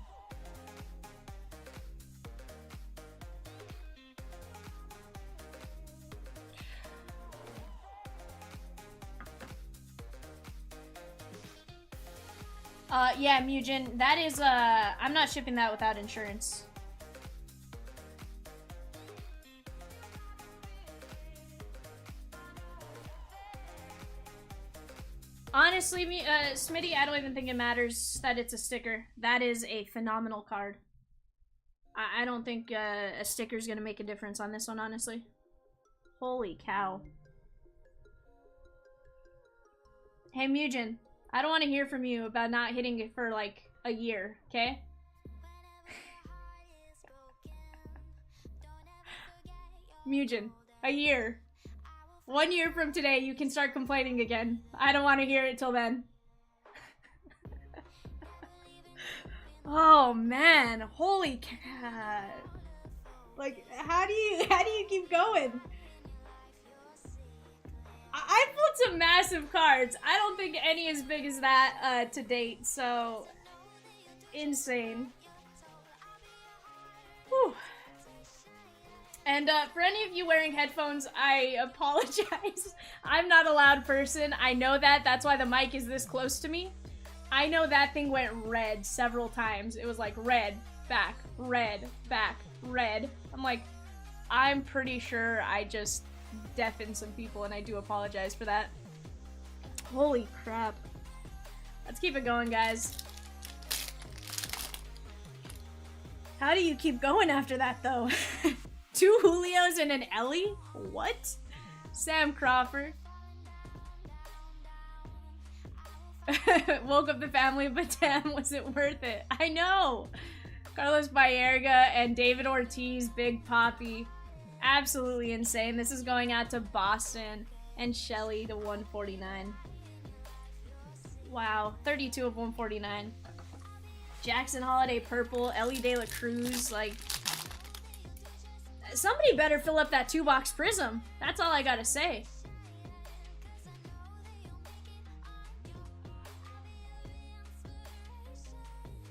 Yeah, Mugen, that is, I'm not shipping that without insurance. Honestly, Smitty, I don't even think it matters that it's a sticker. That is a phenomenal card. I don't think a sticker's gonna make a difference on this one, honestly. Holy cow. Hey, Mugen, I don't want to hear from you about not hitting it for, like, a year, okay? Mugen, a year. 1 year from today, you can start complaining again. I don't want to hear it till then. Oh man, holy cow. Like, how do you keep going? I pulled some massive cards. I don't think any as big as that to date, so insane. Whew. And for any of you wearing headphones, I apologize. I'm not a loud person. I know that. That's why the mic is this close to me. I know that thing went red several times. It was like red, back, red, back, red. I'm like, I'm pretty sure I just deafened some people, and I do apologize for that. Holy crap. Let's keep it going, guys. How do you keep going after that, though? 2 Julios and an Elly? What? Sam Crawford. Woke up the family, but damn, was it worth it? I know! Carlos Baerga and David Ortiz, Big Poppy. Absolutely insane. This is going out to Boston and Shelly to 149. Wow, 32 of 149. Jackson Holiday Purple, Elly De La Cruz, like... Somebody better fill up that 2-box Prism. That's all I gotta say.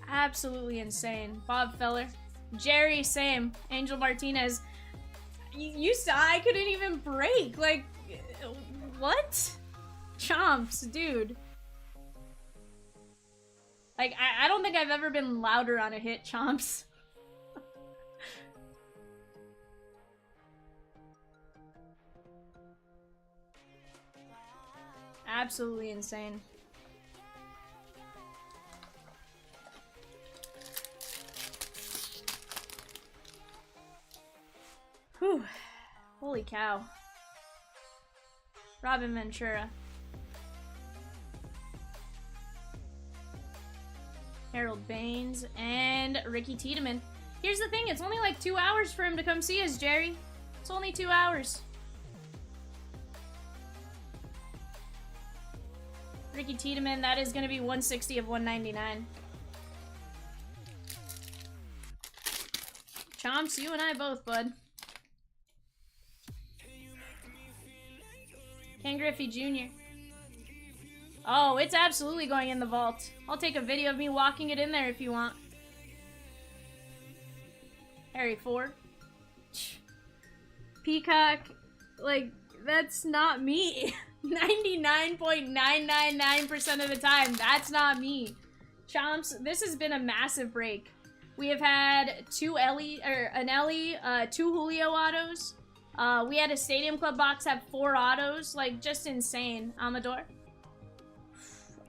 Absolutely insane. Bob Feller. Jerry, same. Angel Martinez. I couldn't even break. Like, what? Chomps, dude. Like, I don't think I've ever been louder on a hit, Chomps. Absolutely insane. Whew. Holy cow. Robin Ventura. Harold Baines and Ricky Tiedemann. Here's the thing, it's only like 2 hours for him to come see us, Jerry. It's only 2 hours. Ricky Tiedemann, that is going to be 160 of 199. Chomps, you and I both, bud. Ken Griffey Jr. Oh, it's absolutely going in the vault. I'll take a video of me walking it in there if you want. Harry Ford. Peacock. Like, that's not me. 99.999% of the time, that's not me. Chomps, this has been a massive break. We have had an Elly, 2 Julio autos. We had a Stadium Club box have 4 autos, like, just insane. Amador.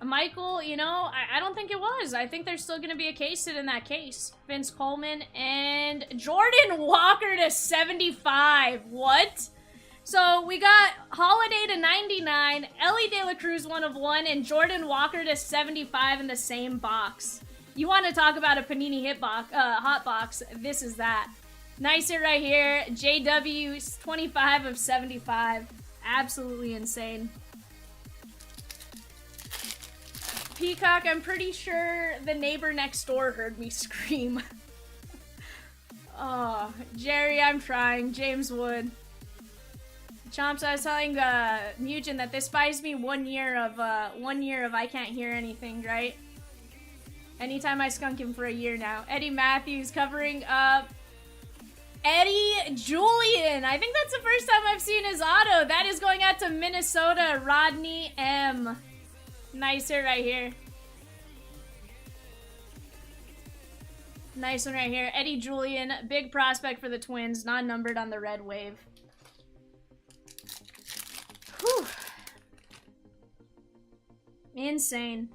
Michael, you know, I don't think it was. I think there's still going to be a case hit in that case. Vince Coleman and Jordan Walker to 75. What? So we got Holiday to 99, Elly De La Cruz 1 of 1, and Jordan Walker to 75 in the same box. You want to talk about a Panini hit box, hot box? This is that. Nice hit right here. JW 25 of 75. Absolutely insane. Peacock, I'm pretty sure the neighbor next door heard me scream. Oh, Jerry, I'm trying. James Wood. Chomps, I was telling Mugen that this buys me 1 year of I can't hear anything, right? Anytime I skunk him for a year now. Eddie Matthews covering up Eddie Julian. I think that's the first time I've seen his auto. That is going out to Minnesota, Rodney M. Nice hit right here. Nice one right here. Eddie Julian, big prospect for the Twins, non-numbered on the red wave. Whew. Insane.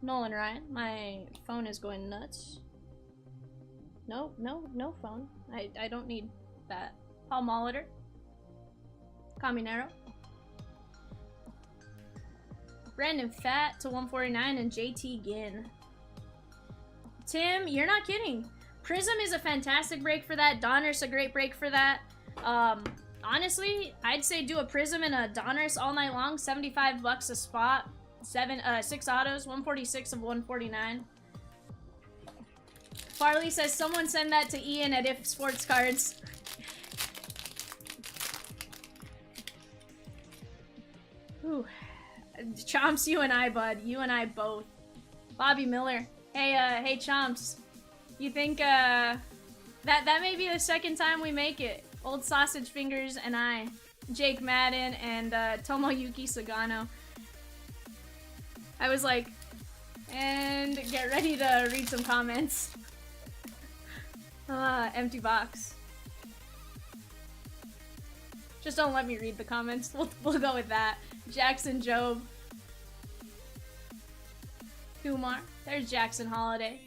Nolan Ryan, my phone is going nuts. No phone. I don't need that. Paul Molitor. Caminero. Brandon Fat to 149 and JT Ginn. Tim, you're not kidding. Prism is a fantastic break for that. Donner's a great break for that. Honestly, I'd say do a Prism and a Donruss all night long. $75 a spot. 6 autos, 146 of 149. Farley says someone send that to Ian at If Sports Cards. Ooh. Chomps, you and I, bud. You and I both. Bobby Miller. Hey Chomps. You think, that may be the second time we make it. Old Sausage Fingers and I. Jake Madden and, Tomoyuki Sagano. I was like, and get ready to read some comments. Empty box. Just don't let me read the comments. We'll go with that. Jackson Job. Kumar. There's Jackson Holiday.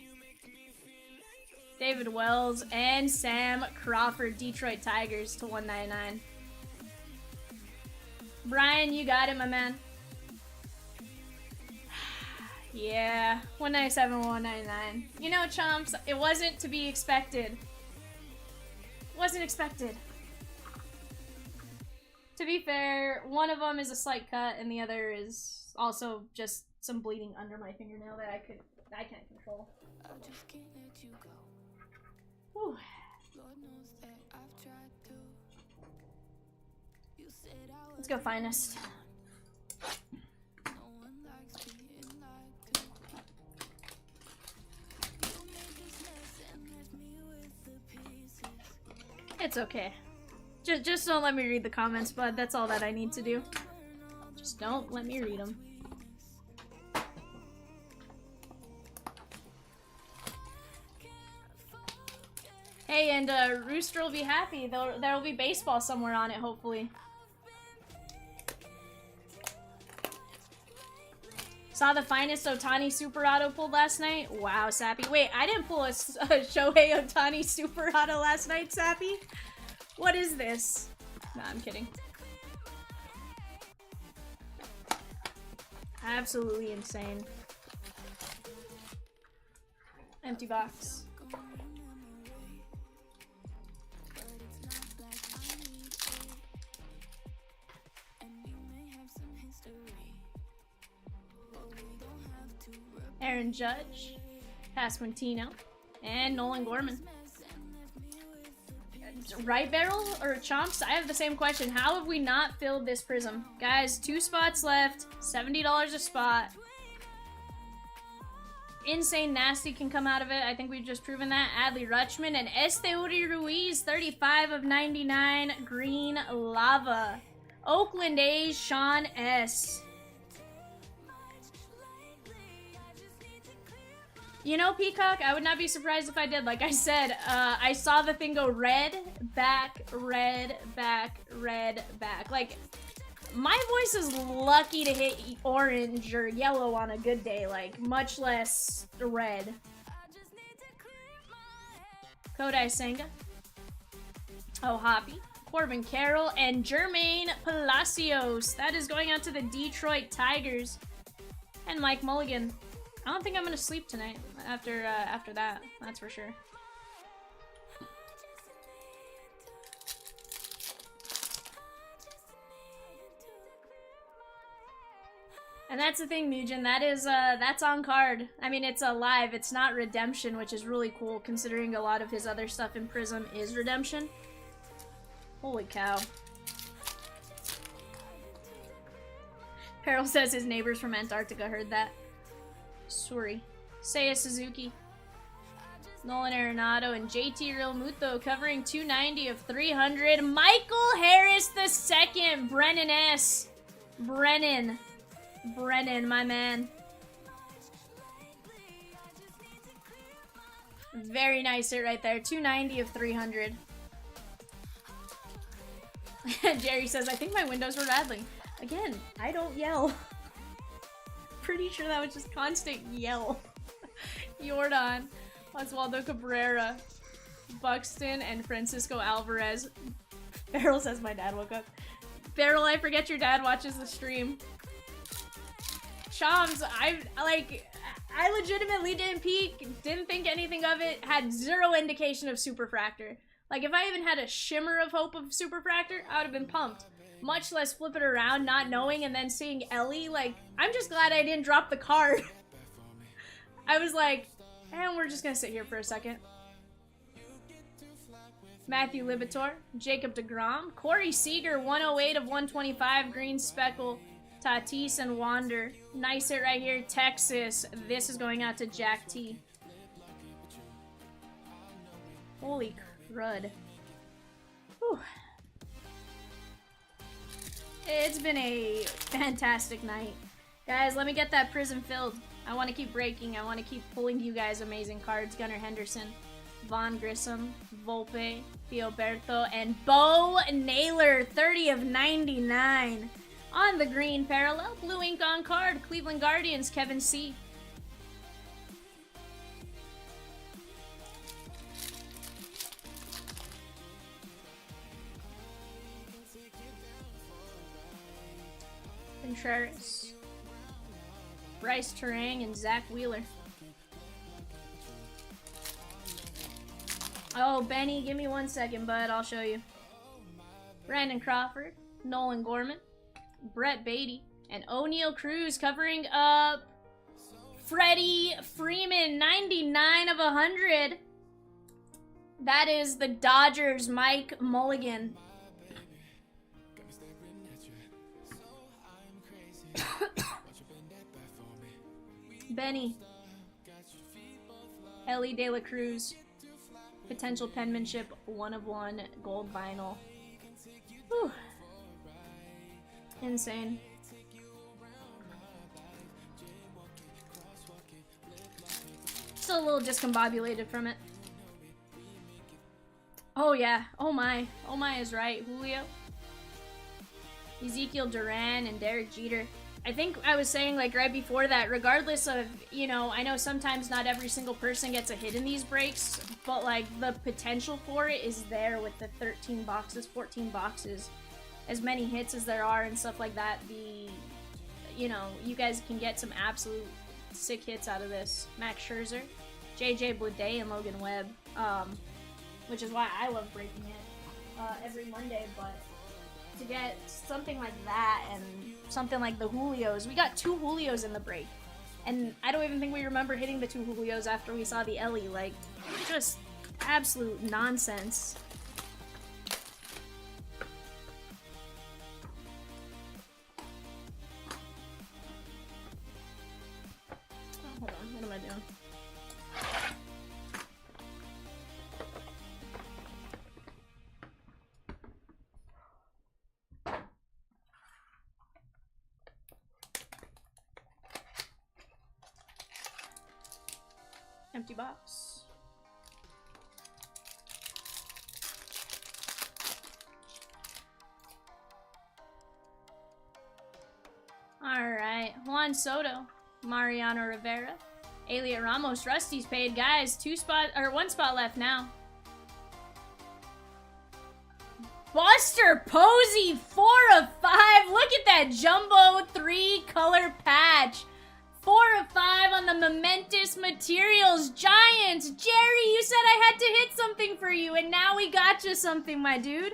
David Wells and Sam Crawford. Detroit Tigers to 199. Brian, you got it, my man. Yeah, 197, 199. You know, Chomps, it wasn't to be expected. Wasn't expected. To be fair, one of them is a slight cut, and the other is also just some bleeding under my fingernail that I can't control. I just can't let you go. Whew. Lord knows that I've tried to. You said I was Let's go, Finest. no one likes being lied to. You made this mess and left me with the pieces. It's okay. Just don't let me read the comments, bud. That's all that I need to do. Just don't let me read them. Hey, and Rooster will be happy. There'll be baseball somewhere on it, hopefully. Saw the Finest Otani Super Auto pulled last night. Wow, Sappy. Wait, I didn't pull a Shohei Otani Super Auto last night, Sappy. What is this? Nah, I'm kidding. Absolutely insane. Empty box. Aaron Judge, Pasquantino, and Nolan Gorman. Right Barrel or Chomps? I have the same question. How have we not filled this prism? Guys, 2 spots left, $70 a spot. Insane Nasty can come out of it. I think we've just proven that. Adley Rutschman and Esteuri Ruiz, 35 of 99, Green Lava. Oakland A's, Sean S. You know, Peacock, I would not be surprised if I did. Like I said, I saw the thing go red, back, red, back, red, back. Like, my voice is lucky to hit orange or yellow on a good day, like, much less red. Kodai Senga. Oh, Hoppy. Corbin Carroll and Jermaine Palacios. That is going out to the Detroit Tigers. And Mike Mulligan. I don't think I'm gonna sleep tonight after that, that's for sure. And that's the thing, Mugen, that's on card. I mean, it's a live, it's not redemption, which is really cool considering a lot of his other stuff in Prism is redemption. Holy cow. Peril says his neighbors from Antarctica heard that. Sorry. Seiya Suzuki. Nolan Arenado and JT Realmuto covering 290 of 300. Michael Harris II. Brennan S. Brennan, my man. Very nice hit right there. 290 of 300. Jerry says, I think my windows were rattling. Again, I don't yell. Pretty sure that was just constant yell. Jordan, Oswaldo Cabrera, Buxton, and Francisco Alvarez. Beryl says my dad woke up. Beryl, I forget your dad watches the stream. Chomps, I legitimately didn't peek, didn't think anything of it, had zero indication of Superfractor. Like, if I even had a shimmer of hope of Super Fractor, I would have been pumped. Much less flip it around, not knowing, and then seeing Elly. Like, I'm just glad I didn't drop the card. I was like, and we're just gonna sit here for a second. Matthew Libator, Jacob deGrom, Corey Seager, 108 of 125, green speckle, Tatis and Wander. Nice hit right here, Texas. This is going out to Jack T. Holy crud. Whew. It's been a fantastic night. Guys, let me get that prism filled. I want to keep breaking. I want to keep pulling you guys amazing cards. Gunnar Henderson, Von Grissom, Volpe, Fioberto, and Bo Naylor, 30 of 99. On the green parallel, blue ink on card, Cleveland Guardians, Kevin C. Contreras, Bryce Terang, and Zach Wheeler. Oh, Benny, give me 1 second, bud. I'll show you. Brandon Crawford, Nolan Gorman, Brett Beatty, and O'Neal Cruz covering up Freddie Freeman, 99 of 100. That is the Dodgers' Mike Mulligan. Benny, Elly de La Cruz, potential penmanship, 1 of 1, gold vinyl. Whew. Insane. Still a little discombobulated from it. Oh yeah, oh my is right. Julio, Ezekiel Duran, and Derek Jeter. I think I was saying, like, right before that, regardless of, you know, I know sometimes not every single person gets a hit in these breaks, but, like, the potential for it is there with the 13 boxes, 14 boxes. As many hits as there are and stuff like that, you know, you guys can get some absolute sick hits out of this. Max Scherzer, JJ Bleday, and Logan Webb, which is why I love breaking it every Monday, but to get something like that and something like the Julios. We got 2 Julios in the break. And I don't even think we remember hitting the 2 Julios after we saw the Elly. Like, just absolute nonsense. Oh, hold on. What am I doing? Empty box. Alright, Juan Soto, Mariano Rivera, Elliot Ramos, Rusty's paid, guys. 1 spot left now. Buster Posey, 4 of 5. Look at that jumbo 3-color patch. 4 of 5 on the momentous materials. Giants. Jerry, you said I had to hit something for you, and now we got you something, my dude.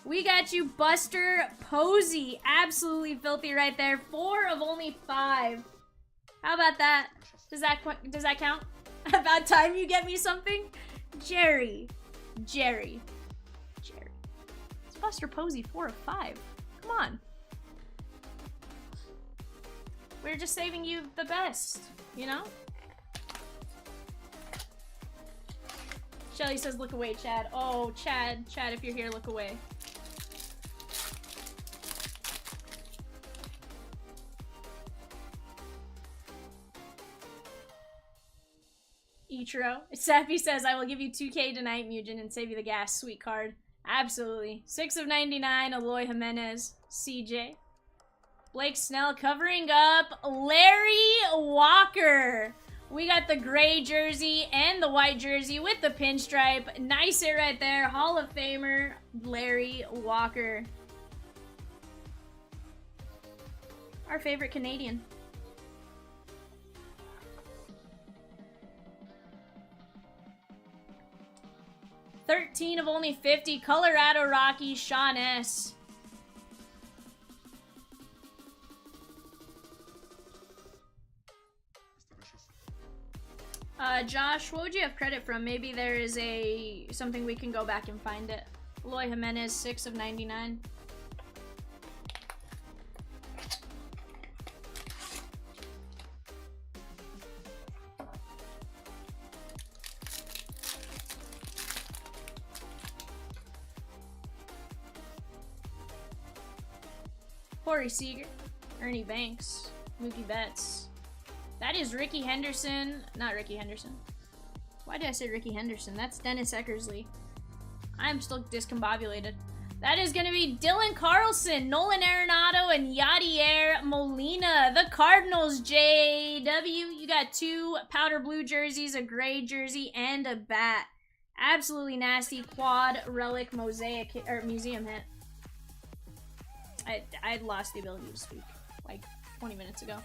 We got you Buster Posey. Absolutely filthy right there. 4 of only 5. How about that? Does that count? About time you get me something? Jerry. It's Buster Posey, 4 of 5. Come on. We're just saving you the best, you know? Shelly says, look away, Chad. Oh, Chad, if you're here, look away. Ichiro. Sappy says, I will give you 2K tonight, Mugen, and save you the gas. Sweet card. Absolutely. 6 of 99, Eloy Jimenez. CJ. Blake Snell covering up Larry Walker. We got the gray jersey and the white jersey with the pinstripe. Nice hit right there. Hall of Famer Larry Walker. Our favorite Canadian. 15 of only 50. Colorado Rocky, Sean S. Josh, what would you have credit from? Maybe there is something we can go back and find it. Eloy Jimenez, 6 of 99. Corey Seager, Ernie Banks, Mookie Betts. That is Ricky Henderson. Not Ricky Henderson. Why did I say Ricky Henderson? That's Dennis Eckersley. I'm still discombobulated. That is going to be Dylan Carlson, Nolan Arenado, and Yadier Molina. The Cardinals, JW. You got 2 powder blue jerseys, a gray jersey, and a bat. Absolutely nasty quad relic mosaic or museum hit. I lost the ability to speak like 20 minutes ago.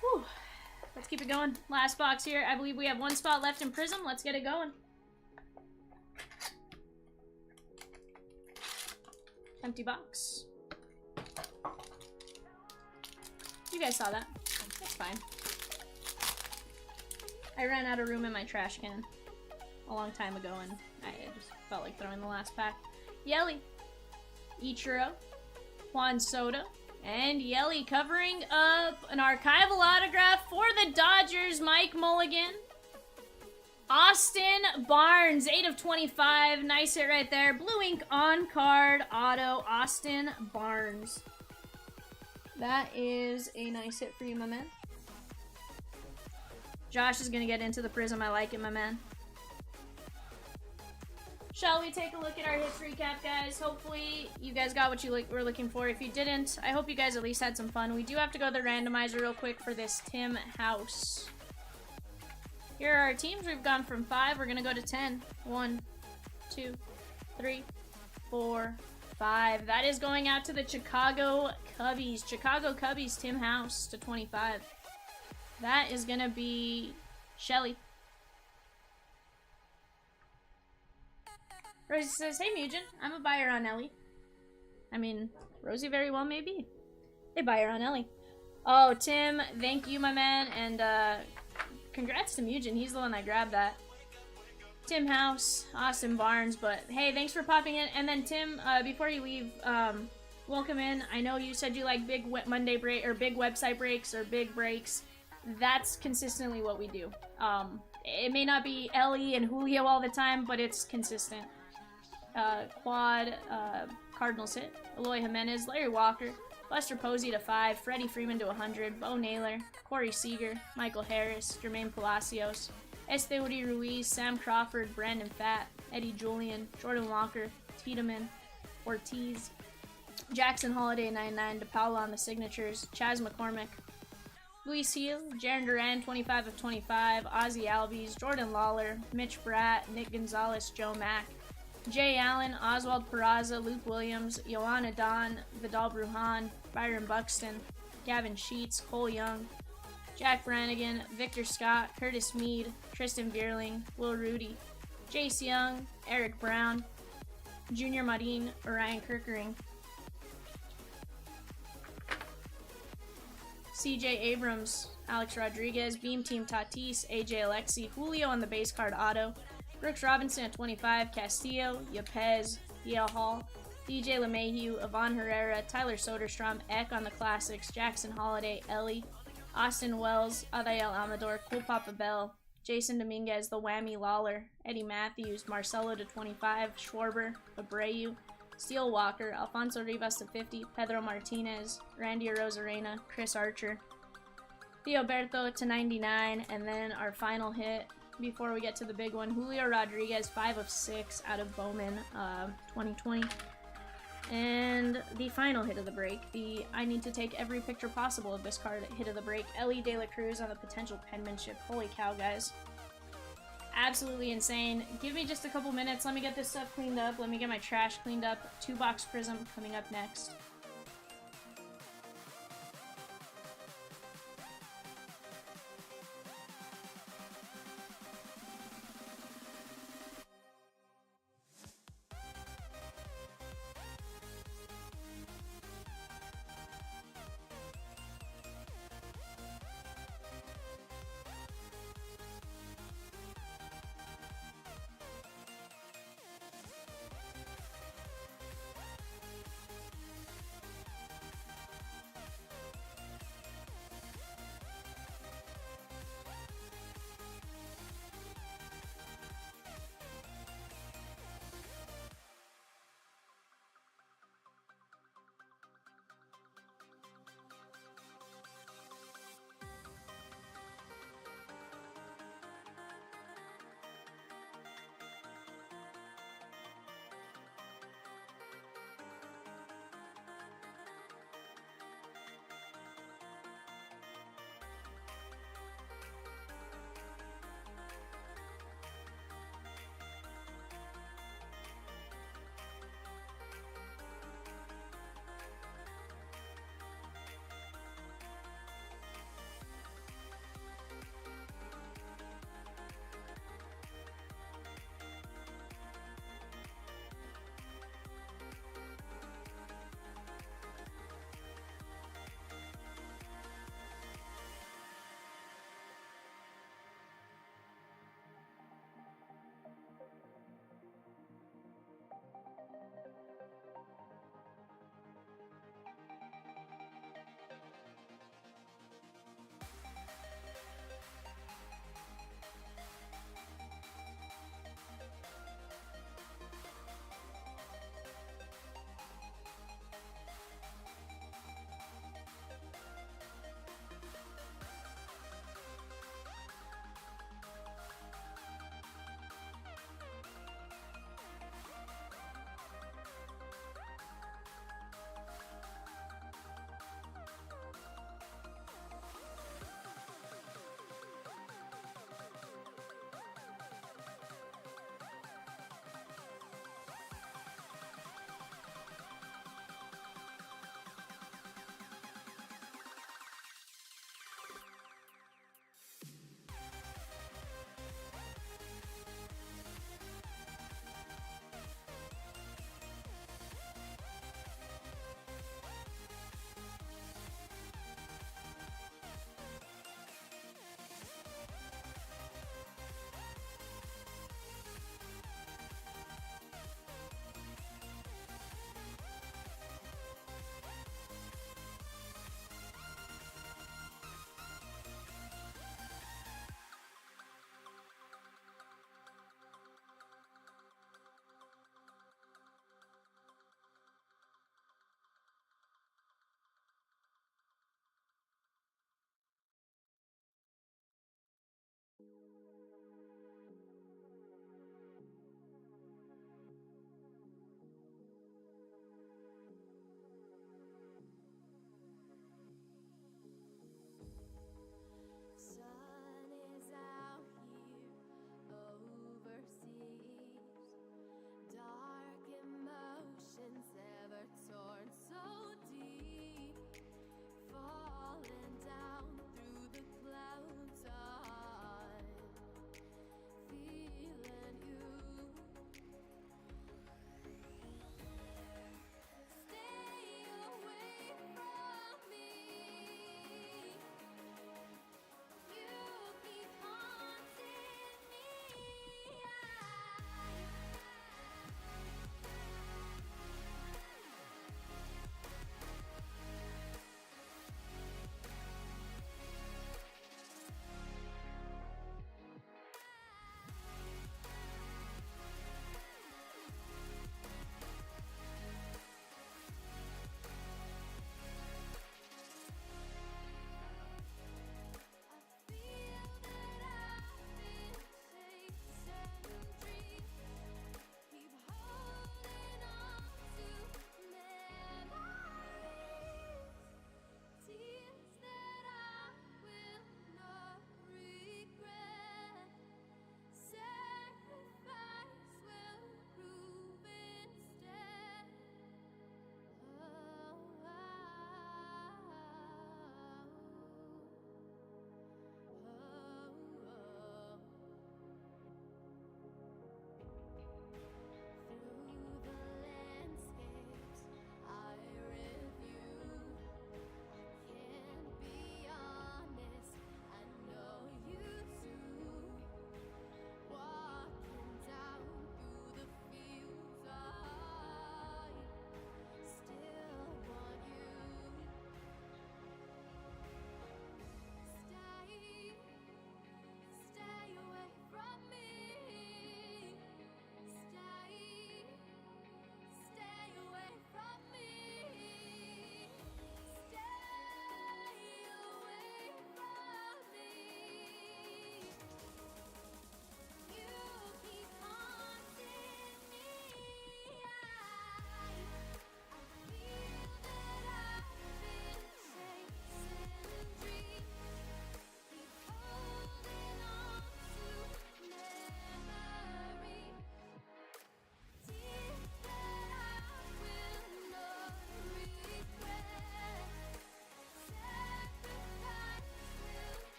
Whew. Let's keep it going. Last box here. I believe we have 1 spot left in Prism. Let's get it going. Empty box. You guys saw that. That's fine. I ran out of room in my trash can a long time ago, and I just felt like throwing the last pack. Yelly, Ichiro, Juan Soto, and Yelly covering up an archival autograph for the Dodgers, Mike Mulligan. Austin Barnes, 8 of 25. Nice hit right there. Blue ink on card auto, Austin Barnes. That is a nice hit for you, my man. Josh is going to get into the Prism. I like it, my man. Shall we take a look at our hits recap, guys? Hopefully you guys got what you were looking for. If you didn't, I hope you guys at least had some fun. We do have to go to the randomizer real quick for this Tim House. Here are our teams. We've gone from 5. We're going to go to 10. 1, 2, 3, 4, 5. That is going out to the Chicago Cubbies. Chicago Cubbies, Tim House to 25. That is going to be Shelly. Rosie says, hey Mugen, I'm a buyer on Elly. I mean, Rosie very well may be. A buyer on Elly. Oh, Tim, thank you, my man, and congrats to Mugen. He's the one that grabbed that. Tim House, Austin Barnes, but hey, thanks for popping in. And then Tim, before you leave, welcome in. I know you said you like big Monday break or big website breaks or big breaks. That's consistently what we do. It may not be Elly and Julio all the time, but it's consistent. Quad, Cardinals hit. Eloy Jimenez, Larry Walker, Buster Posey to 5, Freddie Freeman to 100, Bo Naylor, Corey Seager, Michael Harris, Jermaine Palacios, Esteuri Ruiz, Sam Crawford, Brandon Pfaadt, Eddie Julian, Jordan Walker, Tiedemann, Ortiz, Jackson Holiday 99, DePaula on the signatures, Chaz McCormick, Luis Hill, Jaron Duran 25 of 25, Ozzie Albies, Jordan Lawler, Mitch Bratt, Nick Gonzalez, Joe Mack, Jay Allen, Oswald Peraza, Luke Williams, Joanna Don, Vidal Brujan, Byron Buxton, Gavin Sheets, Cole Young, Jack Brannigan, Victor Scott, Curtis Mead, Tristan Bierling, Will Rudy, Jace Young, Eric Brown, Junior Marin, Orion Kirkering, CJ Abrams, Alex Rodriguez, Beam Team Tatis, AJ Alexi, Julio on the base card auto, Brooks Robinson at 25, Castillo, Yepez, DL Hall, DJ LeMahieu, Yvonne Herrera, Tyler Soderstrom, Eck on the classics, Jackson Holiday, Elly, Austin Wells, Adael Amador, Cool Papa Bell, Jason Dominguez, The Whammy Lawler, Eddie Matthews, Marcelo to 25, Schwarber, Abreu, Steele Walker, Alfonso Rivas to 50, Pedro Martinez, Randy Arozarena, Chris Archer, Theoberto to 99, and then our final hit before we get to the big one, Julio Rodriguez, 5 of 6 out of Bowman 2020. And the final hit of the break, the I need to take every picture possible of this card hit of the break, Elly De La Cruz on the potential penmanship. Holy cow, guys. Absolutely insane. Give me just a couple minutes. Let me get this stuff cleaned up. Let me get my trash cleaned up. 2-box Prism coming up next.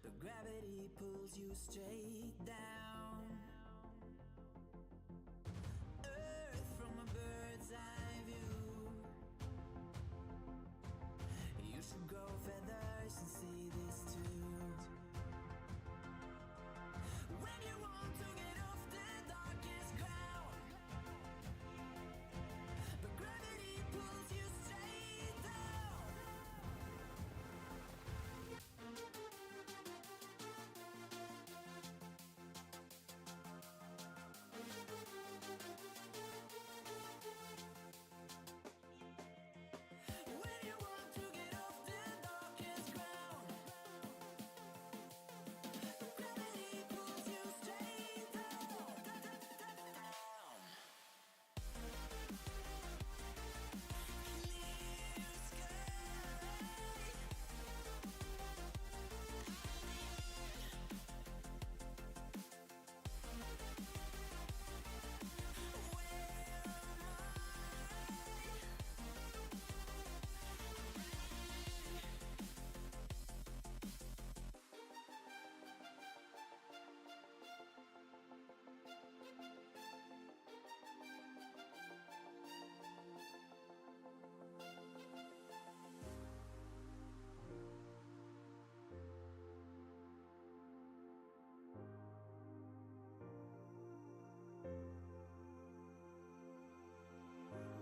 but gravity pulls you straight down. Earth from a bird's eye view. You should grow feathers and see this too. When you want to get off the darkest ground, but gravity pulls you straight down. When you want to get off the darkest ground, but gravity pulls you straight down. Clear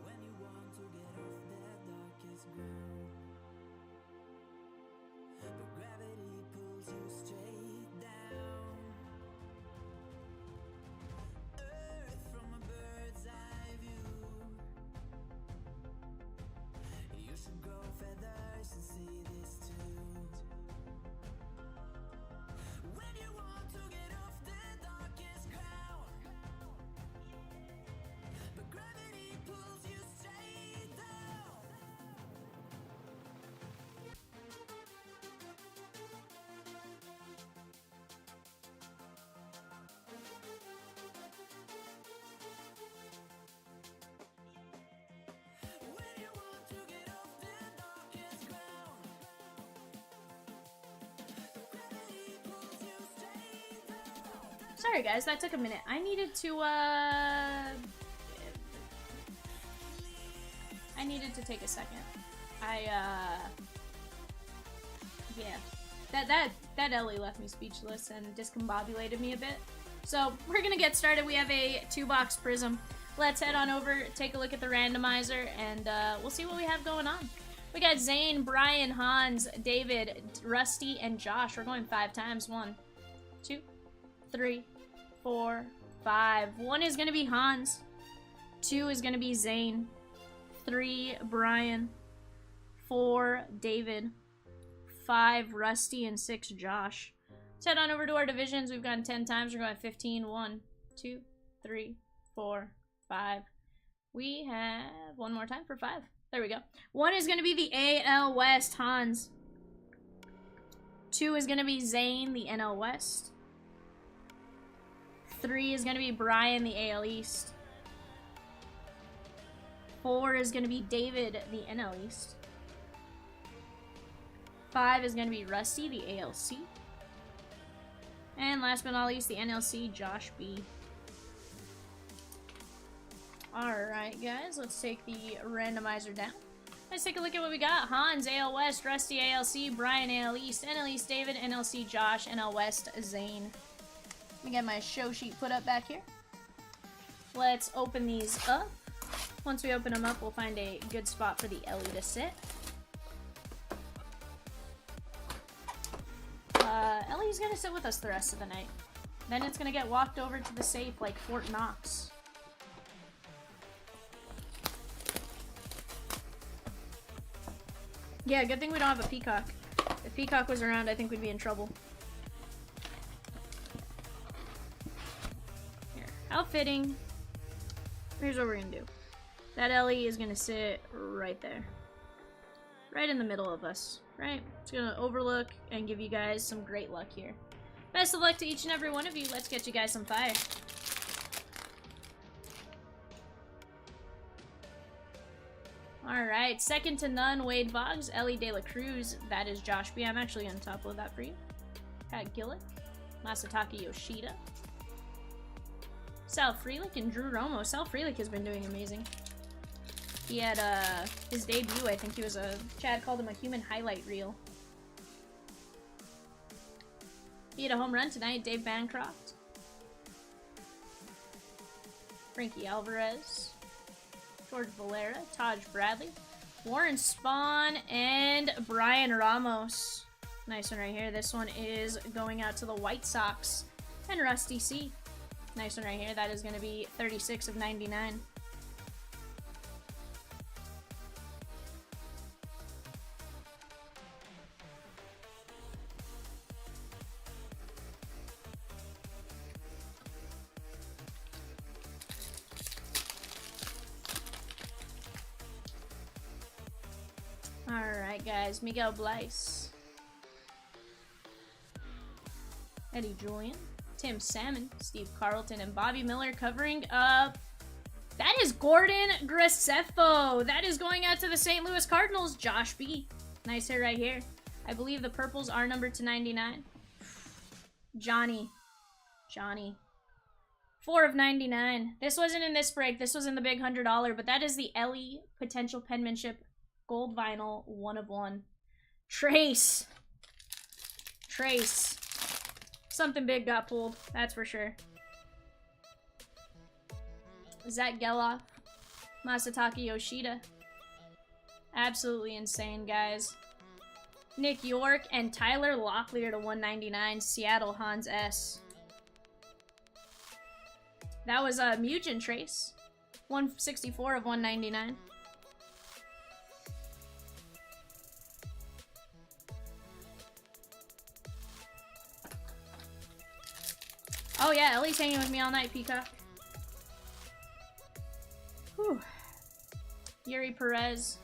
When you want to get off that darkest ground, but gravity pulls you straight down. Earth from a bird's eye view. You should grow feathers and see this too. When you want to get off the darkest ground, but gravity pulls you straight down. When you want to get off the darkest ground, but gravity pulls you straight down. Sorry guys, that took a minute. I needed to take a second. Yeah. That Elly left me speechless and discombobulated me a bit. So we're gonna get started. We have a 2-box prism. Let's head on over, take a look at the randomizer, and we'll see what we have going on. We got Zane, Brian, Hans, David, Rusty, and Josh. We're going 5 times. 1, 2, 3, 4, 5. 1 is gonna be Hans. 2 is gonna be Zane. 3, Brian. 4, David. 5, Rusty, and 6, Josh. Let's head on over to our divisions. We've gone 10 times. We're going 15. 1, 2, 3, 4, 5. We have one more time for 5. There we go. 1 is going to be the AL West, Hans. 2 is going to be Zane, the NL West. 3 is going to be Brian, the AL East. 4 is going to be David, the NL East. 5 is going to be Rusty, the ALC. And last but not least, the NLC, Josh B. Alright, guys, let's take the randomizer down. Let's take a look at what we got. Hans, AL West, Rusty, ALC, Brian, AL East, NL East, David, NLC, Josh, NL West, Zane. Let me get my show sheet put up back here. Let's open these up. Once we open them up, we'll find a good spot for the Elly to sit. Elly's gonna sit with us the rest of the night. Then it's gonna get walked over to the safe like Fort Knox. Yeah, good thing we don't have a peacock. If peacock was around, I think we'd be in trouble. Here, outfitting. Here's what we're gonna do. That Elly is gonna sit right there. Right in the middle of us, right? It's gonna overlook and give you guys some great luck here. Best of luck to each and every one of you. Let's get you guys some fire. Alright, second to none, Wade Boggs, Elly de La Cruz. That is Josh B. I'm actually gonna top load that for you. Got Gillick, Masataka Yoshida, Sal Frelick, and Drew Romo. Sal Frelick has been doing amazing. He had his debut, I think he was Chad called him a human highlight reel. He had a home run tonight, Dave Bancroft. Frankie Alvarez, George Valera, Taj Bradley, Warren Spahn, and Brian Ramos. Nice one right here. This one is going out to the White Sox and Rusty C. Nice one right here. That is going to be 36 of 99. Alright guys, Miguel Bleis, Eddie Julian, Tim Salmon, Steve Carlton, and Bobby Miller covering up. That is Gordon Graceffo. That is going out to the St. Louis Cardinals, Josh B. Nice hit right here. I believe the purples are numbered to 99. Johnny. 4 of 99. This wasn't in this break. This was in the big $100, but that is the Elly potential penmanship gold vinyl 1 of 1. Trace. Something big got pulled, that's for sure. Zach Geloff, Masataka Yoshida. Absolutely insane, guys. Nick York and Tyler Locklear to 199, Seattle Hans S. That was a Mugen Trace, 164 of 199. Oh yeah, Ellie's hanging with me all night, Peacock. Whew. Yuri Perez.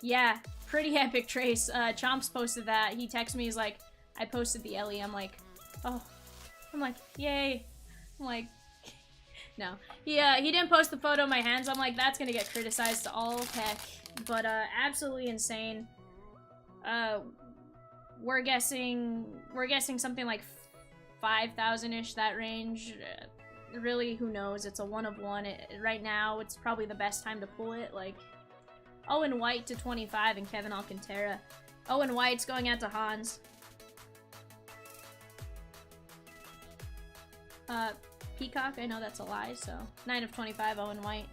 Yeah, pretty epic trace. Chomps posted that. He texted me, he's like, I posted the Elly. I'm like, oh. I'm like, yay. I'm like, no. He didn't post the photo of my hands. I'm like, that's gonna get criticized to all heck. But absolutely insane. We're guessing something like 5,000-ish, that range. Really, who knows? It's a 1 of 1. Right now, it's probably the best time to pull it. Like, Owen White to 25 and Kevin Alcantara. Owen White's going out to Hans. Peacock, I know that's a lie, so 9 of 25, Owen White.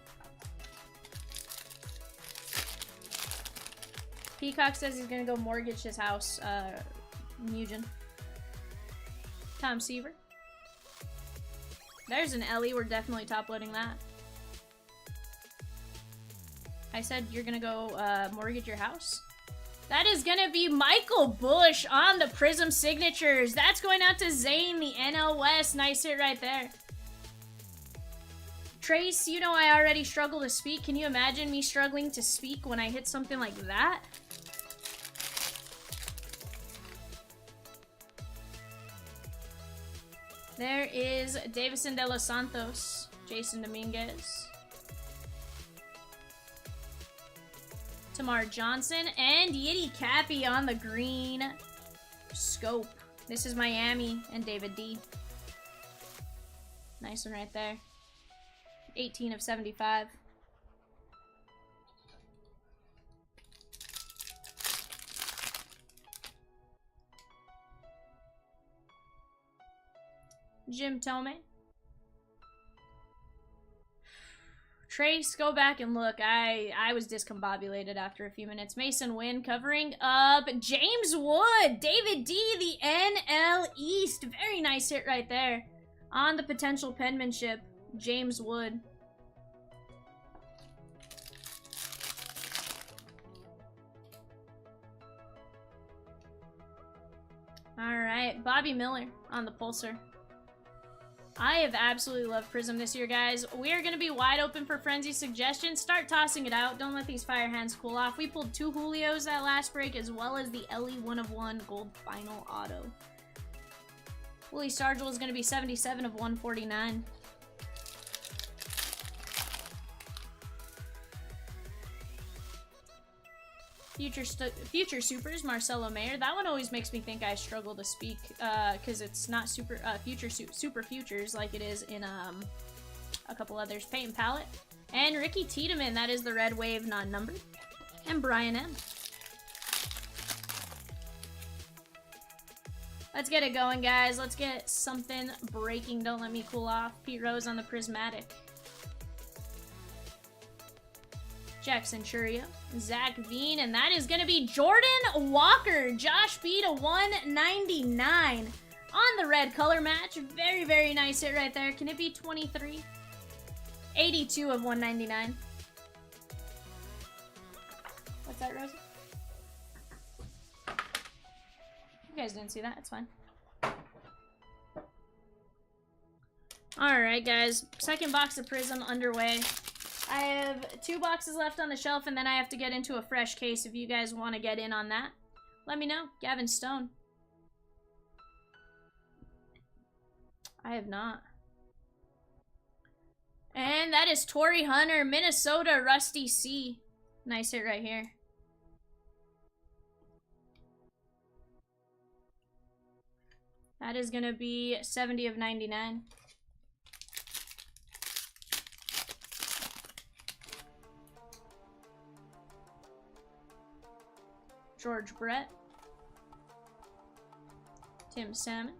Peacock says he's gonna go mortgage his house, Mugen. Tom Seaver. There's an Elly. We're definitely top-loading that. I said you're gonna go mortgage your house. That is gonna be Michael Bush on the Prism signatures. That's going out to Zane, the NL West. Nice hit right there. Trace, you know I already struggle to speak. Can you imagine me struggling to speak when I hit something like that? There is Davison De Los Santos, Jason Dominguez, Tamar Johnson, and Yiddy Cappy on the green scope. This is Miami and David D. Nice one right there. 18 of 75. Jim Tome. Trace, go back and look. I was discombobulated after a few minutes. Mason Wynn covering up James Wood. David D, the NL East. Very nice hit right there. On the potential penmanship, James Wood. Alright, Bobby Miller on the pulsar. I have absolutely loved Prism this year, guys. We are going to be wide open for Frenzy suggestions. Start tossing it out. Don't let these fire hands cool off. We pulled 2 Julios that last break, as well as the Elly 1 of 1 gold final auto. Willie Stargell is going to be 77 of 149. Future Supers, Marcelo Mayer. That one always makes me think I struggle to speak, because it's not super futures like it is in a couple others. Peyton Pallet. And Ricky Tiedemann, that is the Red Wave non-numbered. And Brian M. Let's get it going, guys. Let's get something breaking. Don't let me cool off. Pete Rose on the Prismatic. Jackson Churio. Zach Veen. And that is going to be Jordan Walker. Josh B to 199 on the red color match. Very, very nice hit right there. Can it be 23? 82 of 199. What's that, Rosie? You guys didn't see that. It's fine. Alright, guys. Second box of Prism underway. I have 2 boxes left on the shelf, and then I have to get into a fresh case. If you guys want to get in on that, let me know. Gavin Stone. I have not. And that is Torrey Hunter, Minnesota, Rusty C. Nice hit right here. That is going to be 70 of 99. George Brett. Tim Salmon.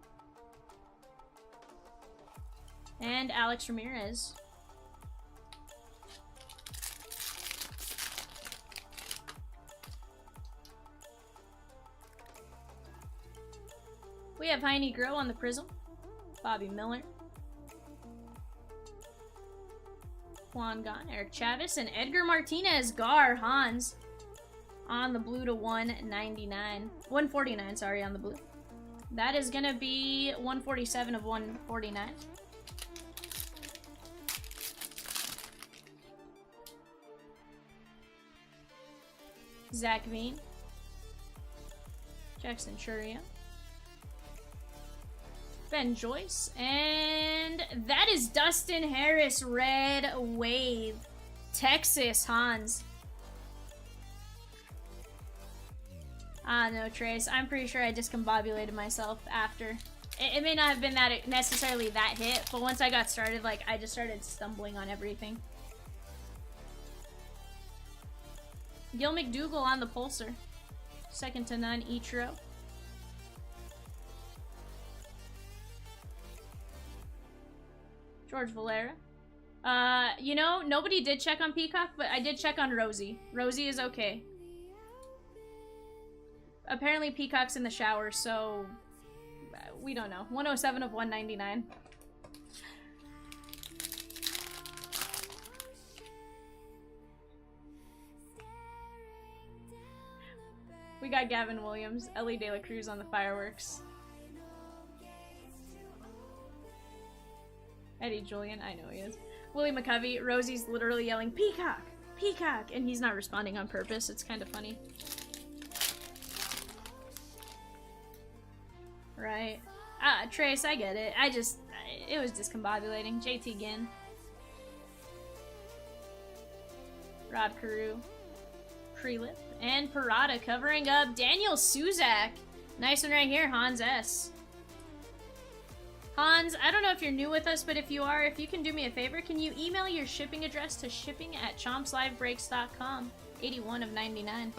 And Alex Ramirez. We have Heine Groh on the Prism. Bobby Miller. Juan Gon, Eric Chavis, and Edgar Martinez, Gar, Hans. On the blue to 199. 149, sorry, on the blue. That is going to be 147 of 149. Zach Veen. Jackson Churio. Ben Joyce. And that is Dustin Harris, Red Wave. Texas, Hans. Ah, no, Trace. I'm pretty sure I discombobulated myself after. It may not have been that necessarily that hit, but once I got started, like, I just started stumbling on everything. Gil McDougall on the Pulsar. Second to none, Ichiro. George Valera. You know, nobody did check on Peacock, but I did check on Rosie. Rosie is okay. Apparently Peacock's in the shower, so we don't know. 107 of 199. We got Gavin Williams, Elly de La Cruz on the fireworks. Eddie Julian, I know he is. Willie McCovey, Rosie's literally yelling, "Peacock! Peacock!" And he's not responding on purpose. It's kind of funny. Right. Trace, I get it. It was discombobulating. JT Ginn. Rod Carew. Prelip. And Parada covering up Daniel Suzak. Nice one right here, Hans S. Hans, I don't know if you're new with us, but if you are, if you can do me a favor, can you email your shipping address to shipping@chompslivebreaks.com? 81 of 99.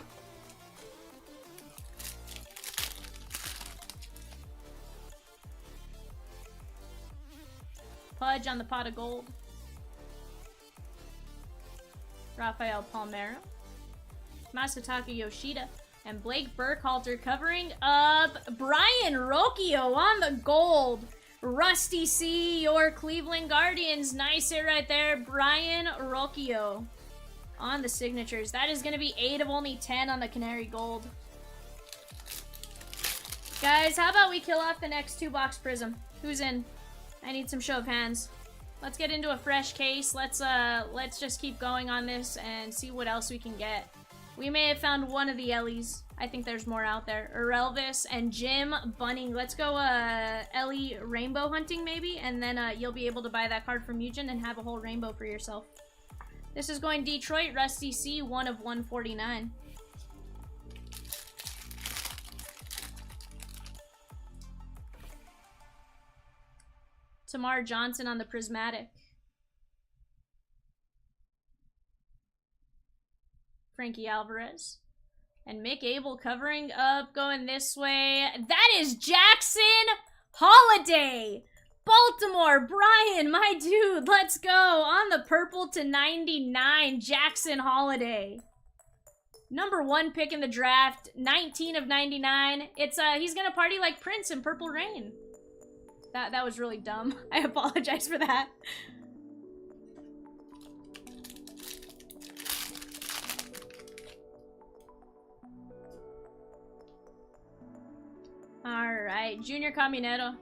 Pudge on the pot of gold. Rafael Palmeiro. Masataka Yoshida. And Blake Burkhalter covering up Brian Rocchio on the gold. Rusty C, your Cleveland Guardians. Nice hit right there. Brian Rocchio on the signatures. That is going to be 8 of only 10 on the Canary Gold. Guys, how about we kill off the next 2-box Prism? Who's in? I need some show of hands. Let's get into a fresh case. Let's just keep going on this and see what else we can get. We may have found one of the Ellys. I think there's more out there. Elvis and Jim Bunning. Let's go Elly rainbow hunting maybe, and then you'll be able to buy that card from Eugen and have a whole rainbow for yourself. This is going Detroit, Rusty C, 1 of 149. Tamar Johnson on the Prismatic. Frankie Alvarez. And Mick Abel covering up, going this way. That is Jackson Holiday! Baltimore, Brian, my dude, let's go. On the purple to 99, Jackson Holiday. Number 1 pick in the draft, 19 of 99. It's he's gonna party like Prince in Purple Rain. That was really dumb. I apologize for that. Alright, Junior Caminero.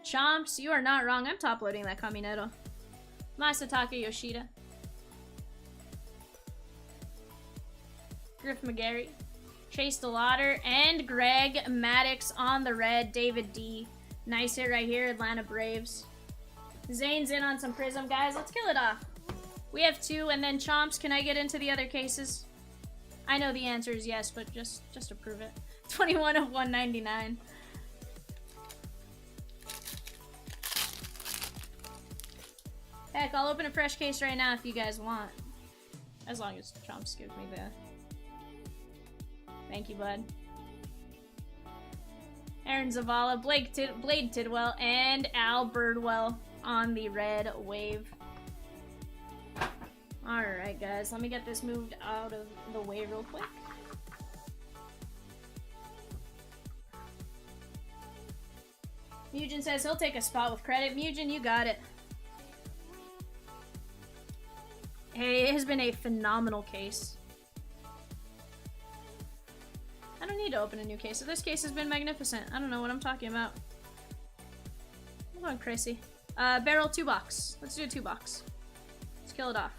Chomps, you are not wrong. I'm top loading that Caminero. Masataka Yoshida. Griff McGarry. Chase DeLauder. And Greg Maddox on the red. David D. Nice hit right here. Atlanta Braves. Zane's in on some Prism. Guys, let's kill it off. We have 2. And then Chomps, can I get into the other cases? I know the answer is yes, but just to prove it. 21 of 199. Heck, I'll open a fresh case right now if you guys want. As long as Chomps gives me the... Thank you, bud. Aaron Zavala, Blade Tidwell, and Al Birdwell on the red wave. Alright, guys. Let me get this moved out of the way real quick. Mugen says he'll take a spot with credit. Mugen, you got it. Hey, it has been a phenomenal case. I don't need to open a new case. So this case has been magnificent. I don't know what I'm talking about. I'm going crazy. Barrel 2-box. Let's do a 2-box. Let's kill it off.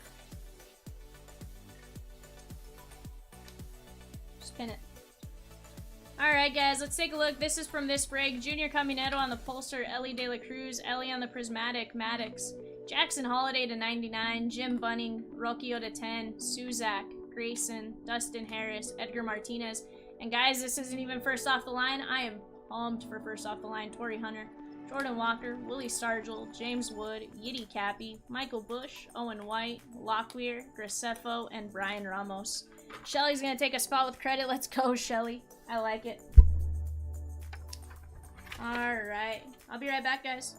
Just pin it. Alright, guys, let's take a look. This is from this break. Junior Caminero on the Pulsar, Elly de La Cruz, Elly on the Prismatic, Maddox, Jackson Holiday to 99, Jim Bunning, Rocchio to 10, Suzak, Grayson, Dustin Harris, Edgar Martinez. And guys, this isn't even first off the line. I am pumped for first off the line. Torrey Hunter, Jordan Walker, Willie Stargell, James Wood, Yiddy Cappy, Michael Bush, Owen White, Lockweir, Graceffo, and Brian Ramos. Shelly's gonna take a spot with credit. Let's go, Shelly. I like it. Alright. I'll be right back, guys.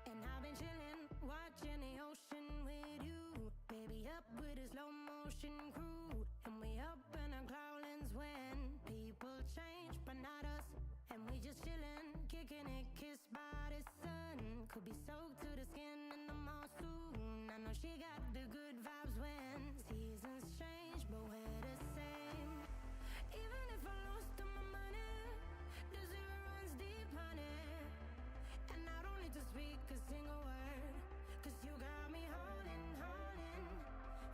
And I've been chillin', watching the ocean with you. Baby, up with a slow motion crew. And we up in our cloudlands when kicking it, kissed by the sun. Could be soaked to the skin in the monsoon. I know she got the good vibes when seasons change, but we're the same. Even if I lost all my money, the zero runs deep, honey. And I don't need to speak a single word, 'cause you got me holding, holding.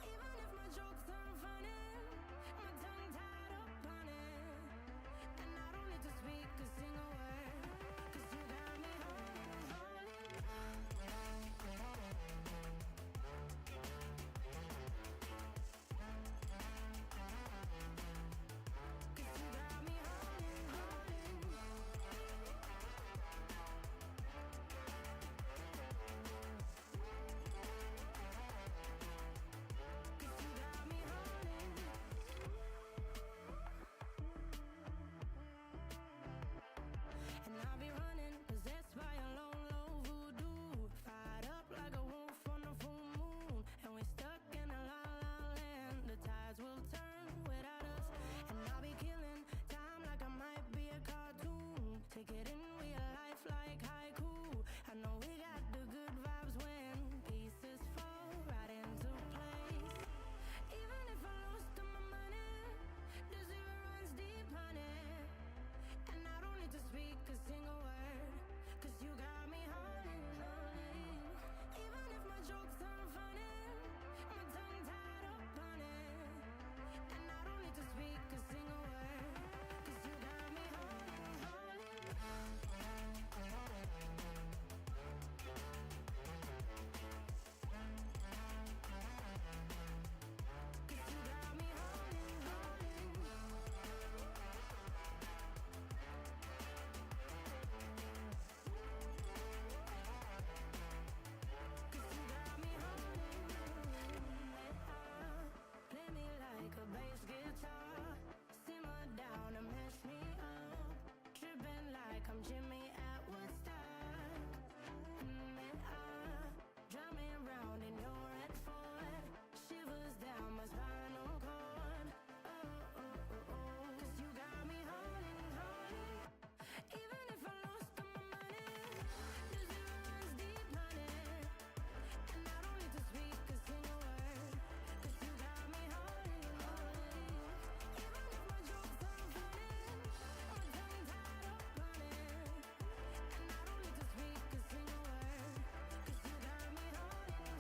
Even if my jokes aren't funny, my tongue tied up on it. And I don't need to speak a single word, 'cause you got me holding, holding. 'Cause you got me holding, holding. And I'll be running, possessed by a low, low voodoo. Fired up like a wolf on a full moon. And we're stuck in a la la land. The tides will turn without us. And I'll be killing time like I might be a cartoon. Take it in real life like haiku. I know we got the good vibes when pieces fall right into place. Even if I lost all my money, the zero runs deep, honey. And I don't need to speak a single word, 'cause you got me holding, holding. Even if my jokes aren't funny, my tongue tied up on it. And I don't need to speak a single word, 'cause you got me holding, holding. 'Cause you got me holding, holding. Play me like a bass guitar, simmer down and mess me up, tripping like I'm Jimmy at Woodstock. Drumming round in your red Ford, shivers down my spinal cord. Oh, oh, oh, oh. 'Cause you got me holding, holding. Even if I lost all my money, the zero runs deep, honey. And I don't need to speak a single word, 'cause you got me holding, holding. Even if my jokes aren't funny, my tongue tied up on it. And I don't need to speak a single word, 'cause you got me holding,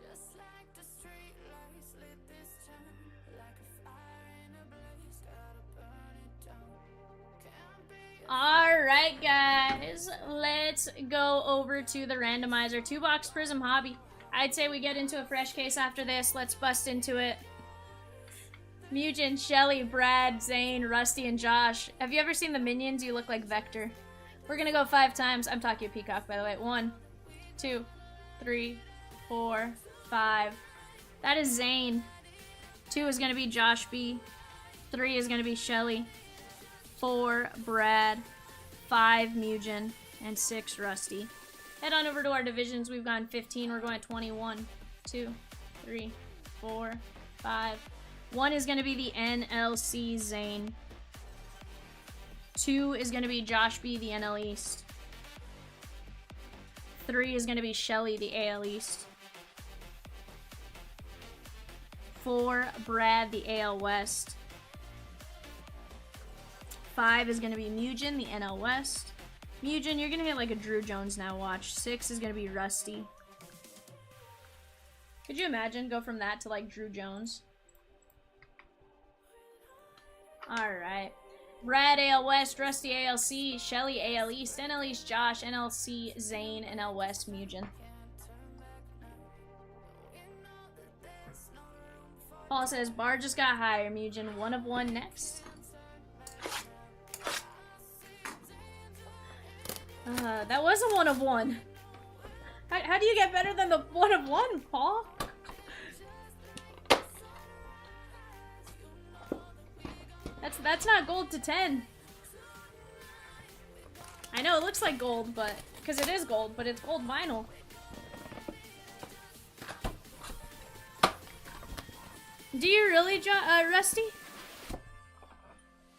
Just like the street lights lit this town, like a fire in a blaze, gotta burn it down. Can't be Alright, guys. Let's go over to the randomizer. 2-box Prism Hobby. I'd say we get into a fresh case after this. Let's bust into it. Mugen, Shelly, Brad, Zane, Rusty, and Josh. Have you ever seen the Minions? You look like Vector. We're gonna go 5 times. I'm talking Peacock, by the way. 1, 2, 3, 4, 5. That is Zane. 2 is gonna be Josh B. 3 is gonna be Shelly. 4, Brad. 5, Mugen. And 6, Rusty. Head on over to our divisions. We've gone 15. We're going 21, 2, 3, 4, 5. 1 is going to be the NLC Zane. 2 is going to be Josh B, the NL East. 3 is going to be Shelly, the AL East. 4, Brad, the AL West. 5 is going to be Mugen, the NL West. Mugen, you're going to hit like a Drew Jones now, watch. 6 is going to be Rusty. Could you imagine? Go from that to like Drew Jones. Alright. Brad, AL West, Rusty, ALC, Shelly, AL East, NL East, Josh, NLC, Zane, NL West, Mugen. Paul says, bar just got higher, Mugen. 1 of 1 next. That was a 1 of 1. How do you get better than the 1 of 1, Paul? That's not gold to 10. I know it looks like gold, but because it is gold, but it's gold vinyl. Do you really, Rusty?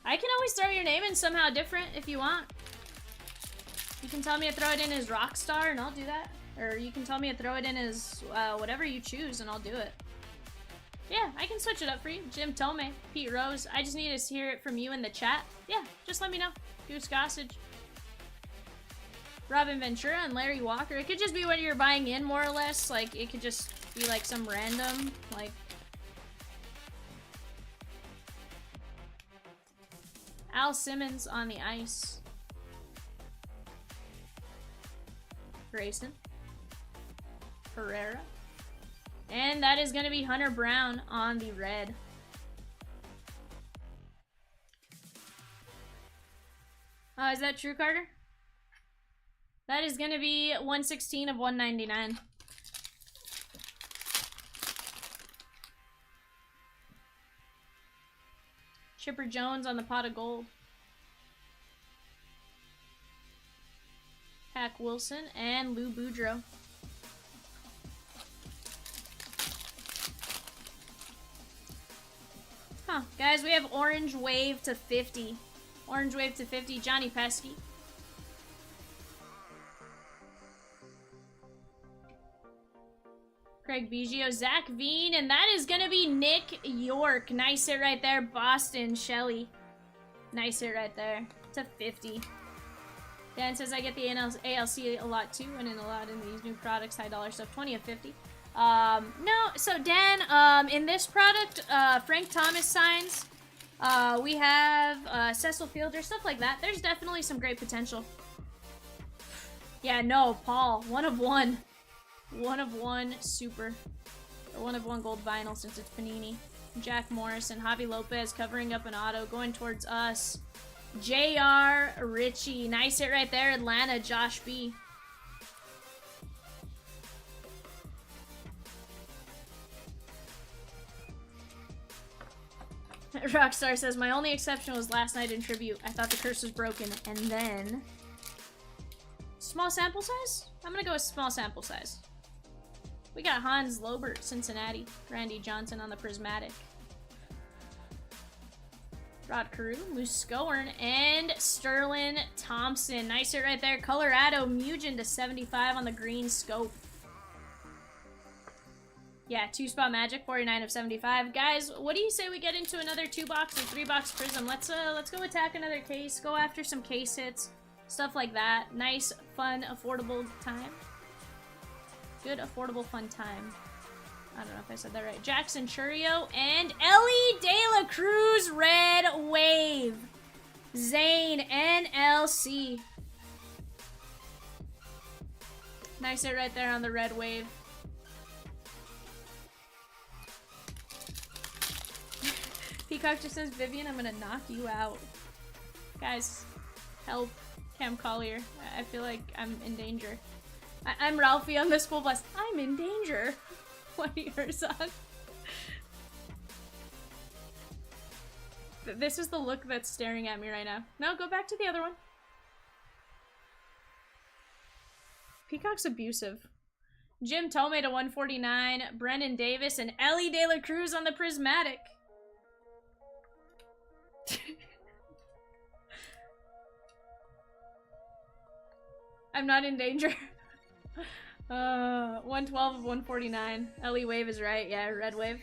I can always throw your name in somehow different if you want. You can tell me to throw it in as Rockstar, and I'll do that. Or you can tell me to throw it in as whatever you choose, and I'll do it. Yeah, I can switch it up for you. Jim Tomei, Pete Rose. I just need to hear it from you in the chat. Yeah, just let me know. Goose Gossage. Robin Ventura and Larry Walker. It could just be what you're buying in, more or less. Like, it could just be like some random, like... Al Simmons on the ice. Grayson. Herrera. And that is going to be Hunter Brown on the red. Is that true, Carter? That is going to be 116 of 199. Chipper Jones on the pot of gold. Hack Wilson and Lou Boudreau. Huh. Guys, we have Orange Wave to 50. Orange Wave to 50, Johnny Pesky. Craig Biggio, Zach Veen, and that is gonna be Nick York. Nice hit right there, Boston Shelley. Nice hit right there, to 50. Dan says, I get the ALC a lot too, and in a lot in these new products, high dollar stuff, 20 of 50. No, so Dan, in this product, Frank Thomas signs, we have Cecil Fielder, stuff like that. There's definitely some great potential. Yeah, no, Paul, 1 of 1. 1 of 1 super, or 1 of 1 gold vinyl since it's Panini. Jack Morrison, Javi Lopez covering up an auto, going towards us. J.R. Ritchie, nice hit right there, Atlanta, Josh B. Rockstar says, my only exception was last night in tribute. I thought the curse was broken, and then... Small sample size? I'm gonna go with small sample size. We got Hans Lobert, Cincinnati. Randy Johnson on the Prismatic. Rod Carew, Moose Scoern, and Sterling Thompson. Nice hit right there. Colorado Mugen to 75 on the green scope. Yeah, 2-spot magic, 49 of 75. Guys, what do you say we get into another 2-box or 3-box Prism? Let's go attack another case. Go after some case hits. Stuff like that. Nice, fun, affordable time. Good, affordable, fun time. I don't know if I said that right. Jackson Churio and Elly de La Cruz Red Wave. Zane NLC. Nice hit right there on the Red Wave. Peacock just says, Vivian, I'm gonna knock you out. Guys, help. Cam Collier. I feel like I'm in danger. I'm Ralphie on the school bus. I'm in danger. What are yours on? This is the look that's staring at me right now. No, go back to the other one. Peacock's abusive. Jim Tomei to 149. Brennan Davis and Elly de La Cruz on the Prismatic. I'm not in danger. 112 of 149. Elly Wave is right. Yeah, Red Wave.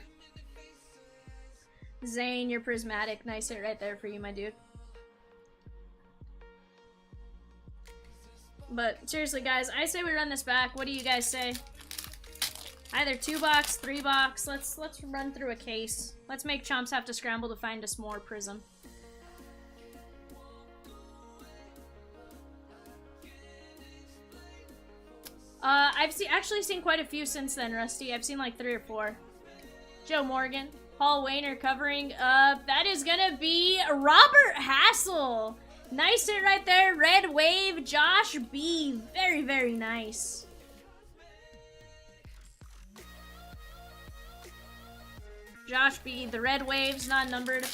Zane, you're Prismatic. Nice hit right there for you, my dude. But seriously, guys, I say we run this back. What do you guys say? Either 2-box, 3-box. Let's run through a case. Let's make Chomps have to scramble to find us more Prism. I've actually seen quite a few since then, Rusty. I've seen like 3 or 4. Joe Morgan, Paul Wayner covering up. That is gonna be Robert Hassel. Nice hit right there. Red Wave, Josh B. Very, very nice. Josh B. The Red Wave's not numbered.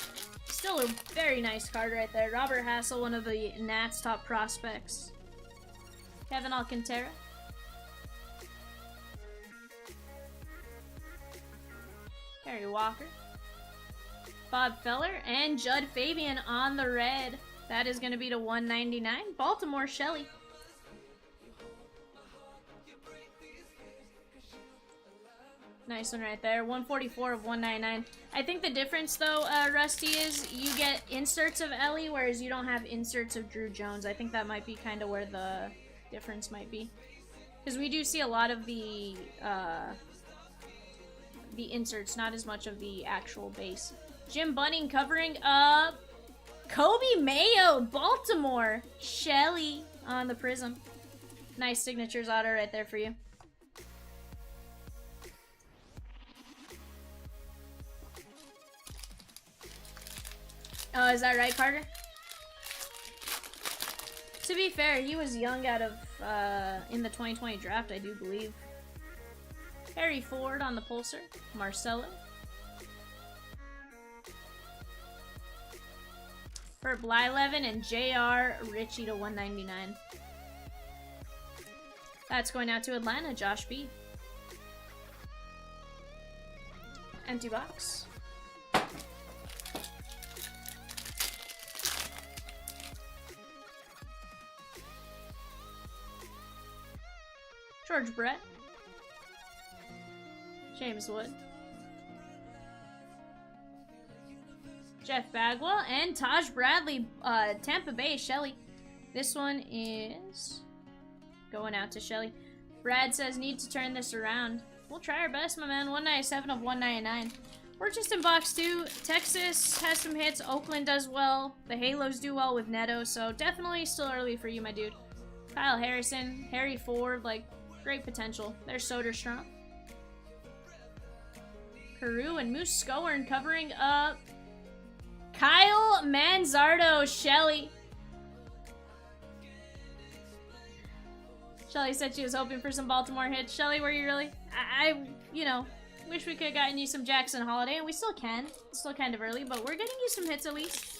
Still a very nice card right there. Robert Hassel, one of the Nats' top prospects. Kevin Alcantara. Harry Walker. Bob Feller. And Judd Fabian on the red. That is going to be to 199. Baltimore Shelley. Nice one right there. 144 of 199. I think the difference, though, Rusty, is you get inserts of Elly, whereas you don't have inserts of Drew Jones. I think that might be kind of where the difference might be. Because we do see a lot of the inserts, not as much of the actual base. Jim Bunning covering up Kobe Mayo, Baltimore. Shelley on the Prism. Nice signatures auto right there for you. Oh, is that right, Carter? To be fair, he was young out of, in the 2020 draft, I do believe. Harry Ford on the Pulsar. Marcelo. Bert Blyleven and J.R. Ritchie to 199. That's going out to Atlanta, Josh B. Empty box. George Brett. James Wood. Jeff Bagwell and Taj Bradley, Tampa Bay, Shelley. This one is going out to Shelley. Brad says, need to turn this around. We'll try our best, my man. 197 of 199. We're just in box 2. Texas has some hits. Oakland does well. The Halos do well with Neto, so definitely still early for you, my dude. Kyle Harrison, Harry Ford, like, great potential. There's Soderstrom. Carew and Moose Scowern covering up Kyle Manzardo, Shelley. Shelley said she was hoping for some Baltimore hits. Shelley, were you really? I you know, wish we could have gotten you some Jackson Holiday, and we still can. It's still kind of early, but we're getting you some hits at least.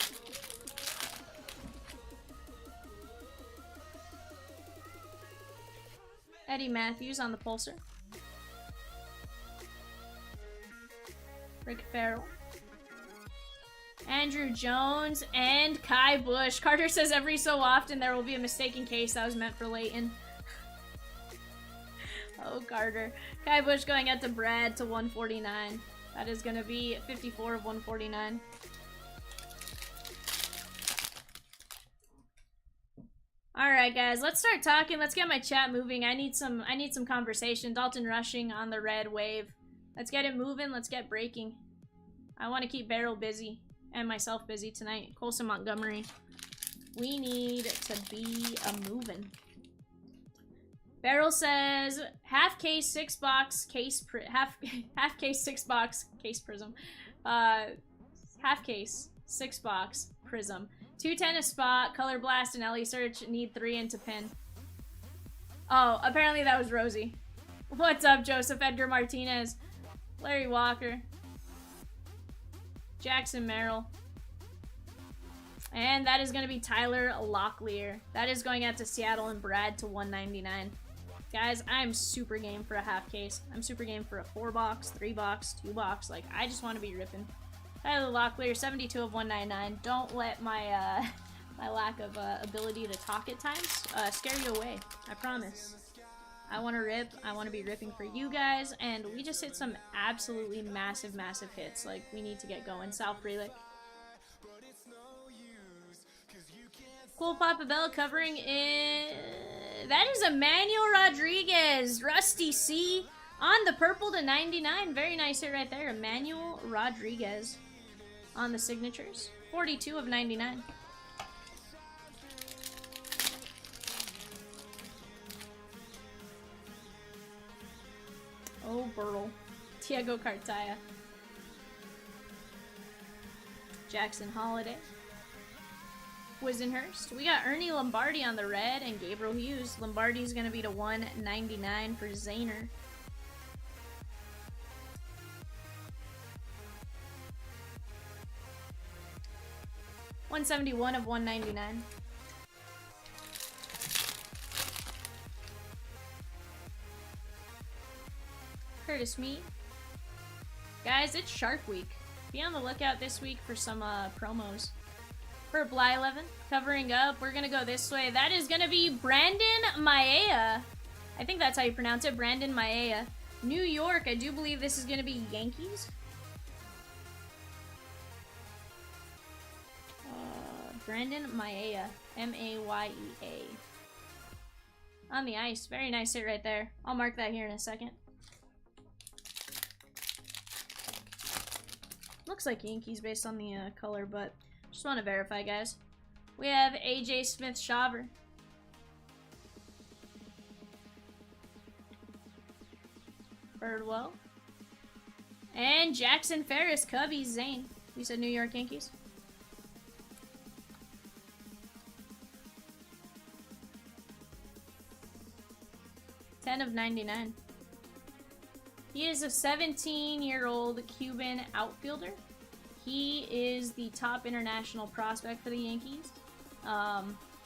Eddie Matthews on the Pulsar. Rick Farrell. Andrew Jones and Kai Bush. Carter says every so often there will be a mistaken case that was meant for Leighton. Oh, Carter. Kai Bush going out to Brad to 149. That is going to be 54 of 149. All right, guys, let's start talking. Let's get my chat moving. I need some conversation. Dalton Rushing on the red wave. Let's get it moving. Let's get breaking. I want to keep Barrel busy and myself busy tonight. Colson Montgomery. We need to be moving. Barrel says half case 6-box case half case 6-box case prism. Half case 6-box prism. 210 a spot, Color Blast, and Elly Search. Need 3 into pin. Oh, apparently that was Rosie. What's up, Joseph Edgar Martinez? Larry Walker. Jackson Merrill. And that is going to be Tyler Locklear. That is going out to Seattle and Brad to 199. Guys, I'm super game for a half case. I'm super game for a 4-box, 3-box, 2-box. Like, I just want to be ripping. Tyler Locklear, 72 of 199. Don't let my my lack of ability to talk at times scare you away. I promise. I want to rip. I want to be ripping for you guys. And we just hit some absolutely massive, massive hits. Like, we need to get going. Sal Frelick. Cool Papa Bell covering in... That is Emmanuel Rodriguez. Rusty C on the purple to 99. Very nice hit right there. Emmanuel Rodriguez on the signatures. 42 of 99. Oh, Burl. Diego Cartaya. Jackson Holiday. Wizenhurst. We got Ernie Lombardi on the red and Gabriel Hughes. Lombardi's going to be to 199 for Zayner. 171 of 199. Curtis Mead. Guys, it's Shark Week. Be on the lookout this week for some promos. For Bly11, covering up, we're gonna go this way. That is gonna be Brandon Maea. I think that's how you pronounce it, Brandon Maea. New York, I do believe this is gonna be Yankees. Brandon Maea, M-A-Y-E-A. On the ice, very nice hit right there. I'll mark that here in a second. Looks like Yankees based on the color, but just want to verify, guys. We have AJ Smith-Shawver. Birdwell. And Jackson Ferris, Cubbies, Zane. We said New York Yankees. $10 of 99. He is a 17-year-old Cuban outfielder. He is the top international prospect for the Yankees.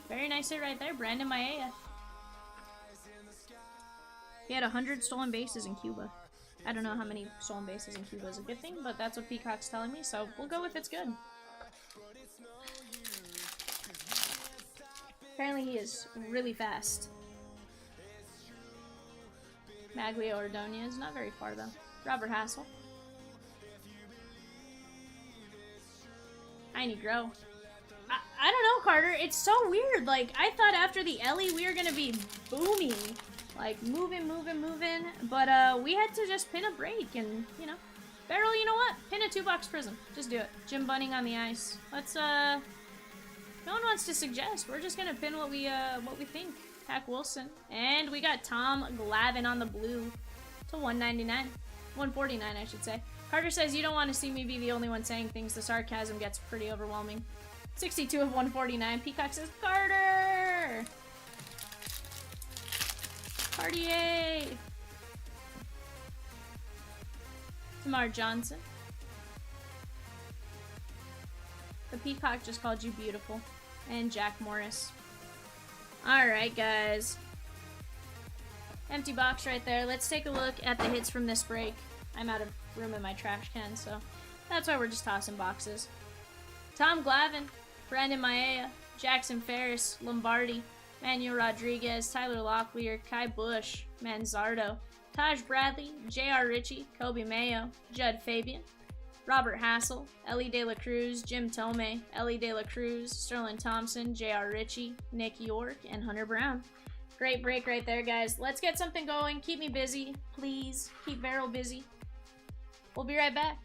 Very nice hit right there, Brandon Maea. He had 100 stolen bases in Cuba. I don't know how many stolen bases in Cuba is a good thing, but that's what Peacock's telling me, so we'll go with it's good. Apparently he is really fast. Maglia Ordonez, not very far though. Robert Hassel. Tiny Grow. I don't know, Carter. It's so weird. Like, I thought after the Elly we were gonna be booming. Like, moving. But, we had to just pin a break and, you know. Barrel, you know what? Pin a 2-box prism. Just do it. Jim Bunning on the ice. Let's, no one wants to suggest. We're just gonna pin what we think. Hack Wilson. And we got Tom Glavine on the blue to 199. 149, I should say. Carter says, you don't want to see me be the only one saying things. The sarcasm gets pretty overwhelming. 62 of 149. Peacock says, Carter! Cartier! Tamar Johnson. The Peacock just called you beautiful. And Jack Morris. Alright, guys. Empty box right there. Let's take a look at the hits from this break. I'm out of room in my trash can, so that's why we're just tossing boxes. Tom Glavine, Brandon Maea, Jackson Ferris, Lombardi, Manuel Rodriguez, Tyler Locklear, Kai Bush, Manzardo, Taj Bradley, J.R. Ritchie, Kobe Mayo, Judd Fabian, Robert Hassel, Elly de La Cruz, Jim Tomei, Elly de La Cruz, Sterling Thompson, J.R. Ritchie, Nick York, and Hunter Brown. Great break right there, guys. Let's get something going. Keep me busy, please. Keep Barrel busy. We'll be right back.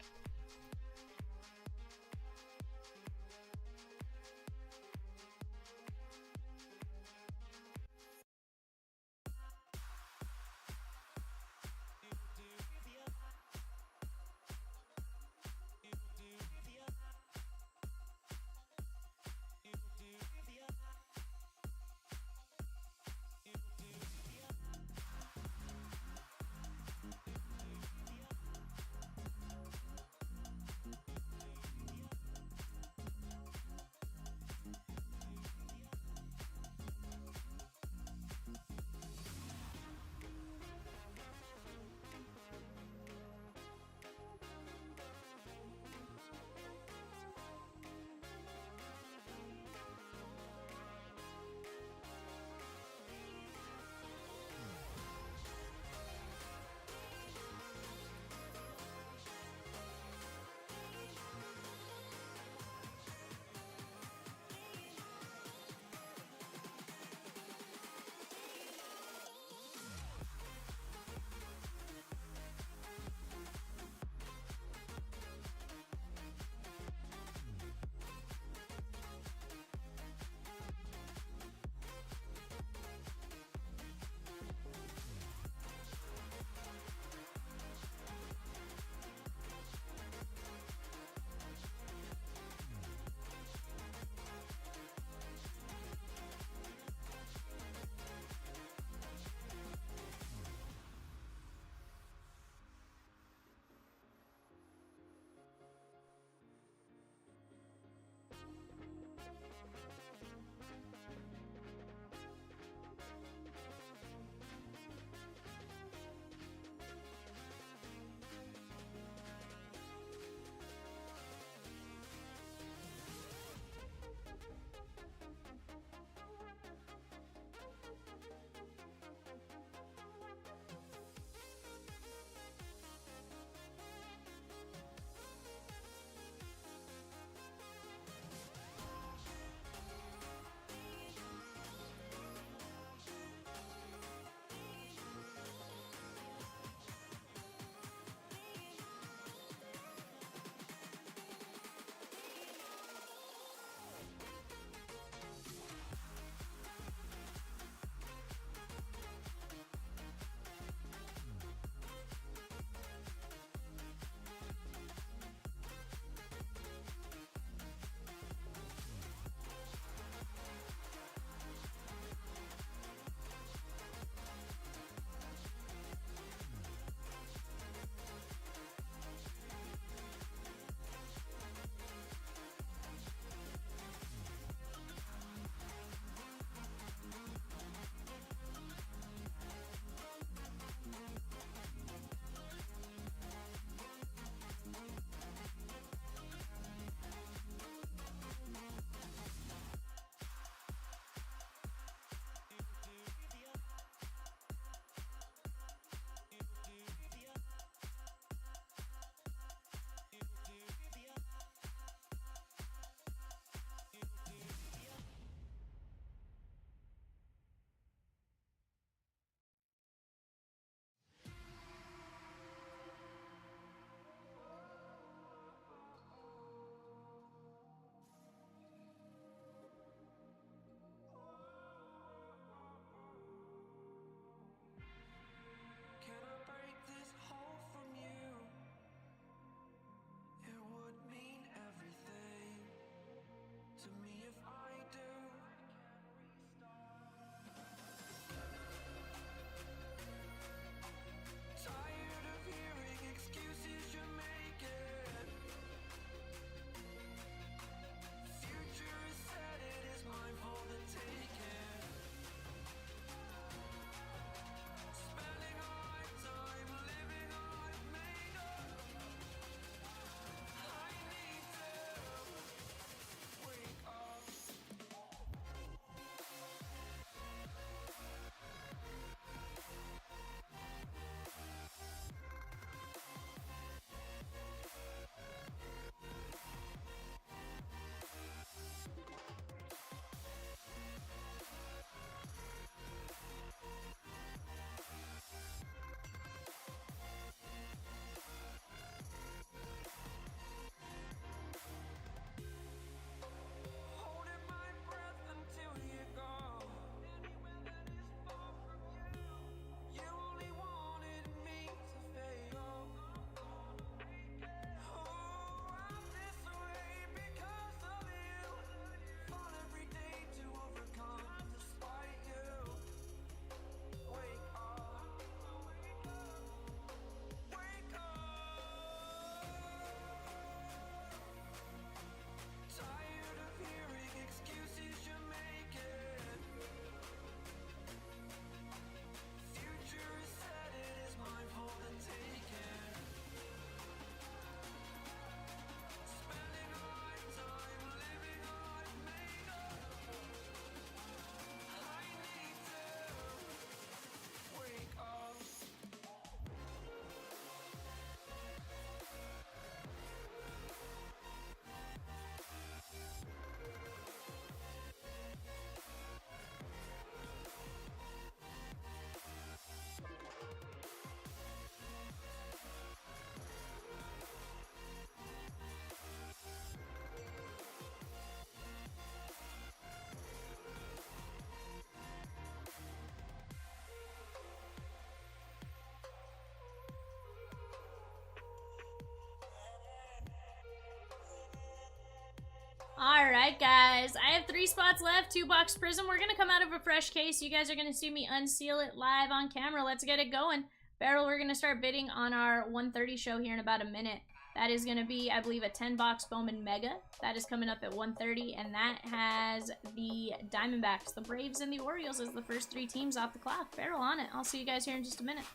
Alright, guys. I have 3 spots left. 2-box Prism. We're going to come out of a fresh case. You guys are going to see me unseal it live on camera. Let's get it going. Barrel, we're going to start bidding on our 130 show here in about a minute. That is going to be, I believe, a 10-box Bowman Mega. That is coming up at 130, and that has the Diamondbacks, the Braves, and the Orioles as the first 3 teams off the clock. Barrel on it. I'll see you guys here in just a minute.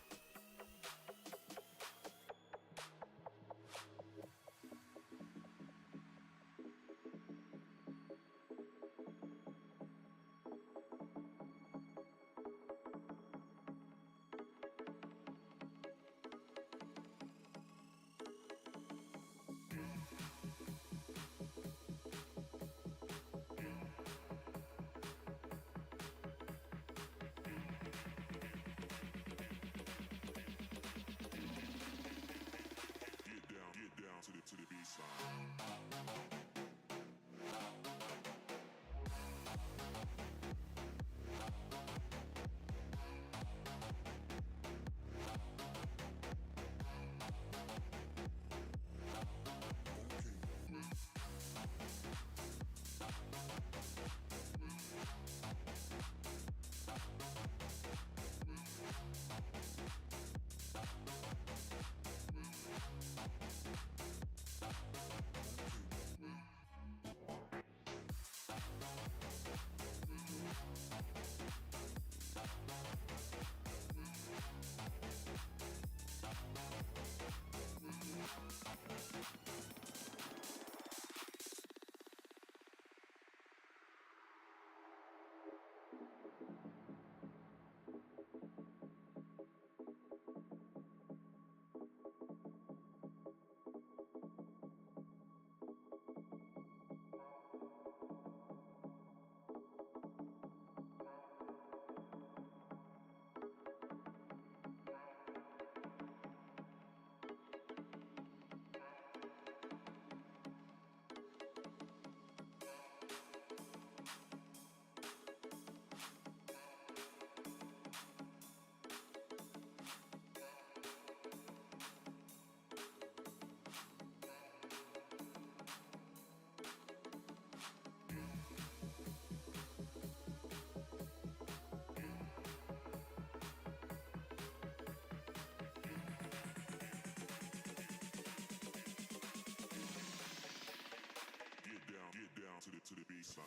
Get down to the B-side. Get down to the B-side.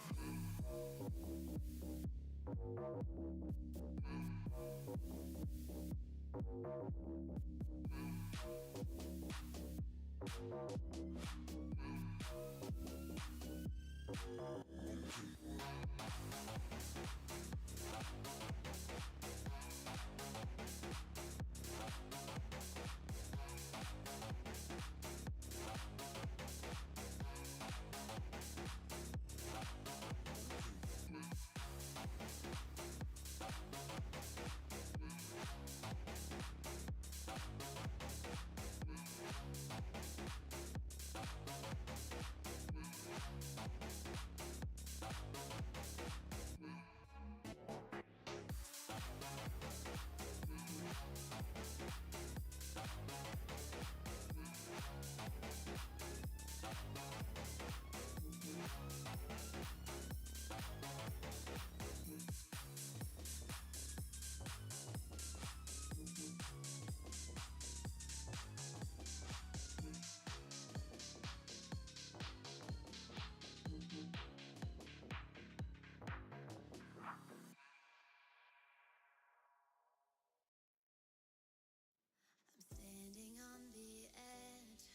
Standing on the edge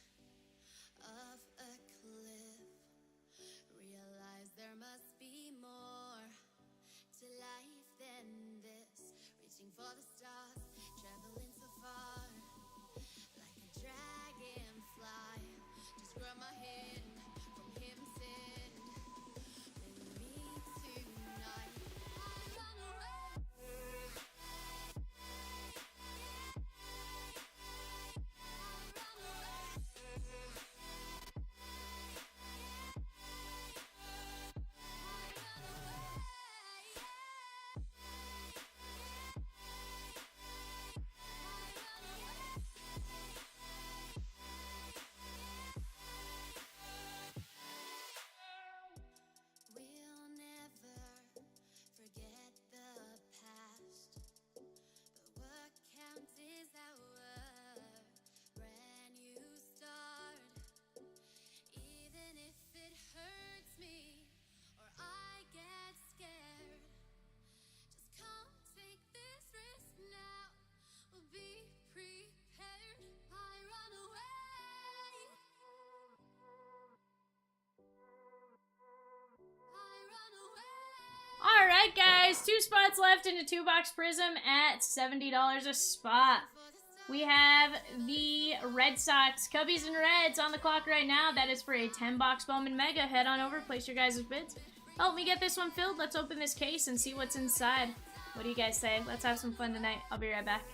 of a cliff, realize there must be more to life than this. Reaching for the stars, traveling so far, like a dragonfly. Just grab my hand from him, send with me tonight. I run away. left in a 2-box Prism at $70 a spot. We have the Red Sox, Cubbies and Reds on the clock right now. That is for a 10-box Bowman Mega. Head on over, place your guys' bids. Help me get this one filled. Let's open this case and see what's inside. What do you guys say? Let's have some fun tonight. I'll be right back.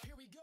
Here we go.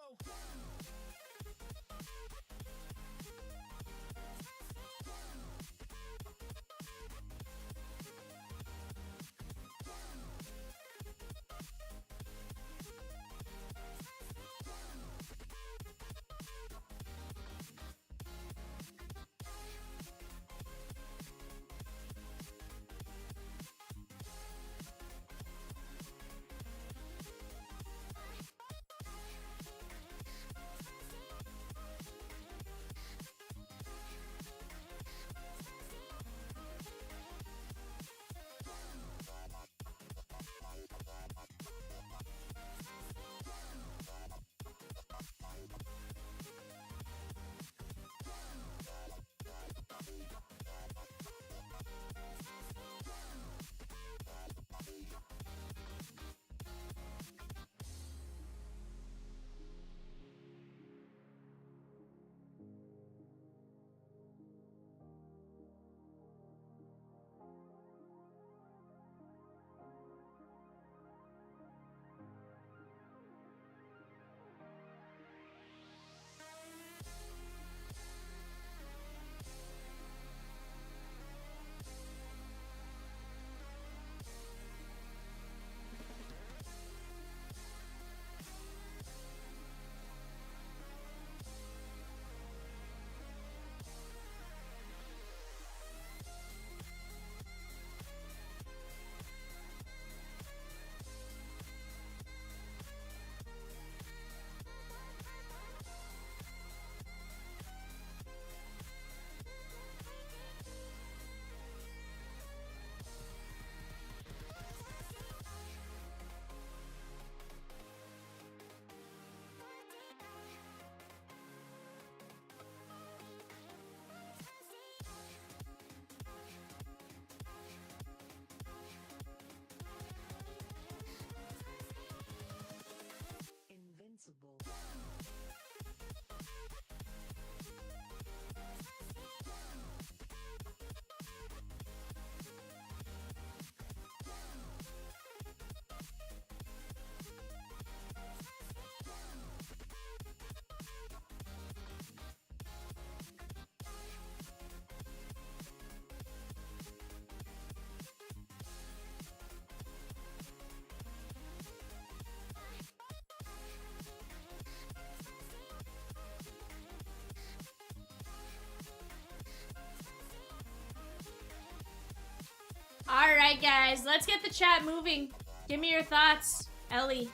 Alright guys, let's get the chat moving. Give me your thoughts. Elly,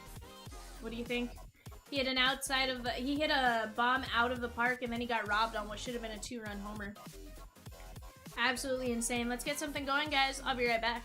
what do you think? He hit he hit a bomb out of the park and then he got robbed on what should have been a 2-run homer. Absolutely insane. Let's get something going, guys. I'll be right back.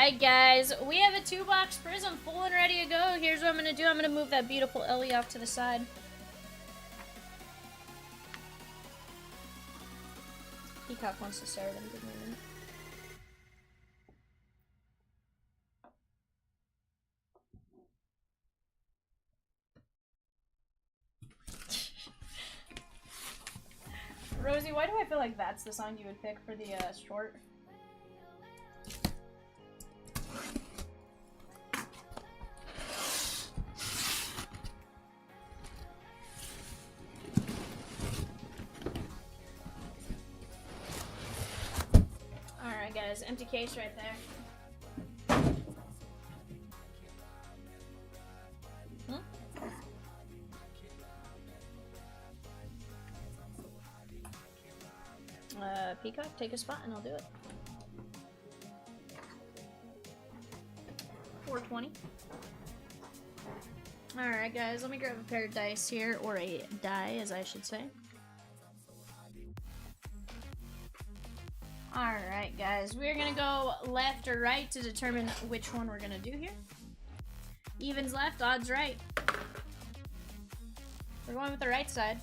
Alright, guys. We have a 2-box prism full and ready to go. Here's what I'm going to do. I'm going to move that beautiful Elly off to the side. Peacock wants to start him. Give me a minute. Rosie, why do I feel like that's the song you would pick for the short? Alright guys, empty case right there. Peacock, take a spot and I'll do it. 420. Alright guys, let me grab a pair of dice here, or a die as I should say. Alright guys, we're gonna go left or right to determine which one we're gonna do here. Evens left, odds right. We're going with the right side.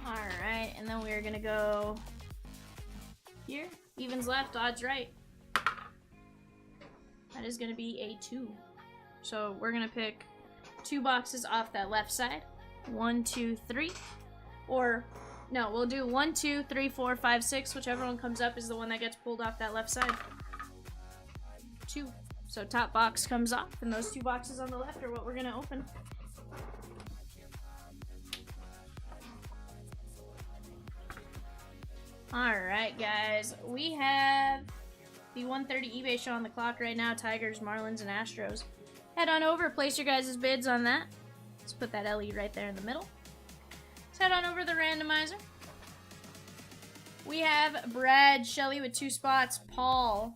Alright, and then we're gonna go here. Evens left, odds right. That is gonna be a 2. So we're gonna pick 2 boxes off that left side. 1, 2, 3. Or, no, we'll do 1, 2, 3, 4, 5, 6. Whichever one comes up is the one that gets pulled off that left side. 2. So top box comes off, and those 2 boxes on the left are what we're gonna open. Alright guys, we have the 1:30 eBay show on the clock right now. Tigers, Marlins, and Astros. Head on over, place your guys' bids on that. Let's put that Elly right there in the middle. Let's head on over to the randomizer. We have Brad, Shelly with 2 spots, Paul,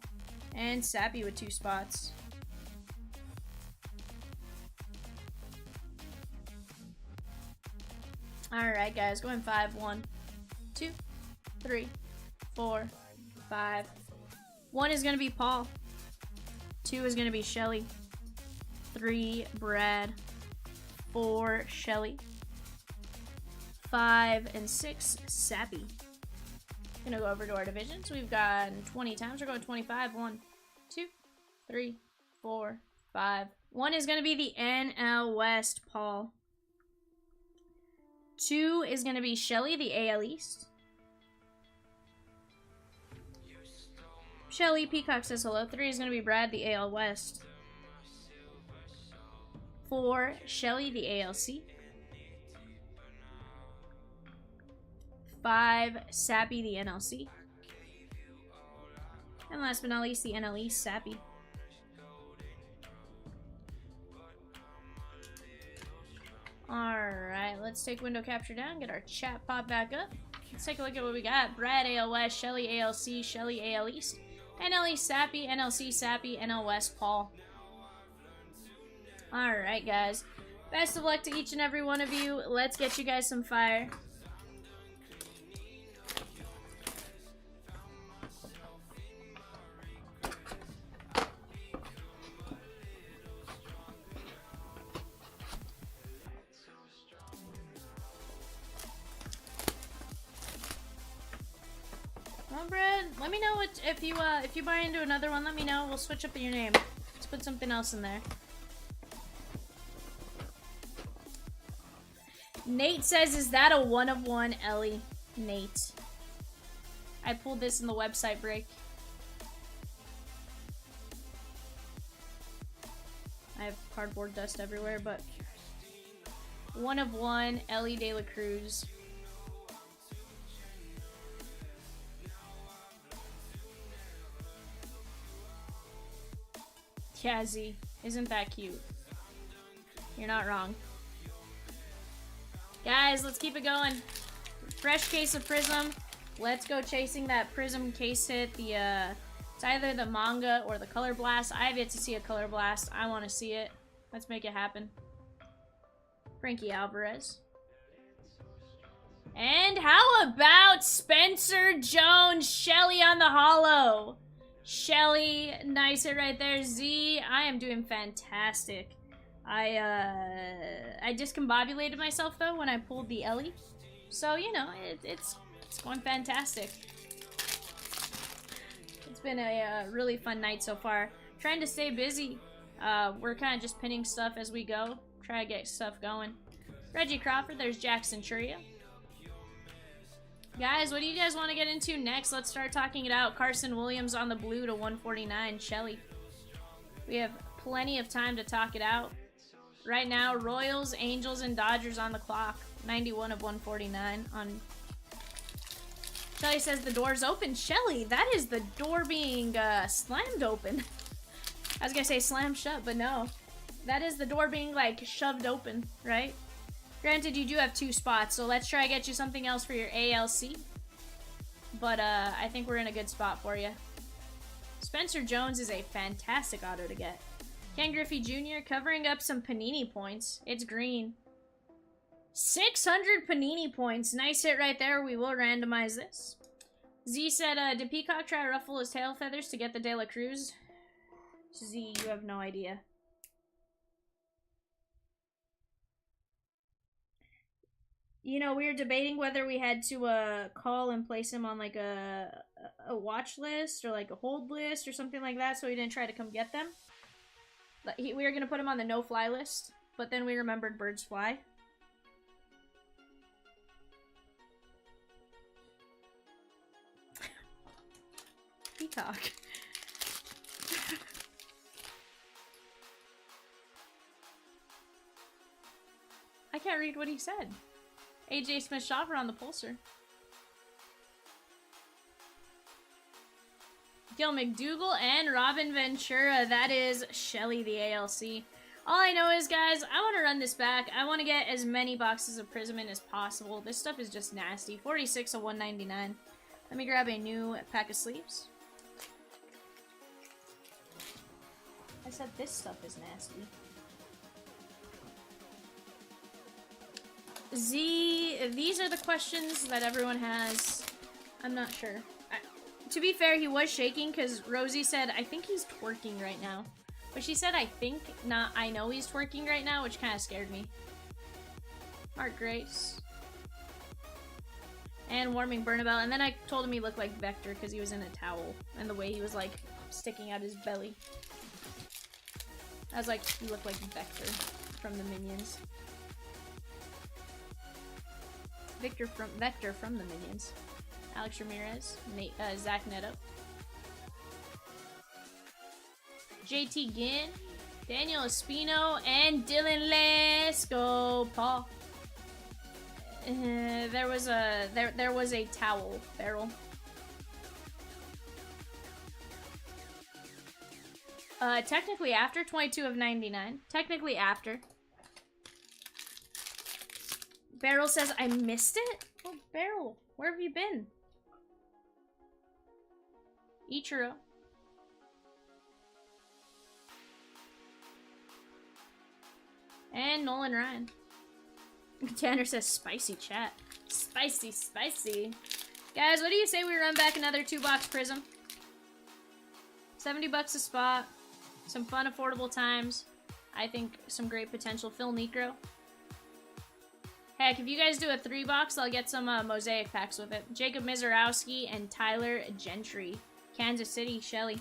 and Sappy with 2 spots. Alright guys, going 5, 1, 2, 3, 4, 5. 1 is going to be Paul. 2 is going to be Shelly. 3, Brad. 4, Shelly. 5 and 6, Sappy. Gonna go over to our divisions. We've got 20 times. We're going 25. 1, 2, 3, 4, 5. 1 is going to be the NL West, Paul. 2 is going to be Shelly, the AL East. Shelly, Peacock says hello. 3 is going to be Brad, the AL West. 4, Shelly, the ALC. 5, Sappy, the NLC. And last but not least, the NL East, Sappy. Alright, let's take window capture down, get our chat pop back up. Let's take a look at what we got. Brad, AL West, Shelly, ALC, Shelly, AL East. NL East, Sappy, NLC, Sappy, NL West, Paul. Alright, guys. Best of luck to each and every one of you. Let's get you guys some fire. Well, Brad, let me know what if you buy into another one. Let me know. We'll switch up your name. Let's put something else in there. Nate says, "Is that a 1 of 1, Elly?" Nate, I pulled this in the website break. I have cardboard dust everywhere, but 1 of 1, Elly de La Cruz. Yeah, Z, isn't that cute? You're not wrong. Guys, let's keep it going. Fresh case of Prism. Let's go chasing that Prism case hit. It's It's either the manga or the color blast. I have yet to see a color blast. I want to see it. Let's make it happen. Frankie Alvarez. And how about Spencer Jones? Shelly on the holo. Shelly, nice hit right there. Z, I am doing fantastic. I discombobulated myself though when I pulled the Elly. So, you know, it's going fantastic. It's been a really fun night so far. Trying to stay busy. We're kind of just pinning stuff as we go. Try to get stuff going. Reggie Crawford, there's Jackson Churia. Guys, what do you guys want to get into next? Let's start talking it out. Carson Williams on the blue to 149. Shelly. We have plenty of time to talk it out. Right now, Royals, Angels, and Dodgers on the clock. 91 of 149 on... Shelly says the door's open. Shelly, that is the door being slammed open. I was gonna say slammed shut, but no. That is the door being, like, shoved open, right? Granted, you do have 2 spots, so let's try to get you something else for your ALC. But, I think we're in a good spot for you. Spencer Jones is a fantastic auto to get. Ken Griffey Jr. covering up some Panini points. It's green. 600 Panini points. Nice hit right there. We will randomize this. Z said, did Peacock try to ruffle his tail feathers to get the De La Cruz? Z, you have no idea. You know, we were debating whether we had to call and place him on like a watch list or like a hold list or something like that, so he didn't try to come get them. We were gonna put him on the no-fly list, but then we remembered birds fly. Peacock. I can't read what he said. AJ Smith-Shopper on the pulser. Gil McDougall and Robin Ventura. That is Shelly, the ALC. All I know is, guys, I want to run this back. I want to get as many boxes of Prism in as possible. This stuff is just nasty. 46 of 199. Let me grab a new pack of sleeves. I said this stuff is nasty. Z, these are the questions that everyone has. I'm not sure. To be fair, he was shaking because Rosie said, I think he's twerking right now. But she said, I think, not I know he's twerking right now, which kind of scared me. Mark Grace. And Warming Bernabelle. And then I told him he looked like Vector because he was in a towel. And the way he was, like, sticking out his belly. I was like, he looked like Vector from the Minions. Vector from the Minions. Alex Ramirez, Zach Neto, JT Ginn, Daniel Espino, and Dylan Lesko. Paul. There was a towel barrel. Technically after 22 of 99. Technically after. Barrel says I missed it. Oh, Barrel, where have you been? Ichiro. And Nolan Ryan. Tanner says spicy chat. Spicy, spicy. Guys, what do you say we run back another 2-box Prism? 70 bucks a spot. Some fun, affordable times. I think some great potential. Phil Necro. Heck, if you guys do a 3-box, I'll get some mosaic packs with it. Jacob Mizorowski and Tyler Gentry. Kansas City, Shelly.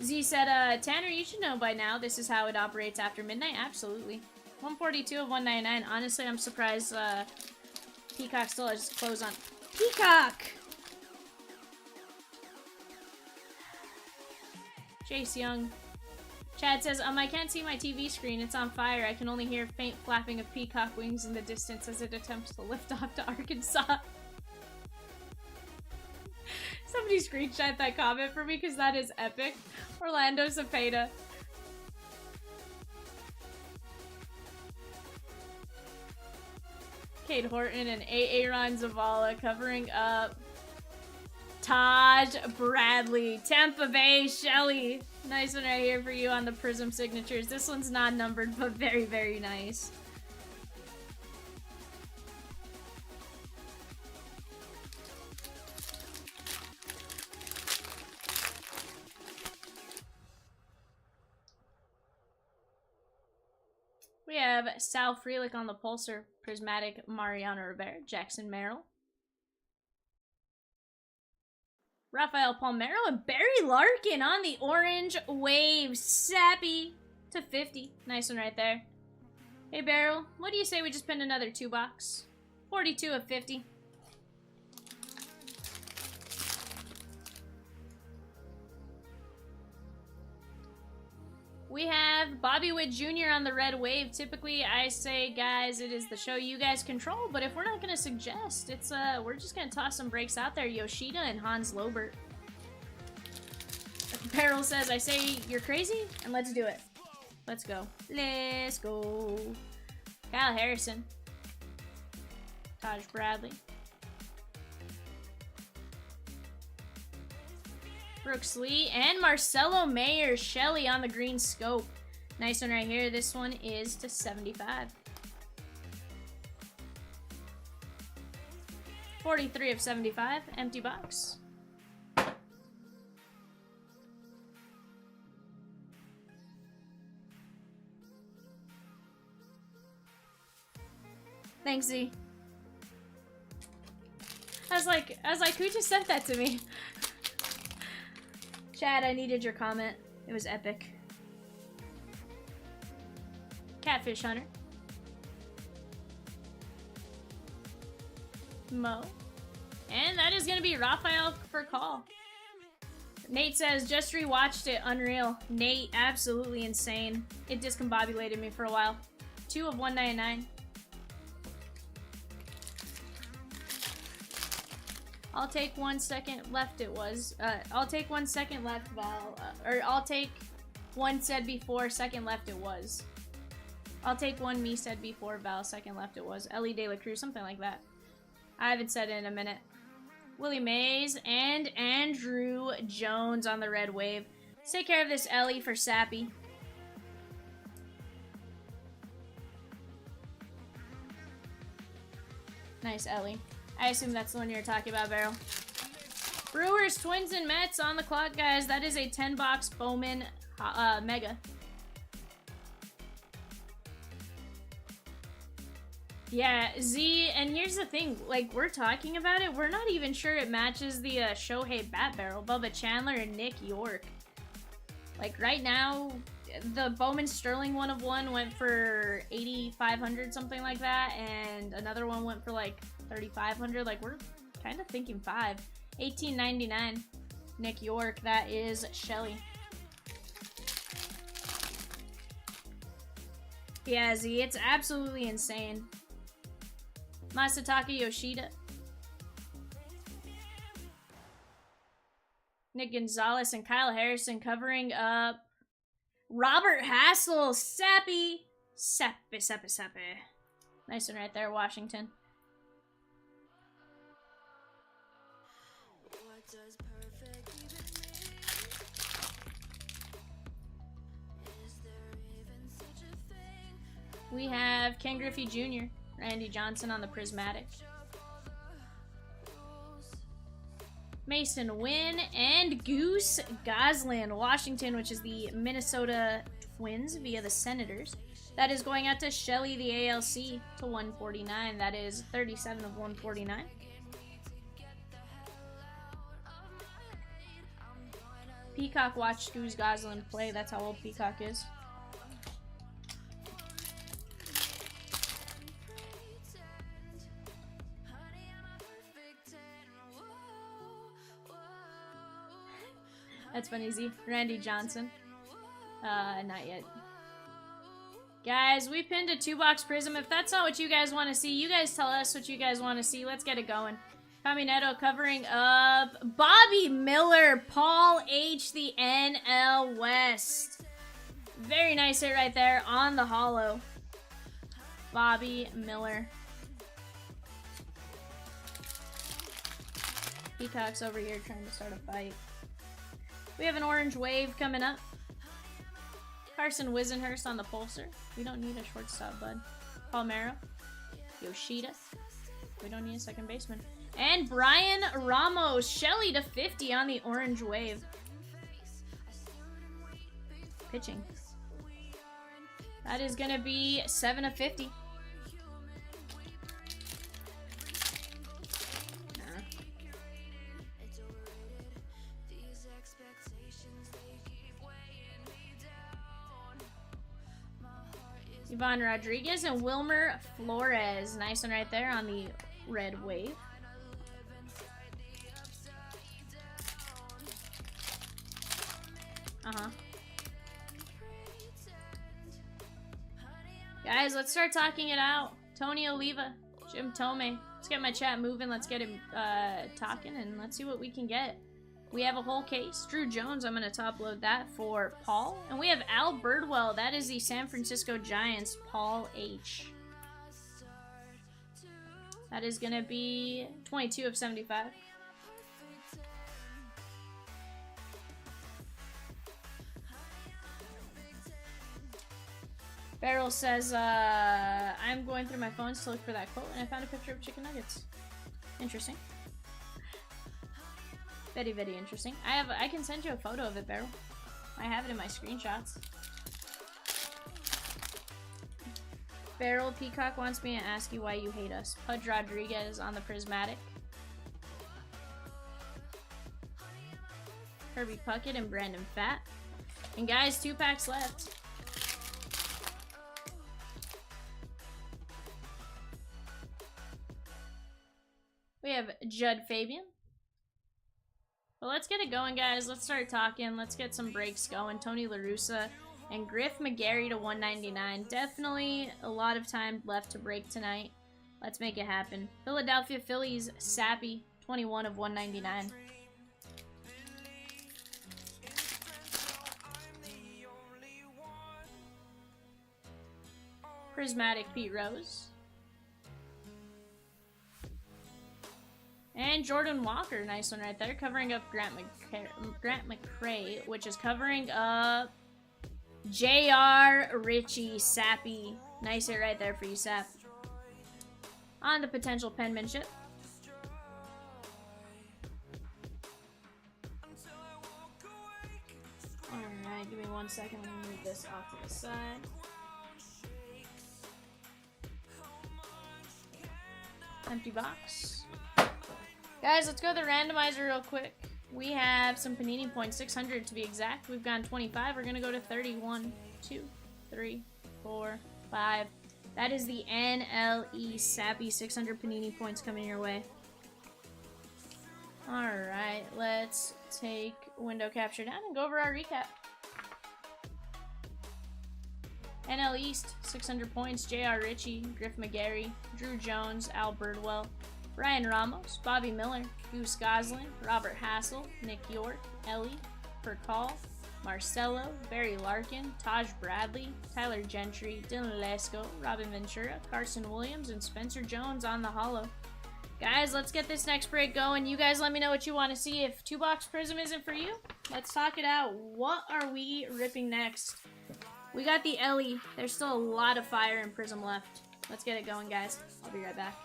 Z said, Tanner, you should know by now this is how it operates after midnight. Absolutely. 142 of 199. Honestly, I'm surprised Peacock still has clothes on. Peacock! Chase Young. Chad says, I can't see my TV screen. It's on fire. I can only hear faint flapping of peacock wings in the distance as it attempts to lift off to Arkansas. Somebody screenshot that comment for me because that is epic. Orlando Cepeda. Cade Horton and Aaron Zavala covering up Taj Bradley. Tampa Bay Shelly. Nice one right here for you on the Prism signatures. This one's not numbered, but very, very nice. We have Sal Frelick on the Pulsar, Prismatic Mariano Rivera, Jackson Merrill, Rafael Palmeiro, and Barry Larkin on the Orange Wave, Sappy to 50. Nice one right there. Hey Barrel, what do you say we just pinned another 2-box? 42 of 50. We have Bobby Witt Jr. on the Red Wave. Typically, I say, guys, it is the show you guys control, but if we're not going to suggest, it's we're just going to toss some breaks out there. Yoshida and Hans Lobert. Barrel says, I say you're crazy, and let's do it. Let's go. Let's go. Kyle Harrison. Taj Bradley. Brooks Lee and Marcelo Mayer Shelley on the green scope. Nice one right here. This one is to 75. 43 of 75. Empty box. Thanks, Z. I was like, who just sent that to me? Chad, I needed your comment. It was epic. Catfish Hunter. Mo. And that is going to be Rafael for call. Nate says, just rewatched it. Unreal. Nate, absolutely insane. It discombobulated me for a while. 2 of 199. I'll take 1 second left, it was. I'll take 1 second left, Val. Or I'll take 1 said before, second left, it was. I'll take 1 me said before, Val, second left, it was. Elly de La Cruz, something like that. I haven't said it in a minute. Willie Mays and Andrew Jones on the Red Wave. Let's take care of this Elly for Sappy. Nice Elly. I assume that's the one you're talking about, Barrel. Brewers, Twins, and Mets on the clock, guys. That is a 10-box Bowman Mega. Yeah, Z, and here's the thing. Like, we're talking about it. We're not even sure it matches the Shohei Bat Barrel. Bubba Chandler and Nick York. Like, right now, the Bowman Sterling 1 of 1 went for 8,500, something like that. And another one went for, like, 3,500. Like, we're kind of thinking 5. 18.99. Nick York. That is Shelly. Yeah, Z, it's absolutely insane. Masataka Yoshida. Nick Gonzalez and Kyle Harrison covering up Robert Hassel. Sappy. Sappy. Nice one right there, Washington. What does perfect even mean? Is there even such a thing? We have Ken Griffey Jr., Randy Johnson on the Prismatic, Mason Wynn, and Goose Goslin, Washington, which is the Minnesota Twins via the Senators. That is going out to Shelly, the ALC, to 149. That is 37 of 149. Peacock watched Goose Goslin play. That's how old Peacock is. That's funny, Z. Randy Johnson. Not yet. Guys, we pinned a 2-box Prism. If that's not what you guys want to see, you guys tell us what you guys want to see. Let's get it going. Caminetto covering up Bobby Miller, Paul H., the NL West. Very nice hit right there on the holo. Bobby Miller. Peacock's over here trying to start a fight. We have an orange wave coming up. Carson Wisenhurst on the pulsar. We don't need a shortstop, bud. Palmero. Yoshida. We don't need a second baseman. And Brian Ramos. Shelly to 50 on the orange wave. Pitching. That is going to be 7 of 50. Ivan Rodriguez and Wilmer Flores. Nice one right there on the red wave. Guys, let's start talking it out. Tony Oliva, Jim Tomei. Let's get my chat moving. Let's get him talking, and let's see what we can get. We have a whole case. Drew Jones, I'm going to top load that for Paul. And we have Al Birdwell. That is the San Francisco Giants, Paul H. That is going to be 22 of 75. Barrel says, I'm going through my phones to look for that quote, and I found a picture of chicken nuggets. Interesting. Very, very interesting. I can send you a photo of it, Barrel. I have it in my screenshots. Barrel Peacock wants me to ask you why you hate us. Pudge Rodriguez on the prismatic. Kirby Puckett and Brandon Pfaadt. And guys, 2 packs left. We have Judd Fabian. Well, let's get it going, guys. Let's start talking. Let's get some breaks going. Tony La Russa and Griff McGarry to 199. Definitely a lot of time left to break tonight. Let's make it happen. Philadelphia Phillies, Sappy, 21 of 199. Prismatic Pete Rose. And Jordan Walker, nice one right there, covering up Grant McCray, which is covering up J.R. Ritchie, Sappy. Nice hit right there for you, Sap. On to potential penmanship. Alright, give me 1 second. Let me move this off to the side. Empty box. Guys, let's go to the randomizer real quick. We have some Panini points, 600 to be exact. We've gone 25. We're going to go to 31, 2, 3, 4, 5. That is the NLE Sappy 600 Panini points coming your way. Alright, let's take window capture down and go over our recap. NL East, 600 points. J.R. Ritchie, Griff McGarry, Drew Jones, Al Birdwell, Ryan Ramos, Bobby Miller, Goose Goslin, Robert Hassel, Nick York, Ellie, Percal, Marcelo, Barry Larkin, Taj Bradley, Tyler Gentry, Dylan Lesko, Robin Ventura, Carson Williams, and Spencer Jones on the holo. Guys, let's get this next break going. You guys let me know what you want to see. If 2-box Prism isn't for you, let's talk it out. What are we ripping next? We got the Ellie. There's still a lot of fire in Prism left. Let's get it going, guys. I'll be right back.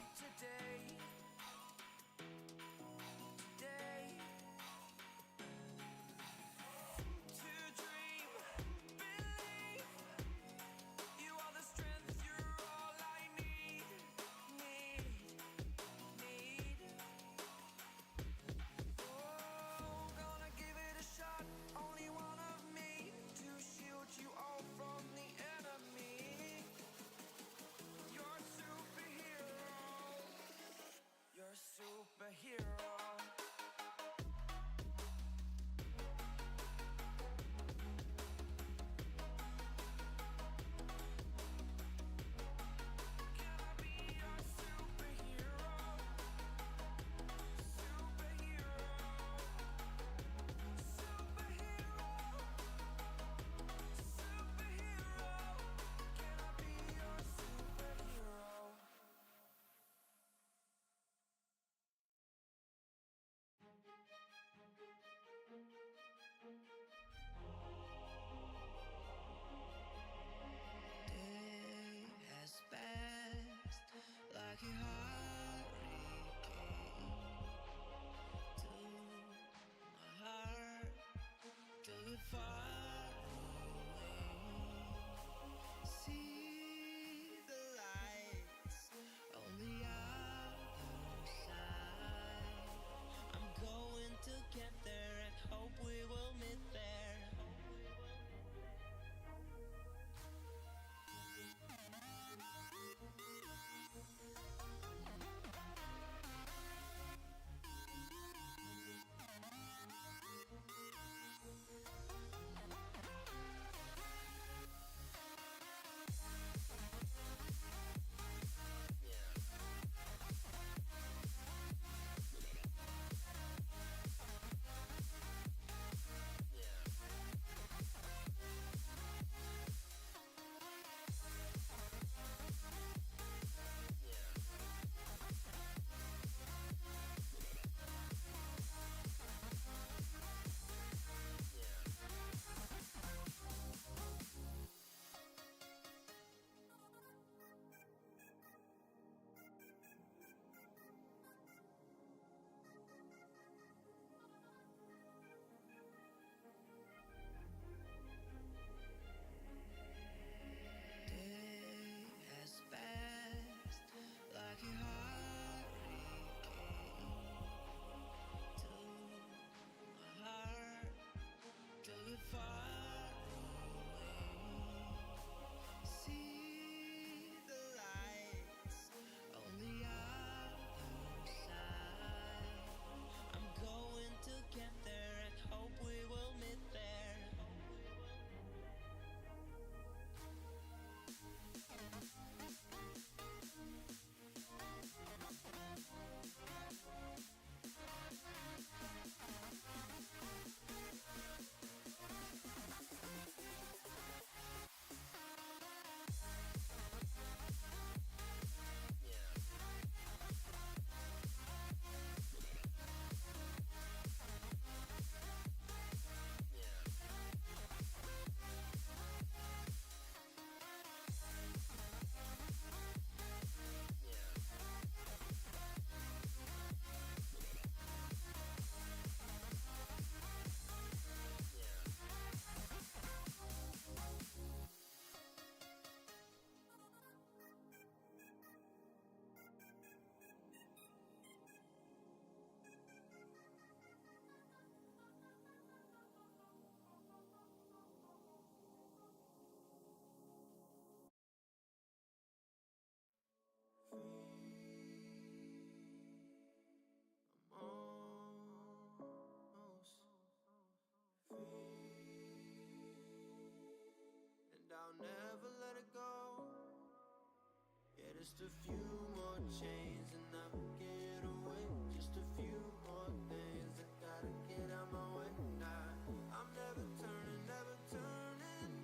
Just a few more chains and I will get away. Just a few more things I gotta get out my way. Nah, I'm never turning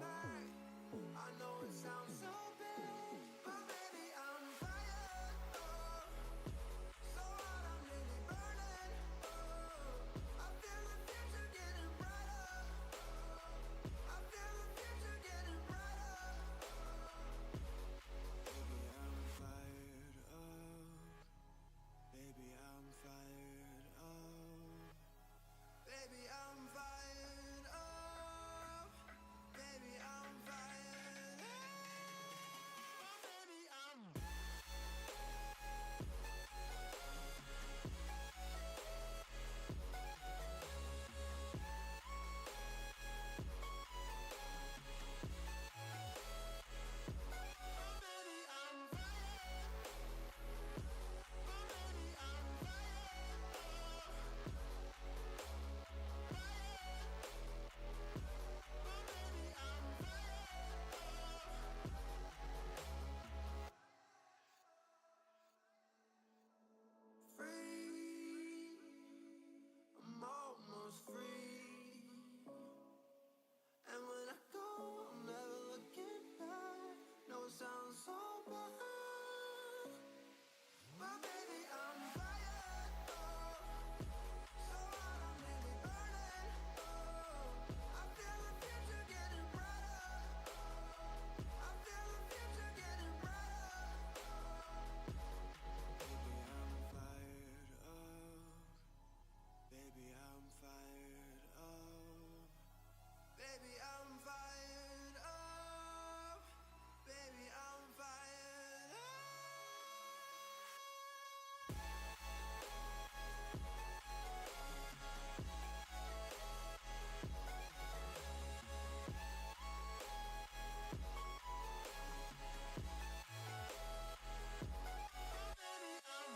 back. I know it sounds so bad, but baby I'm fired up. So hot I'm really burning. Oh, I feel the future getting brighter. I feel the future getting brighter. Baby I'm fired up. Baby I'm fired up. Baby I'm fired up. Baby I'm fired up. Baby I'm baby I'm fired. Baby I'm baby I'm free. I'm almost free. And when I go, I'm never looking back. No, it sounds so bad, but baby I'm fired up. So hot I'm really burning. Oh, I feel the future getting brighter. I feel the future getting brighter. Baby I'm fired up. Baby I'm fired up. Baby I'm fired up. Baby I'm fired up. Baby I'm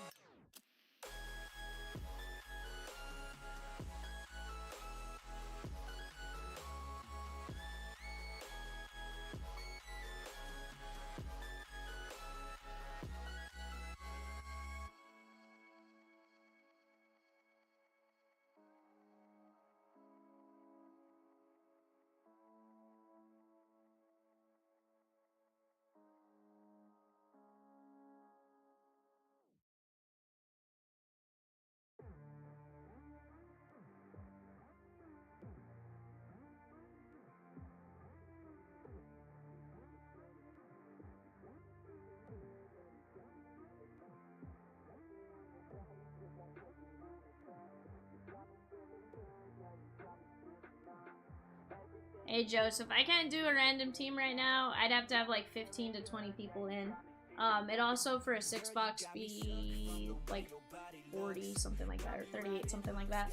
Hey Joseph, I can't do a random team right now. I'd have to have like 15 to 20 people in. It also for a 6-box be like 40 something like that, or 38 something like that.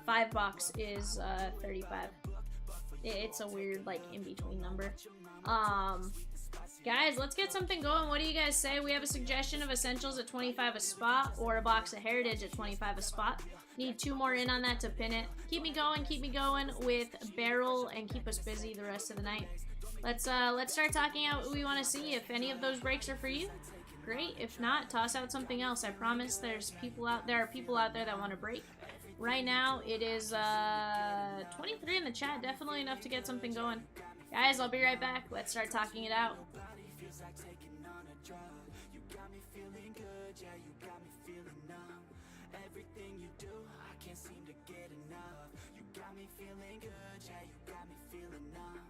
5-box is 35. It's a weird like in between number. Guys, let's get something going. What do you guys say? We have a suggestion of essentials at 25 a spot, or a box of heritage at 25 a spot. Need 2 more in on that to pin it. Keep me going with Barrel and keep us busy the rest of the night. Let's start talking out what we want to see. If any of those breaks are for you, great. If not, toss out something else. I promise there are people out there that want to break. Right now it is 23 in the chat, definitely enough to get something going. Guys, I'll be right back. Let's start talking it out. feels like taking on a drug. You got me feeling good, yeah, you got me feeling numb. Everything you do, I can't seem to get enough. You got me feeling good, yeah, you got me feeling numb.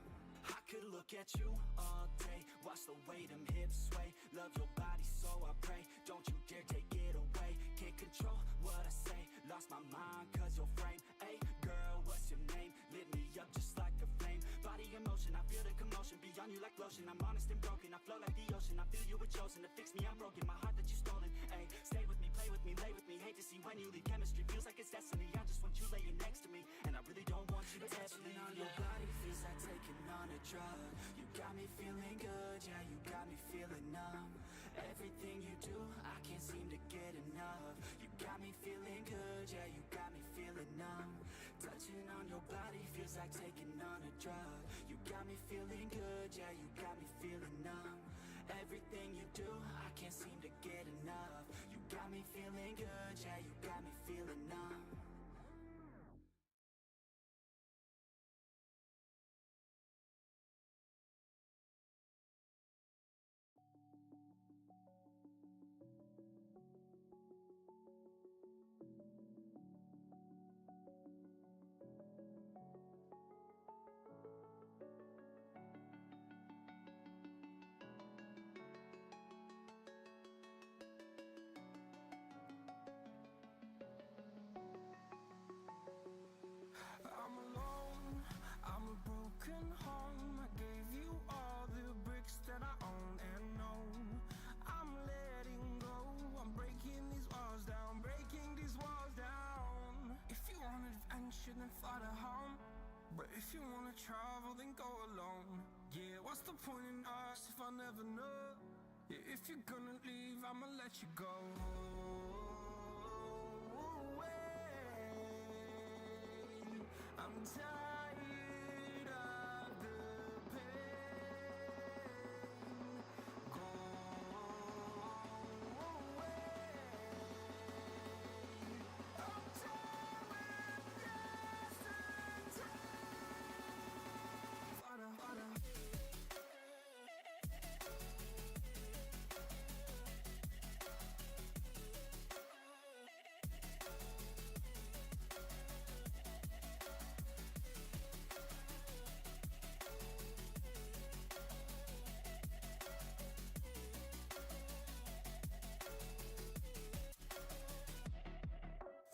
I could look at you all day, watch the way them hips sway. Love your body, so I pray, don't you dare take it away. Can't control what I say, lost my mind cause your frame. Hey girl, what's your name? Lit me up just like a flame. Body in motion, I feel the commotion, beyond you like lotion. I'm honest and broken, I flow like the ocean. I feel you were chosen to fix me, I'm broken. My heart that you stolen, hey. Stay with me, play with me, lay with me. Hate to see when you leave, chemistry feels like it's destiny. I just want you laying next to me, and I really don't want you to ever leave. On your body feels like taking on a drug. You got me feeling good, yeah, you got me feeling numb. Everything you do, I can't seem to get enough. You got me feeling good, yeah, you got me feeling numb. Touching on your body feels like taking on a drug. You got me feeling good, yeah, you got me feeling numb. Everything you do, I can't seem to get enough. You got me feeling good, yeah, you got me feeling numb. I'm alone, I'm a broken home. I gave you all the bricks that I own and know. I'm letting go, I'm breaking these walls down, breaking these walls down. If you want adventure, then fly to home. But if you wanna travel, then go alone. Yeah, what's the point in us if I never know? Yeah, if you're gonna leave, I'ma let you go. I'm tired of the pain. Go away. I'm tired with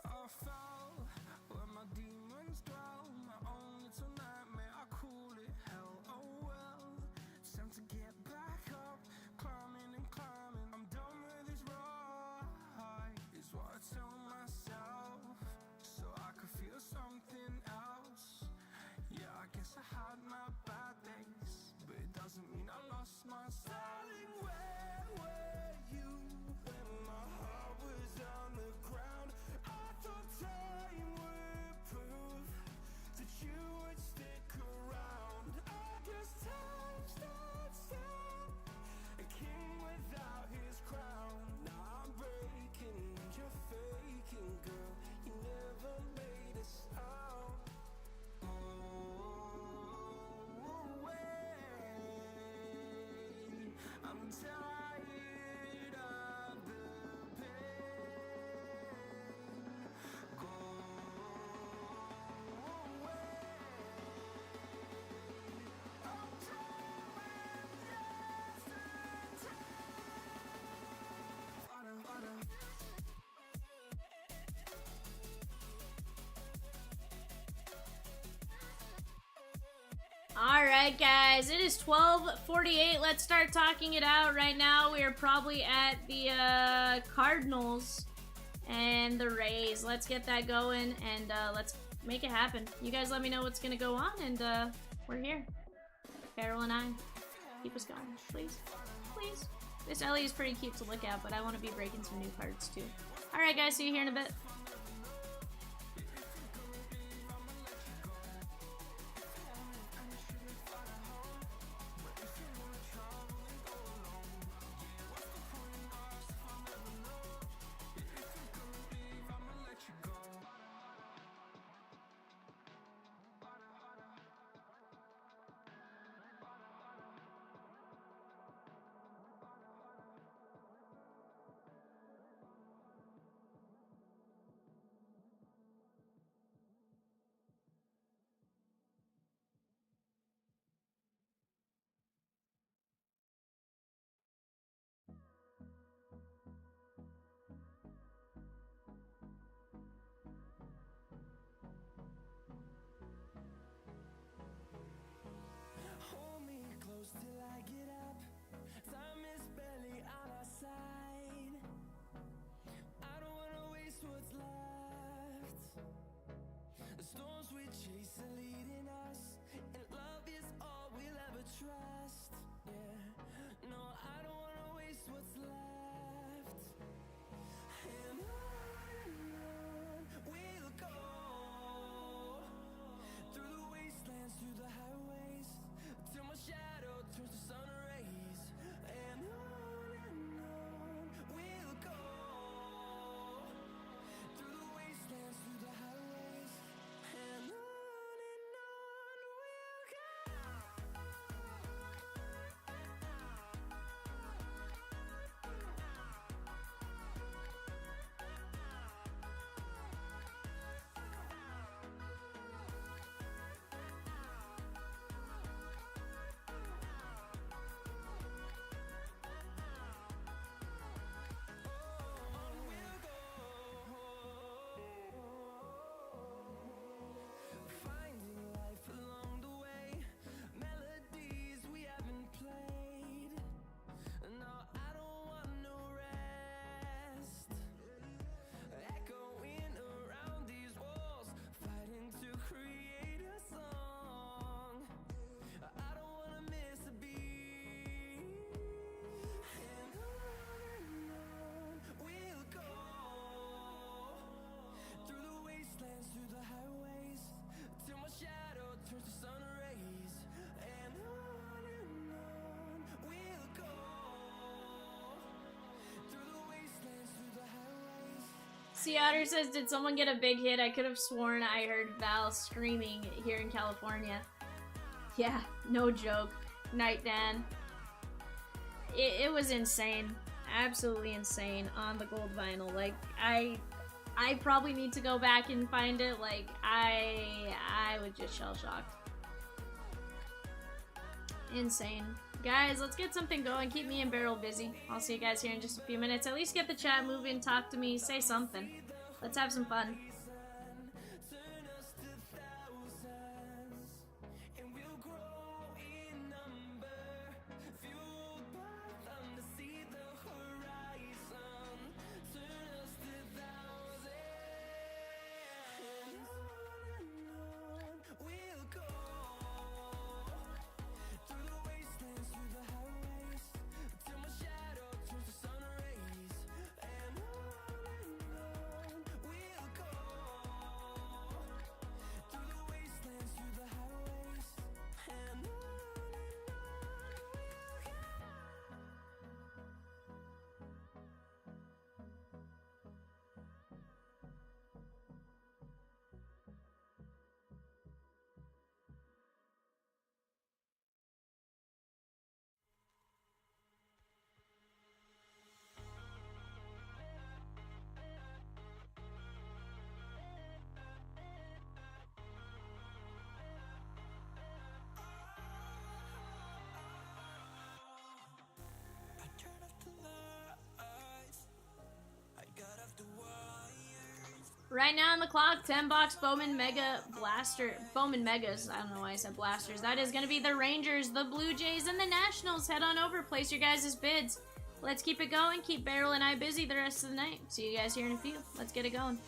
I fell where my demons dwell. My own little nightmare, I call it hell. Oh well, it's time to get back up, climbing and climbing. I'm done with this ride, is what I tell myself, so I could feel something else. Yeah, I guess I had my bad days, but it doesn't mean I lost my styling. Where were you when my heart was on the ground? I thought time would prove that you would stick around. I guess time stood still, a king without his crown. Now I'm breaking, you're faking, girl. You never made a sound. I'm tired of the pain. Go away. I'm tired with yesterday. Alright guys, it is 12:48. Let's start talking it out. Right now we are probably at the Cardinals and the Rays. Let's get that going and let's make it happen. You guys let me know what's gonna go on and we're here. Barrel and I. Keep us going, please. Please. This Elly is pretty cute to look at, but I want to be breaking some new cards too. Alright guys, see you here in a bit. Sea Otter says, did someone get a big hit? I could have sworn I heard Val screaming here in California. Yeah, no joke. Night Dan. It was insane. Absolutely insane on the gold vinyl. Like, I probably need to go back and find it. Like, I was just shell-shocked. Insane. Guys, let's get something going. Keep me and Barrel busy. I'll see you guys here in just a few minutes. At least get the chat moving, talk to me, say something. Let's have some fun. Right now on the clock, 10 box Bowman Mega Blaster. Bowman Megas. I don't know why I said blasters. That is going to be the Rangers, the Blue Jays, and the Nationals. Head on over. Place your guys' bids. Let's keep it going. Keep Barrel and I busy the rest of the night. See you guys here in a few. Let's get it going.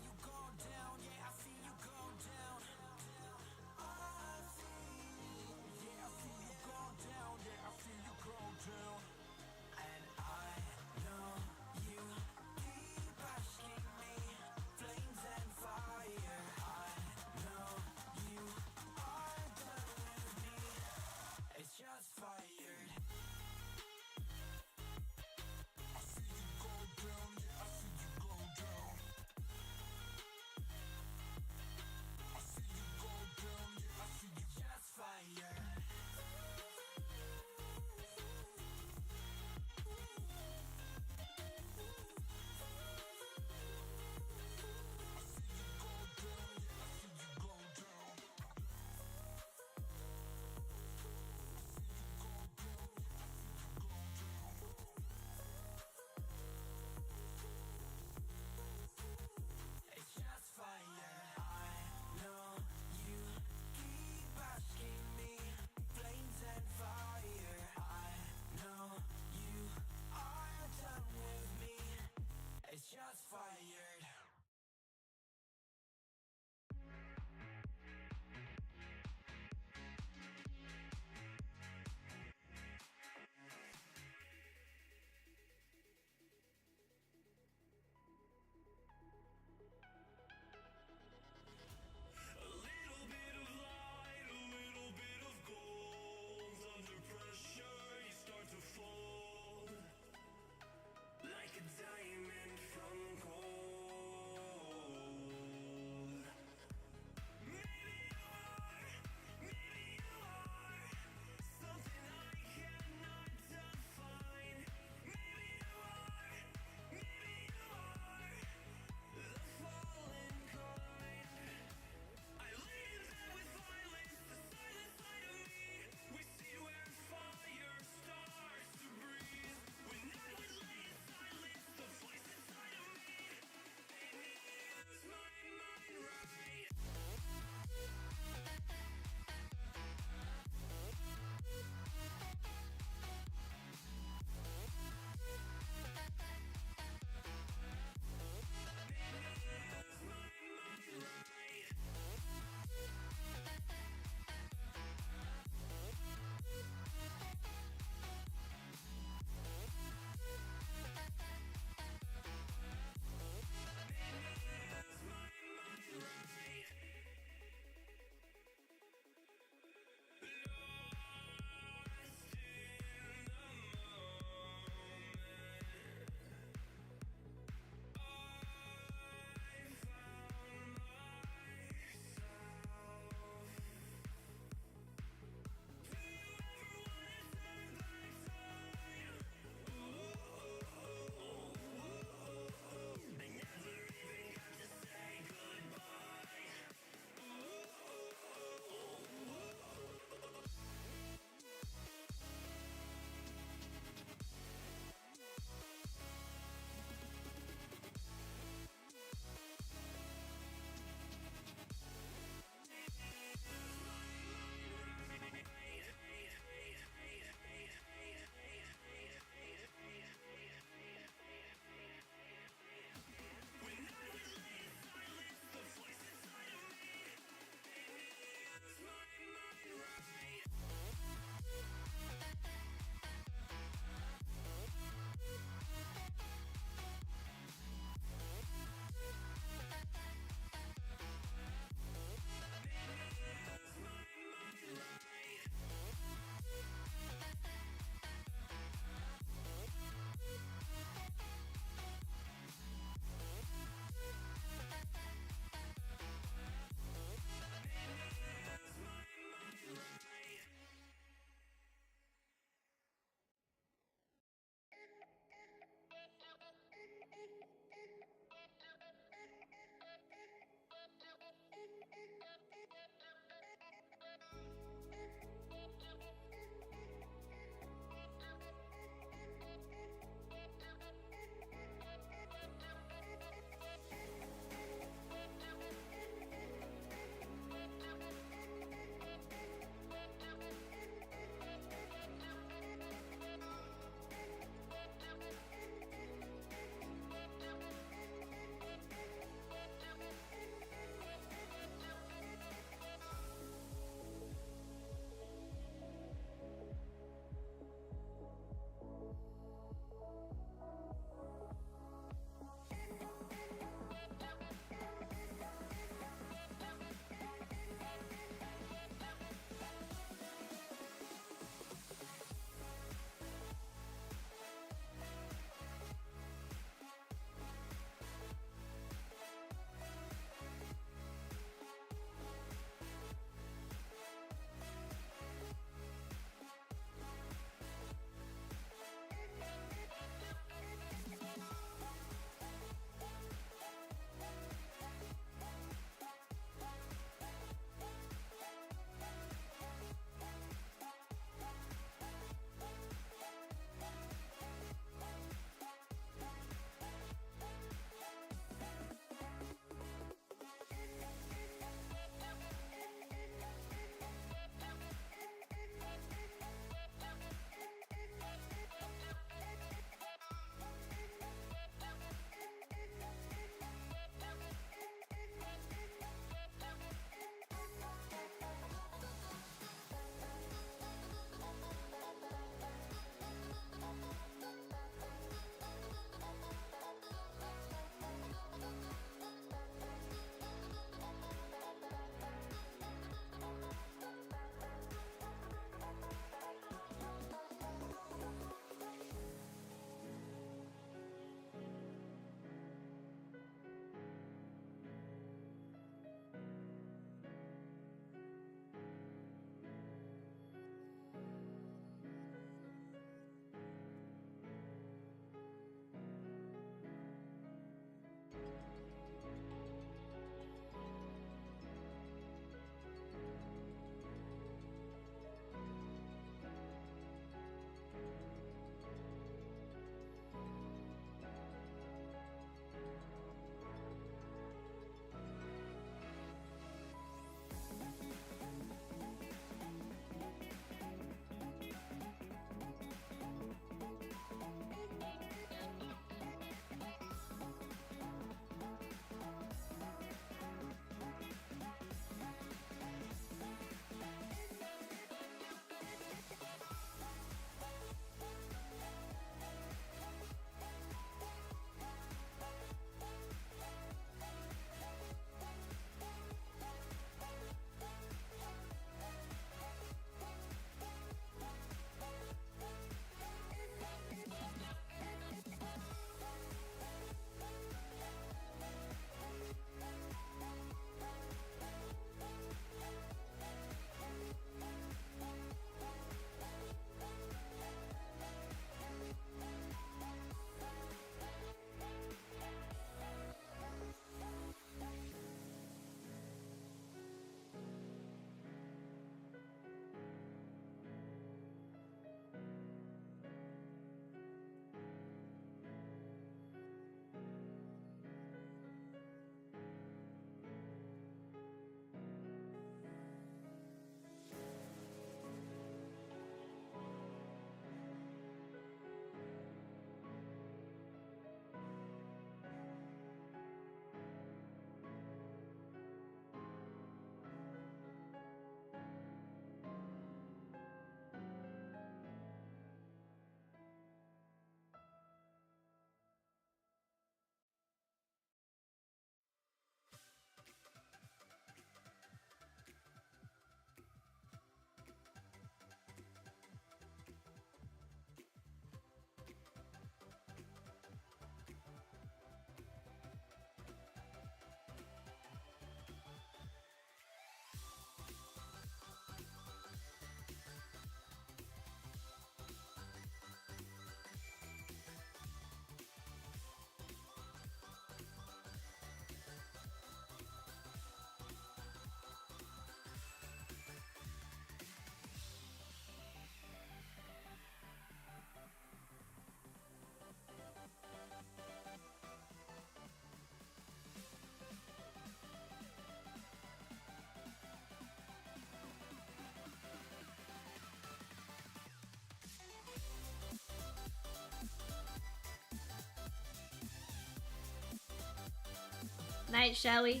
Night, Shelly.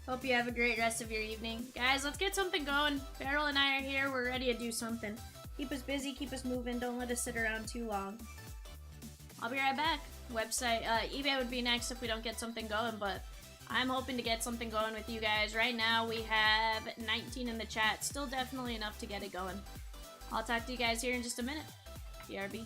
Hope you have a great rest of your evening. Guys, let's get something going. Barrel and I are here. We're ready to do something. Keep us busy, keep us moving. Don't let us sit around too long. I'll be right back. Website, eBay would be next if we don't get something going, but I'm hoping to get something going with you guys. Right now, we have 19 in the chat. Still definitely enough to get it going. I'll talk to you guys here in just a minute. BRB.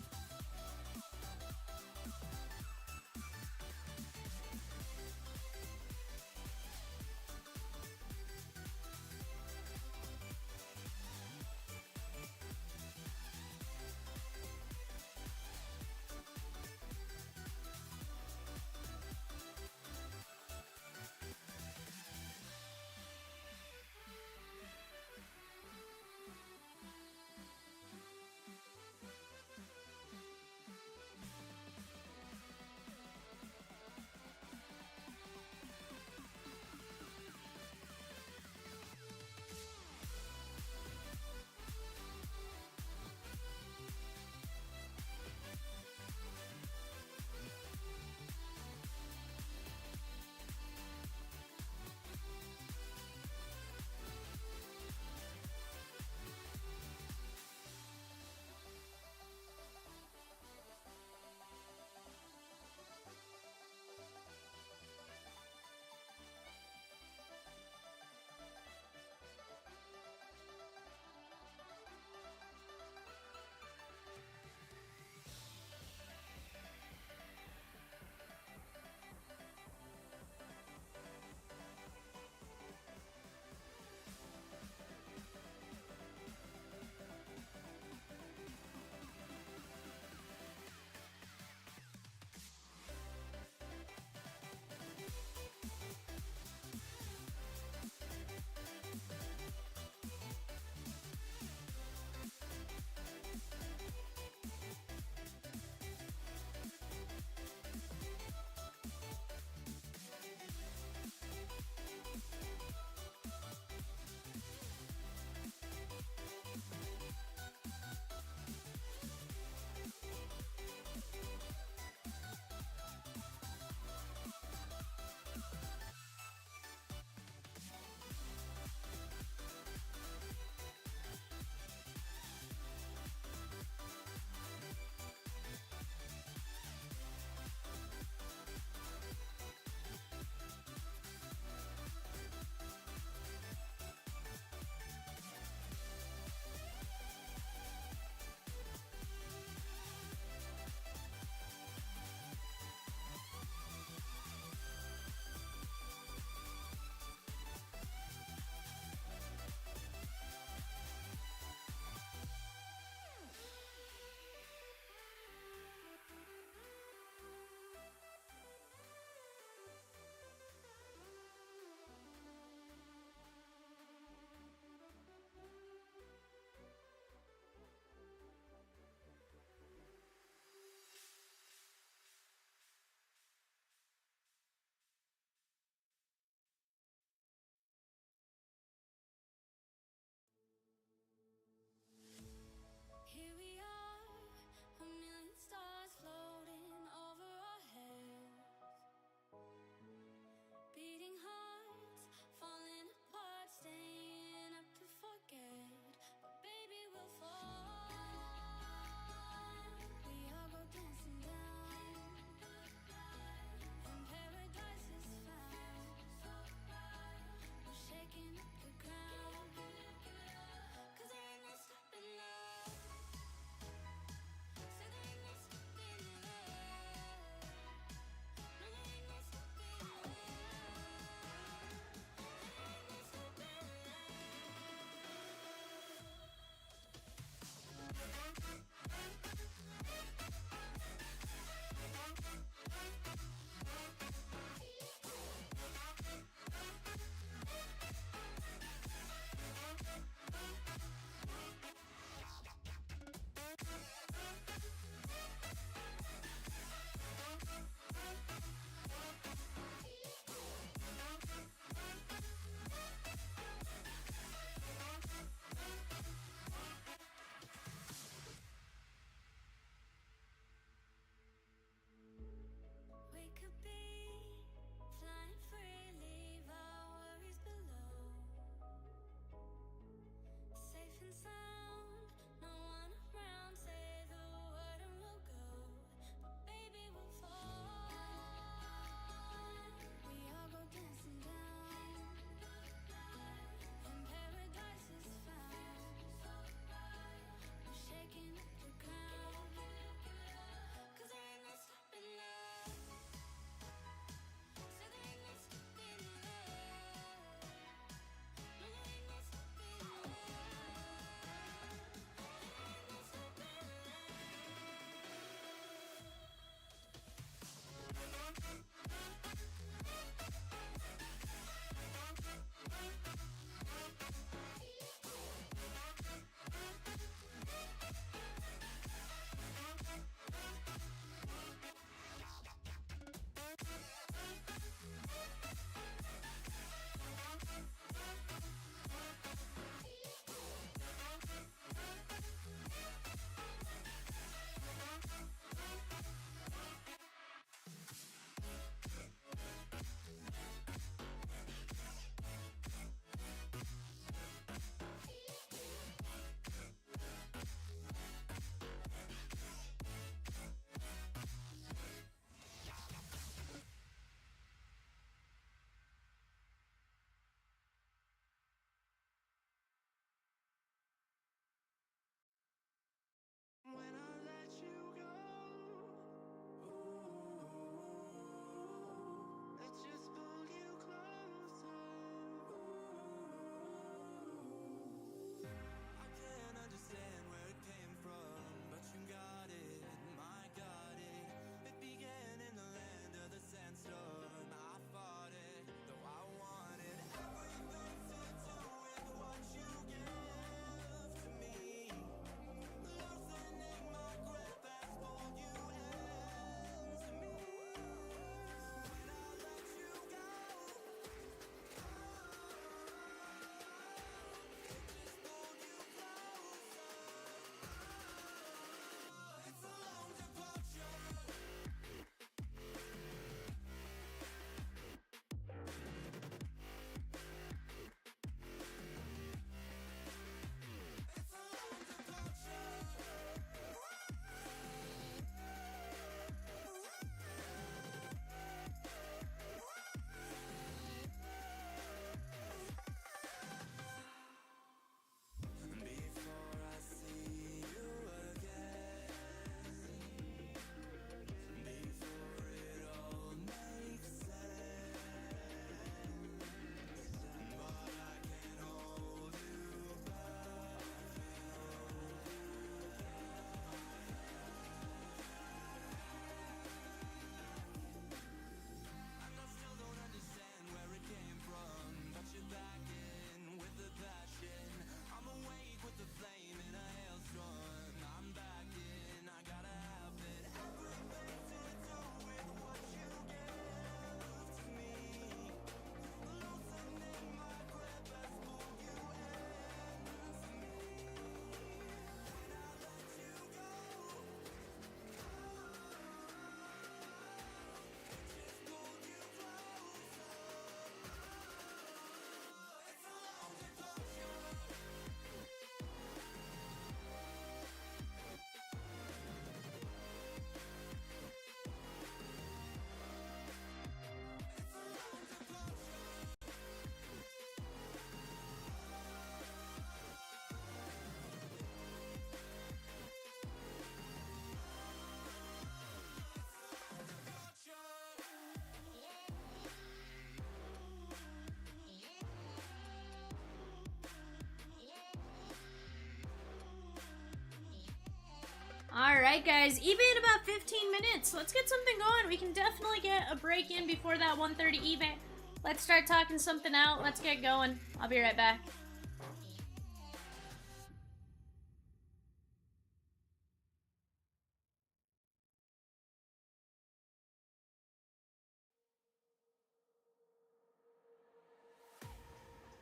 Alright guys, eBay in about 15 minutes. Let's get something going. We can definitely get a break in before that 1:30 eBay. Let's start talking something out. Let's get going. I'll be right back.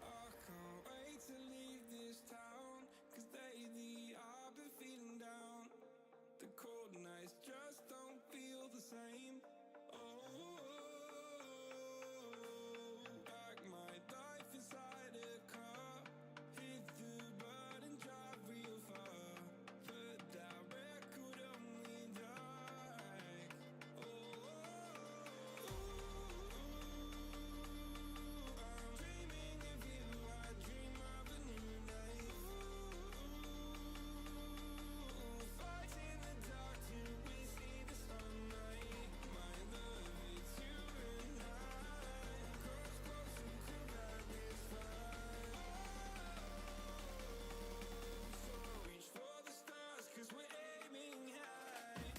I can't wait to leave this town, 'cause lately I've been feeling down. The cold nights just don't feel the same. Oh, like my life inside a car. Hit the button, drive real far. Put that record on me like, oh, I'm dreaming of you, I dream of a new life. Fight in the dark till we see the sunlight. My love, it's you and I. Close, close and cool like this fire. So reach for the stars, 'cause we're aiming high.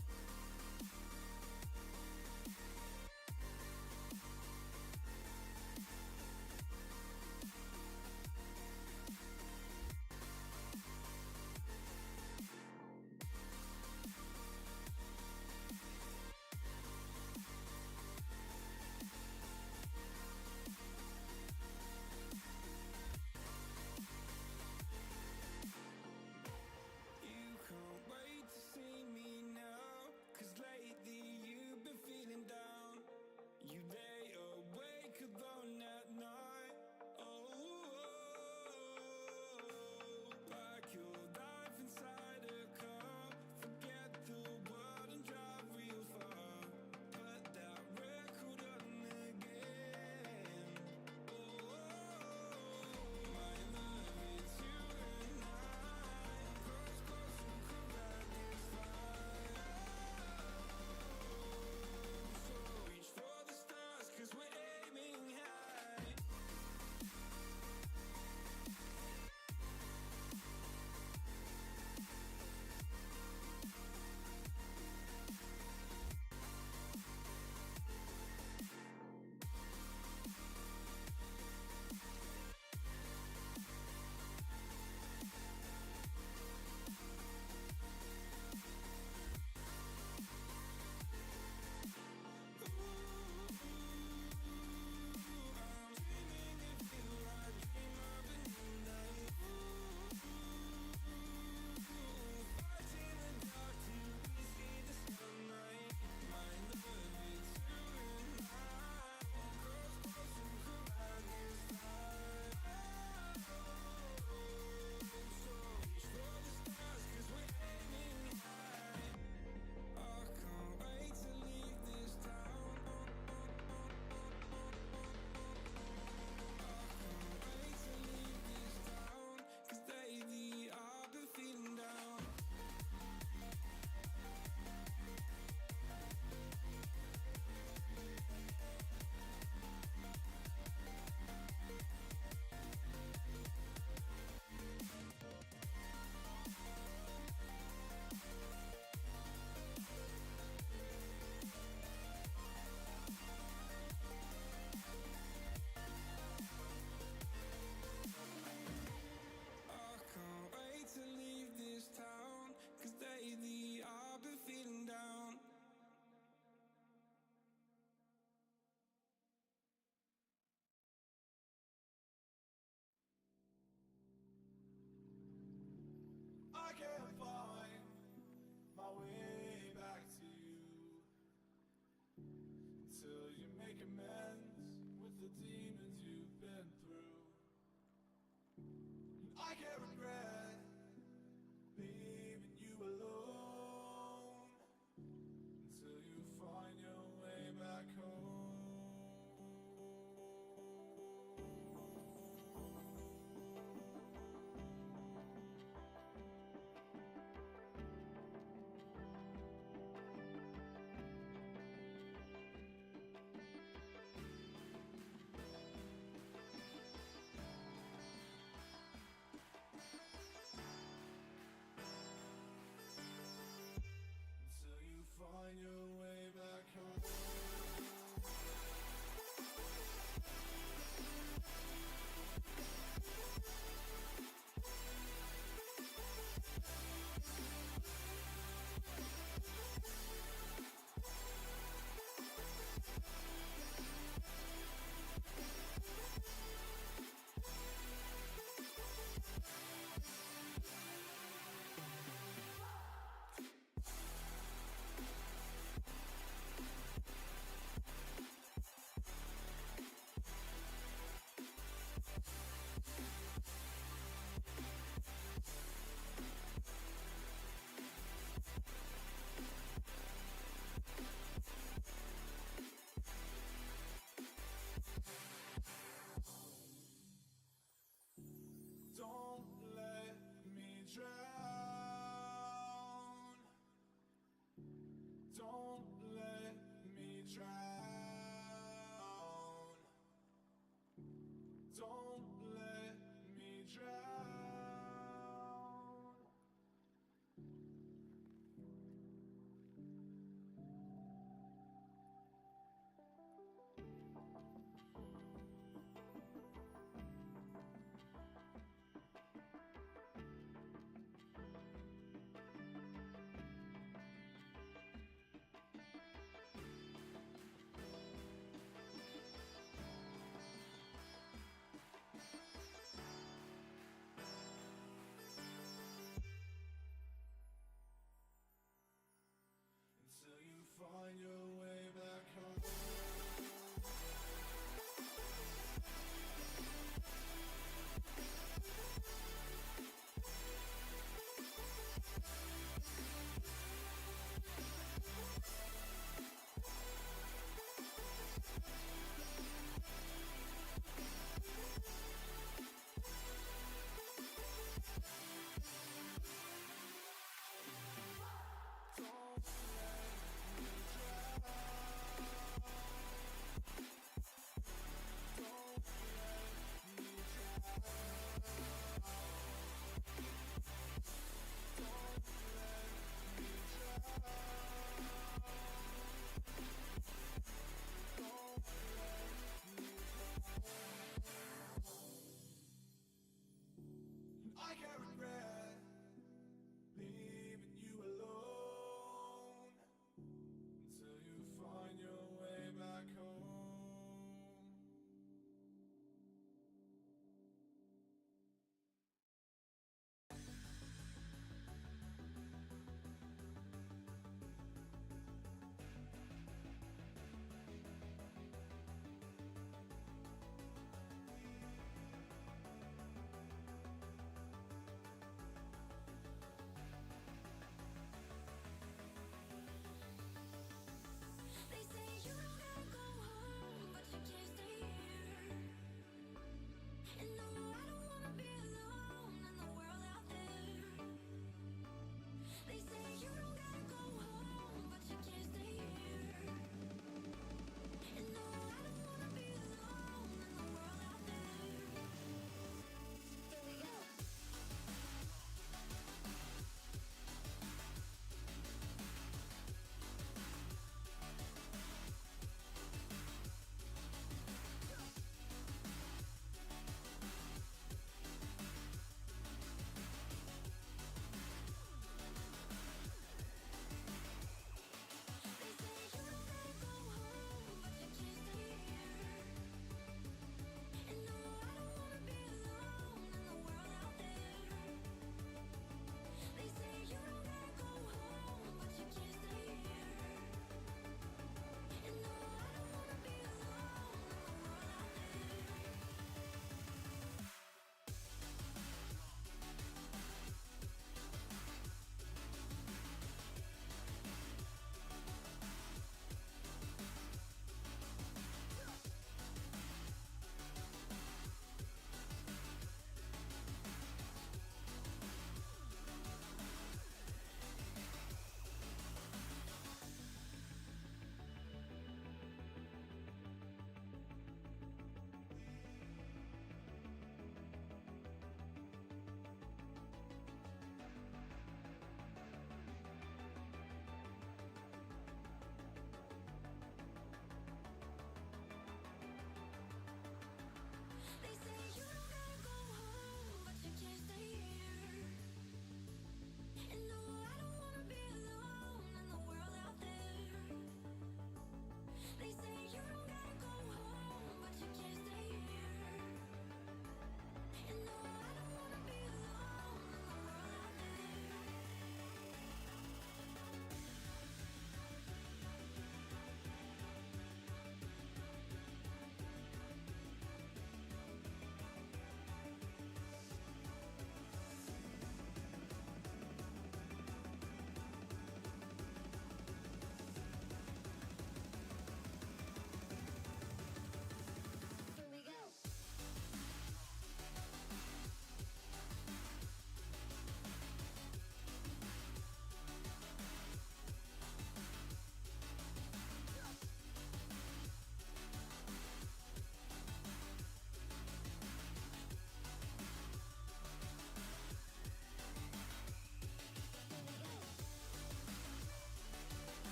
You can't wait to see me now, 'cause lately you've been feeling down. You lay awake alone at night. Oh, like your life inside a car. Forget the world and drive real far. Put that record on again. Oh, my love, it's you and I. Close, close and cool like this fire. So reach for the stars, 'cause we're aiming high. I can't wait to leave this town. I can't wait to leave this town, 'cause lately I've been feeling down. I can't wait to leave this town, 'cause lately I've been feeling down. I can't find my way back to you till you make amends with the demons you've been through. I can't regret leaving you alone until you find your way back home.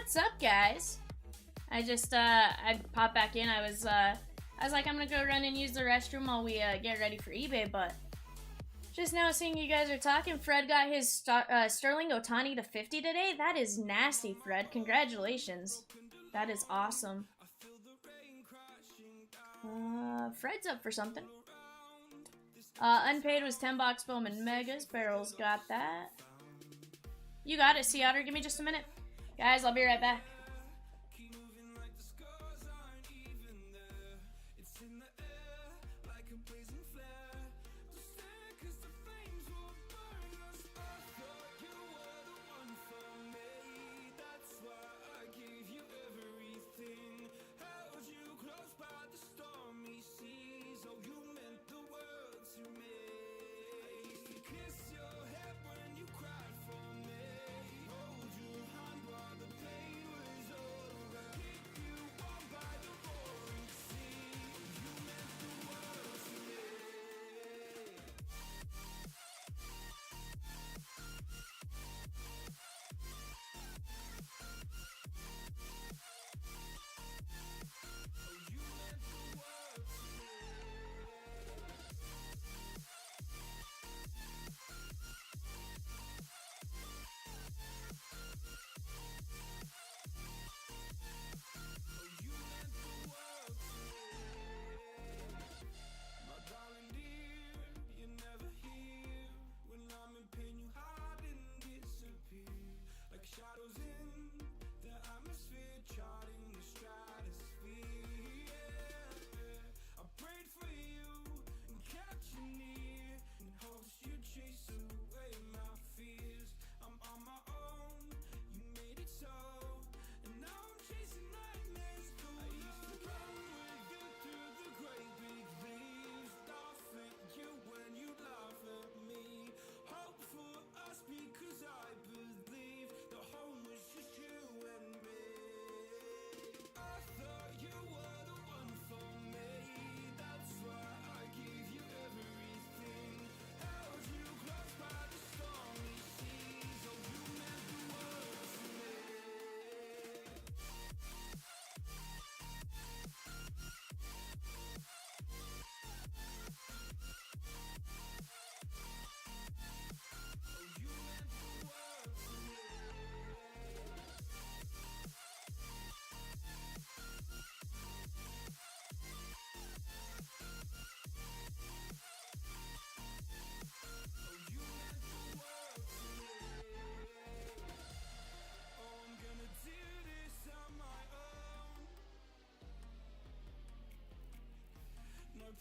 What's up, guys? I just I popped back in. I was like, I'm gonna go run and use the restroom while we get ready for eBay, but just now seeing you guys are talking, Fred got his Sterling Otani to 50 today. That is nasty, Fred. Congratulations. That is awesome. Fred's up for something. Unpaid was 10 box Bowman Megas. Barrel's got that. You got it, Sea Otter. Give me just a minute. Guys, I'll be right back.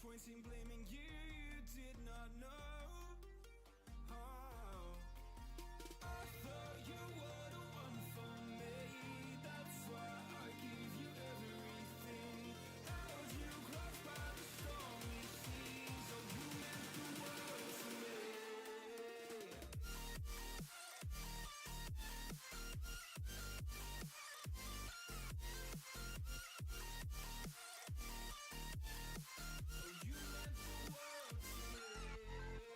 Points in blaming you, you did not know. I thought you were the one for me. That's why I give you everything. Held you close by the stormy seas. Oh, you meant the world to me. You meant the world to me.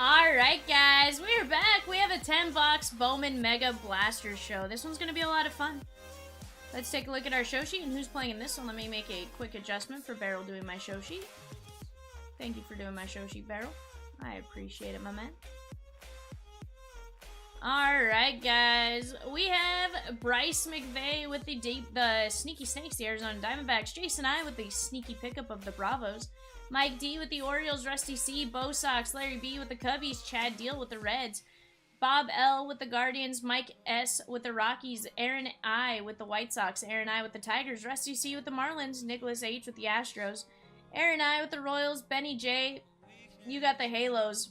Alright guys, we are back. We have a 10-box Bowman Mega Blaster show. This one's going to be a lot of fun. Let's take a look at our show sheet and who's playing in this one. Let me make a quick adjustment for Barrel doing my show sheet. Thank you for doing my show sheet, Barrel. I appreciate it, my man. Alright guys, we have Bryce McVeigh with the Sneaky Snakes, the Arizona Diamondbacks. Jason I with the sneaky pickup of the Bravos. Mike D with the Orioles, Rusty C, Bo Sox, Larry B with the Cubbies, Chad Deal with the Reds, Bob L with the Guardians, Mike S with the Rockies, Aaron I with the White Sox, Aaron I with the Tigers, Rusty C with the Marlins, Nicholas H with the Astros, Aaron I with the Royals, Benny J, you got the Halos,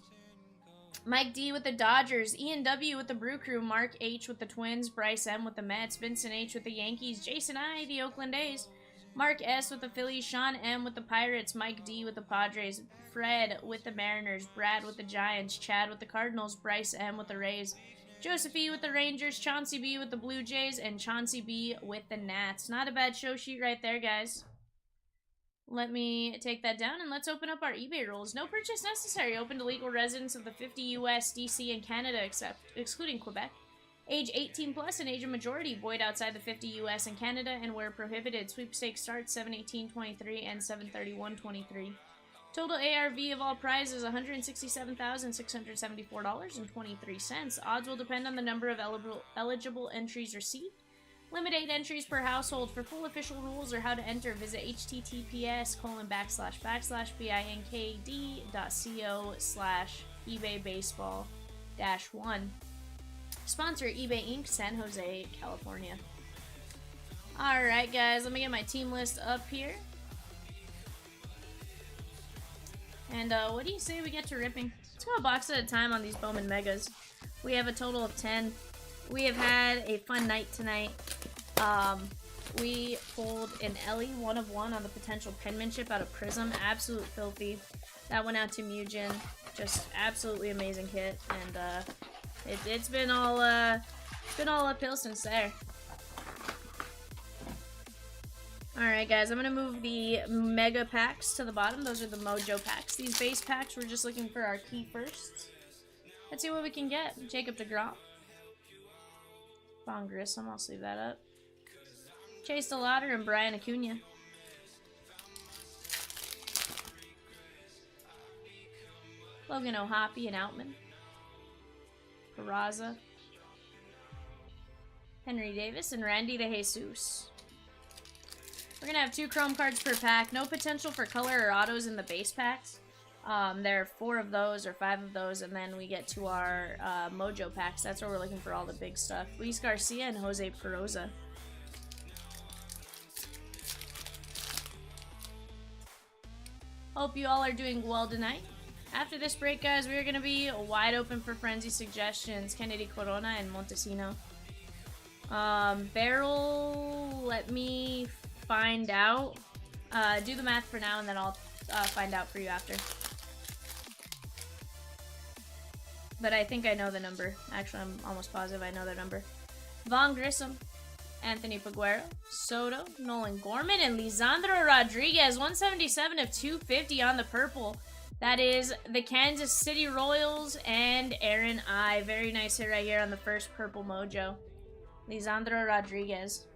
Mike D with the Dodgers, Ian W with the Brew Crew, Mark H with the Twins, Bryce M with the Mets, Vincent H with the Yankees, Jason I, the Oakland A's, Mark S with the Phillies, Sean M with the Pirates, Mike D with the Padres, Fred with the Mariners, Brad with the Giants, Chad with the Cardinals, Bryce M with the Rays, Joseph E with the Rangers, Chauncey B with the Blue Jays, and Chauncey B with the Nats. Not a bad show sheet right there, guys. Let me take that down and let's open up our eBay rules. No purchase necessary. Open to legal residents of the 50 U.S., D.C., and Canada, excluding Quebec. Age 18 plus and age of majority, void outside the 50 U.S. and Canada, and where prohibited. Sweepstakes starts 7/18/23 and 7/31/23. Total ARV of all prizes $167,674.23. Odds will depend on the number of eligible entries received. Limit 8 entries per household. For full official rules or how to enter, visit https://binkd.co/ebaybaseball-1. Sponsor eBay Inc., San Jose, California. Alright guys, let me get my team list up here. And what do you say we get to ripping? Let's go a box at a time on these Bowman Megas. We have a total of 10. We have had a fun night tonight. We pulled an Elly 1 of 1 on the potential penmanship out of Prism. Absolute filthy. That went out to Mugen. Just absolutely amazing kit. And it's been all uphill since there. Alright guys, I'm gonna move the mega packs to the bottom. Those are the mojo packs. These base packs, we're just looking for our key firsts. Let's see what we can get. Jacob DeGrom. Von Grissom, I'll sleeve that up. Chase DeLauder and Brian Acuna. Logan O'Hoppe and Outman. Peraza, Henry Davis, and Randy DeJesus. We're going to have 2 chrome cards per pack. No potential for color or autos in the base packs. There are 4 of those or 5 of those, and then we get to our mojo packs. That's where we're looking for all the big stuff. Luis Garcia and Jose Peroza. Hope you all are doing well tonight. After this break, guys, we are going to be wide open for frenzy suggestions. Kennedy Corona and Montesino. Barrel, let me find out. Do the math for now, and then I'll find out for you after. But I think I know the number. Actually, I'm almost positive I know the number. Von Grissom, Anthony Paguero, Soto, Nolan Gorman, and Lisandro Rodriguez. 177 of 250 on the purple. That is the Kansas City Royals and Aaron I. Very nice hit right here on the first purple mojo. Lisandro Rodriguez.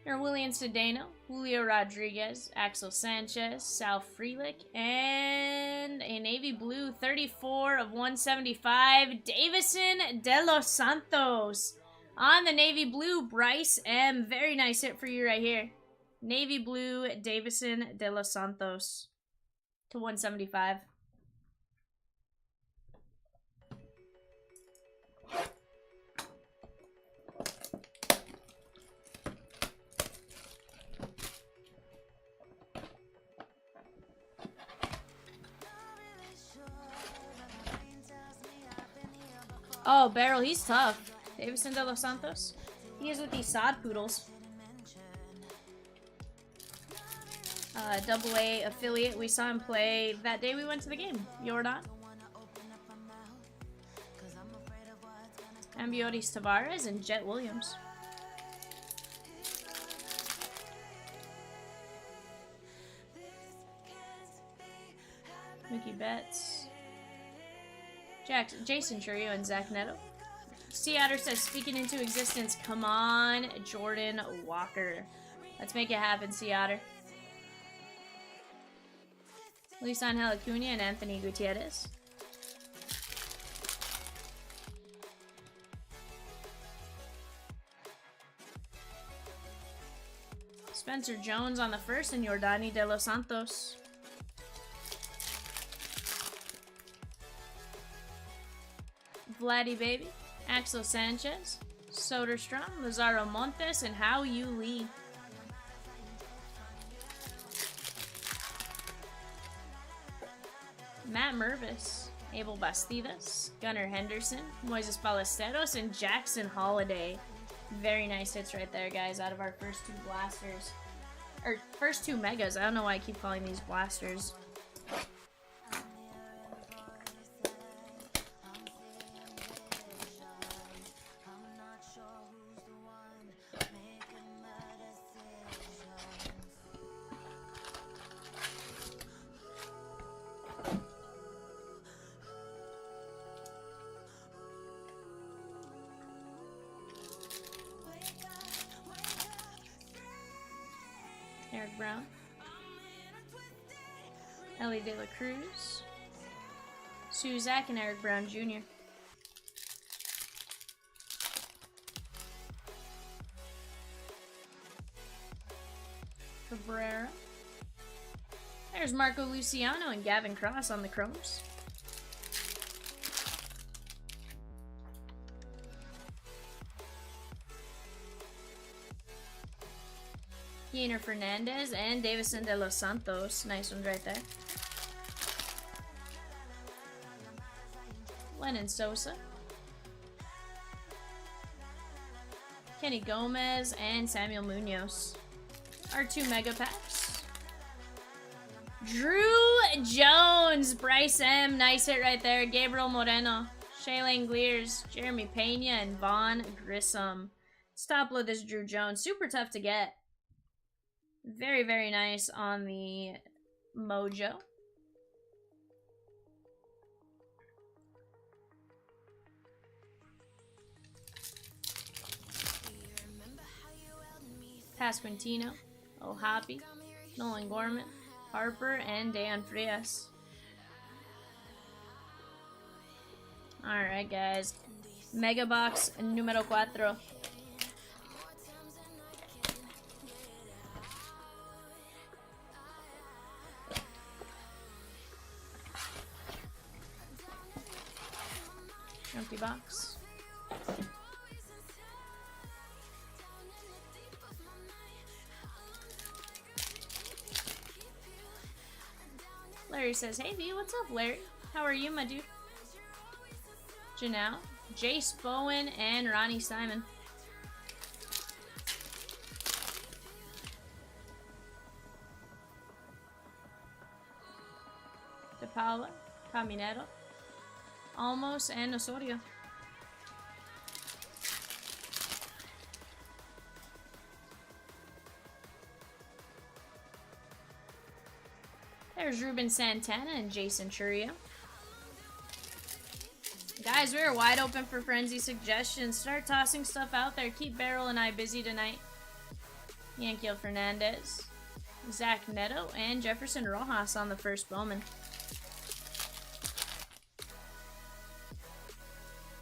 Here, William Cedeno, Julio Rodriguez, Axel Sanchez, Sal Frelick, and a navy blue 34 of 175, Davison De Los Santos. On the navy blue, Bryce M. Very nice hit for you right here. Navy blue, Davison De Los Santos to 175. Oh, Barrel, he's tough. Davison De Los Santos. He is with the Sod Poodles. AA affiliate. We saw him play that day we went to the game. Jordan. Ambiotis Tavares and Jet Williams. Betts. Jason Churio and Zach Neto. Sea Otter says, speaking into existence, come on, Jordan Walker. Let's make it happen, Sea Otter. Luis Angel Acuna and Anthony Gutierrez. Spencer Jones on the first and Yordani De Los Santos. Vladdy Baby, Axel Sanchez, Soderstrom, Lazaro Montes, and Hao Yu Lee. Matt Mervis, Abel Bastidas, Gunnar Henderson, Moises Ballesteros, and Jackson Holiday. Very nice hits right there, guys, out of our first two blasters. Or, first two megas. I don't know why I keep calling these blasters. Eric Brown, Elly de La Cruz, Suzak, and Eric Brown Jr. Cabrera. There's Marco Luciano and Gavin Cross on the Chromes. Yener Fernandez and Davison De Los Santos. Nice ones right there. Lennon Sosa. Kenny Gomez and Samuel Munoz. Our two mega packs. Drew Jones. Bryce M. Nice hit right there. Gabriel Moreno. Shaylen Glears. Jeremy Pena and Vaughn Grissom. Let's top load this Drew Jones. Super tough to get. Very, very nice on the Mojo. Pasquantino, O'Hoppy, Nolan Gorman, Harper, and Dan Frias. Alright, guys. Mega Box numero 4. Empty box. Larry says, hey V, what's up, Larry? How are you, my dude? Janelle, Jace Bowen, and Ronnie Simon. De Paula, Caminero, Almost, and Osorio. There's Ruben Santana and Jason Churio. Guys, we are wide open for frenzy suggestions. Start tossing stuff out there. Keep Barrel and I busy tonight. Yankiel Fernandez, Zach Neto, and Jefferson Rojas on the first Bowman.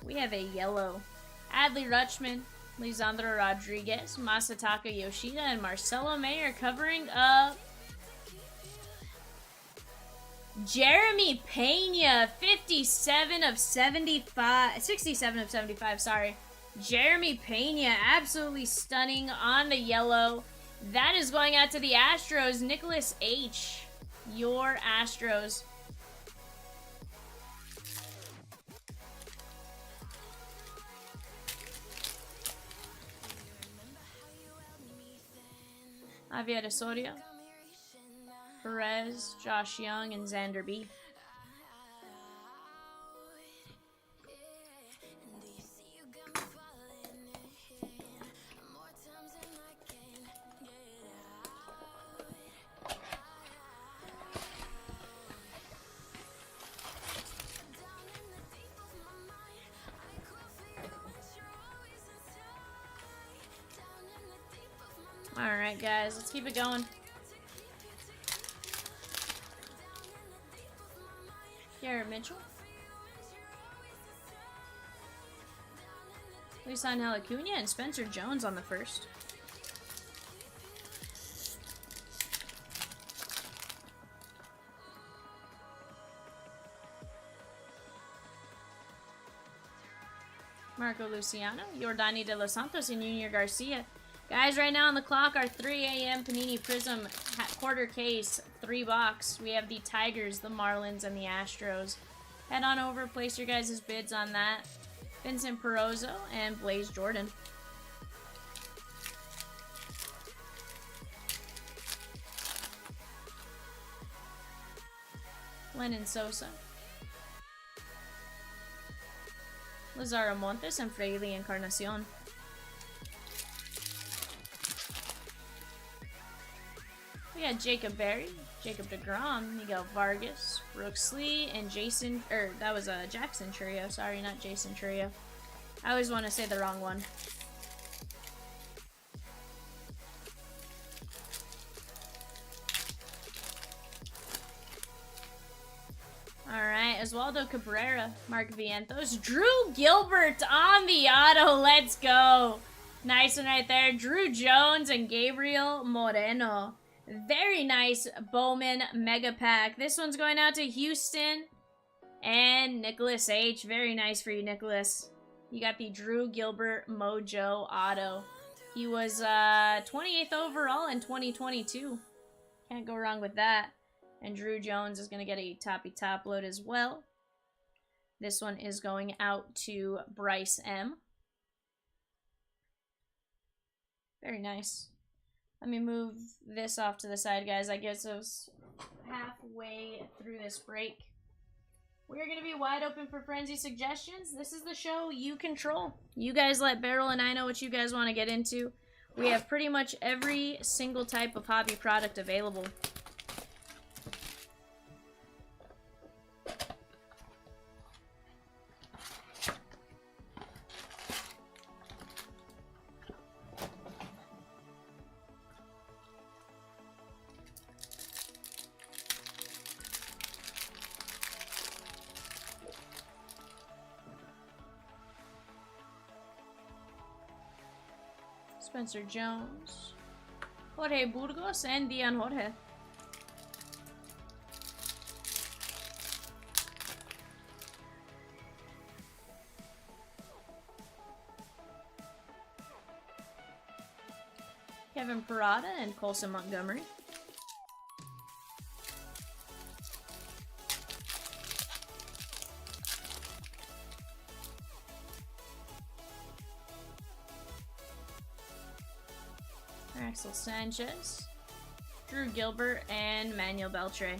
We have a yellow. Adley Rutschman, Lisandro Rodriguez, Masataka Yoshida, and Marcelo Mayer covering up Jeremy Pena, 67 of 75, 67 of 75, sorry. Jeremy Pena, absolutely stunning on the yellow. That is going out to the Astros. Nicholas H., your Astros. Javier Osorio, Perez, Josh Young, and Xander B. Alright, guys, let's keep it going. Garrett Mitchell. Lisan Acuna and Spencer Jones on the first. Marco Luciano, Jordani de los Santos, and Junior Garcia. Guys, right now on the clock, our 3 a.m. Panini Prism quarter case, 3-box. We have the Tigers, the Marlins, and the Astros. Head on over, place your guys' bids on that. Vincent Perozzo and Blaze Jordan. Lennon Sosa. Lazaro Montes and Freely Encarnacion. We got Jacob Berry, Jacob DeGrom, Miguel Vargas, Brooks Lee, and Jason, that was a Jackson Trio, sorry, not Jason Trio. I always want to say the wrong one. Alright, Oswaldo Cabrera, Mark Vientos, Drew Gilbert on the auto, let's go. Nice one right there, Drew Jones and Gabriel Moreno. Very nice Bowman Mega Pack. This one's going out to Houston and Nicholas H. Very nice for you, Nicholas. You got the Drew Gilbert Mojo Auto. He was 28th overall in 2022. Can't go wrong with that. And Drew Jones is going to get a toppy top load as well. This one is going out to Bryce M. Very nice. Let me move this off to the side, guys. I guess it was halfway through this break. We're going to be wide open for Frenzy suggestions. This is the show you control. You guys let Barrel and I know what you guys want to get into. We have pretty much every single type of hobby product available. Spencer Jones, Jorge Burgos, and Dion Jorge. Kevin Parada and Colson Montgomery. Axel Sanchez, Drew Gilbert, and Manuel Beltre.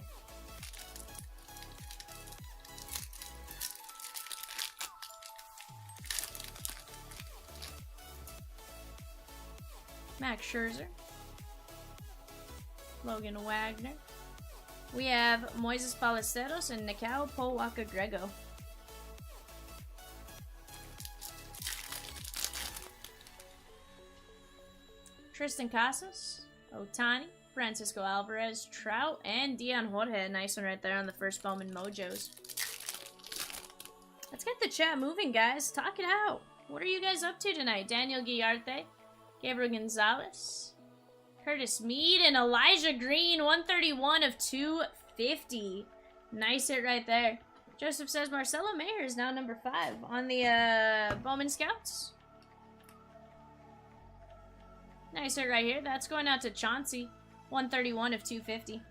Max Scherzer, Logan Wagner. We have Moises Ballesteros and Nikao Powaka Grego. Tristan Casas, Otani, Francisco Alvarez, Trout, and Dion Jorge. Nice one right there on the first Bowman Mojos. Let's get the chat moving, guys. Talk it out. What are you guys up to tonight? Daniel Guillarte, Gabriel Gonzalez, Curtis Mead, and Elijah Green. 131 of 250. Nice hit right there. Joseph says Marcelo Mayer is now number 5 on the Bowman Scouts. Nice hit right here. That's going out to Chauncey. 131 of 250.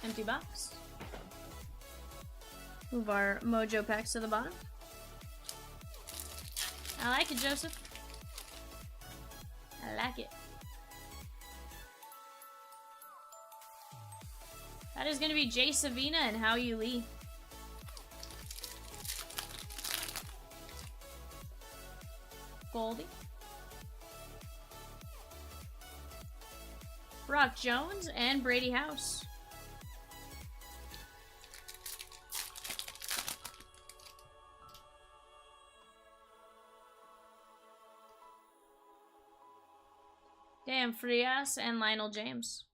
Empty box. Move our Mojo packs to the bottom. I like it, Joseph. I like it. That is going to be Jay Savina and How You Lee. Goldie, Brock Jones, and Brady House. Dan Frias and Lionel James.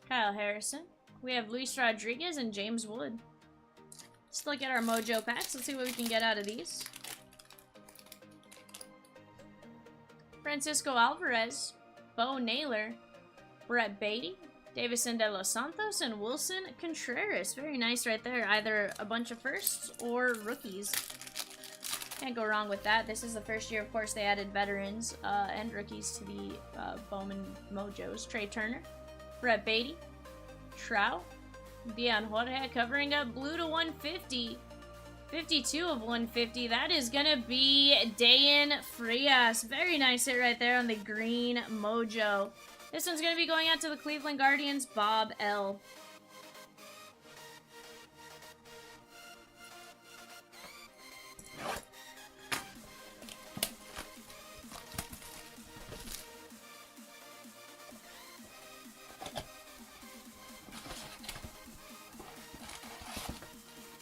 Kyle Harrison. We have Luis Rodriguez and James Wood. Let's look at our mojo packs. Let's see what we can get out of these. Francisco Alvarez, Bo Naylor, Brett Beatty, Davison De Los Santos, and Wilson Contreras. Very nice right there. Either a bunch of firsts or rookies. Can't go wrong with that. This is the first year, of course, they added veterans and rookies to the Bowman Mojos. Trey Turner, Brett Beatty, Trout, Dion Jorge covering up blue to 150. 52 of 150. That is going to be Dayan Frias. Very nice hit right there on the green mojo. This one's going to be going out to the Cleveland Guardians, Bob L.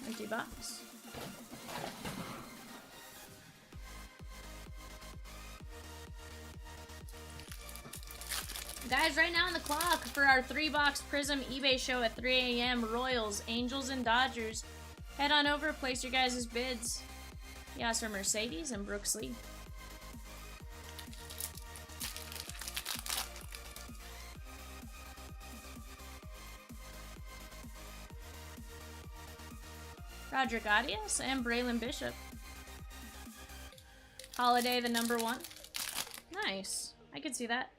Empty box. Guys, right now on the clock for our 3-box Prism eBay show at 3 a.m. Royals, Angels, and Dodgers. Head on over, place your guys' bids. Yasser Mercedes and Brooks Lee. Roderick Arias and Braylon Bishop. Holiday, the number 1. Nice. I could see that.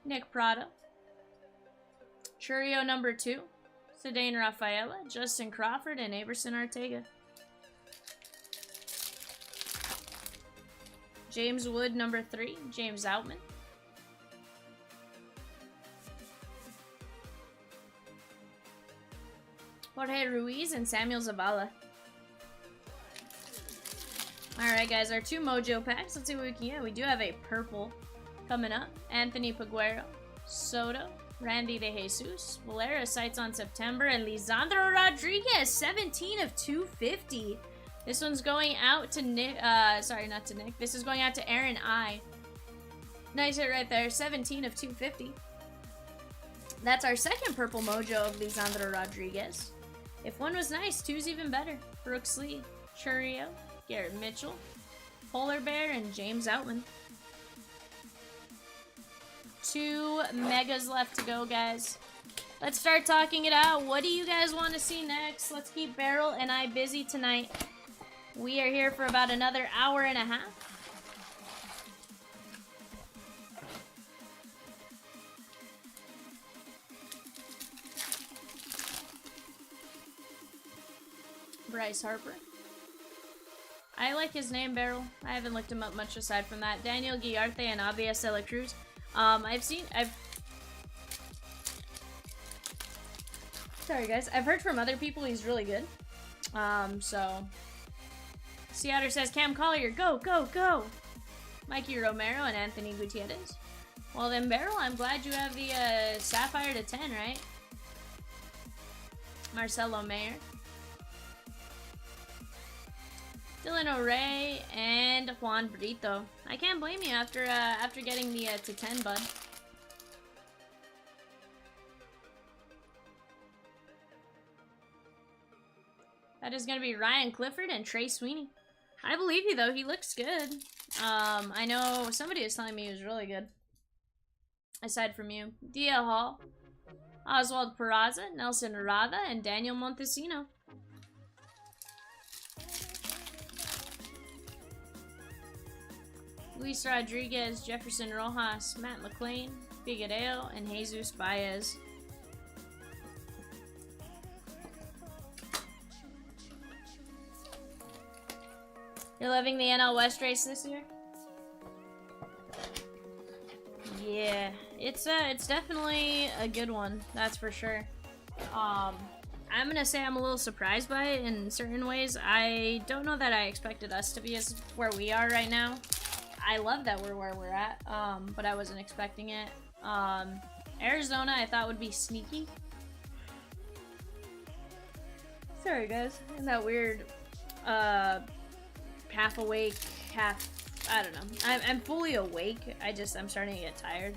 Nick Prado. Churio, number 2. Cedane Rafaela, Justin Crawford, and Aberson Arteaga. James Wood, number 3. James Outman. Jorge Ruiz and Samuel Zavala. Alright, guys, our 2 mojo packs. Let's see what we can get. We do have a purple coming up. Anthony Paguero, Soto, Randy De Jesus, Valera sights on September, and Lisandro Rodriguez, 17 of 250. This one's going out to Nick, sorry, not to Nick. This is going out to Aaron I. Nice hit right there, 17 of 250. That's our second purple mojo of Lisandro Rodriguez. If one was nice, 2's even better. Brooks Lee, Churio, Garrett Mitchell, Polar Bear, and James Outman. 2 megas left to go, guys. Let's start talking it out. What do you guys want to see next? Let's keep Barrel and I busy tonight. We are here for about another hour and a half. Bryce Harper. I like his name, Barrel. I haven't looked him up much aside from that. Daniel Guillarte and Elly de La Cruz. Sorry, guys. I've heard from other people he's really good. So. Seatter says, Cam Collier, go, go, go. Mikey Romero and Anthony Gutierrez. Well then, Barrel, I'm glad you have the Sapphire to 10, right? Marcelo Mayer. Dylan O'Ray and Juan Brito. I can't blame you after getting the to 10, bud. That is going to be Ryan Clifford and Trey Sweeney. I believe you, though. He looks good. I know somebody was telling me he was really good. Aside from you. Dia Hall, Oswald Peraza, Nelson Rada, and Daniel Montesino. Luis Rodriguez, Jefferson Rojas, Matt McLean, Figueiredo, and Jesus Baez. You're loving the NL West race this year? Yeah, it's definitely a good one, that's for sure. I'm gonna say I'm a little surprised by it in certain ways. I don't know that I expected us to be as where we are right now. I love that we're where we're at, but I wasn't expecting it. Arizona I thought would be sneaky. Sorry guys, in that weird half awake, half, I don't know. I'm fully awake. I'm starting to get tired.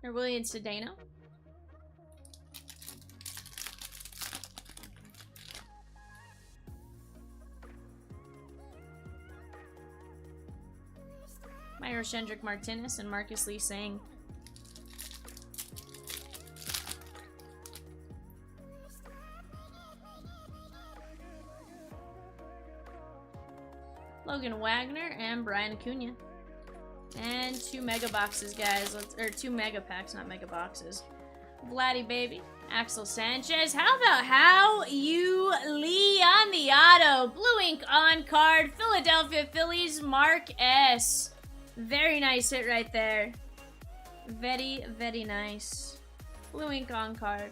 Or William Sedano. Myro Shendrick Martinez and Marcus Lee Sang. Logan Wagner and Brian Acuna. And 2 mega boxes, guys. Or 2 mega packs, not mega boxes. Vladdy Baby. Axel Sanchez. How about How You Lee on the auto? Blue ink on card. Philadelphia Phillies. Mark S. Very nice hit right there. Very, very nice. Blue ink on card.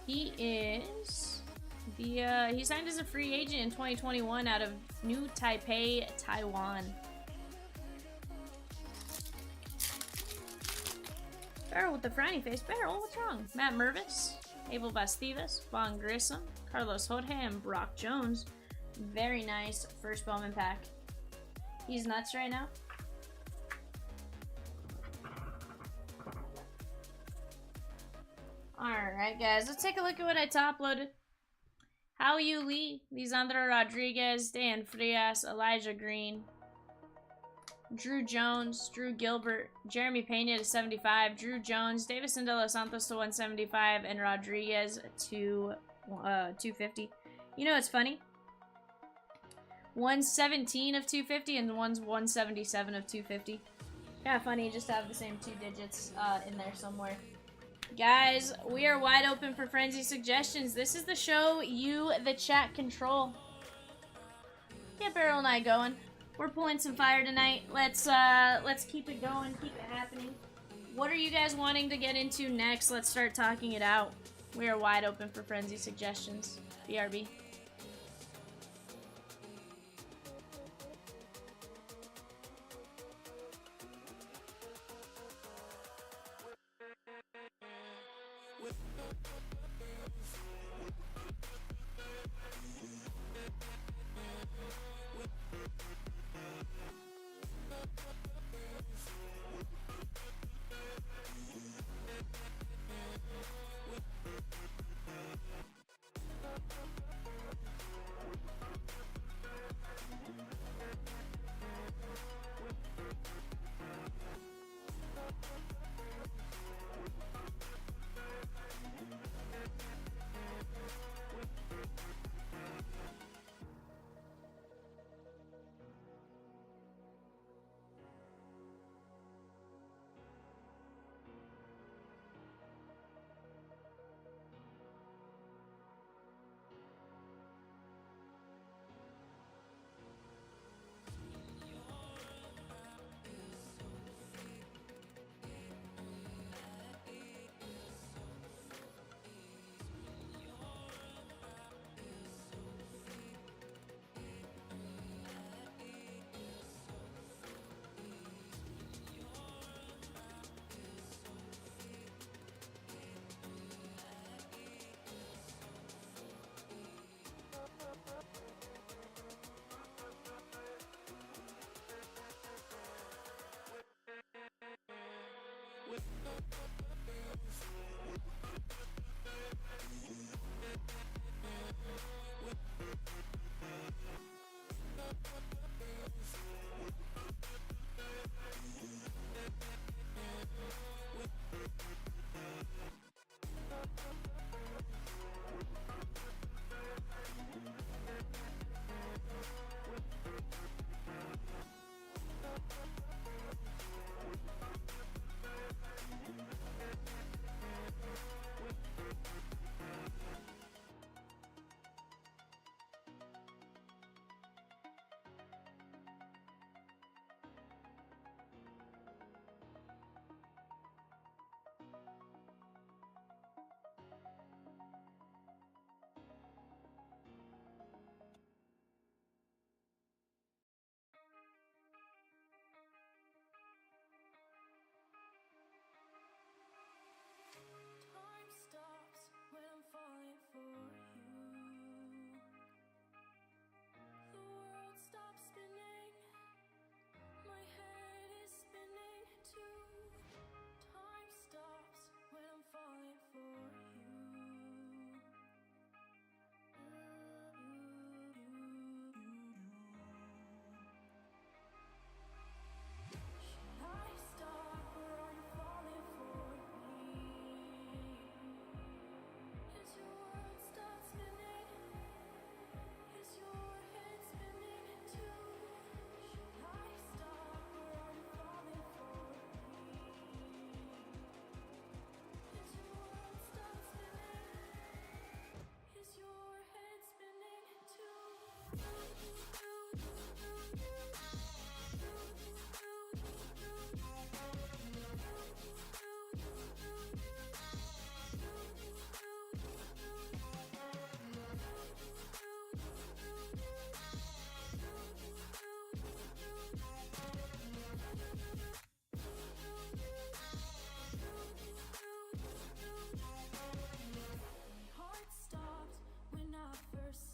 He is... he signed as a free agent in 2021 out of New Taipei, Taiwan. Barrel with the frowny face. Barrel, what's wrong? Matt Mervis, Abel Vastivas, Von Grissom, Carlos Jorge, and Brock Jones. Very nice first Bowman pack. He's nuts right now. Alright, guys. Let's take a look at what I top loaded. How You Lee, Lisandro Rodriguez, Dan Frias, Elijah Green, Drew Jones, Drew Gilbert, Jeremy Pena to 75, Drew Jones, Davison De Los Santos to 175, and Rodriguez to 250. You know what's funny? 117 of 250 and one's 177 of 250. Kind of funny just to have the same 2 digits in there somewhere. Guys, we are wide open for frenzy suggestions. This is the show you, the chat, control. Get Barrel and I going. We're pulling some fire tonight. Let's keep it going, keep it happening. What are you guys wanting to get into next? Let's start talking it out. We are wide open for frenzy suggestions. BRB.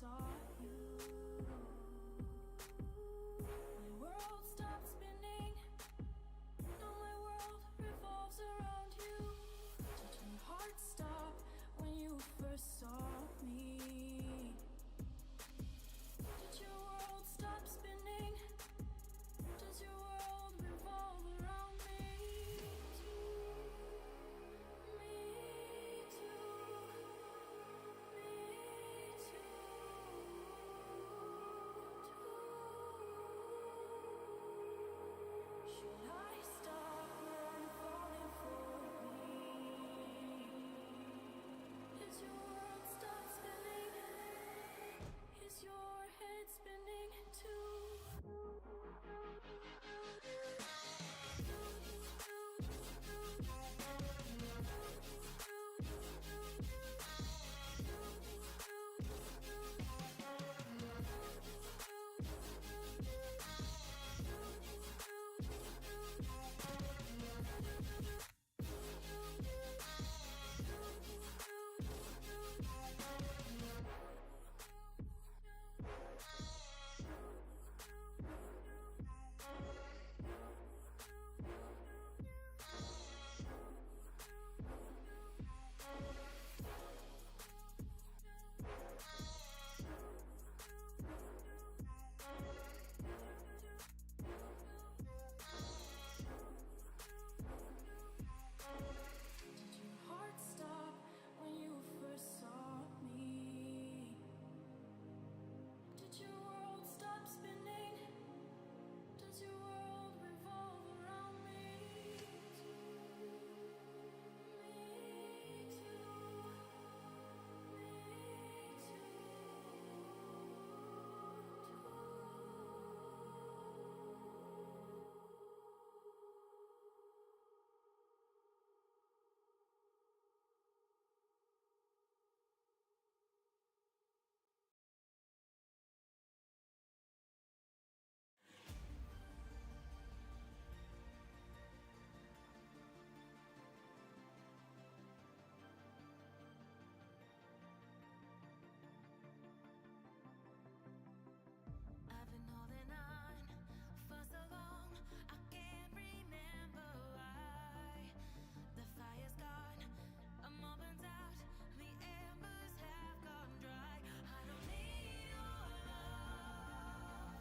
saw you. My world stopped spinning. Now my world revolves around you. Did your heart stop when you first saw me? Did your world stop spinning? Does your world revolve around me? Me too. Should I stop when falling for me? Is your world stop spinning? Is your head spinning too? Did your heart stop when you first saw me? Did your world stop spinning? Does your world revolve around me? I've been holding on for so long, I can't remember why. The fire's gone, a moment's out, the embers have gone dry. I don't need your love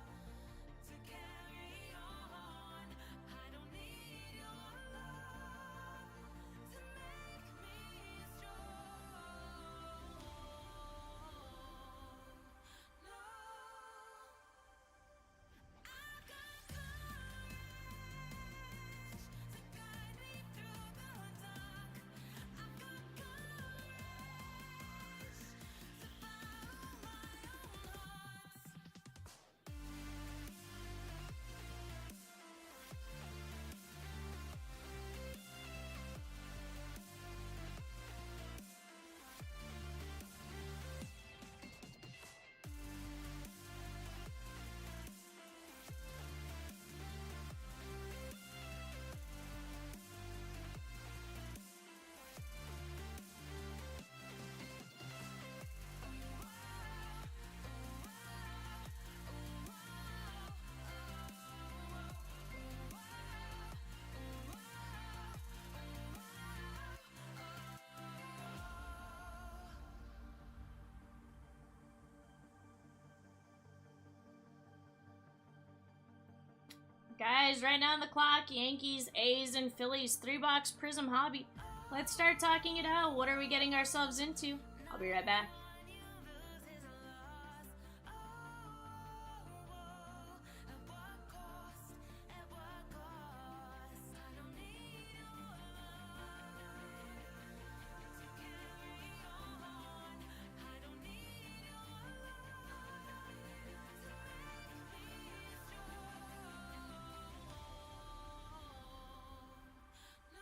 to carry on. I don't need your love to make me strong. No. I've got courage to guide me through the dark. I've got courage to follow my own heart. Guys, right now on the clock, Yankees, A's, and Phillies 3-box Prism Hobby. Let's start talking it out. What are we getting ourselves into? I'll be right back. No.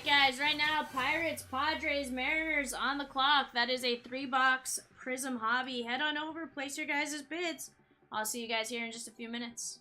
Alright, guys, right now, Pirates, Padres, Mariners on the clock. That is a 3-box Prism Hobby. Head on over, place your guys' bids. I'll see you guys here in just a few minutes.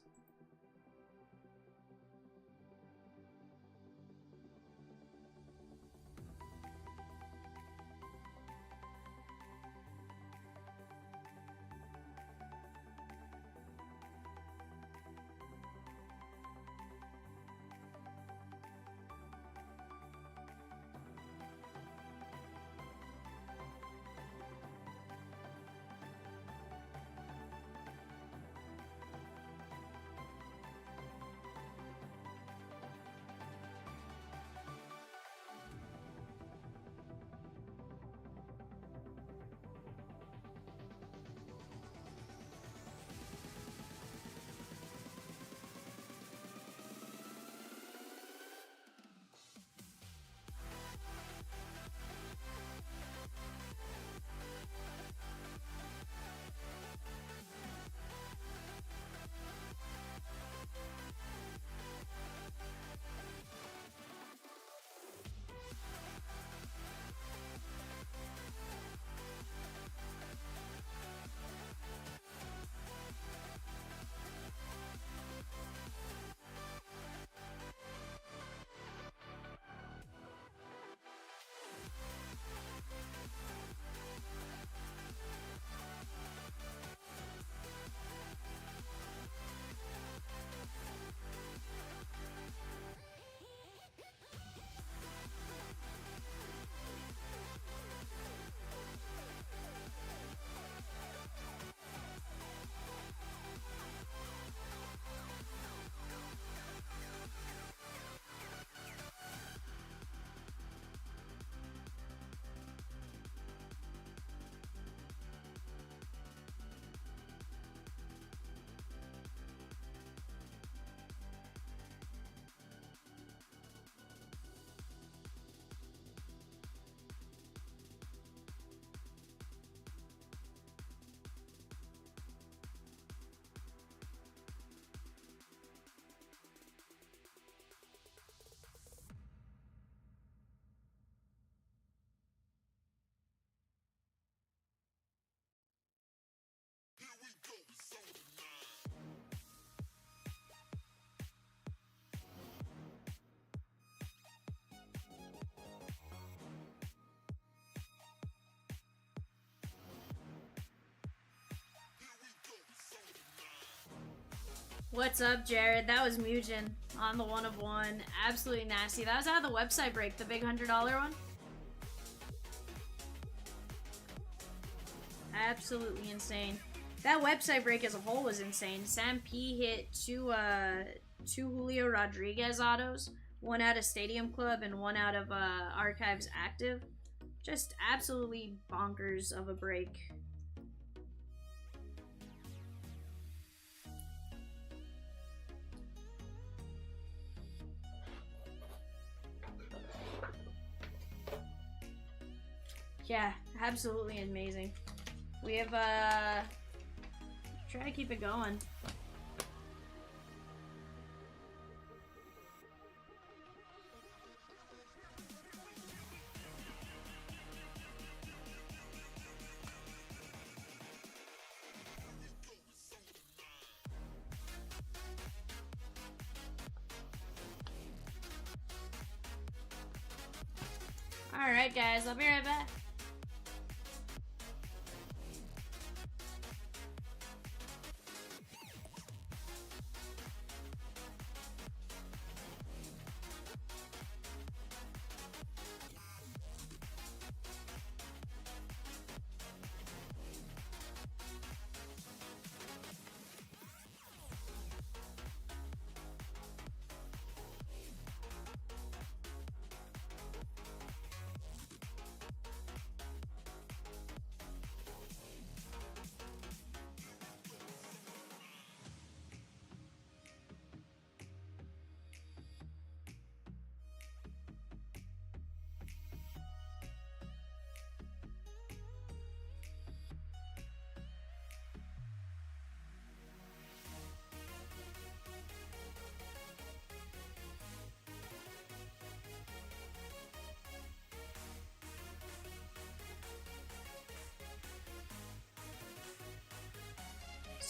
What's up, Jared? That was Mugen on the 1 of 1. Absolutely nasty. That was out of the website break, the big $100 one. Absolutely insane. That website break as a whole was insane. Sam P hit two Julio Rodriguez autos, one out of Stadium Club and one out of Archives Active. Just absolutely bonkers of a break. Yeah, absolutely amazing. We have try to keep it going. Alright guys, I'll be right back.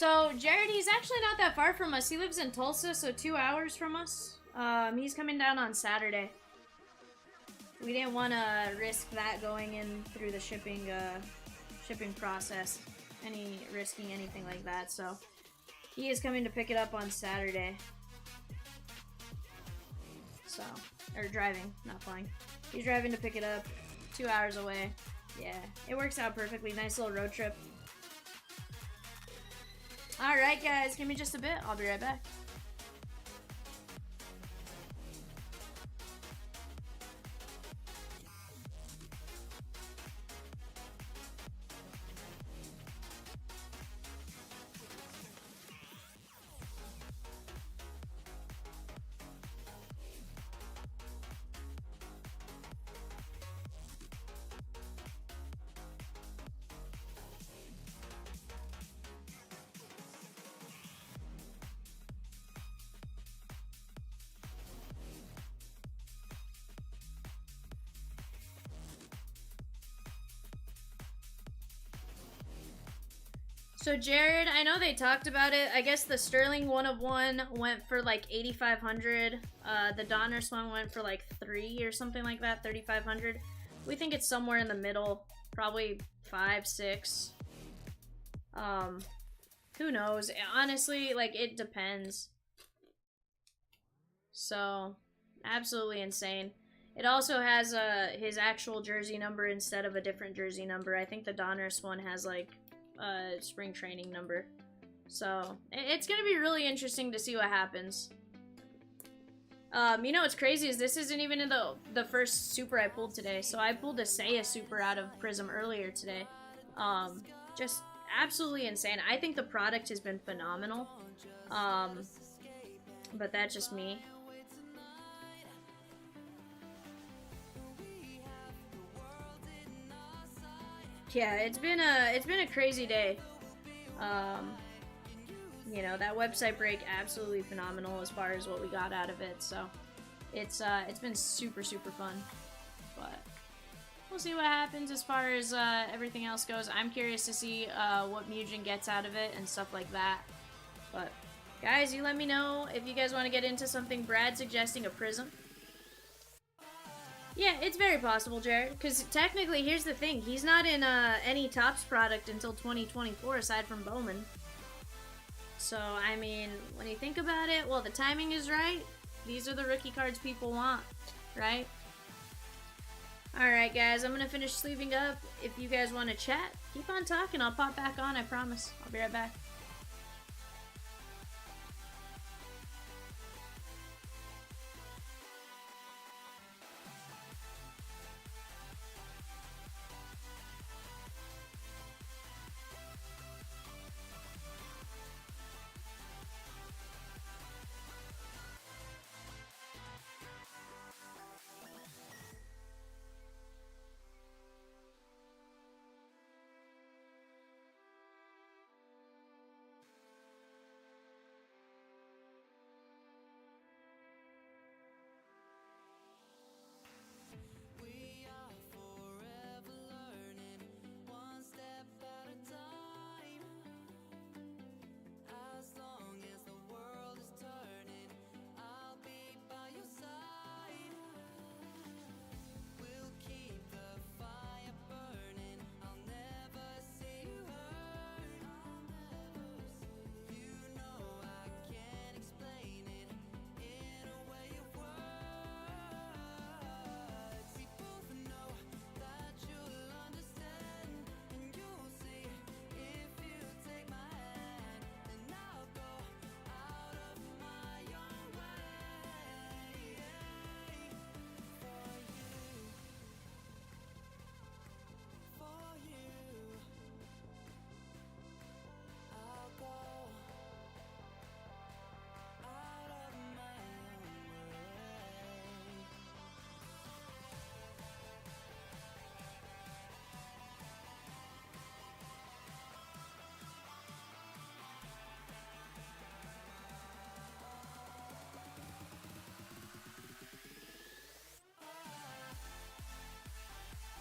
So Jared, he's actually not that far from us. He lives in Tulsa, so 2 hours from us. He's coming down on Saturday. We didn't want to risk that going in through the shipping process, risking anything like that. So he is coming to pick it up on Saturday. So, or driving, not flying. He's driving to pick it up, 2 hours away. Yeah, it works out perfectly. Nice little road trip. Alright guys, give me just a bit. I'll be right back. So Jared, I know they talked about it. I guess the Sterling 1 of 1 went for like 8,500. The Donruss one went for like 3 or something like that, 3,500. We think it's somewhere in the middle, probably 5, 6. Who knows? Honestly, like it depends. So, absolutely insane. It also has his actual jersey number instead of a different jersey number. I think the Donruss one has like spring training number. So it's gonna be really interesting to see what happens. You know what's crazy is this isn't even in the first super I pulled today. So I pulled a Seiya super out of Prism earlier today. Just absolutely insane. I think the product has been phenomenal. But that's just me. Yeah, it's been a crazy day. You know, that website break absolutely phenomenal as far as what we got out of it. So it's been super fun. But we'll see what happens as far as everything else goes. I'm curious to see what Mugen gets out of it and stuff like that. But guys, you let me know if you guys want to get into something. Brad suggesting a Prism. Yeah, it's very possible, Jared. Because technically, here's the thing. He's not in any Topps product until 2024, aside from Bowman. So, I mean, when you think about it, well, the timing is right. These are the rookie cards people want, right? Alright, guys, I'm going to finish sleeving up. If you guys want to chat, keep on talking. I'll pop back on, I promise. I'll be right back.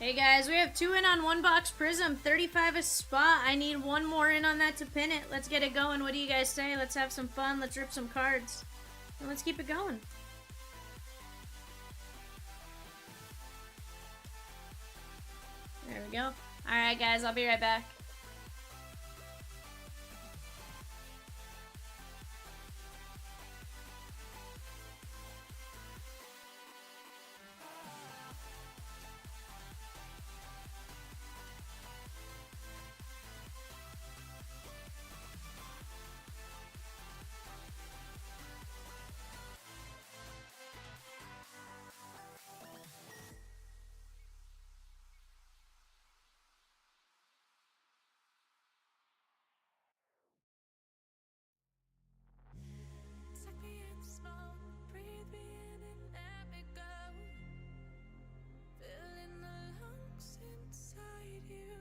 Hey guys, we have 2 in on 1 box Prism, 35 a spot. I need 1 more in on that to pin it. Let's get it going. What do you guys say? Let's have some fun. Let's rip some cards. And let's keep it going. There we go. Alright guys, I'll be right back. Take me in slow, breathe me in and let me go. Feeling the lungs inside you,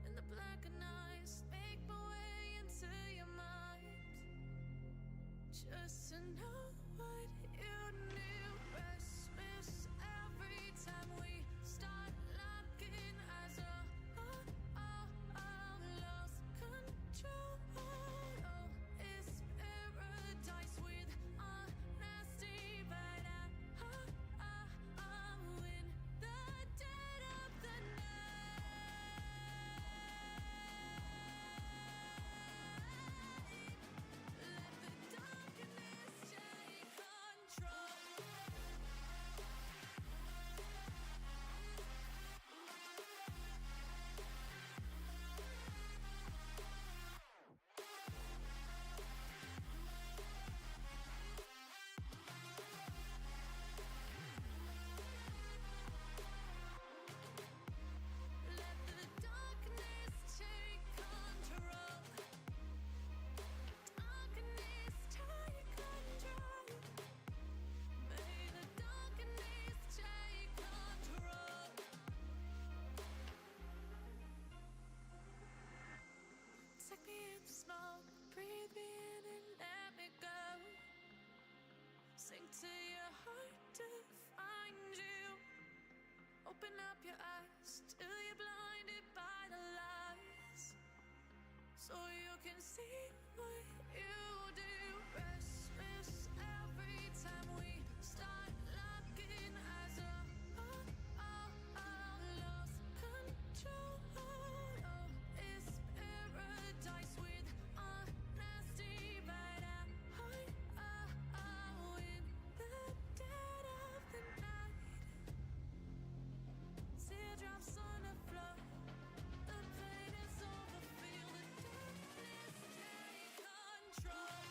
and the blackened eyes make my way into your mind. Just to know what you knew. Restless every time we start locking eyes. Lost control. Oh, it's paradise with honesty, but I'm in the dead of the night. Let the darkness take control. Let the darkness take control. Darkness take control. May the darkness take control. Take me in slow, breathe me in and let me go. Sink to your heart to find you. Open up your eyes till you're blinded by the lies, so you can see what you do. Restless every time we start locking eyes. Lost control. Oh, it's paradise with honesty, but I'm in the dead of the night. Teardrops on the floor. The pain is over. Feel the darkness take control.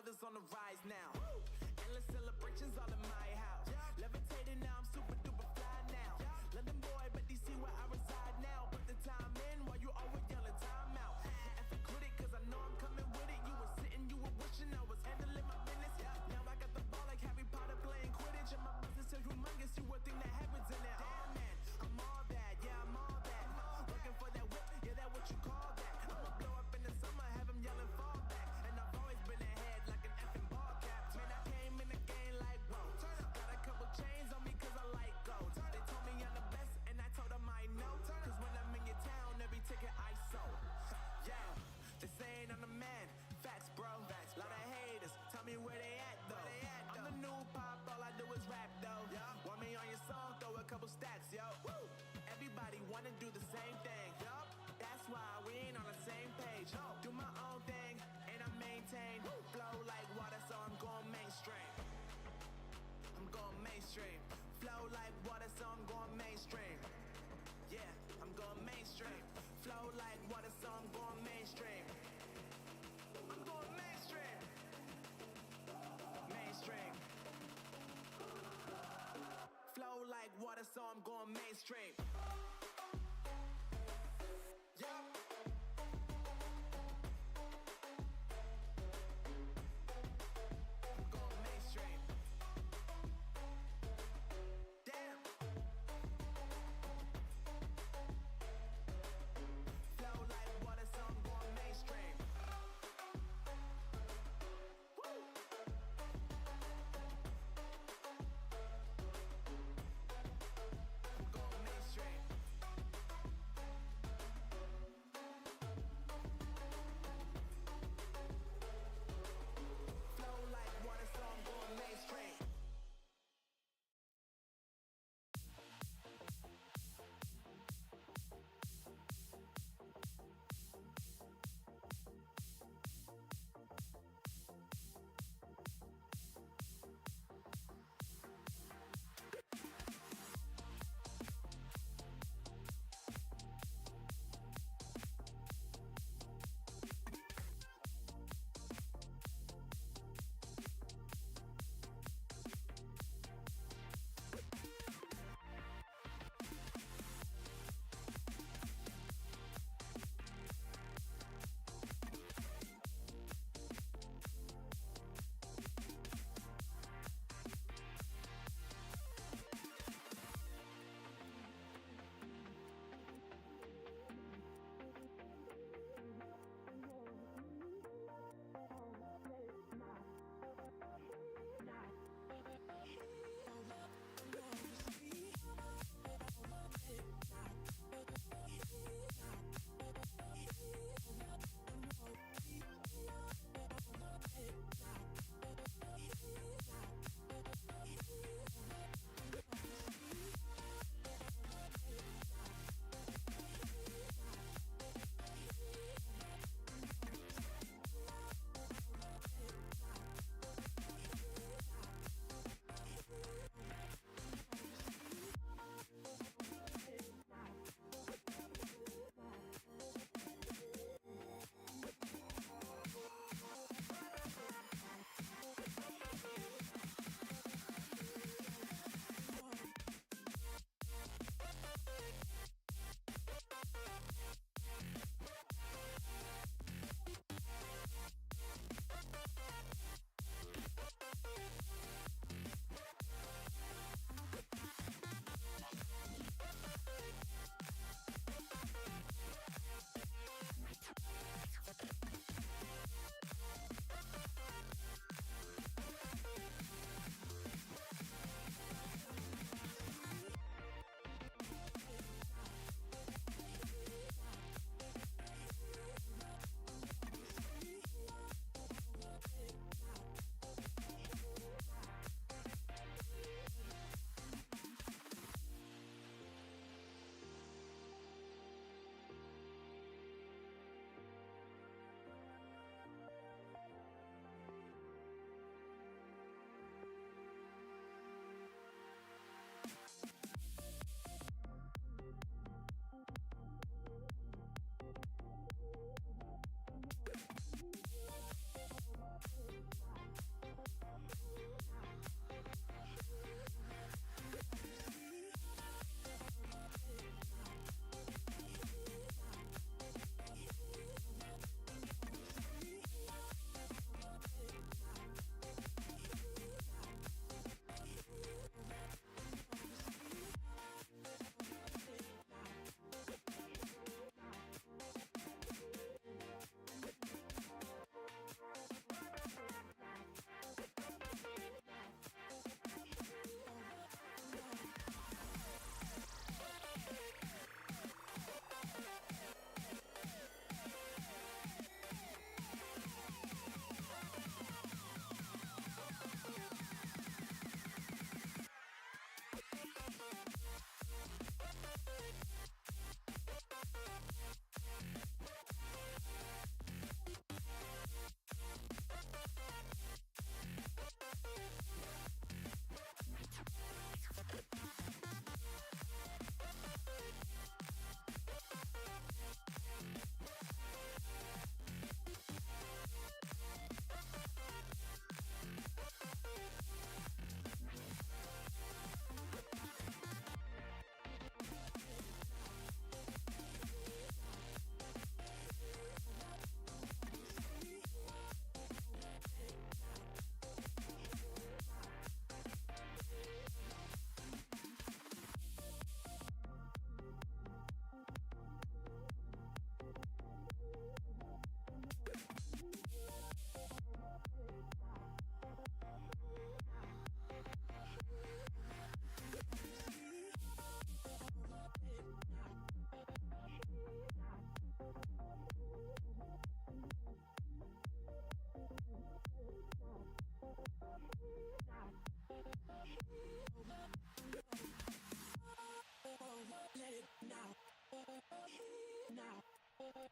brothers on the rise now. Endless celebrations all in my house. Levitating now, I'm super duper fly now. London boy, but DC where I reside now. But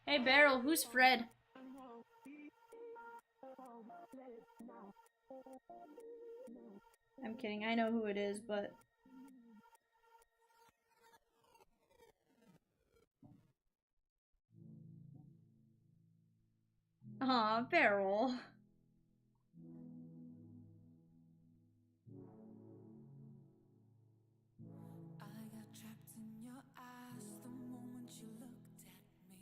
Hey Barrel, who's Fred? I'm kidding, I know who it is, but... Aw, Barrel. I got trapped in your eyes the moment you looked at me.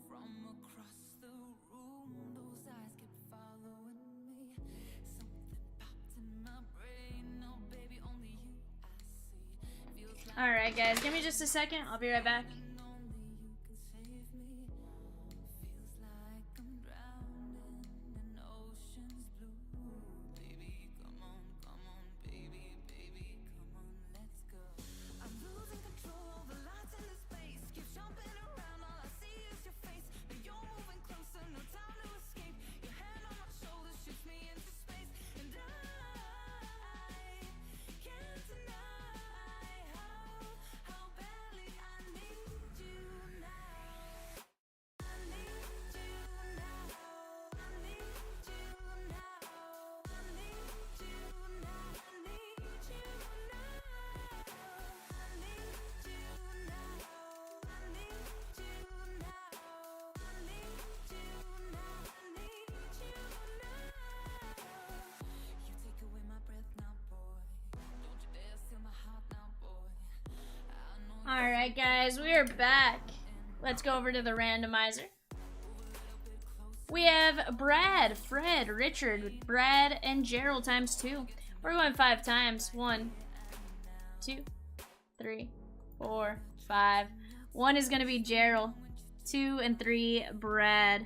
From across the room, those eyes kept following me. Something popped in my brain. No, baby, only you I see. Feels like Alright guys, give me just a second, I'll be right back. only you can save me. Feels like I'm drowning in ocean's blue. Baby, come on, baby, baby, come on, let's go. I'm losing control over lights in the space. Keep jumping around, all I see is your face. But you're moving closer, no time to escape. Your hand on my shoulder shoots me into space. And I can't deny how badly I need you now. I need you now. I need you now. I need you now. I need you now. I need you now. I need you now. I need you now. I need you now. You take away my breath now, boy. Don't you dare steal my heart now, boy. I know Alright guys, we are back. Let's go over to the randomizer. We have Brad, Fred, Richard, Brad, and Gerald times 2. We're going 5 times. 1, 2, 3, 4, 5. 1 is going to be Gerald. 2 and 3, Brad.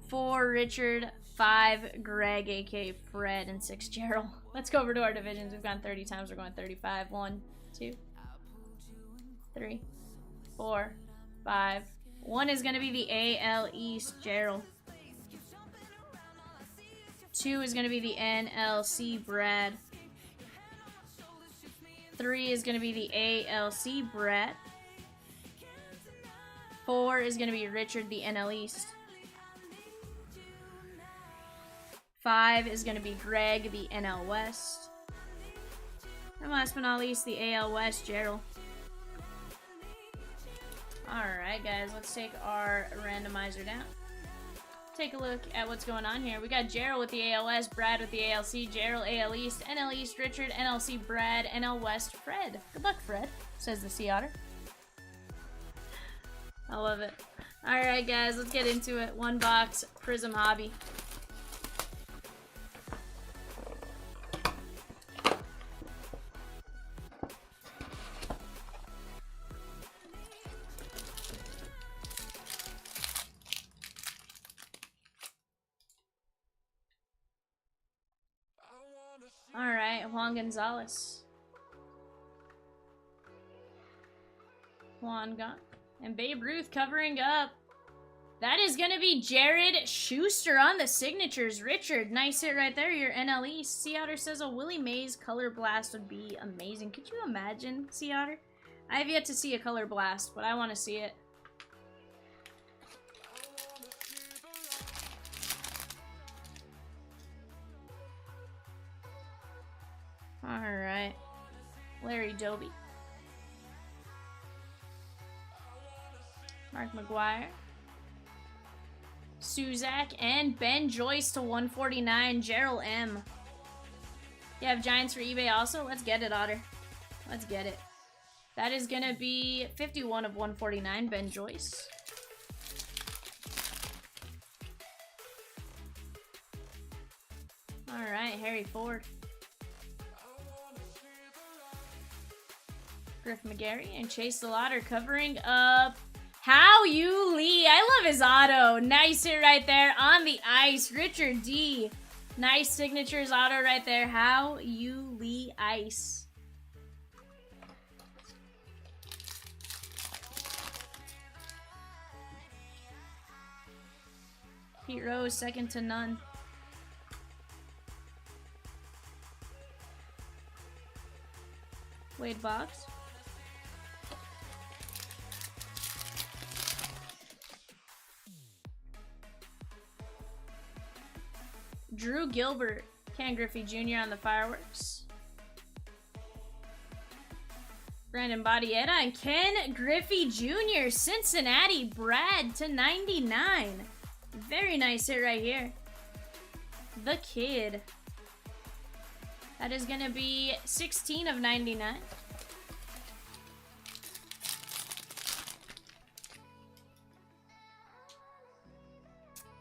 4, Richard. 5, Greg, aka Fred, and 6, Gerald. Let's go over to our divisions. We've gone 30 times. We're going 35. 1, 2, 3, 4, 5. 1 is going to be the AL East, Gerald. 2 is going to be the NLC, Brad. 3 is going to be the ALC, Brett. 4 is going to be Richard, the NL East. 5 is going to be Greg, the NL West. And last but not least, the AL West, Gerald. Alright guys, let's take our randomizer down. Take a look at what's going on here. We got Gerald with the AL West, Brad with the ALC, Gerald AL East, NL East, Richard, NLC, Brad, NL West, Fred. Good luck, Fred, says the Sea Otter. I love it. Alright guys, let's get into it. 1 box, Prism Hobby. Alright, Juan Gonzalez. Juan got. And Babe Ruth covering up. That is going to be Jared Schuster on the signatures. Richard, nice hit right there. Your NL East. Sea Otter says a Willie Mays color blast would be amazing. Could you imagine, Sea Otter? I have yet to see a color blast, but I want to see it. Alright. Larry Doby. Mark McGuire. Suzak and Ben Joyce to 149. Gerald M. You have Giants for eBay also? Let's get it, Otter. Let's get it. That is going to be 51 of 149, Ben Joyce. Alright, Harry Ford. Griff McGarry and Chase the Lotter covering up How You Lee. I love his auto. Nice hit right there on the ice. Richard D. Nice signatures auto right there. How You Lee Ice. Pete Rose, second to none. Wade box. Drew Gilbert, Ken Griffey Jr. on the fireworks. Brandon Badietta and Ken Griffey Jr. Cincinnati Brad to 99. Very nice hit right here. The Kid. That is going to be 16 of 99.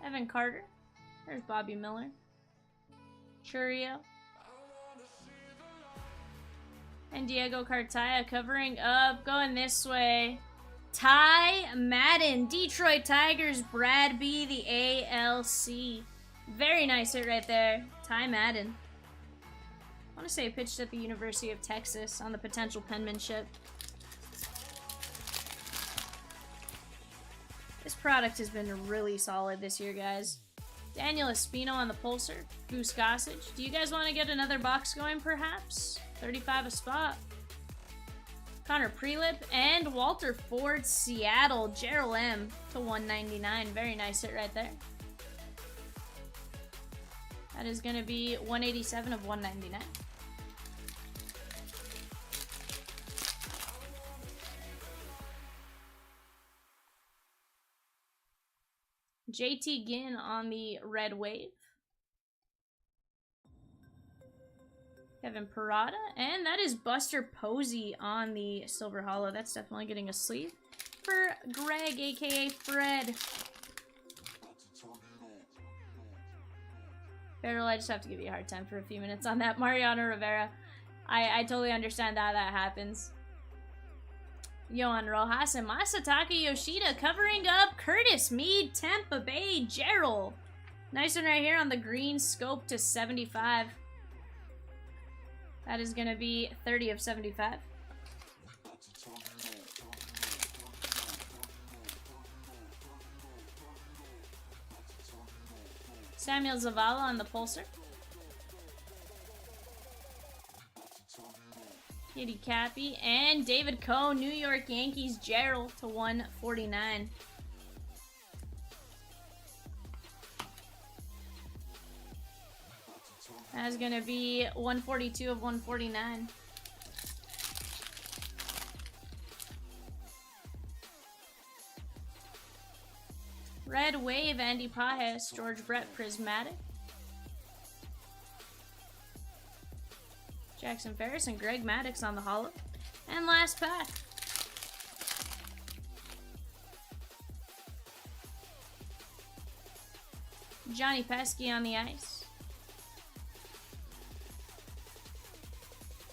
Evan Carter. There's Bobby Miller. Churio. And Diego Cartaya covering up, going this way. Ty Madden, Detroit Tigers, Brad B, the ALC. Very nice hit right there. Ty Madden. I want to say pitched at the University of Texas on the potential penmanship. This product has been really solid this year, guys. Daniel Espino on the pulser. Goose Gossage. Do you guys want to get another box going, perhaps? 35 a spot. Connor Prelip and Walter Ford, Seattle. Gerald M to 199. Very nice hit right there. That is going to be 187 of 199. JT Ginn on the Red Wave. Kevin Parada. And that is Buster Posey on the Silver Hollow. That's definitely getting a sleeve for Greg, a.k.a. Fred. Barrel, I just have to give you a hard time for a few minutes on that. Mariano Rivera. I totally understand how that happens. Yohan Rojas and Masataka Yoshida covering up Curtis Mead, Tampa Bay, Gerald. Nice one right here on the green scope to 75. That is going to be 30 of 75. Samuel Zavala on the pulser. Kitty Cappy and David Coe, New York Yankees, Gerald to 149. That's going to be 142 of 149. Red Wave, Andy Pajes, George Brett, Prismatic. Jackson Ferris and Greg Maddux on the hollow. And last pack. Johnny Pesky on the ice.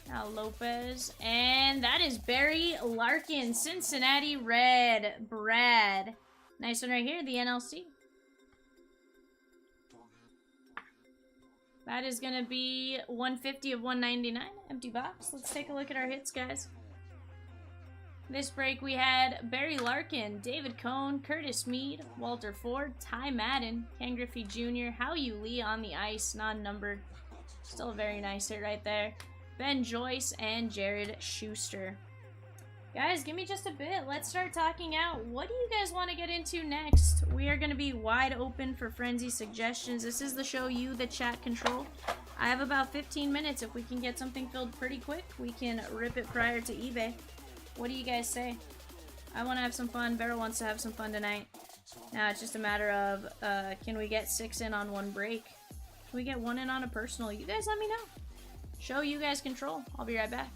Now Lopez. And that is Barry Larkin, Cincinnati Red, Brad. Nice one right here, the NLC. That is going to be 150 of 199. Empty box. Let's take a look at our hits, guys. This break we had Barry Larkin, David Cohn, Curtis Mead, Walter Ford, Ty Madden, Ken Griffey Jr., Hao-Yu Lee on the ice, non-numbered. Still a very nice hit right there. Ben Joyce and Jared Schuster. Guys, give me just a bit. Let's start talking out. What do you guys want to get into next? We are going to be wide open for frenzy suggestions. This is the show you, the chat, control. I have about 15 minutes. If we can get something filled pretty quick, we can rip it prior to eBay. What do you guys say? I want to have some fun. Barrel wants to have some fun tonight. Now it's just a matter of, can we get 6 in on one break? Can we get 1 in on a personal? You guys let me know. Show you guys control. I'll be right back.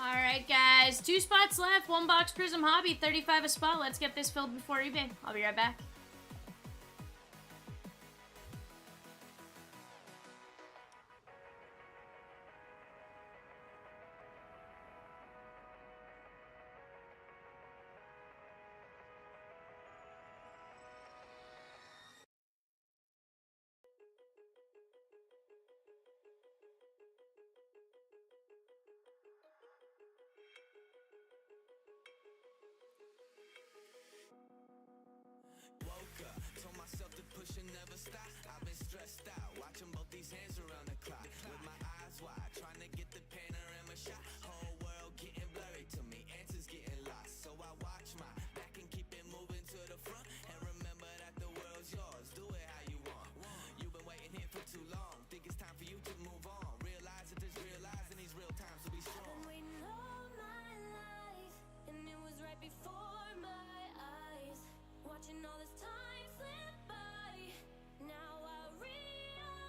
Alright, guys. 2 spots left. 1 box Prism Hobby. 35 a spot. Let's get this filled before eBay. I'll be right back. Woke up, told myself to push and never stop. I've been stressed out, watching both these hands around the clock. With my eyes wide, trying to get the panorama shot. Whole world getting blurry to me, answers getting lost. So I watch my back and keep it moving to the front. And remember that the world's yours, do it how you want. You've been waiting here for too long, think it's time for you to move on. Realize that there's realize in these real times to be strong. I've been waiting all my life, and it was right before my eyes. Watching all this time slip by, now I realize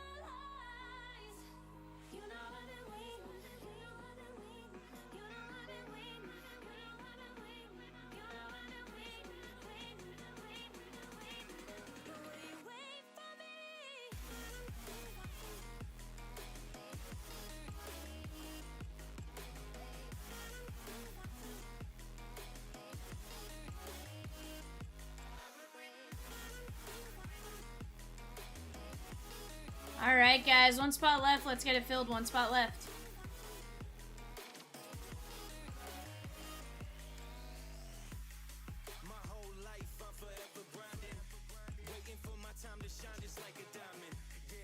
Alright, guys. One spot left. Let's get it filled. One spot left. My whole life I'm forever grinding, waiting for my time to shine just like a diamond.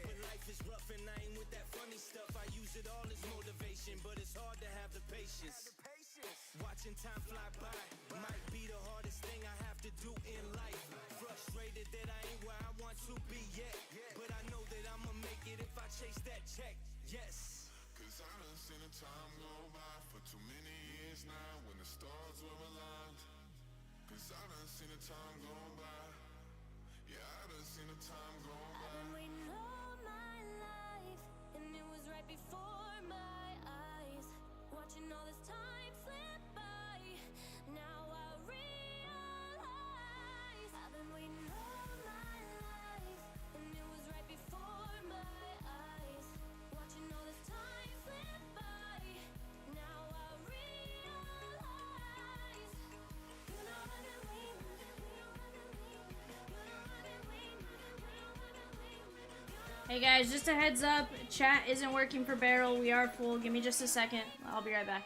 When life is rough and I ain't with that funny stuff, I use it all as motivation, but it's hard to have the patience. Watching time fly by might be the hardest thing I have to do in life. Frustrated that I ain't where I want to be yet, but I know that I'ma make it if I chase that check. Yes. Cause I done seen the time go by for too many years now when the stars were aligned. Cause I done seen the time go by. Yeah, I done seen the time go by. I've been waiting all my life, and it was right before my eyes. Watching all this time slip by, now I realize I've been waiting all my life, and it was right before my eyes. Watching all this time slip by, now I realize. You know I've been waiting, you know I've been waiting, you know I've been waiting, you know I've been waiting. Hey guys, just a heads up, chat isn't working for Barrel. We are full. Give me just a second. I'll be right back.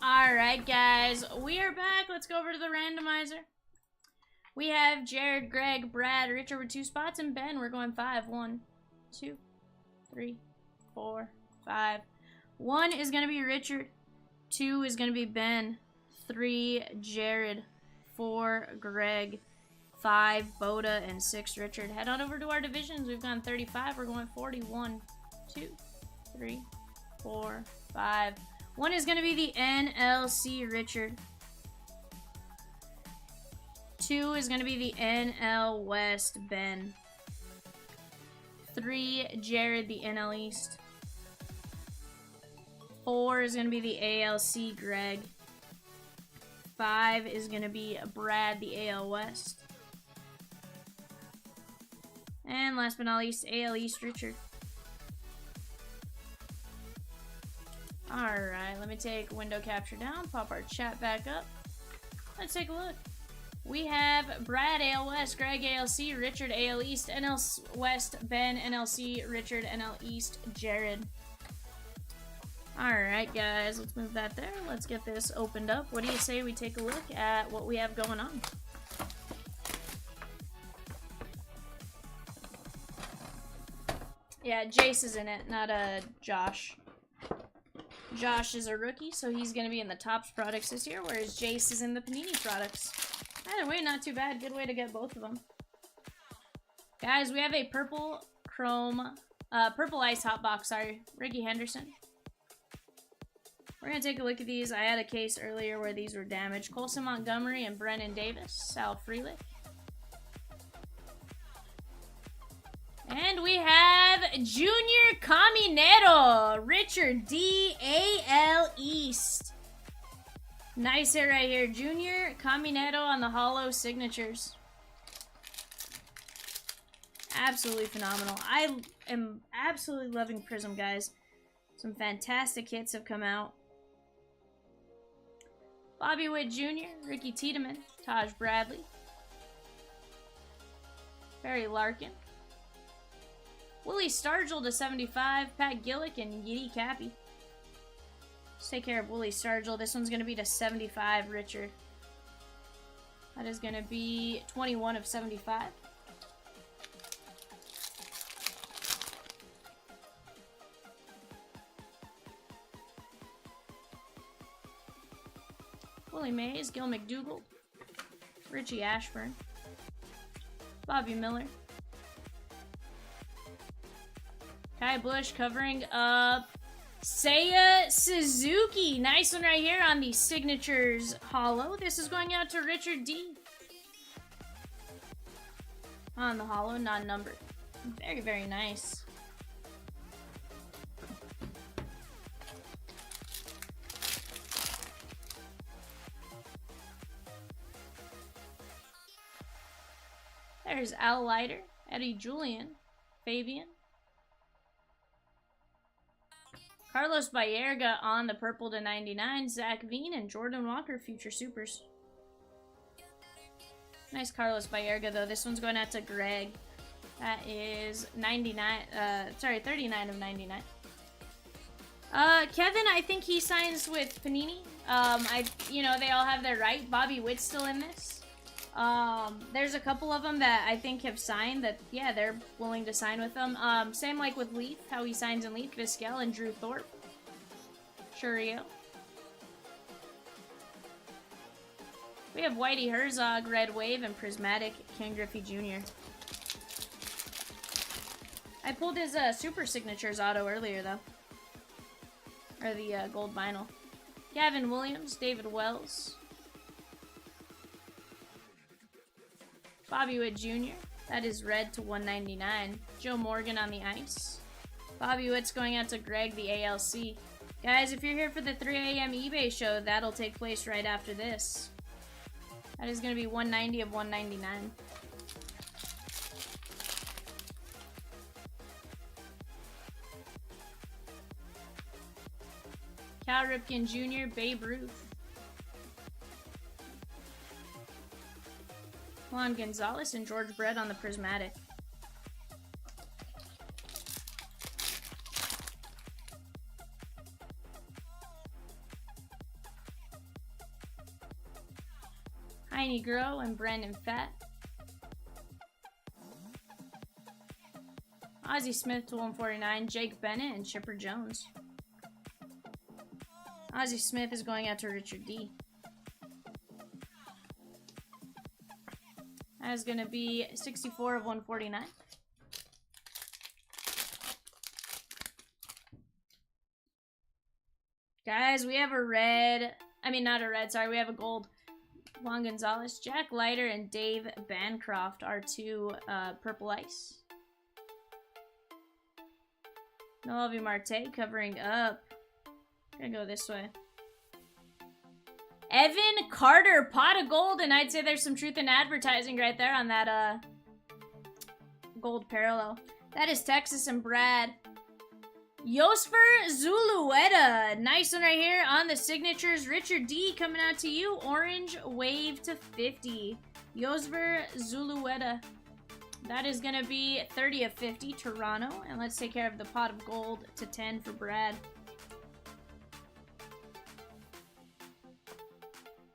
Alright, guys, we are back. Let's go over to the randomizer. We have Jared, Greg, Brad, Richard with 2 spots, and Ben. We're going 5. 1, 2, 3, 4, 5. 1 is going to be Richard. 2 is going to be Ben. 3, Jared. 4, Greg. 5, Boda, and 6, Richard. Head on over to our divisions. We've gone 35. We're going 40. 1, 2, 3, 4, 5. 1 is going to be the NLC Richard. 2 is going to be the NL West Ben. 3, Jared, the NL East. 4 is going to be the ALC Greg. 5 is going to be Brad, the AL West. And last but not least, AL East Richard. Alright, let me take window capture down, pop our chat back up. Let's take a look. We have Brad, AL West, Greg, ALC, Richard, AL East, NL West, Ben, NLC, Richard, NL East, Jared. Alright, guys, let's move that there. Let's get this opened up. What do you say we take a look at what we have going on? Yeah, Jace is in it, not Josh. Josh is a rookie, so he's going to be in the Topps products this year, whereas Jace is in the Panini products. Either way, not too bad. Good way to get both of them. Guys, we have a purple chrome Purple Ice Hot Box, sorry. Ricky Henderson. We're going to take a look at these. I had a case earlier where these were damaged. Colson Montgomery and Brennan Davis. Sal Frelick. And we have Junior Caminero. Richard D. AL East. Nice hit right here. Junior Caminero on the hollow signatures. Absolutely phenomenal. I am absolutely loving Prism, guys. Some fantastic hits have come out. Bobby Witt Jr., Ricky Tiedemann, Taj Bradley, Barry Larkin, Willie Stargell to 75, Pat Gillick, and Yiddy Cappy. Let's take care of Willie Stargell. This one's going to be to 75, Richard. That is going to be 21 of 75. Willie Mays, Gil McDougall, Richie Ashburn, Bobby Miller, Kai Bush covering up Seiya Suzuki. Nice one right here on the signatures hollow. This is going out to Richard D. On the hollow, non-numbered. Very, very nice. There's Al Leiter, Eddie Julian, Fabian. Carlos Baerga on the purple to 99, Zach Veen, and Jordan Walker, future supers. Nice Carlos Baerga, though. This one's going out to Greg. That is 39 of 99. Kevin, I think he signs with Panini. They all have their right. Bobby Witt's still in this. There's a couple of them that I think have signed that, yeah, they're willing to sign with them. Same like with Leaf, how he signs in Leaf, Vizquel and Drew Thorpe. Churio. We have Whitey Herzog, Red Wave, and Prismatic, Ken Griffey Jr. I pulled his Super Signatures auto earlier, though. Or the gold vinyl. Gavin Williams, David Wells. Bobby Witt Jr. That is red to 199. Joe Morgan on the ice. Bobby Witt's going out to Greg, the ALC. Guys, if you're here for the 3 a.m. eBay show, that'll take place right after this. That is going to be 190 of 199. Cal Ripken Jr., Babe Ruth. Juan Gonzalez and George Brett on the Prismatic. Heine Groh and Brandon Fett. Ozzie Smith to 149, Jake Bennett and Chipper Jones. Ozzie Smith is going out to Richard D. That is going to be 64 of 149. Guys, we have a red. Not a red, sorry. We have a gold. Juan Gonzalez, Jack Leiter, and Dave Bancroft are two purple ice. Noelvi Marte covering up. I'm gonna go this way. Evan Carter, pot of gold, and I'd say there's some truth in advertising right there on that gold parallel. That is Texas and Brad. Josper Zulueta, nice one right here on the signatures. Richard D coming out to you, orange wave to 50. Josper Zulueta. That is gonna be 30 of 50, Toronto, and let's take care of the pot of gold to 10 for Brad.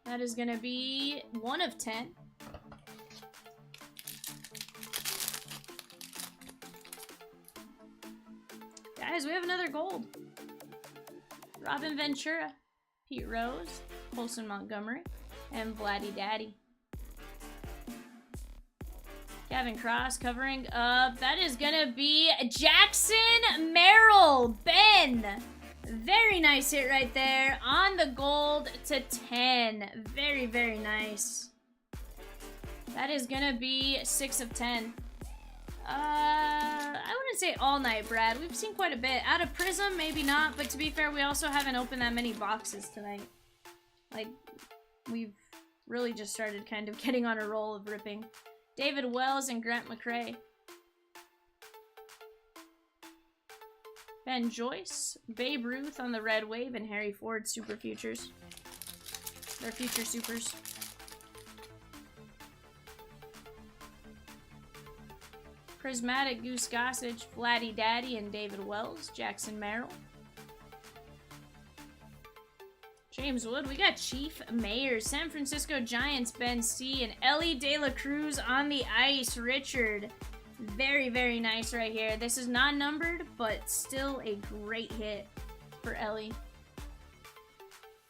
That is going to be 1 of 10. Guys, we have another gold. Robin Ventura, Pete Rose, Colson Montgomery, and Vladdy Daddy. Gavin Cross covering up. That is gonna be Jackson Merrill. Ben. Very nice hit right there on the gold to 10. Very, very nice. That is gonna be 6 of 10. I wouldn't say all night, Brad. We've seen quite a bit. Out of Prism, maybe not, but to be fair, we also haven't opened that many boxes tonight. Like, we've really just started kind of getting on a roll of ripping. David Wells and Grant McRae. Ben Joyce, Babe Ruth on the Red Wave, and Harry Ford Super Futures. They're future supers. Prismatic Goose Gossage, Flatty Daddy, and David Wells, Jackson Merrill. James Wood, we got Chief Mayer, San Francisco Giants, Ben C, and Elly De La Cruz on the ice, Richard. Very, very nice right here. This is non-numbered, but still a great hit for Elly.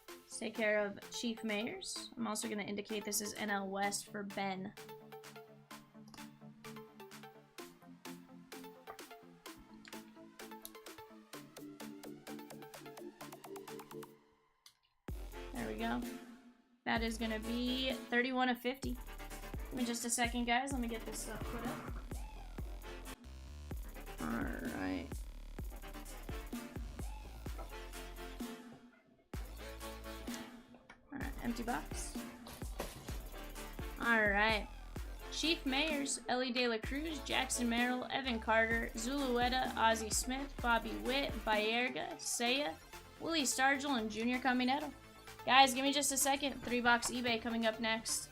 Let's take care of Chief Mayers. I'm also going to indicate this is NL West for Ben. There we go. That is going to be 31 of 50. Give me just a second, guys. Let me get this stuff put up. Alright. Alright, empty box. Alright. Chief Mayers, Elly De La Cruz, Jackson Merrill, Evan Carter, Zulueta, Ozzie Smith, Bobby Witt, Bayerga, Saya, Willie Stargell, and Junior Caminero. Guys, give me just a second. 3-box eBay coming up next.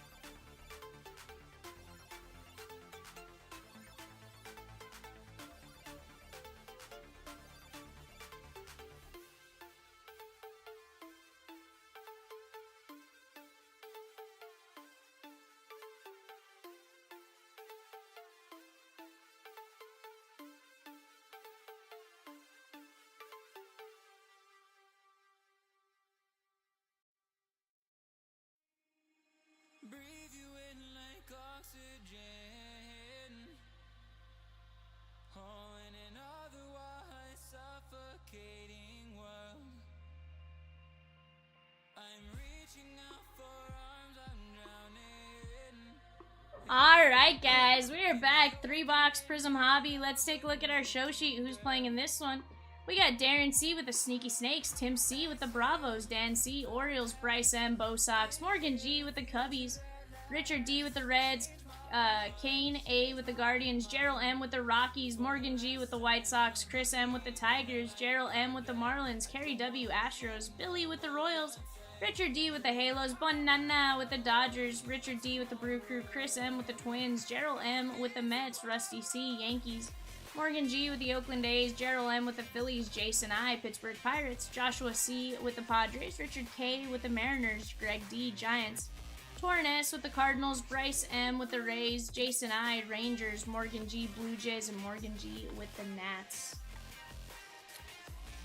Breathe you in like oxygen. Oh, in an otherwise suffocating world, I'm reaching out for arms, I'm drowning. Alright, guys, we are back. 3-box Prism Hobby. Let's take a look at our show sheet. Who's playing in this one? We got Darren C with the Sneaky Snakes, Tim C with the Bravos, Dan C, Orioles, Bryce M, Bo Sox, Morgan G with the Cubbies, Richard D with the Reds, Kane A with the Guardians, Gerald M with the Rockies, Morgan G with the White Sox, Chris M with the Tigers, Gerald M with the Marlins, Kerry W Astros, Billy with the Royals, Richard D with the Halos, Bonana with the Dodgers, Richard D with the Brew Crew, Chris M with the Twins, Gerald M with the Mets, Rusty C, Yankees, Morgan G with the Oakland A's, Gerald M with the Phillies, Jason I, Pittsburgh Pirates, Joshua C with the Padres, Richard K with the Mariners, Greg D, Giants, Torrin S with the Cardinals, Bryce M with the Rays, Jason I, Rangers, Morgan G, Blue Jays, and Morgan G with the Nats.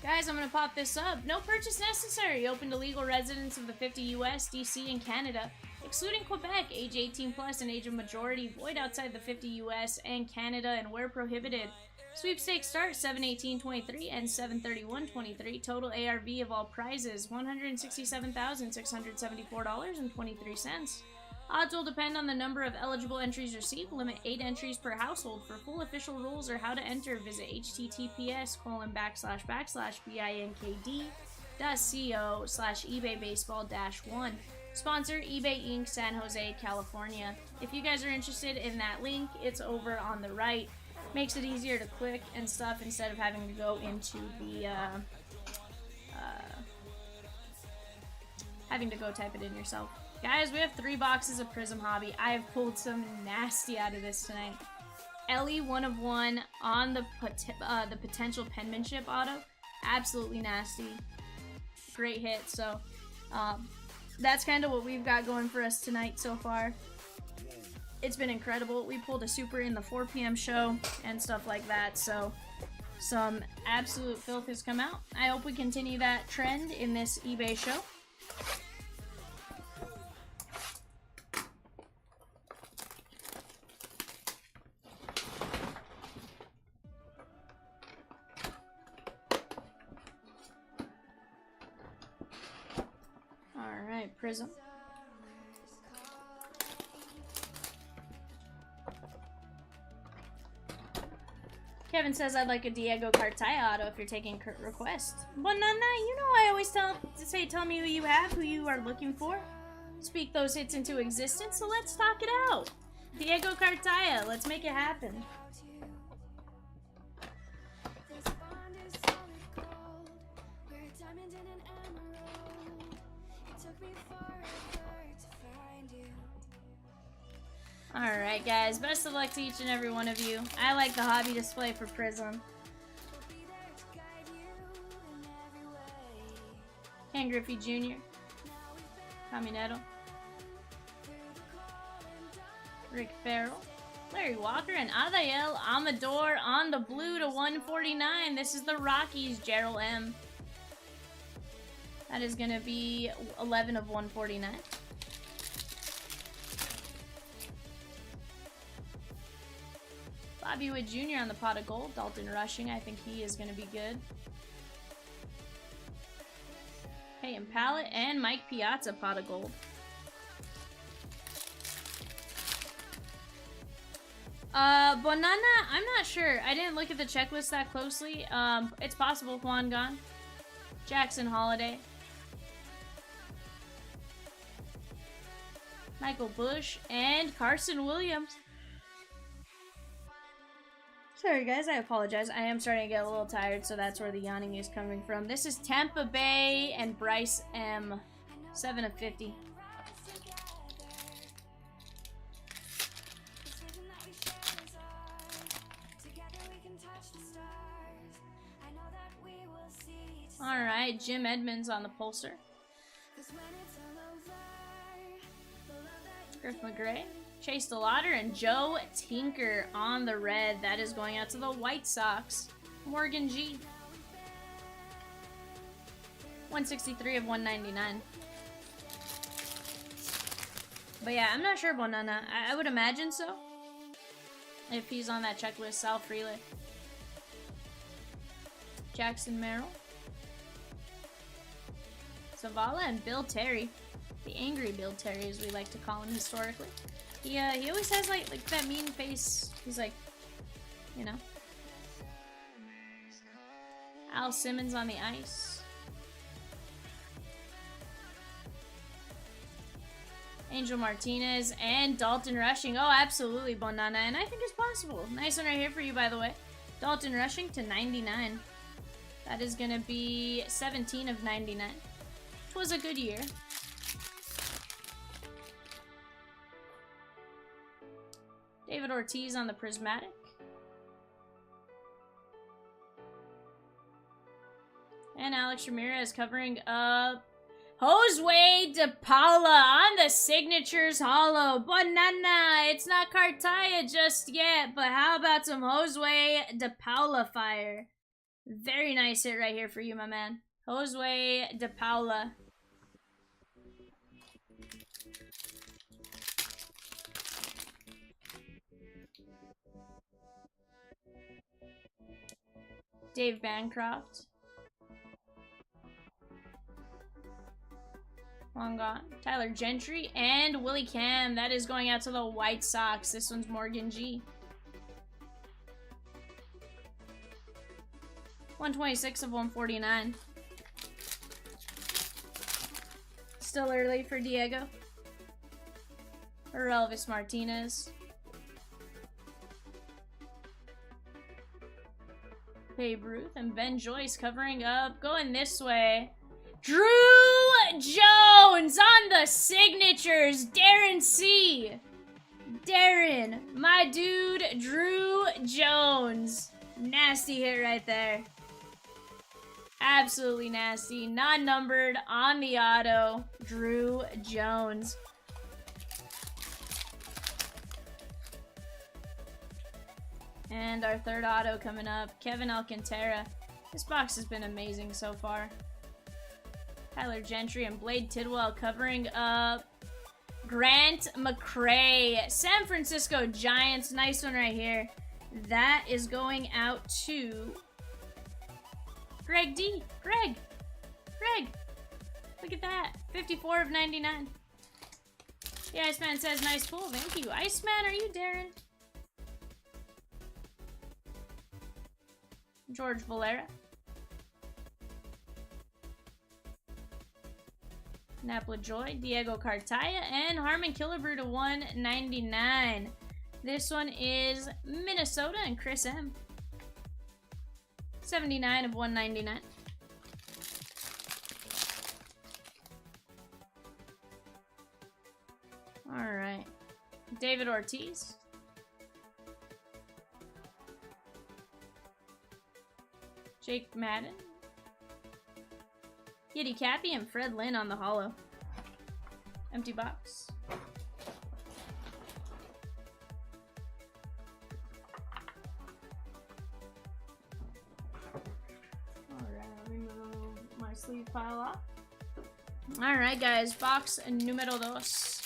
Guys, I'm going to pop this up. No purchase necessary. Open to legal residents of the 50 U.S., D.C., and Canada, excluding Quebec, age 18 plus and age of majority, void outside the 50 U.S. and Canada, and where prohibited. Sweepstakes start 7/18/23 and 7/31/23. Total ARV of all prizes $167,674.23. Odds will depend on the number of eligible entries received. Limit 8 entries per household. For full official rules or how to enter, visit https://binkd.co/ebaybaseball-1. Sponsor eBay Inc. San Jose, California. If you guys are interested in that link, it's over on the right. Makes it easier to click and stuff instead of having to go into the having to go type it in yourself. Guys, we have 3 boxes of Prism Hobby. I have pulled some nasty out of this tonight. Elly 1 of 1 on the potential penmanship auto. Absolutely nasty. Great hit. So that's kind of what we've got going for us tonight so far. It's been incredible. We pulled a super in the 4 p.m. show and stuff like that. So some absolute filth has come out. I hope we continue that trend in this eBay show. Alright, Prism. Kevin says I'd like a Diego Cartaya auto if you're taking request. Banana, you know I always tell me who you have, who you are looking for. Speak those hits into existence, so let's talk it out. Diego Cartaya, let's make it happen. This bond is solid gold. We're a diamond and an emerald. It took me forever to find you. Alright guys, best of luck to each and every one of you. I like the hobby display for Prism. We'll be there to guide you in every way. Ken Griffey Jr. Now we've been Caminero. through the cold and dark. Rick Farrell. Larry Walker and Adael Amador on the blue to 149. This is the Rockies, Gerald M. That is going to be 11 of 149. Bobby Wood Jr. on the pot of gold. Dalton Rushing, I think he is going to be good. Peyton Pallet and Mike Piazza pot of gold. Bonana, I'm not sure. I didn't look at the checklist that closely. It's possible Juan gone. Jackson Holiday. Michael Bush and Carson Williams. Sorry guys, I apologize. I am starting to get a little tired, so that's where the yawning is coming from. This is Tampa Bay and Bryce M. 7 of 50. Rise together. This vision that we share is ours. Together we can touch the stars. I know that we will see each other. Alright, Jim Edmonds on the pulser. 'Cause when it's all over, the love that you Griff McGray. Chase DeLauder and Joe Tinker on the red. That is going out to the White Sox. Morgan G. 163 of 199. But yeah, I'm not sure Bonana. I would imagine so. If he's on that checklist, Sal Freely. Jackson Merrill. Zavala and Bill Terry. The angry Bill Terry, as we like to call him historically. He always has like that mean face. He's like, you know. Al Simmons on the ice. Angel Martinez and Dalton Rushing. Oh, absolutely, Bonana. And I think it's possible. Nice one right here for you, by the way. Dalton Rushing to 99. That is going to be 17 of 99. Which was a good year. David Ortiz on the Prismatic. And Alex Ramirez covering up Josue De Paula on the Signatures Hollow. Banana, it's not Cartaya just yet, but how about some Josue De Paula fire? Very nice hit right here for you, my man. Josue De Paula. Dave Bancroft. Long gone. Tyler Gentry and Willie Cam. That is going out to the White Sox. This one's Morgan G. 126 of 149. Still early for Diego. Or Elvis Martinez. Babe Ruth and Ben Joyce covering up. Going this way. Drew Jones on the Signatures. Darren C. Darren, my dude, Drew Jones. Nasty hit right there. Absolutely nasty. Non-numbered on the auto. Drew Jones. And our third auto coming up, Kevin Alcantara. This box has been amazing so far. Tyler Gentry and Blade Tidwell covering up Grant McCray. San Francisco Giants. Nice one right here. That is going out to Greg D. Greg. Look at that. 54 of 99. The Iceman says, nice pull. Thank you. Iceman, are you Darren? George Valera. Napla Joy, Diego Cartaya, and Harmon Killebrew to 199. This one is Minnesota and Chris M. 79 of 199. All right. David Ortiz. Jake Madden. Kitty Cappy and Fred Lynn on the holo. Empty box. Alright, I'll remove my sleeve pile off. Alright guys, box numero dos.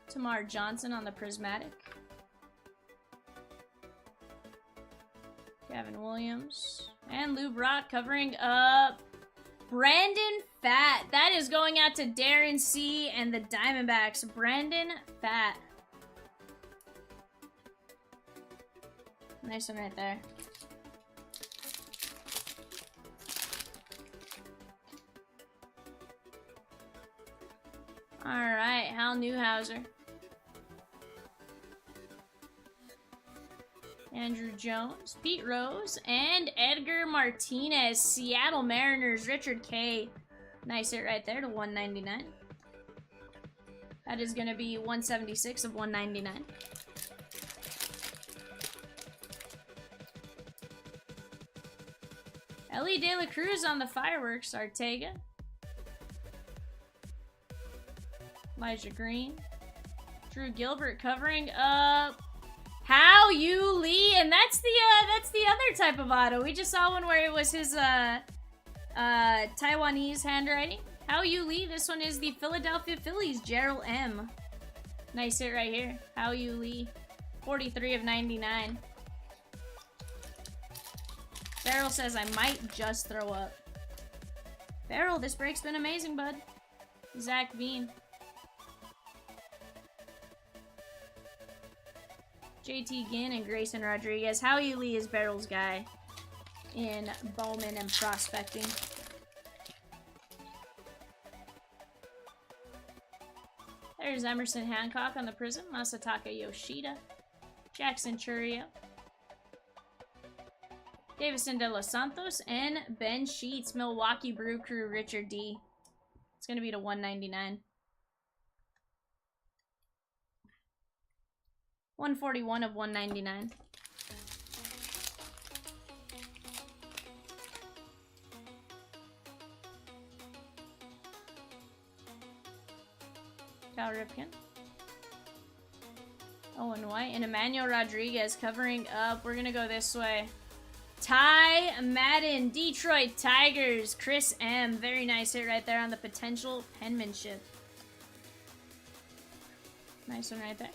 Tamar Johnson on the prismatic. Gavin Williams. And Lou Brock covering up Brandon Fat. That is going out to Darren C. and the Diamondbacks. Brandon Fat. Nice one right there. Alright, Hal Newhouser. Andrew Jones, Pete Rose, and Edgar Martinez. Seattle Mariners, Richard K. Nice hit right there to 199. That is going to be 176 of 199. Elly de La Cruz on the fireworks, Ortega. Elijah Green. Drew Gilbert covering up How You Lee, and that's the other type of auto. We just saw one where it was his Taiwanese handwriting. How You Lee, this one is the Philadelphia Phillies, Gerald M. Nice hit right here. How You Lee, 43 of 99. Barrel says I might just throw up. Barrel, this break's been amazing, bud. Zach Bean. JT Ginn and Grayson Rodriguez. Howie Lee is Barrel's guy in Bowman and prospecting. There's Emerson Hancock on the Prism. Masataka Yoshida. Jackson Churio. Davison De Los Santos. And Ben Sheets. Milwaukee Brew Crew. Richard D. It's going to be to 199. 141 of 199. Cal Ripken. Owen White and Emmanuel Rodriguez covering up. We're going to go this way. Ty Madden, Detroit Tigers, Chris M. Very nice hit right there on the potential penmanship. Nice one right there.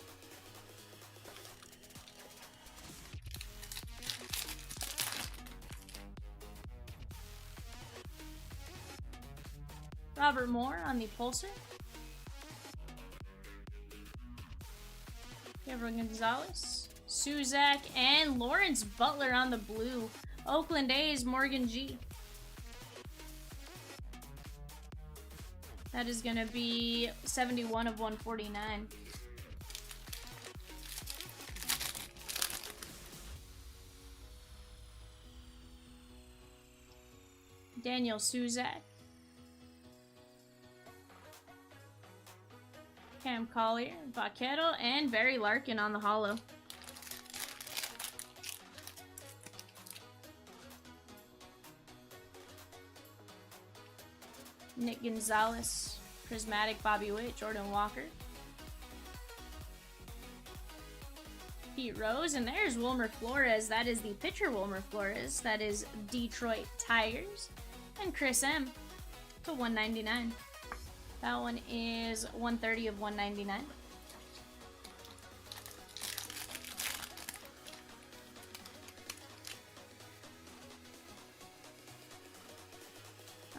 Robert Moore on the Pulsar. Gabriel Gonzalez, Suzak, and Lawrence Butler on the blue. Oakland A's, Morgan G. That is going to be 71 of 149. Daniel Suzak. Cam Collier, Vaquero, and Barry Larkin on the holo. Nick Gonzalez, Prismatic, Bobby Witt, Jordan Walker. Pete Rose, and there's Wilmer Flores. That is the pitcher Wilmer Flores. That is Detroit Tigers. And Chris M. to 199. That one is 130 of 199.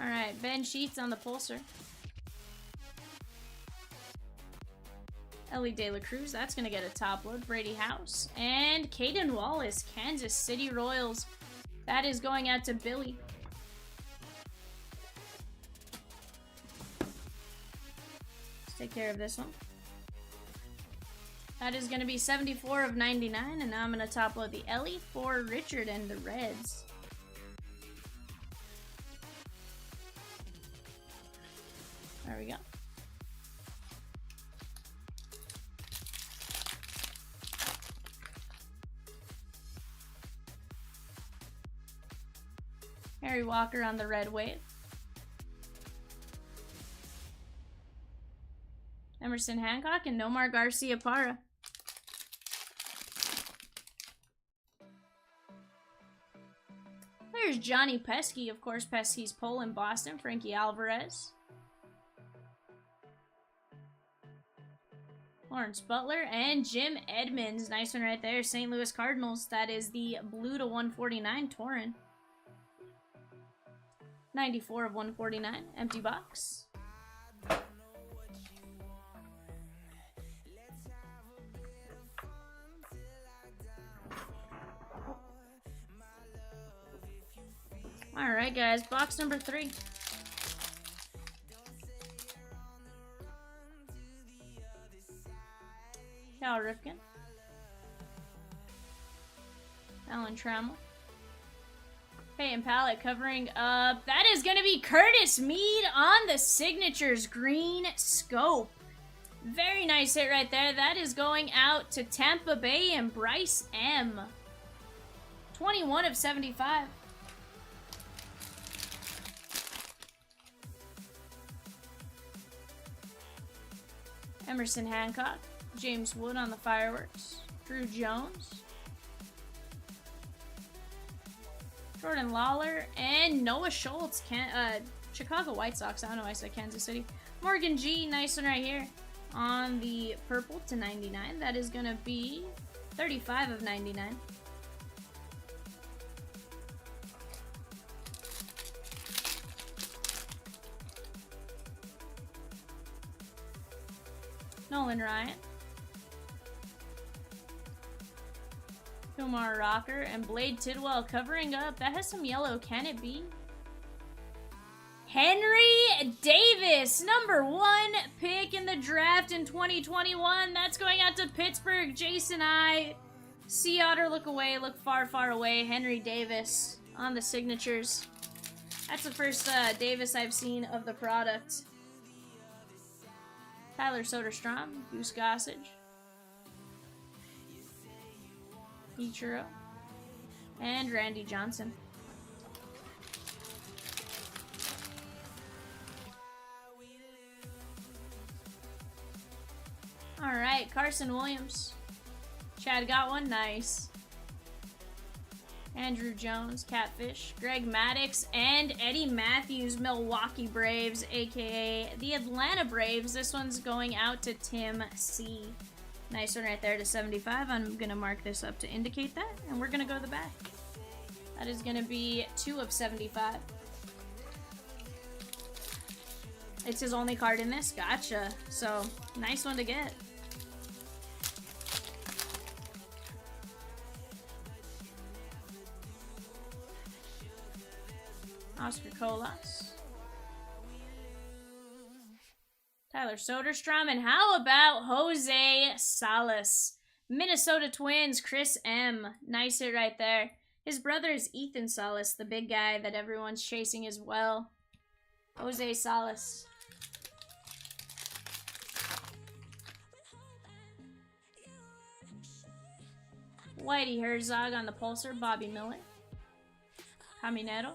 Alright, Ben Sheets on the pulser. Elly de La Cruz, that's going to get a top load. Brady House. And Caden Wallace, Kansas City Royals. That is going out to Billy. Let's take care of this one. That is going to be 74 of 99. And now I'm going to top load the Elly for Richard and the Reds. There we go. Harry Walker on the red wave. Emerson Hancock and Nomar Garcia Parra. There's Johnny Pesky, of course, Pesky's pole in Boston. Frankie Alvarez. Lawrence Butler and Jim Edmonds. Nice one right there. St. Louis Cardinals. That is the blue to 149 Torrin. 94 of 149. Empty box. Alright guys, box number 3. Cal Ripken. Alan Trammell. Peyton Pallet covering up. That is going to be Curtis Mead on the signatures green scope. Very nice hit right there. That is going out to Tampa Bay and Bryce M. 21 of 75. Emerson Hancock. James Wood on the fireworks. Drew Jones. Jordan Lawler and Noah Schultz. Chicago White Sox. I don't know why I said Kansas City. Morgan G. Nice one right here. On the purple to 99. That is going to be 35 of 99. Nolan Ryan. Kumar Rocker and Blade Tidwell covering up. That has some yellow. Can it be? Henry Davis, number 1 pick in the draft in 2021. That's going out to Pittsburgh. Jason I. Sea Otter, look away, look far, far away. Henry Davis on the signatures. That's the first Davis I've seen of the product. Tyler Soderstrom, Goose Gossage. Ichiro. And Randy Johnson. Alright, Carson Williams. Chad got one, nice. Andrew Jones, Catfish. Greg Maddux and Eddie Matthews, Milwaukee Braves, aka the Atlanta Braves. This one's going out to Tim C. Nice one right there to 75. I'm going to mark this up to indicate that, and we're going to go to the back. That is going to be 2 of 75. It's his only card in this. Gotcha. So, nice one to get. Oscar Colas. Tyler Soderstrom. And how about Jose Salas? Minnesota Twins, Chris M. Nice hit right there. His brother is Ethan Salas, the big guy that everyone's chasing as well. Jose Salas. Whitey Herzog on the pulsar. Bobby Miller. Caminero.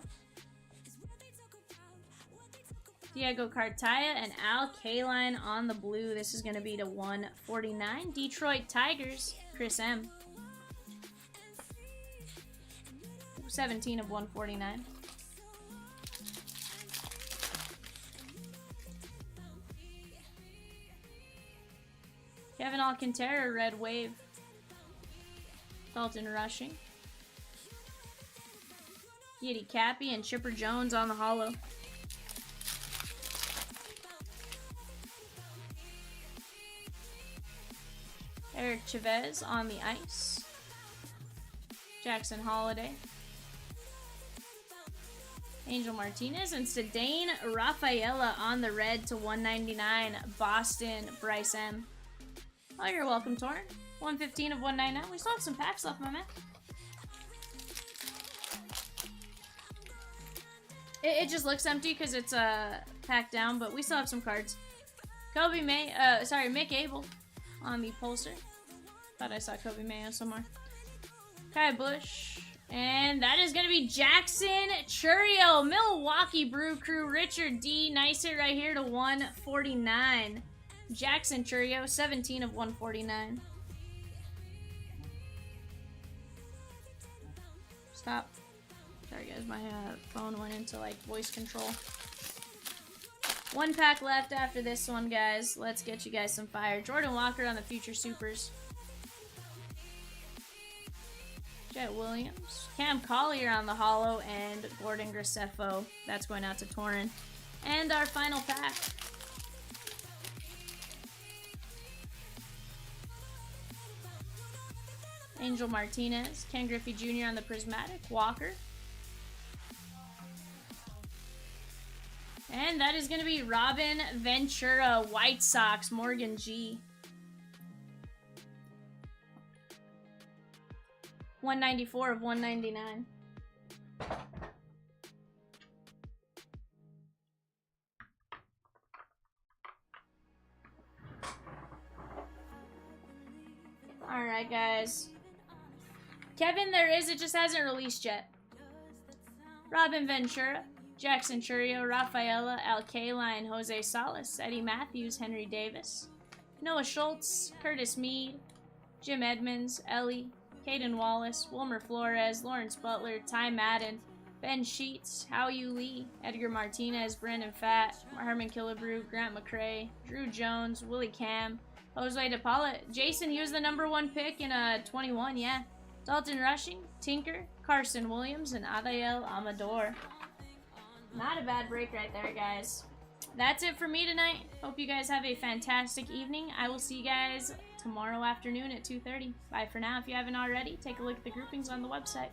Diego Cartaya and Al Kaline on the blue. This is going to be to 149. Detroit Tigers, Chris M. 17 of 149. Kevin Alcantara, red wave. Dalton Rushing. Yiddy Cappy and Chipper Jones on the hollow. Eric Chavez on the ice. Jackson Holiday. Angel Martinez and Sedane Rafaela on the red to 199. Boston, Bryce M. Oh, you're welcome, Torn. 115 of 199. We still have some packs left, my man. It just looks empty because it's packed down, but we still have some cards. Mick Abel on the Pulsar. Thought I saw Kobe Mayo somewhere. Kai Bush. And that is going to be Jackson Churio, Milwaukee Brew Crew, Richard D. Nice hit right here to 149. Jackson Churio, 17 of 149. Stop. Sorry guys, my phone went into like voice control. One pack left after this one, guys. Let's get you guys some fire. Jordan Walker on the Future Supers. Jet Williams. Cam Collier on the holo, and Gordon Graceffo. That's going out to Torrin. And our final pack. Angel Martinez. Ken Griffey Jr. on the Prismatic. Walker. And that is going to be Robin Ventura, White Sox, Morgan G. 194 of 199. Alright, guys. Kevin, there is. It just hasn't released yet. Robin Ventura. Jackson Churio, Rafaela, Alkaline, Jose Salas, Eddie Matthews, Henry Davis, Noah Schultz, Curtis Mead, Jim Edmonds, Ellie, Caden Wallace, Wilmer Flores, Lawrence Butler, Ty Madden, Ben Sheets, Hao-Yu Lee, Edgar Martinez, Brandon Fatt, Herman Killebrew, Grant McCrae, Drew Jones, Willie Cam, Jose DePaula. Jason, he was the #1 pick in 21, yeah. Dalton Rushing, Tinker, Carson Williams, and Adael Amador. Not a bad break right there, guys. That's it for me tonight. Hope you guys have a fantastic evening. I will see you guys tomorrow afternoon at 2:30. Bye for now. If you haven't already, take a look at the groupings on the website.